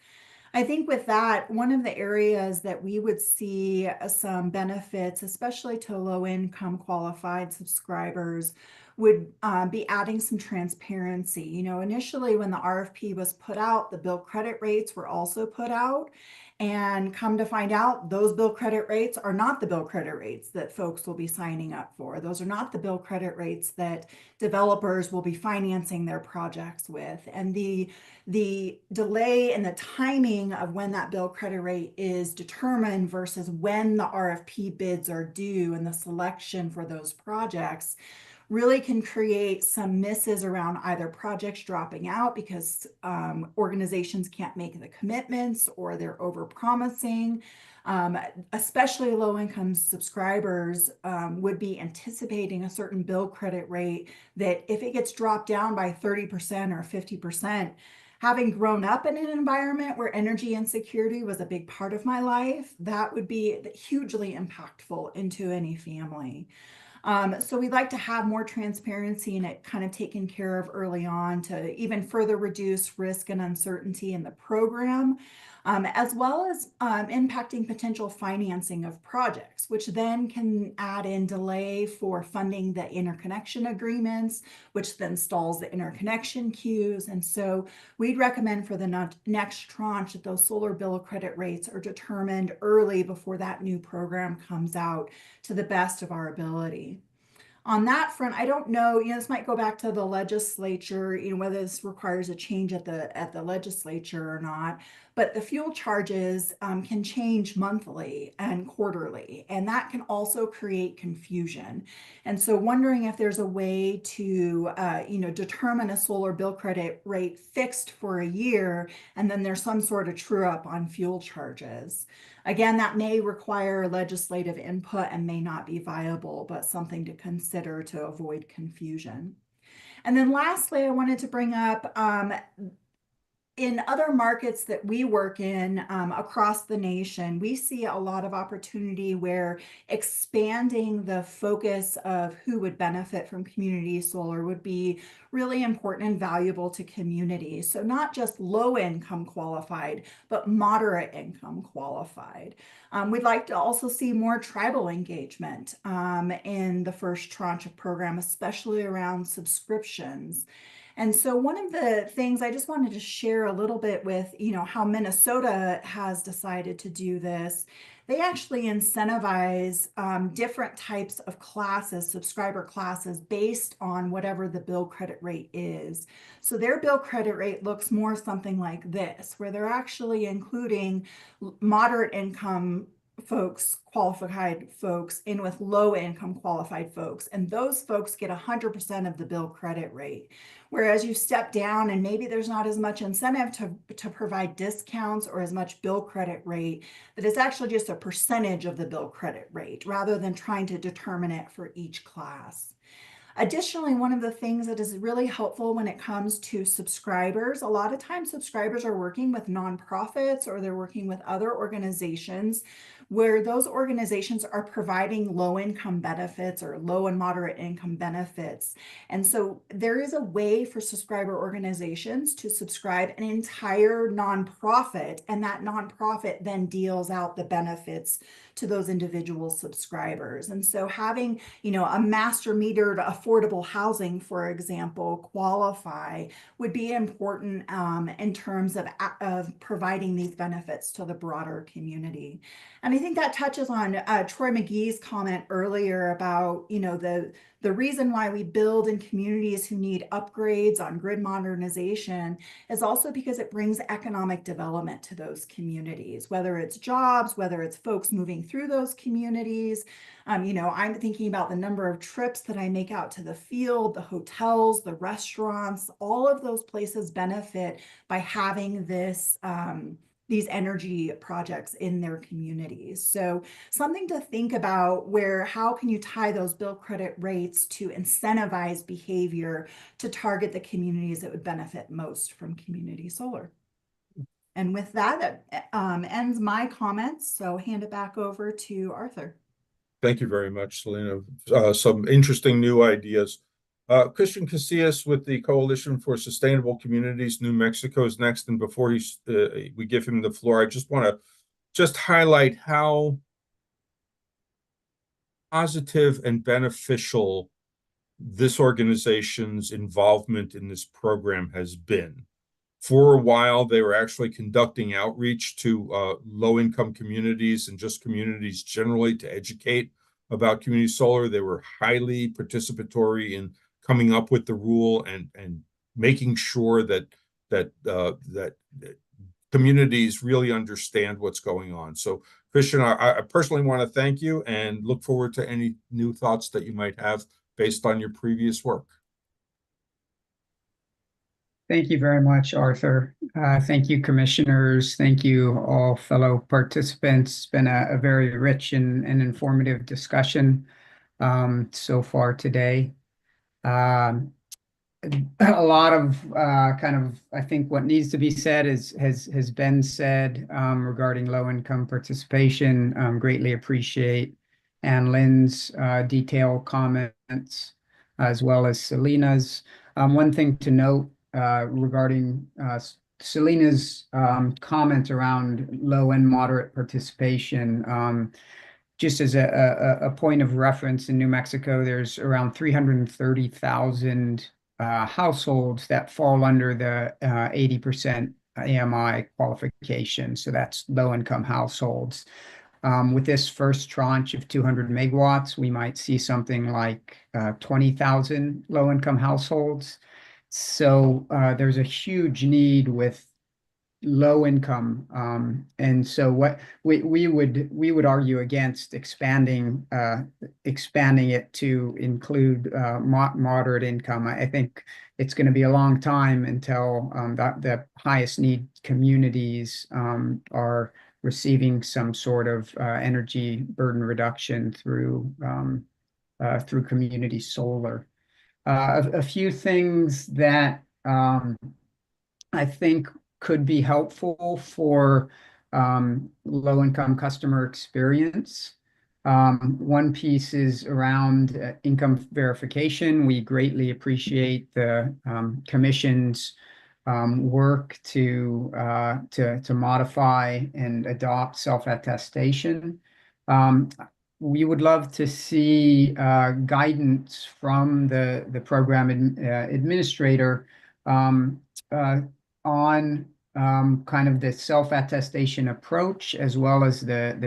K: I think with that, one of the areas that we would see some benefits, especially to low-income qualified subscribers, would be adding some transparency. You know, initially when the RFP was put out, the bill credit rates were also put out. And come to find out, those bill credit rates are not the bill credit rates that folks will be signing up for. Those are not the bill credit rates that developers will be financing their projects with. And the delay in the timing of when that bill credit rate is determined versus when the RFP bids are due and the selection for those projects really can create some misses around either projects dropping out because organizations can't make the commitments or they're overpromising. Especially low-income subscribers would be anticipating a certain bill credit rate that if it gets dropped down by 30% or 50%, having grown up in an environment where energy insecurity was a big part of my life, that would be hugely impactful into any family. So we'd like to have more transparency and it kind of taken care of early on to even further reduce risk and uncertainty in the program, as well as impacting potential financing of projects, which then can add in delay for funding the interconnection agreements, which then stalls the interconnection queues. And so we'd recommend for the next tranche that those solar bill credit rates are determined early before that new program comes out to the best of our ability. On that front, I don't know, this might go back to the legislature, whether this requires a change at the legislature or not, but the fuel charges can change monthly and quarterly, and that can also create confusion. And so wondering if there's a way to, determine a solar bill credit rate fixed for a year, and then there's some sort of true up on fuel charges. Again, that may require legislative input and may not be viable, but something to consider to avoid confusion. And then lastly, I wanted to bring up in other markets that we work in across the nation, we see a lot of opportunity where expanding the focus of who would benefit from community solar would be really important and valuable to communities. So not just low income qualified, but moderate income qualified. We'd like to also see more tribal engagement in the first tranche of program, especially around subscriptions. And so one of the things I just wanted to share a little bit with, how Minnesota has decided to do this. They actually incentivize different types of classes, subscriber classes, based on whatever the bill credit rate is. So their bill credit rate looks more something like this, where they're actually including moderate income folks, qualified folks, in with low income qualified folks. And those folks get 100% of the bill credit rate. Whereas you step down and maybe there's not as much incentive to provide discounts or as much bill credit rate, that it's actually just a percentage of the bill credit rate rather than trying to determine it for each class. Additionally, one of the things that is really helpful when it comes to subscribers, a lot of times subscribers are working with nonprofits or they're working with other organizations where those organizations are providing low income benefits or low and moderate income benefits. And so there is a way for subscriber organizations to subscribe an entire nonprofit, and that nonprofit then deals out the benefits to those individual subscribers. And so having, a master metered affordable housing, for example, qualify would be important in terms of providing these benefits to the broader community. And I think that touches on Troy McGee's comment earlier about, the reason why we build in communities who need upgrades on grid modernization is also because it brings economic development to those communities, whether it's jobs, whether it's folks moving through those communities. I'm thinking about the number of trips that I make out to the field, the hotels, the restaurants, all of those places benefit by having these energy projects in their communities. So something to think about, how can you tie those bill credit rates to incentivize behavior to target the communities that would benefit most from community solar. And with that, ends my comments. So hand it back over to Arthur.
F: Thank you very much, Selena. Some interesting new ideas. Christian Casillas with the Coalition for Sustainable Communities, New Mexico is next. And before we give him the floor, I just want to highlight how positive and beneficial this organization's involvement in this program has been. For a while, they were actually conducting outreach to low-income communities and just communities generally to educate about community solar. They were highly participatory in coming up with the rule and making sure that communities really understand what's going on. So, Christian, I personally want to thank you and look forward to any new thoughts that you might have based on your previous work.
Q: Thank you very much, Arthur. Thank you, commissioners. Thank you, all fellow participants. It's been a very rich and informative discussion so far today. A lot of I think what needs to be said has been said regarding low-income participation. Greatly appreciate Ann Lynn's detailed comments as well as Selena's. One thing to note regarding Selena's comment around low and moderate participation. Just as a point of reference, in New Mexico, there's around 330,000 households that fall under the 80% AMI qualification. So that's low-income households. With this first tranche of 200 megawatts, we might see something like 20,000 low-income households. So there's a huge need with low income, and so what we would argue against expanding it to include moderate income. I think it's going to be a long time until the highest need communities are receiving some sort of energy burden reduction through community solar. A few things that I think could be helpful for low-income customer experience. One piece is around income verification. We greatly appreciate the Commission's work to modify and adopt self-attestation. We would love to see guidance from the program administrator on kind of the self-attestation approach, as well as the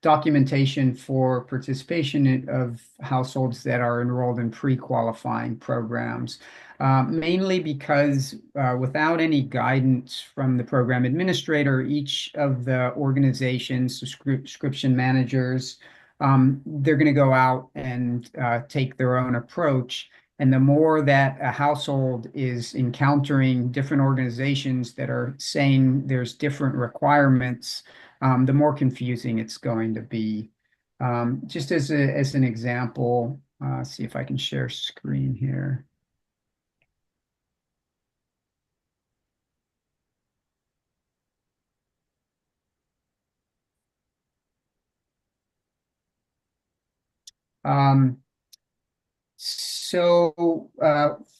Q: documentation for participation of households that are enrolled in pre-qualifying programs. Mainly because without any guidance from the program administrator, each of the organizations, subscription managers, they're going to go out and take their own approach. And the more that a household is encountering different organizations that are saying there's different requirements, the more confusing it's going to be. Just as an example, see if I can share screen here. So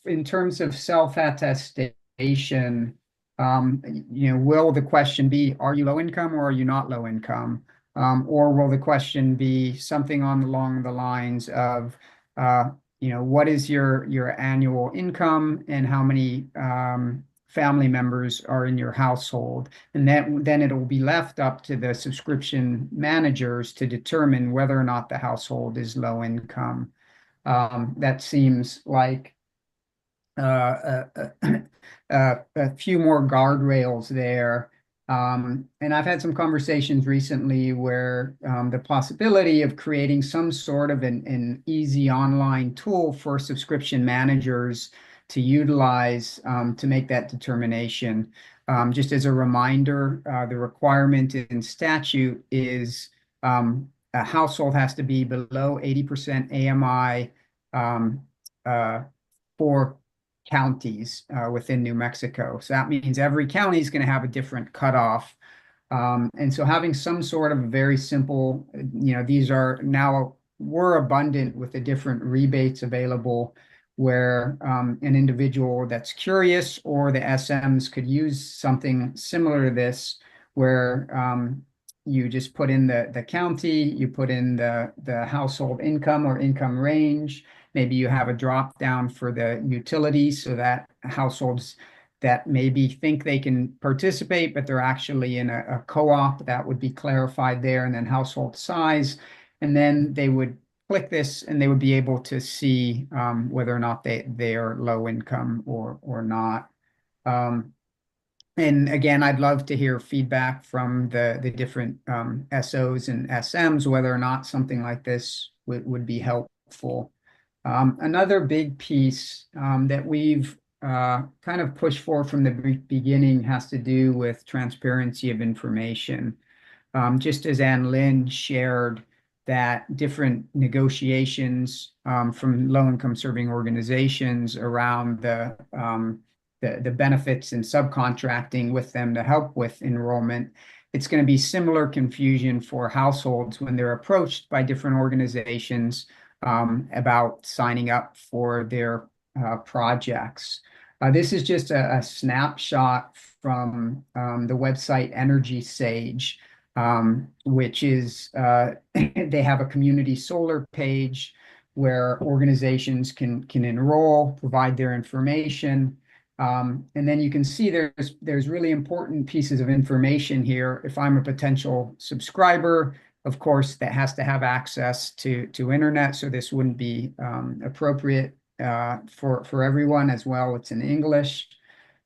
Q: in terms of self-attestation, will the question be, are you low income or are you not low income? Or will the question be something along the lines of, what is your annual income and how many family members are in your household? And then it will be left up to the subscription managers to determine whether or not the household is low income. That seems like a few more guardrails there. And I've had some conversations recently where the possibility of creating some sort of an easy online tool for subscription managers to utilize to make that determination. Just as a reminder, the requirement in statute is a household has to be below 80% AMI for counties within New Mexico. So that means every county is going to have a different cutoff. And so having some sort of very simple, these were abundant with the different rebates available where an individual that's curious or the SMs could use something similar to this where you just put in the county, you put in the household income or income range. Maybe you have a drop down for the utilities so that households that maybe think they can participate, but they're actually in a co-op, that would be clarified there, and then household size. And then they would click this and they would be able to see whether or not they are low income or not. And again, I'd love to hear feedback from the different SOs and SMs, whether or not something like this would be helpful. Another big piece that we've kind of pushed for from the beginning has to do with transparency of information. Just as Ann Lynn shared that different negotiations from low-income serving organizations around the benefits and subcontracting with them to help with enrollment, it's going to be similar confusion for households when they're approached by different organizations about signing up for their projects. This is just a snapshot from the website Energy Sage, which is they have a community solar page where organizations can enroll, provide their information. And then you can see there's really important pieces of information here. If I'm a potential subscriber, of course, that has to have access to internet, so this wouldn't be appropriate for everyone as well. It's in English.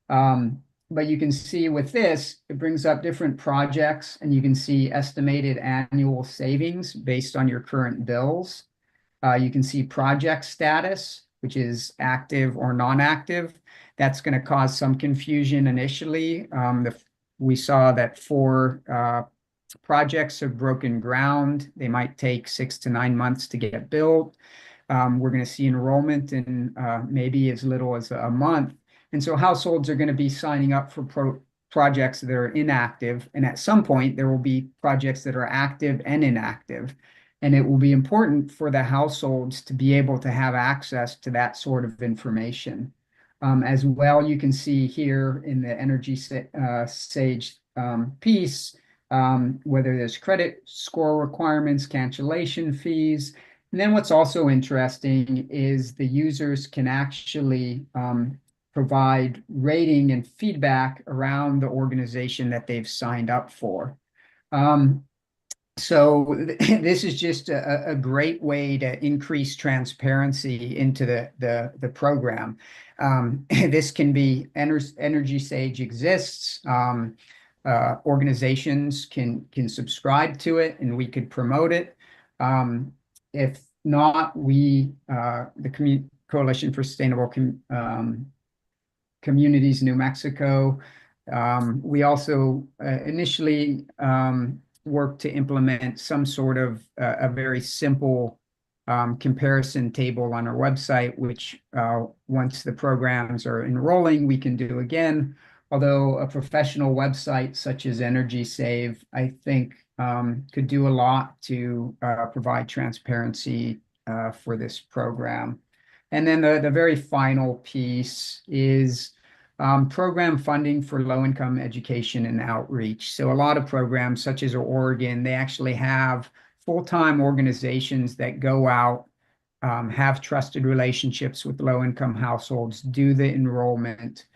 Q: But you can see with this, it brings up different projects, and you can see estimated annual savings based on your current bills. You can see project status, which is active or non-active. That's going to cause some confusion initially. We saw that 4 projects have broken ground. They might take 6 to 9 months to get built. We're going to see enrollment in maybe as little as a month. And so households are going to be signing up for projects that are inactive. And at some point, there will be projects that are active and inactive. And it will be important for the households to be able to have access to that sort of information. As well, you can see here in the Energy Sage piece, whether there's credit score requirements, cancellation fees. And then what's also interesting is the users can actually provide rating and feedback around the organization that they've signed up for. So this is just a great way to increase transparency into the program. This can be Energy Sage exists. Organizations can subscribe to it, and we could promote it. If not, the Coalition for Sustainable Communities New Mexico, we also initially work to implement some sort of a very simple comparison table on our website, which once the programs are enrolling, we can do again. Although a professional website such as Energy Save, I think, could do a lot to provide transparency for this program. And then the very final piece is program funding for low-income education and outreach. So a lot of programs, such as Oregon, they actually have full-time organizations that go out, have trusted relationships with low-income households, do the enrollment,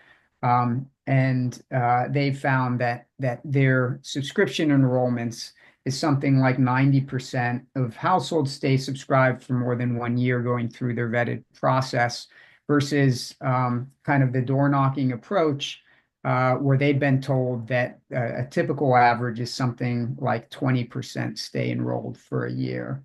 Q: and they found that their subscription enrollments is something like 90% of households stay subscribed for more than 1 year going through their vetted process, versus kind of the door knocking approach, where they've been told that a typical average is something like 20% stay enrolled for a year.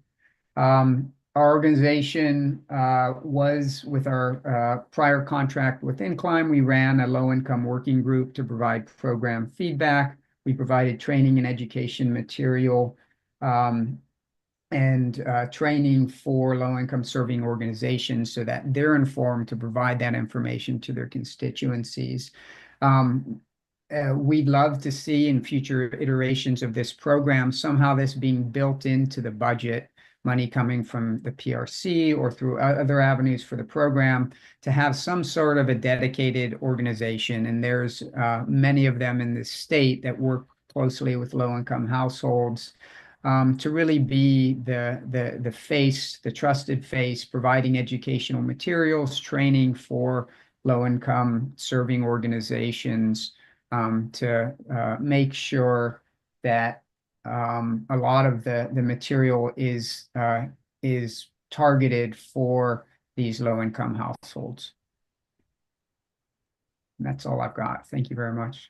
Q: Our organization was, with our prior contract with Incline, we ran a low-income working group to provide program feedback. We provided training and education material and training for low-income serving organizations so that they're informed to provide that information to their constituencies. We'd love to see in future iterations of this program somehow this being built into the budget, money coming from the PRC or through other avenues for the program, to have some sort of a dedicated organization. And there's many of them in the state that work closely with low-income households, to really be the face, the trusted face, providing educational materials, training for low-income serving organizations, to make sure that a lot of the material is targeted for these low-income households. And that's all I've got. Thank you very much.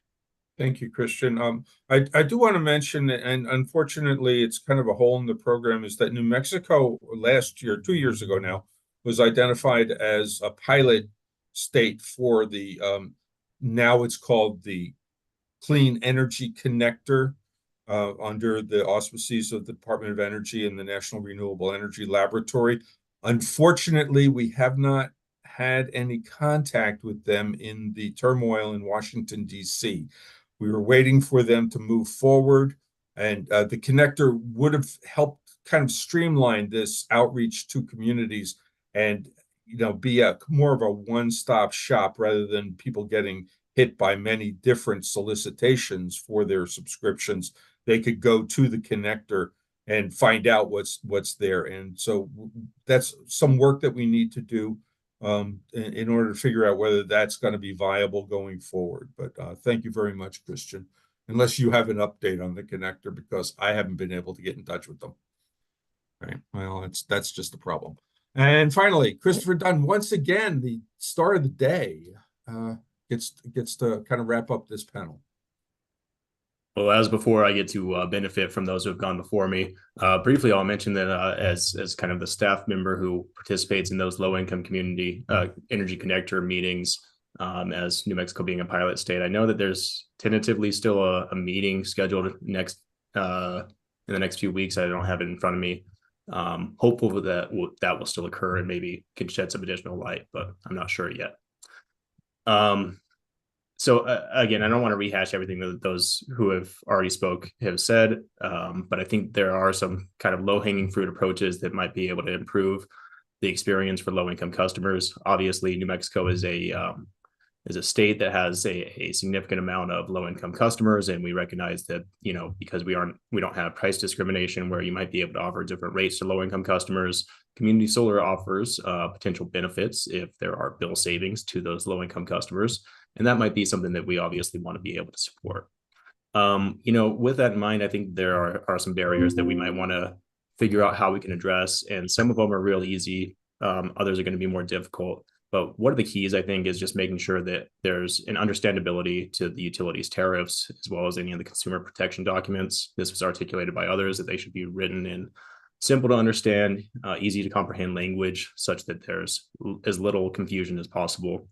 F: Thank you, Christian. I do want to mention, and unfortunately, it's kind of a hole in the program, is that New Mexico last year, 2 years ago now, was identified as a pilot state for the, now it's called the Clean Energy Connector, under the auspices of the Department of Energy and the National Renewable Energy Laboratory. Unfortunately, we have not had any contact with them in the turmoil in Washington, D.C. We were waiting for them to move forward, and the connector would have helped kind of streamline this outreach to communities and, you know, be a more of a one-stop shop rather than people getting hit by many different solicitations for their subscriptions. They could go to the connector and find out what's there. And so that's some work that we need to do in order to figure out whether that's going to be viable going forward. But thank you very much, Christian. Unless you have an update on the connector, because I haven't been able to get in touch with them. All right. Well, that's just the problem. And finally, Christopher Dunn, once again, the star of the day, gets to kind of wrap up this panel.
J: Well, as before, I get to benefit from those who have gone before me. Briefly, I'll mention that as kind of the staff member who participates in those low-income community energy connector meetings, as New Mexico being a pilot state, I know that there's tentatively still a meeting scheduled next in the next few weeks. I don't have it in front of me. Hopeful that that will still occur and maybe can shed some additional light, but I'm not sure yet. So again, I don't want to rehash everything that those who have already have said, but I think there are some kind of low-hanging fruit approaches that might be able to improve the experience for low-income customers. Obviously, New Mexico is a state that has a significant amount of low-income customers, and we recognize that, you know, because we don't have price discrimination where you might be able to offer different rates to low-income customers. Community solar offers potential benefits if there are bill savings to those low-income customers. And that might be something that we obviously want to be able to support. You know, with that in mind, I think there are some barriers that we might want to figure out how we can address. And some of them are real easy. Others are going to be more difficult. But one of the keys, I think, is just making sure that there's an understandability to the utilities tariffs, as well as any of the consumer protection documents. This was articulated by others that they should be written in simple to understand, easy to comprehend language, such that there's as little confusion as possible.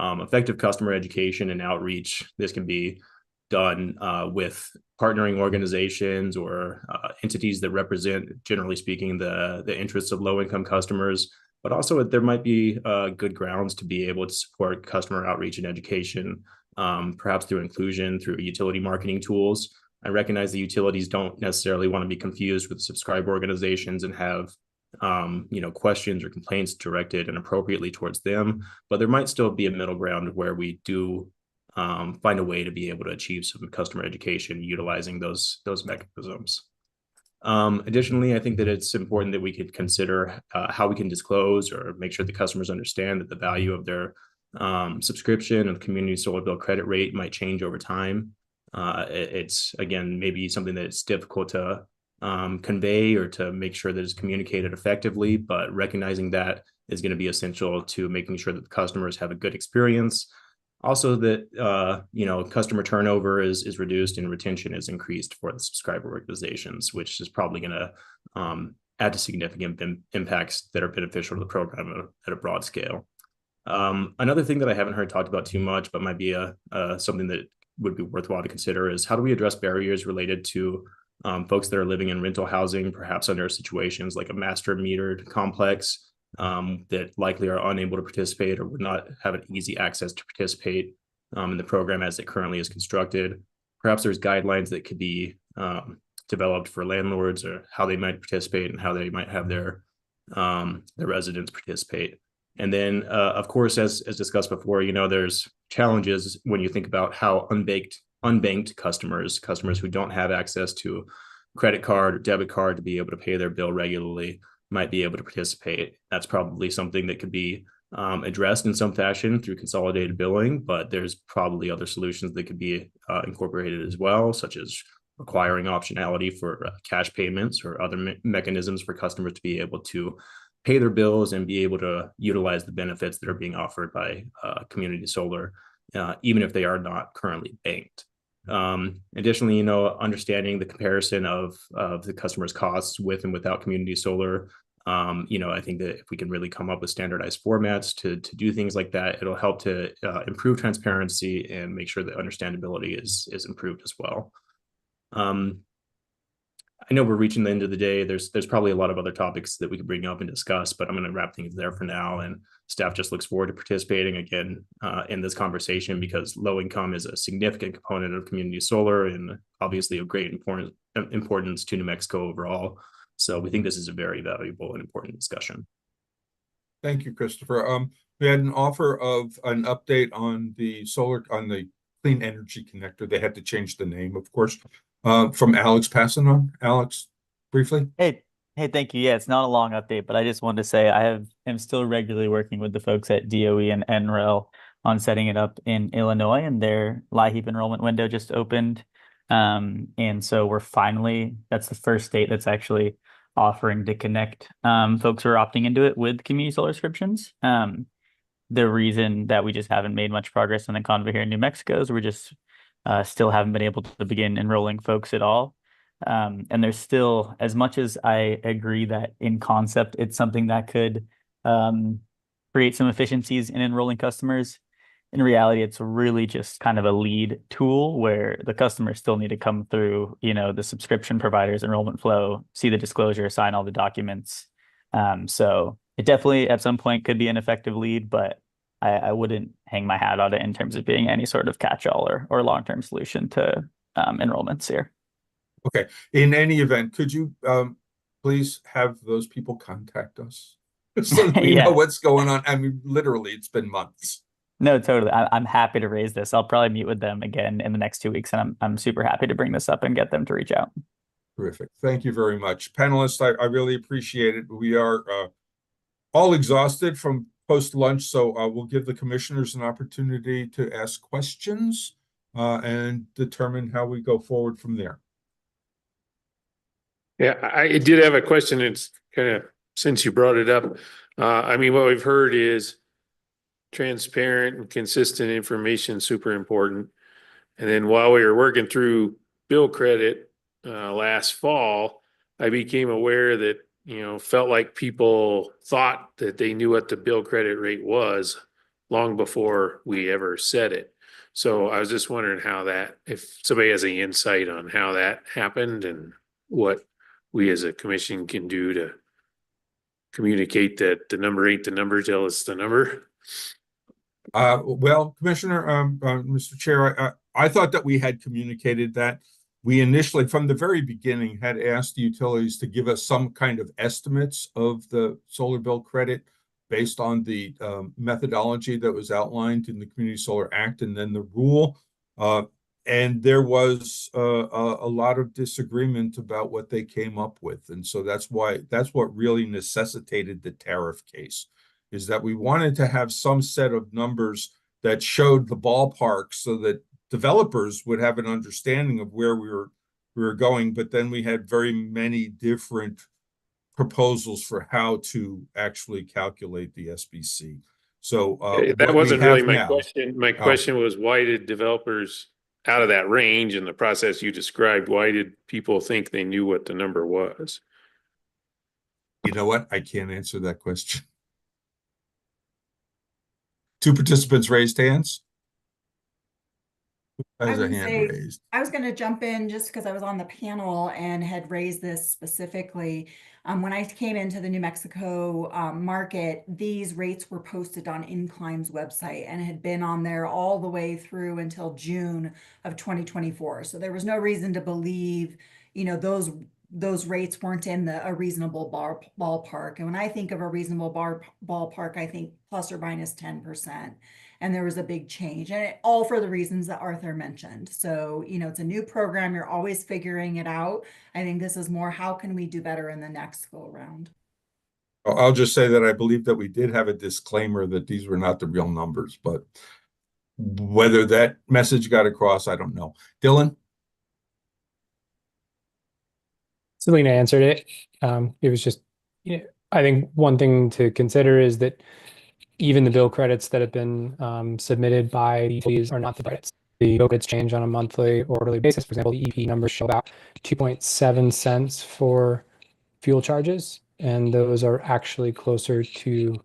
J: Effective customer education and outreach. This can be done with partnering organizations or entities that represent, generally speaking, the interests of low-income customers. But also there might be good grounds to be able to support customer outreach and education, perhaps through inclusion, through utility marketing tools. I recognize the utilities don't necessarily want to be confused with subscriber organizations and have questions or complaints directed and appropriately towards them, but there might still be a middle ground where we do find a way to be able to achieve some customer education utilizing those mechanisms. Additionally, I think that it's important that we could consider how we can disclose or make sure the customers understand that the value of their subscription of community solar bill credit rate might change over time. It's, again, maybe something that it's difficult to convey or to make sure that it's communicated effectively, but recognizing that is going to be essential to making sure that the customers have a good experience. Also that, customer turnover is reduced and retention is increased for the subscriber organizations, which is probably going to add to significant impacts that are beneficial to the program at a broad scale. Another thing that I haven't heard talked about too much, but might be something that would be worthwhile to consider is how do we address barriers related to folks that are living in rental housing, perhaps under situations like a master metered complex that likely are unable to participate or would not have an easy access to participate in the program as it currently is constructed. Perhaps there's guidelines that could be developed for landlords or how they might participate and how they might have their residents participate. And then, of course, as discussed before, there's challenges when you think about how unbanked customers who don't have access to credit card or debit card to be able to pay their bill regularly might be able to participate. That's probably something that could be addressed in some fashion through consolidated billing, but there's probably other solutions that could be incorporated as well, such as requiring optionality for cash payments or other mechanisms for customers to be able to pay their bills and be able to utilize the benefits that are being offered by community solar, even if they are not currently banked. Additionally, understanding the comparison of the customer's costs with and without community solar, I think that if we can really come up with standardized formats to do things like that, it'll help to improve transparency and make sure that understandability is improved as well. I know we're reaching the end of the day. There's probably a lot of other topics that we could bring up and discuss, but I'm going to wrap things there for now. And staff just looks forward to participating again in this conversation because low income is a significant component of community solar and obviously of great importance to New Mexico overall. So we think this is a very valuable and important discussion.
F: Thank you, Christopher. We had an offer of an update on the clean energy connector. They had to change the name, of course. From Alex Passanon. Alex, briefly.
L: Hey, thank you. Yeah, it's not a long update, but I just wanted to say am still regularly working with the folks at DOE and NREL on setting it up in Illinois, and their LIHEAP enrollment window just opened. And so that's the first state that's actually offering to connect folks who are opting into it with community solar subscriptions. The reason that we just haven't made much progress in the convo here in New Mexico is we're just still haven't been able to begin enrolling folks at all. And there's still, as much as I agree that in concept, it's something that could create some efficiencies in enrolling customers. In reality, it's really just kind of a lead tool where the customers still need to come through, the subscription provider's enrollment flow, see the disclosure, sign all the documents. So it definitely at some point could be an effective lead, but I wouldn't hang my hat on it in terms of being any sort of catch-all or long-term solution to enrollments here.
F: Okay. In any event, could you please have those people contact us so that we know what's going on? I mean, literally, it's been months.
L: No, totally. I'm happy to raise this. I'll probably meet with them again in the next 2 weeks, and I'm super happy to bring this up and get them to reach out.
F: Terrific. Thank you very much. Panelists, I really appreciate it. We are all exhausted from post-lunch, so we'll give the commissioners an opportunity to ask questions and determine how we go forward from there.
A: Yeah, I did have a question. It's kind of, since you brought it up, what we've heard is transparent and consistent information, super important. And then while we were working through bill credit last fall, I became aware that felt like people thought that they knew what the bill credit rate was long before we ever said it. So I was just wondering if somebody has any insight on how that happened and what we as a commission can do to communicate that the number ain't the number till it's the number.
F: Well, Commissioner, Mr. Chair, I thought that we had communicated that. we initially, from the very beginning, had asked the utilities to give us some kind of estimates of the solar bill credit based on the methodology that was outlined in the Community Solar Act and then the rule. And there was a lot of disagreement about what they came up with. And so that's what really necessitated the tariff case, is that we wanted to have some set of numbers that showed the ballpark so that developers would have an understanding of where we were going. But then we had very many different proposals for how to actually calculate the SBC. So
A: that wasn't really my
F: now,
A: question. My question was, why did developers out of that range in the process you described, why did people think they knew what the number was?
F: You know what? I can't answer that question. Two participants raised hands. There's a hand raised.
K: I was going to jump in just because I was on the panel and had raised this specifically. When I came into the New Mexico market, these rates were posted on Incline's website and had been on there all the way through until June of 2024. So there was no reason to believe, those rates weren't in a reasonable ballpark. And when I think of a reasonable ballpark, I think plus or minus 10%. And there was a big change, and all for the reasons that Arthur mentioned. So, it's a new program. You're always figuring it out. I think this is more, how can we do better in the next go around?
F: I'll just say that I believe that we did have a disclaimer that these were not the real numbers, but whether that message got across, I don't know. Dylan?
N: Selena answered it. It was just, I think one thing to consider is that even the bill credits that have been submitted by the utilities are not the credits. The bill credits change on a monthly or quarterly basis. For example, the EP numbers show about 2.7 cents for fuel charges, and those are actually closer to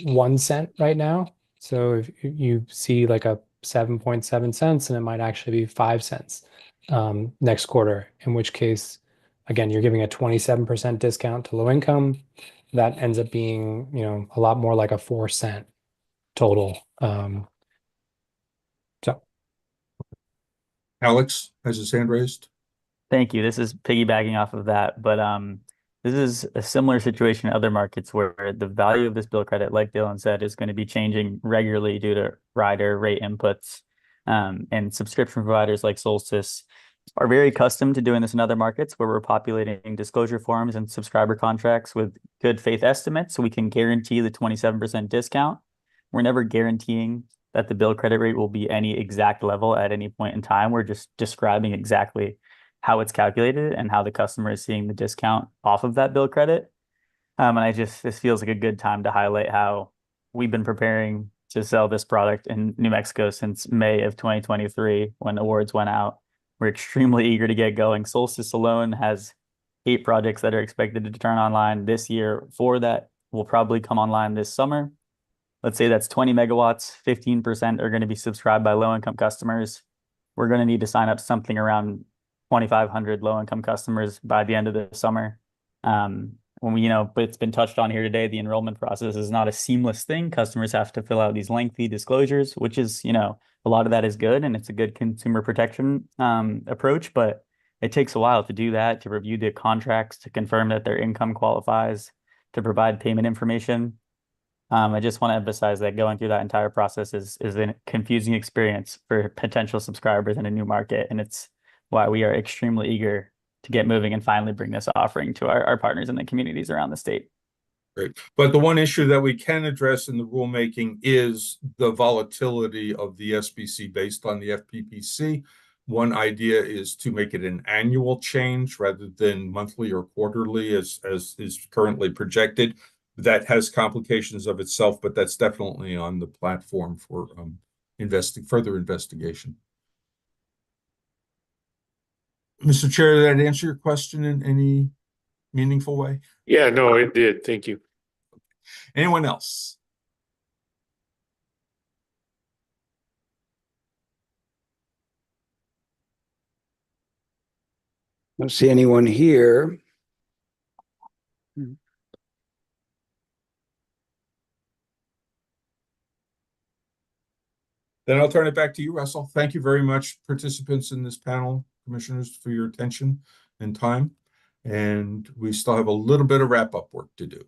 N: 1 cent right now. So if you see like a 7.7 cents, and it might actually be 5 cents next quarter, in which case, again, you're giving a 27% discount to low income. That ends up being, a lot more like a 4 cent total. So
F: Alex has his hand raised.
L: Thank you. This is piggybacking off of that, but this is a similar situation in other markets where the value of this bill credit, like Dylan said, is going to be changing regularly due to rider rate inputs. And subscription providers like Solstice are very accustomed to doing this in other markets where we're populating disclosure forms and subscriber contracts with good faith estimates, so we can guarantee the 27% discount. We're never guaranteeing that the bill credit rate will be any exact level at any point in time. We're just describing exactly how it's calculated and how the customer is seeing the discount off of that bill credit. And this feels like a good time to highlight how we've been preparing to sell this product in New Mexico since May of 2023 when awards went out. We're extremely eager to get going. Solstice alone has 8 projects that are expected to turn online this year. 4 that will probably come online this summer. Let's say that's 20 megawatts, 15% are going to be subscribed by low-income customers. We're going to need to sign up something around 2,500 low-income customers by the end of the summer. But it's been touched on here today, the enrollment process is not a seamless thing. Customers have to fill out these lengthy disclosures, which is, a lot of that is good, and it's a good consumer protection approach, but it takes a while to do that, to review the contracts, to confirm that their income qualifies, to provide payment information. I just want to emphasize that going through that entire process is a confusing experience for potential subscribers in a new market, and it's why we are extremely eager to get moving and finally bring this offering to our partners in the communities around the state.
F: Great. But the one issue that we can address in the rulemaking is the volatility of the SBC based on the FPPC. One idea is to make it an annual change rather than monthly or quarterly as is currently projected. That has complications of itself, but that's definitely on the platform for further investigation. Mr. Chair, did that answer your question in any meaningful way?
A: Yeah, no, it did. Thank you.
F: Anyone else?
B: I don't see anyone here.
F: Then I'll turn it back to you, Russell. Thank you very much, participants in this panel. commissioners, for your attention and time. And we still have a little bit of wrap-up work to do.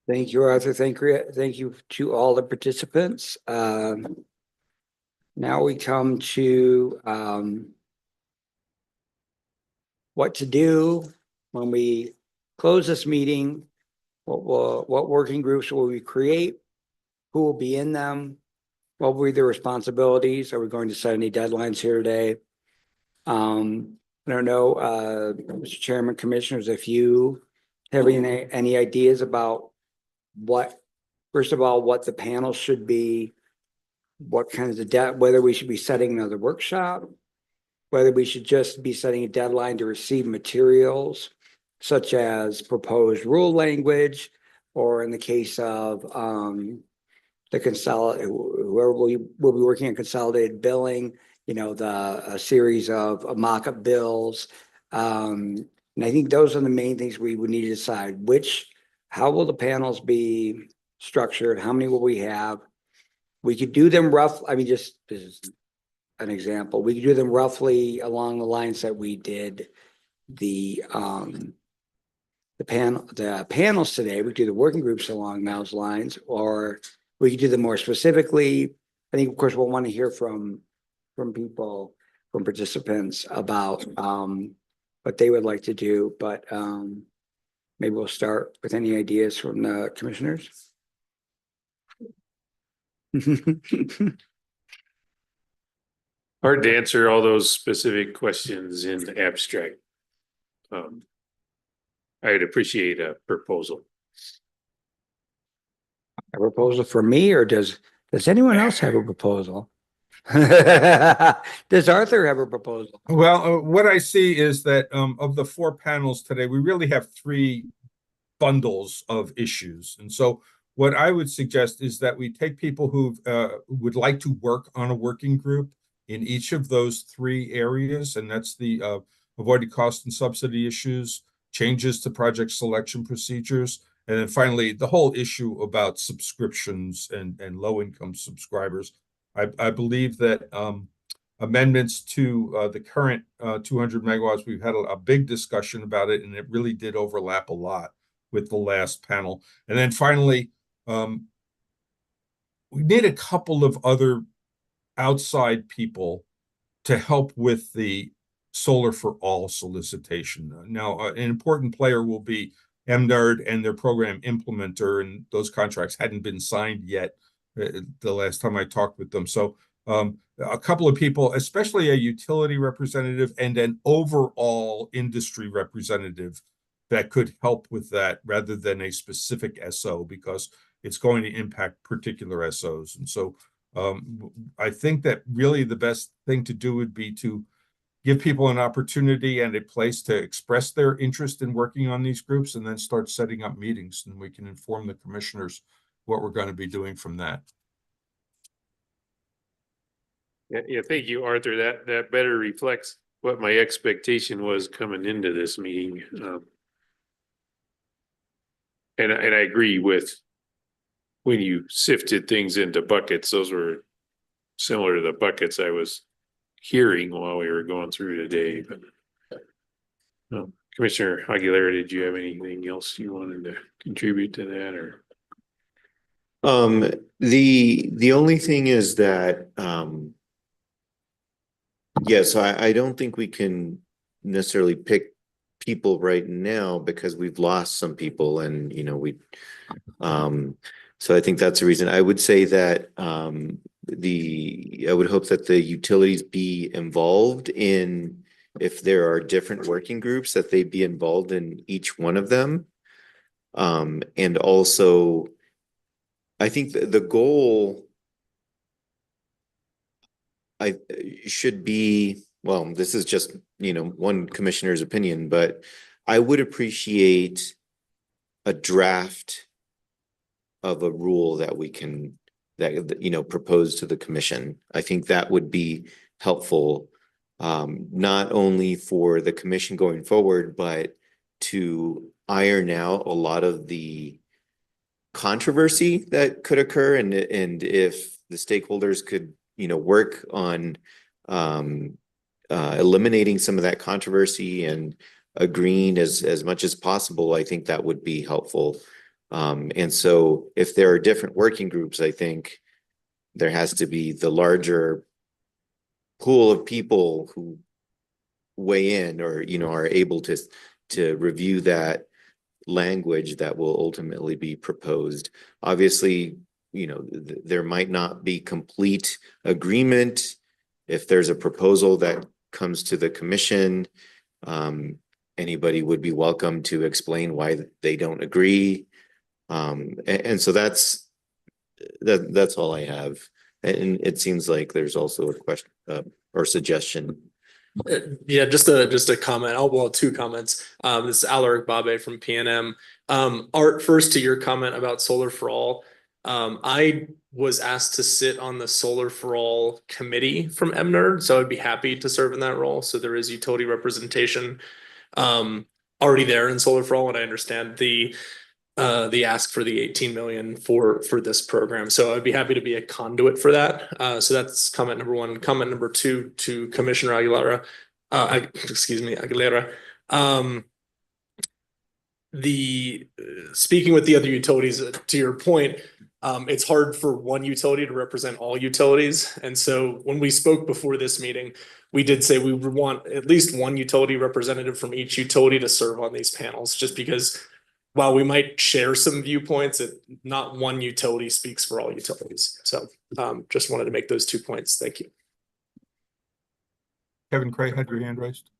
B: Thank you, Arthur. Thank you to all the participants. Now we come to what to do when we close this meeting. What working groups will we create? Who will be in them? What will be their responsibilities? Are we going to set any deadlines here today? I don't know, Mr. Chairman, Commissioners, if you have any ideas about what, first of all, what the panel should be, what kinds of debt, whether we should be setting another workshop, whether we should just be setting a deadline to receive materials such as proposed rule language, or in the case of the whoever will be working on consolidated billing, you know, a series of mock-up bills. And I think those are the main things we would need to decide. How will the panels be structured? How many will we have? We could do them I mean, just this is an example. We could do them roughly along the lines that we did the panels today. We could do the working groups along those lines, or we could do them more specifically. I think, of course, we'll want to hear from people, from participants about what they would like to do, but maybe we'll start with any ideas from the commissioners.
A: Hard to answer all those specific questions in abstract. I'd appreciate a proposal.
B: A proposal for me, or does anyone else have a proposal? Does Arthur have a proposal?
F: Well, what I see is that of the 4 panels today, we really have 3 bundles of issues. And so what I would suggest is that we take people who would like to work on a working group in each of those 3 areas, and that's the avoided cost and subsidy issues, changes to project selection procedures, and then finally the whole issue about subscriptions and low-income subscribers. I believe that amendments to the current 200 megawatts, we've had a big discussion about it, and it really did overlap a lot with the last panel. And then finally, we need a couple of other outside people to help with the Solar for All solicitation. Now, an important player will be MNRD and their program implementer, and those contracts hadn't been signed yet the last time I talked with them. So a couple of people, especially a utility representative and an overall industry representative, that could help with that rather than a specific SO, because it's going to impact particular SOs. And so I think that really the best thing to do would be to give people an opportunity and a place to express their interest in working on these groups, and then start setting up meetings, and we can inform the commissioners what we're going to be doing from that.
A: Yeah, thank you, Arthur. That better reflects what my expectation was coming into this meeting. And I agree with when you sifted things into buckets, those were similar to the buckets I was hearing while we were going through today. But Commissioner Aguilera, did you have anything else you wanted to contribute to that, or?
D: The only thing is that yes, I don't think we can necessarily pick people right now because we've lost some people, and you know, so I think that's the reason. I would say that I would hope that the utilities be involved in, if there are different working groups, that they be involved in each one of them. And also, I think the goal should be, well, this is just, you know, one commissioner's opinion, but I would appreciate a draft of a rule that we can, that, you know, propose to the commission. I think that would be helpful, not only for the commission going forward, but to iron out a lot of the controversy that could occur. And if the stakeholders could, you know, work on eliminating some of that controversy and agreeing as much as possible, I think that would be helpful. And so if there are different working groups, I think there has to be the larger pool of people who weigh in or, are able to review that language that will ultimately be proposed. Obviously, there might not be complete agreement. If there's a proposal that comes to the commission, anybody would be welcome to explain why they don't agree. And so that's all I have. And it seems like there's also a question or suggestion.
R: Yeah, just a comment. Oh, well, two comments. This is Alaric Babe from PNM. Art, first to your comment about Solar for All. I was asked to sit on the Solar for All committee from EMNR, so I'd be happy to serve in that role. So there is utility representation already there in Solar for All, and I understand the ask for the 18 million for this program. So I'd be happy to be a conduit for that. So that's comment number one. Comment number two to Commissioner Aguilera. Aguilera. Speaking with the other utilities, to your point, it's hard for one utility to represent all utilities. And so when we spoke before this meeting, we did say we would want at least one utility representative from each utility to serve on these panels, just because while we might share some viewpoints, not one utility speaks for all utilities. So just wanted to make those 2 points. Thank you.
F: Kevin Cray had your hand raised.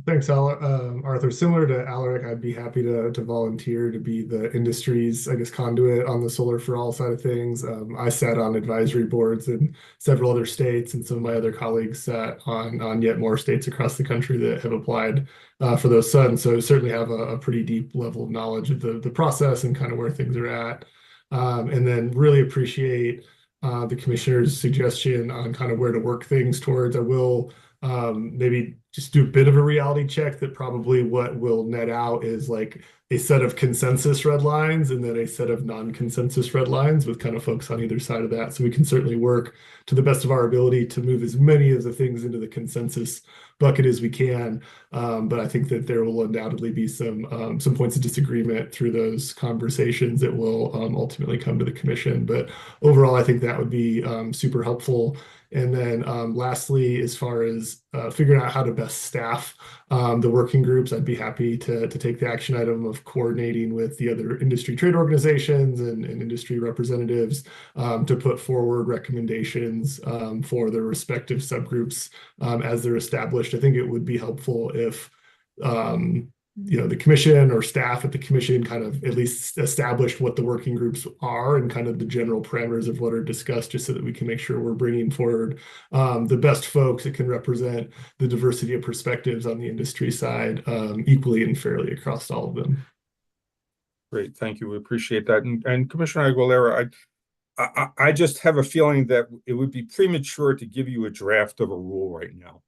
M: Thanks, Arthur. Similar to Alaric, I'd be happy to volunteer to be the industry's, conduit on the Solar for All side of things. I sat on advisory boards in several other states, and some of my other colleagues sat on yet more states across the country that have applied for those SUDs. So certainly have a pretty deep level of knowledge of the process and kind of where things are at. And then really appreciate the commissioner's suggestion on kind of where to work things towards. I will maybe just do a bit of a reality check that probably what will net out is like a set of consensus red lines and then a set of non-consensus red lines with kind of folks on either side of that. So we can certainly work to the best of our ability to move as many of the things into the consensus bucket as we can. But I think that there will undoubtedly be some points of disagreement through those conversations that will ultimately come to the commission. But overall, I think that would be super helpful. And then lastly, as far as figuring out how to best staff the working groups, I'd be happy to take the action item of coordinating with the other industry trade organizations and industry representatives to put forward recommendations for their respective subgroups as they're established. I think it would be helpful if the commission or staff at the commission kind of at least established what the working groups are and kind of the general parameters of what are discussed, just so that we can make sure we're bringing forward the best folks that can represent the diversity of perspectives on the industry side equally and fairly across all of them.
F: Great, thank you. We appreciate that. And Commissioner Aguilera, I just have a feeling that it would be premature to give you a draft of a rule right now.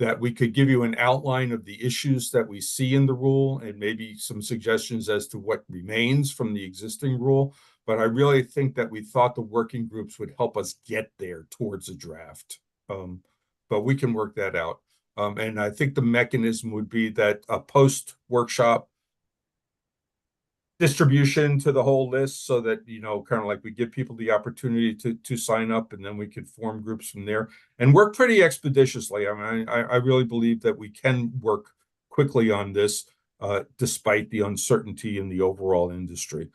F: That we could give you an outline of the issues that we see in the rule and maybe some suggestions as to what remains from the existing rule. But I really think that we thought the working groups would help us get there towards a draft. But we can work that out. And I think the mechanism would be that a post-workshop distribution to the whole list, so that kind of like we give people the opportunity to sign up, and then we could form groups from there and work pretty expeditiously. I mean, I really believe that we can work quickly on this despite the uncertainty in the overall industry.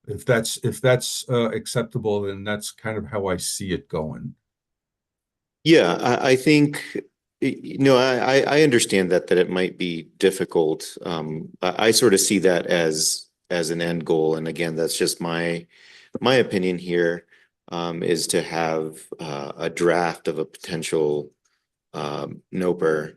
F: If that's acceptable, then that's kind of how I see it going.
D: Yeah, I think I understand that it might be difficult. I sort of see that as an end goal, and again, that's just my opinion here, is to have a draft of a potential NOPR,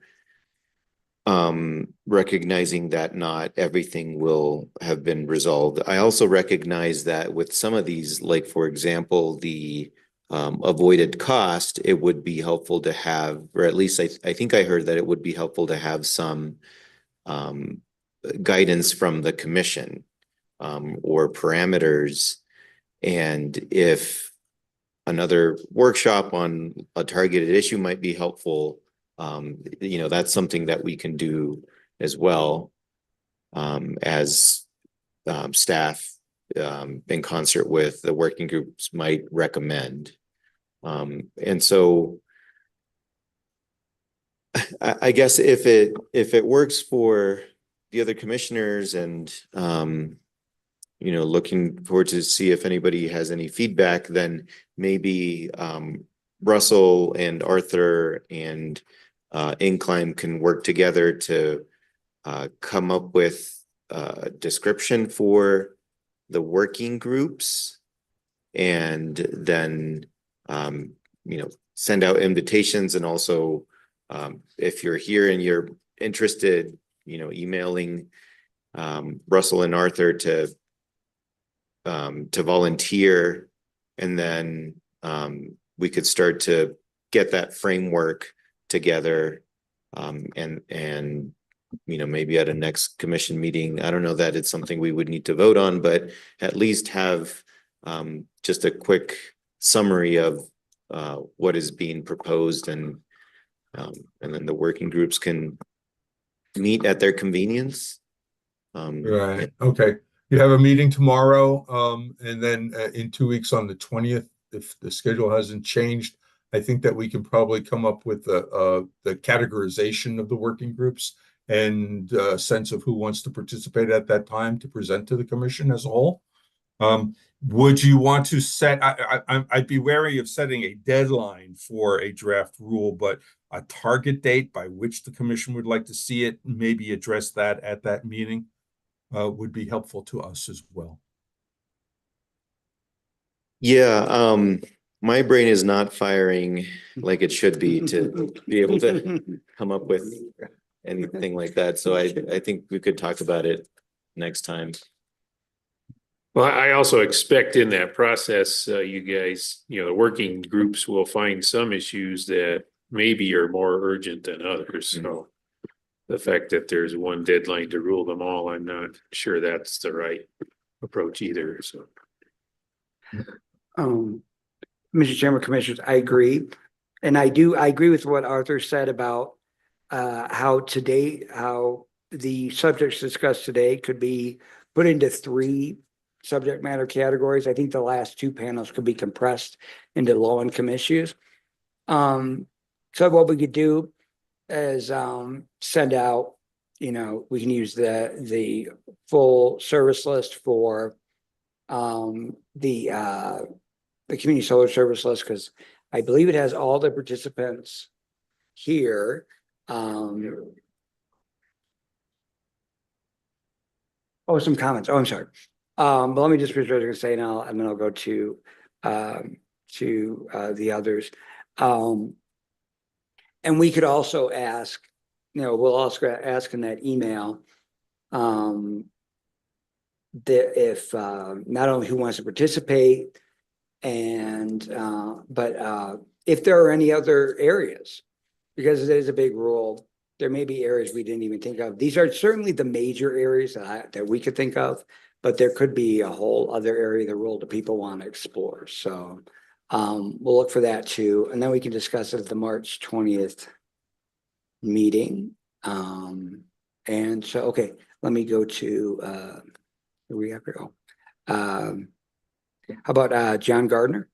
D: recognizing that not everything will have been resolved. I also recognize that with some of these, like for example, the avoided cost, it would be helpful to have, or at least I think I heard that it would be helpful to have some guidance from the commission or parameters. And if another workshop on a targeted issue might be helpful. That's something that we can do as well, as staff in concert with the working groups might recommend. And so I guess if it works for the other commissioners, and looking forward to see if anybody has any feedback, then maybe Russell and Arthur and Incline can work together to come up with a description for the working groups, and then send out invitations. And also, if you're here and you're interested, emailing Russell and Arthur to volunteer, and then we could start to get that framework together, and maybe at a next commission meeting. I don't know that it's something we would need to vote on, but at least have just a quick summary of what is being proposed, and then the working groups can meet at their convenience.
F: Right. Okay. You have a meeting tomorrow, and then in 2 weeks on the 20th, if the schedule hasn't changed, I think that we can probably come up with the categorization of the working groups and a sense of who wants to participate at that time to present to the commission as a whole. Would you want to set, I'd be wary of setting a deadline for a draft rule, but a target date by which the commission would like to see it, maybe address that at that meeting, would be helpful to us as well.
D: Yeah, my brain is not firing like it should be to be able to come up with anything like that. So I think we could talk about it next time.
A: Well, I also expect in that process, you guys, the working groups will find some issues that maybe are more urgent than others. So the fact that there's one deadline to rule them all, I'm not sure that's the right approach either. So,
B: Mr. Chairman, Commissioners, I agree. And I agree with what Arthur said about how the subjects discussed today could be put into 3 subject matter categories. I think the last 2 panels could be compressed into low-income issues. So what we could do is send out, we can use the full service list for the community solar service list, because I believe it has all the participants here. Some comments. I'm sorry. But let me just finish what I was going to say, and then I'll go to the others. And we could also ask, we'll also ask in that email that if not only who wants to participate, and but if there are any other areas, because it is a big rule, there may be areas we didn't even think of. These are certainly the major areas that we could think of, but there could be a whole other area of the rule that people want to explore. So we'll look for that too, and then we can discuss it at the March 20th meeting. And so, okay, let me go to where we have to go. How about John Gardner?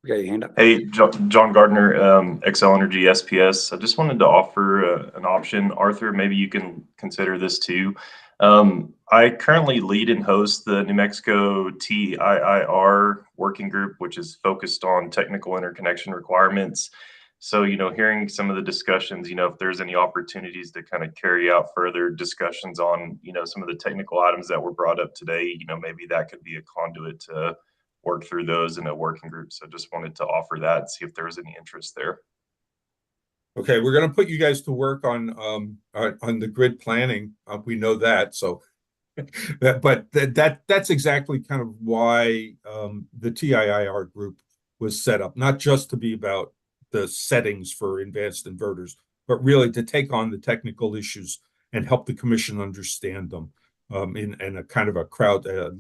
B: You got your hand up.
O: Hey, John Gardner, Xcel Energy SPS. I just wanted to offer an option. Arthur, maybe you can consider this too. I currently lead and host the New Mexico TIIR working group, which is focused on technical interconnection requirements. So, hearing some of the discussions, if there's any opportunities to kind of carry out further discussions on, some of the technical items that were brought up today, maybe that could be a conduit to work through those in a working group. So just wanted to offer that, see if there was any interest there.
F: Okay, we're going to put you guys to work on the grid planning. We know that. So, but that's exactly kind of why the TIIR group was set up, not just to be about the settings for advanced inverters, but really to take on the technical issues and help the commission understand them. in a kind of a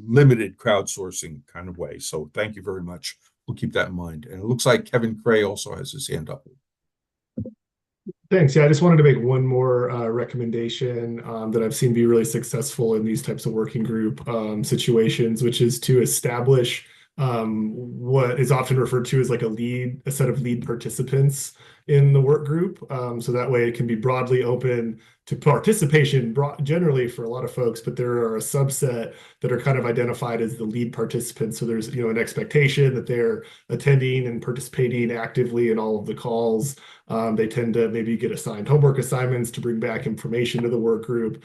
F: limited crowdsourcing kind of way. So thank you very much. We'll keep that in mind. And it looks like Kevin Cray also has his hand up.
M: Thanks. Yeah, I just wanted to make one more recommendation that I've seen be really successful in these types of working group situations, which is to establish what is often referred to as like a set of lead participants in the work group. So that way it can be broadly open to participation generally for a lot of folks, but there are a subset that are kind of identified as the lead participants. So there's, an expectation that they're attending and participating actively in all of the calls. They tend to maybe get assigned homework assignments to bring back information to the work group.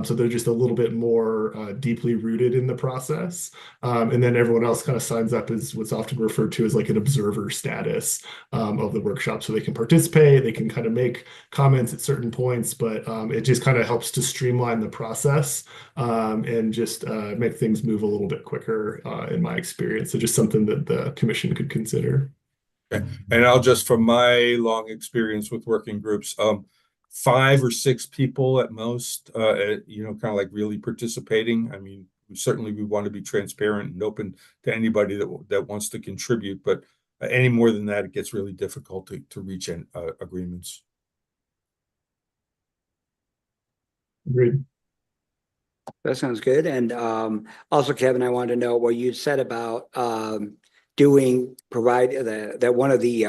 M: So they're just a little bit more deeply rooted in the process. And then everyone else kind of signs up as what's often referred to as like an observer status of the workshop. So they can participate, they can kind of make comments at certain points, but it just kind of helps to streamline the process and just make things move a little bit quicker in my experience. So just something that the commission could consider.
F: And I'll just, from my long experience with working groups, 5 or 6 people at most, kind of like really participating. I mean, certainly we want to be transparent and open to anybody that wants to contribute, but any more than that, it gets really difficult to reach agreements.
M: Agreed.
B: That sounds good. And also, Kevin, I wanted to know what you said about provide that one of the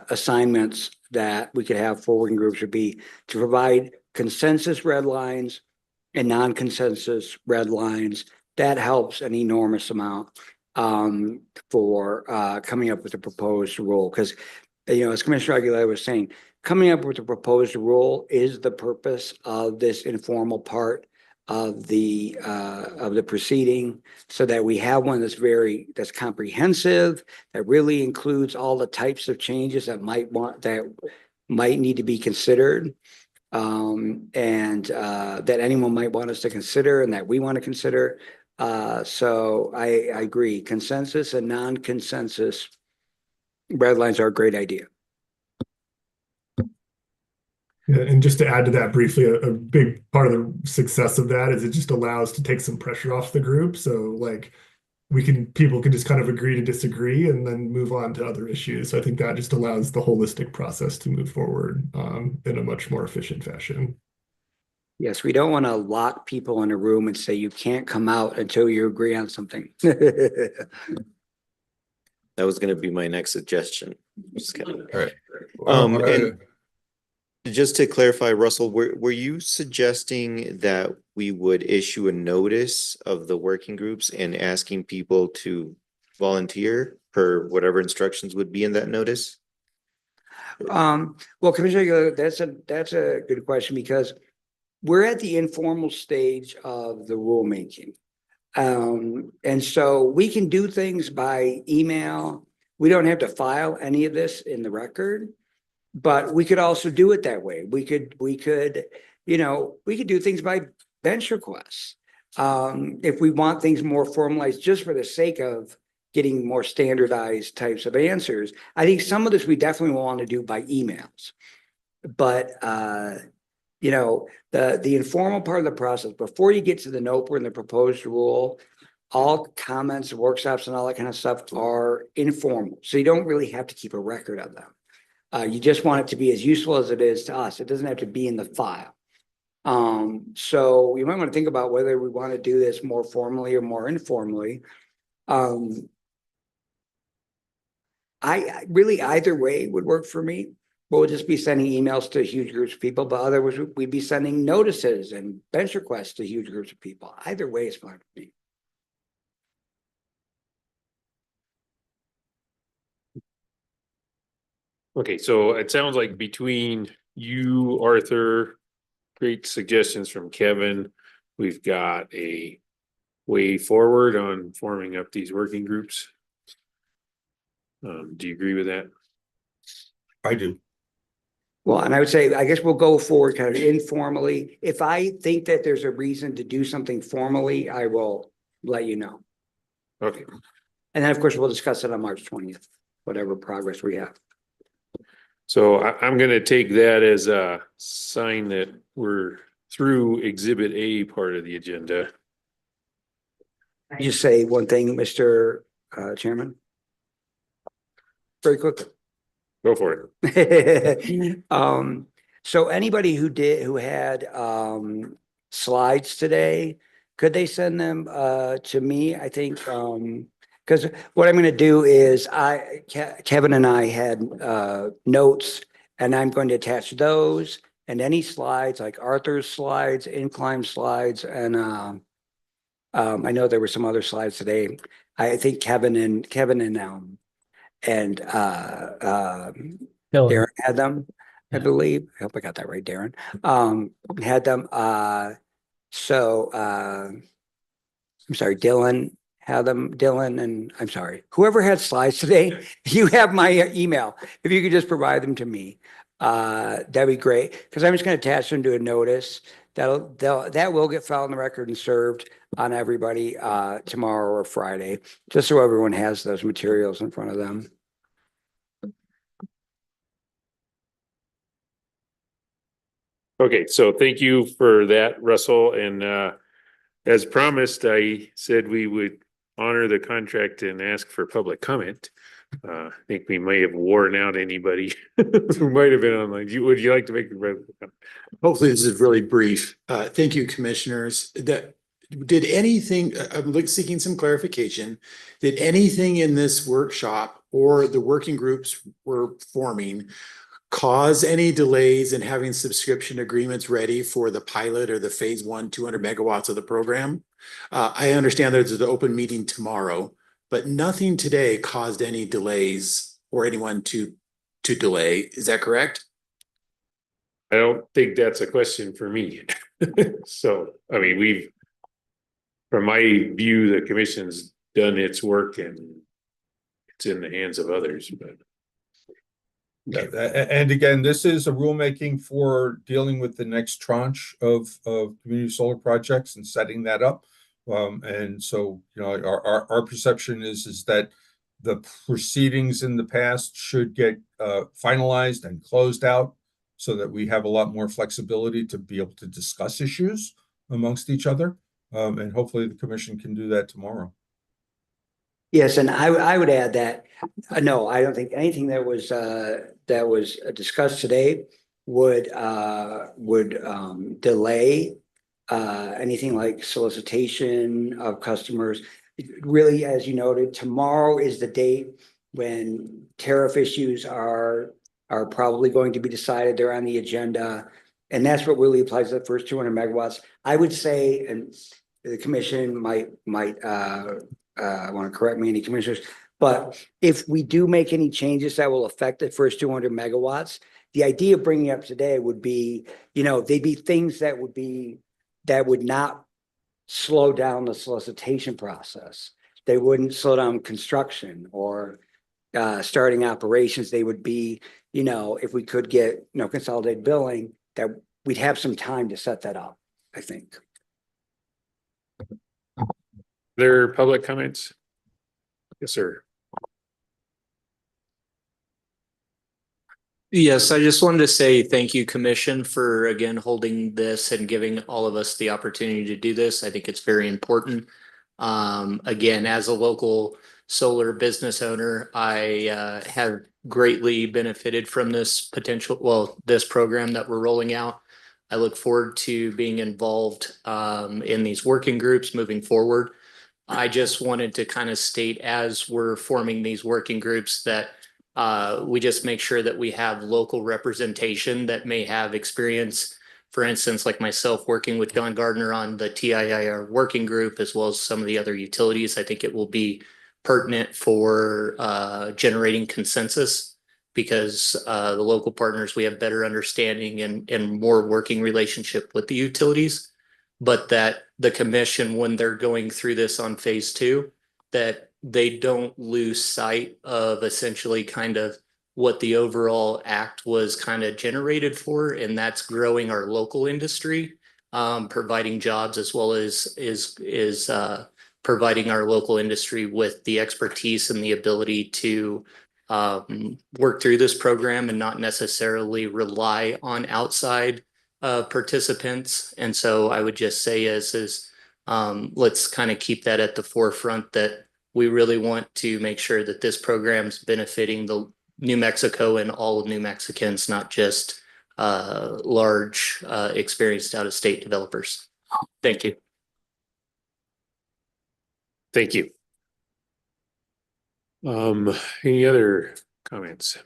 B: assignments that we could have for working groups would be to provide consensus red lines and non-consensus red lines. That helps an enormous amount for coming up with a proposed rule. Because, as Commissioner Aguilar was saying, coming up with a proposed rule is the purpose of this informal part of the proceeding, so that we have one that's comprehensive, that really includes all the types of changes that might need to be considered, and that anyone might want us to consider and that we want to consider. So I agree, consensus and non-consensus red lines are a great idea.
M: And just to add to that briefly, a big part of the success of that is it just allows to take some pressure off the group. So like people can just kind of agree to disagree and then move on to other issues. So I think that just allows the holistic process to move forward in a much more efficient fashion.
B: Yes, we don't want to lock people in a room and say you can't come out until you agree on something.
D: That was going to be my next suggestion. Just kidding.
F: All right.
D: And just to clarify, Russell, were you suggesting that we would issue a notice of the working groups and asking people to volunteer per whatever instructions would be in that notice?
B: Well, Commissioner, that's a good question, because we're at the informal stage of the rulemaking. And so we can do things by email. We don't have to file any of this in the record, but we could also do it that way. We could do things by bench requests. If we want things more formalized, just for the sake of getting more standardized types of answers. I think some of this we definitely want to do by emails, but the informal part of the process, before you get to the NOPR and the proposed rule, all comments, workshops, and all that kind of stuff are informal. So you don't really have to keep a record of them. You just want it to be as useful as it is to us. It doesn't have to be in the file. So you might want to think about whether we want to do this more formally or more informally. I really, either way would work for me. We'll just be sending emails to huge groups of people, but otherwise we'd be sending notices and bench requests to huge groups of people. Either way is fine for me.
A: Okay, so it sounds like between you, Arthur, great suggestions from Kevin, we've got a way forward on forming up these working groups. Do you agree with that?
F: I do.
B: Well, and I would say, I guess we'll go forward kind of informally. If I think that there's a reason to do something formally, I will let you know.
A: Okay.
B: And then, of course, we'll discuss it on March 20th, whatever progress we have.
A: So I'm going to take that as a sign that we're through Exhibit A part of the agenda.
B: You say one thing, Mr. Chairman? Very quickly.
A: Go for it.
B: So anybody who had slides today, could they send them to me? I think because what I'm going to do is Kevin and I had notes, and I'm going to attach those and any slides like Arthur's slides, incline slides, and I know there were some other slides today. I think Kevin and Darren had them, I believe. I hope I got that right, Darren. Had them. I'm sorry, Dylan had them. Dylan and I'm sorry, whoever had slides today, you have my email. If you could just provide them to me, that'd be great. Because I'm just going to attach them to a notice that will get filed in the record and served on everybody tomorrow or Friday, just so everyone has those materials in front of them.
A: Okay, so thank you for that, Russell. And as promised, I said we would honor the contract and ask for public comment. I think we may have worn out anybody who might have been online. Would you like to make a comment?
G: Hopefully this is really brief. Thank you, commissioners. Did anything, I'm seeking some clarification. Did anything in this workshop or the working groups we're forming cause any delays in having subscription agreements ready for the pilot or the phase 1 200 megawatts of the program? I understand there's an open meeting tomorrow, but nothing today caused any delays or anyone to delay. Is that correct?
A: I don't think that's a question for me. So, I mean, from my view, the commission's done its work and it's in the hands of others, but.
F: And again, this is a rulemaking for dealing with the next tranche of community solar projects and setting that up. And so, our perception is that the proceedings in the past should get finalized and closed out so that we have a lot more flexibility to be able to discuss issues amongst each other. And hopefully the commission can do that tomorrow.
B: Yes, and I would add that no, I don't think anything that was discussed today would delay anything like solicitation of customers. Really, as you noted, tomorrow is the date when tariff issues are probably going to be decided. They're on the agenda, and that's what really applies to the first 200 megawatts. I would say, and the commission might want to correct me, any commissioners, but if we do make any changes that will affect the first 200 megawatts, the idea of bringing up today would be, they'd be things that would not slow down the solicitation process. They wouldn't slow down construction or starting operations. They would be, if we could get, consolidated billing, that we'd have some time to set that up, I think.
A: There public comments? Yes, sir.
C: Yes, I just wanted to say thank you, Commission, for again holding this and giving all of us the opportunity to do this. I think it's very important. Again, as a local solar business owner, I have greatly benefited from this this program that we're rolling out. I look forward to being involved in these working groups moving forward. I just wanted to kind of state as we're forming these working groups that we just make sure that we have local representation that may have experience. For instance, like myself working with John Gardner on the TIIR working group, as well as some of the other utilities. I think it will be pertinent for generating consensus because the local partners, we have better understanding and more working relationship with the utilities. But that the commission, when they're going through this on phase 2, that they don't lose sight of essentially kind of what the overall act was kind of generated for, and that's growing our local industry, providing jobs as well as providing our local industry with the expertise and the ability to work through this program and not necessarily rely on outside participants. And so I would just say let's kind of keep that at the forefront, that we really want to make sure that this program's benefiting the New Mexico and all of New Mexicans, not just large experienced out-of-state developers. Thank you.
A: Thank you. Any other comments?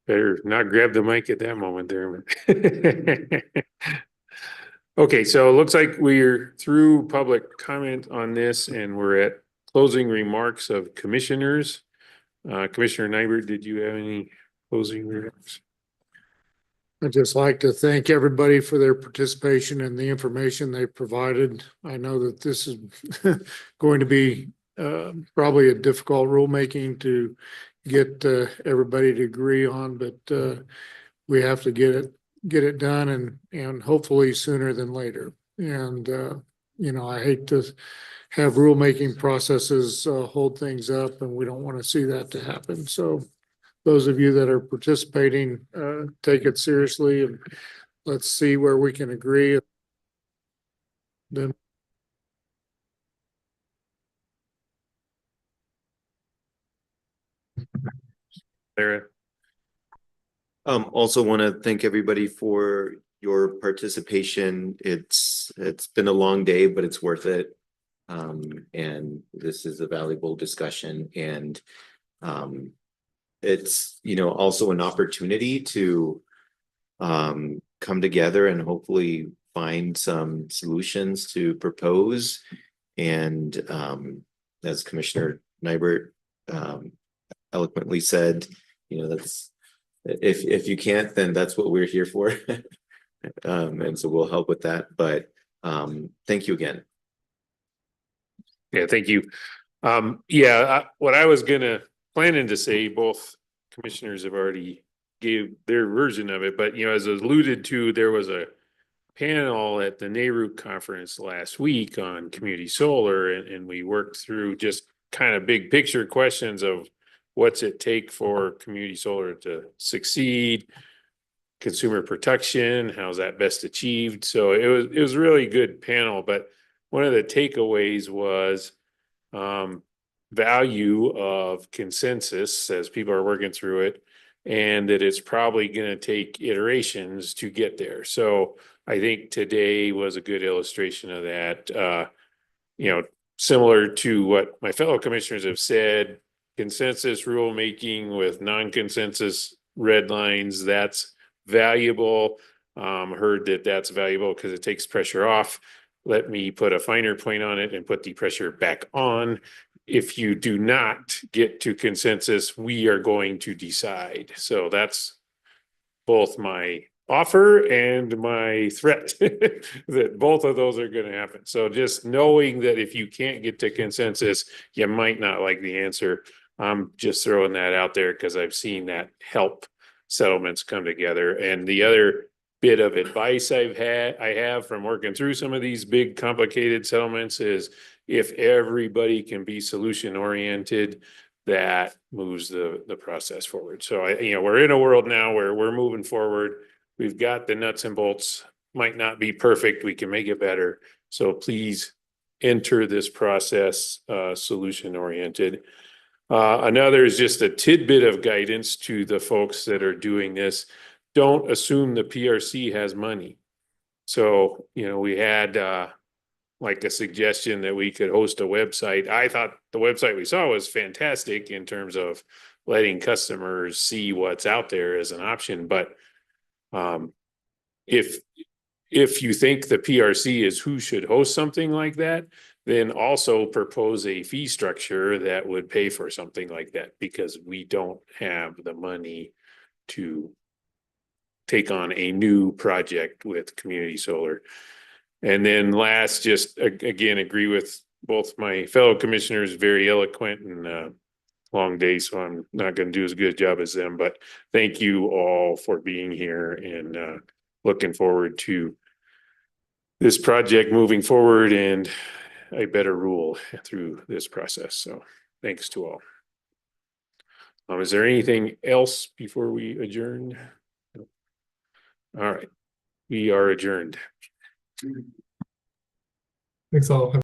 A: Better not grab the mic at that moment there. Okay, so it looks like we're through public comment on this and we're at closing remarks of commissioners. Commissioner Nybert, did you have any closing remarks?
P: I'd just like to thank everybody for their participation and the information they provided. I know that this is going to be probably a difficult rulemaking to get everybody to agree on, but we have to get it done and hopefully sooner than later. And you know, I hate to have rulemaking processes hold things up, and we don't want to see that to happen. So those of you that are participating, take it seriously, and let's see where we can agree. Then
A: Sarah.
D: Also want to thank everybody for your participation. It's been a long day, but it's worth it. And this is a valuable discussion, and it's, you know, also an opportunity to come together and hopefully find some solutions to propose. And as Commissioner Nybert eloquently said, you know, that's if you can't, then that's what we're here for. And so we'll help with that. But thank you again.
A: Yeah, thank you. What I was planning to say, both commissioners have already gave their version of it, but you know, as alluded to, there was a panel at the NARUC conference last week on community solar, and we worked through just kind of big picture questions of what's it take for community solar to succeed, consumer protection, how's that best achieved. So it was a really good panel, but one of the takeaways was value of consensus as people are working through it, and that it's probably going to take iterations to get there. So I think today was a good illustration of that. You know, similar to what my fellow commissioners have said, consensus rulemaking with non-consensus red lines, that's valuable. Heard that that's valuable because it takes pressure off. Let me put a finer point on it and put the pressure back on. If you do not get to consensus, we are going to decide. So that's both my offer and my threat that both of those are going to happen. So just knowing that if you can't get to consensus, you might not like the answer. I'm just throwing that out there because I've seen that help settlements come together. And the other bit of advice I have from working through some of these big complicated settlements is if everybody can be solution oriented, that moves the process forward. So you know, we're in a world now where we're moving forward. We've got the nuts and bolts, might not be perfect. We can make it better. So please enter this process solution oriented. Another is just a tidbit of guidance to the folks that are doing this. Don't assume the PRC has money. So, you know, we had like a suggestion that we could host a website. I thought the website we saw was fantastic in terms of letting customers see what's out there as an option. But if you think the PRC is who should host something like that, then also propose a fee structure that would pay for something like that, because we don't have the money to take on a new project with community solar. And then last, just again, agree with both my fellow commissioners, very eloquent and long day, so I'm not going to do as good a job as them, but thank you all for being here, and looking forward to this project moving forward and a better rule through this process. So thanks to all. Is there anything else before we adjourn? All right. We are adjourned.
M: Thanks all.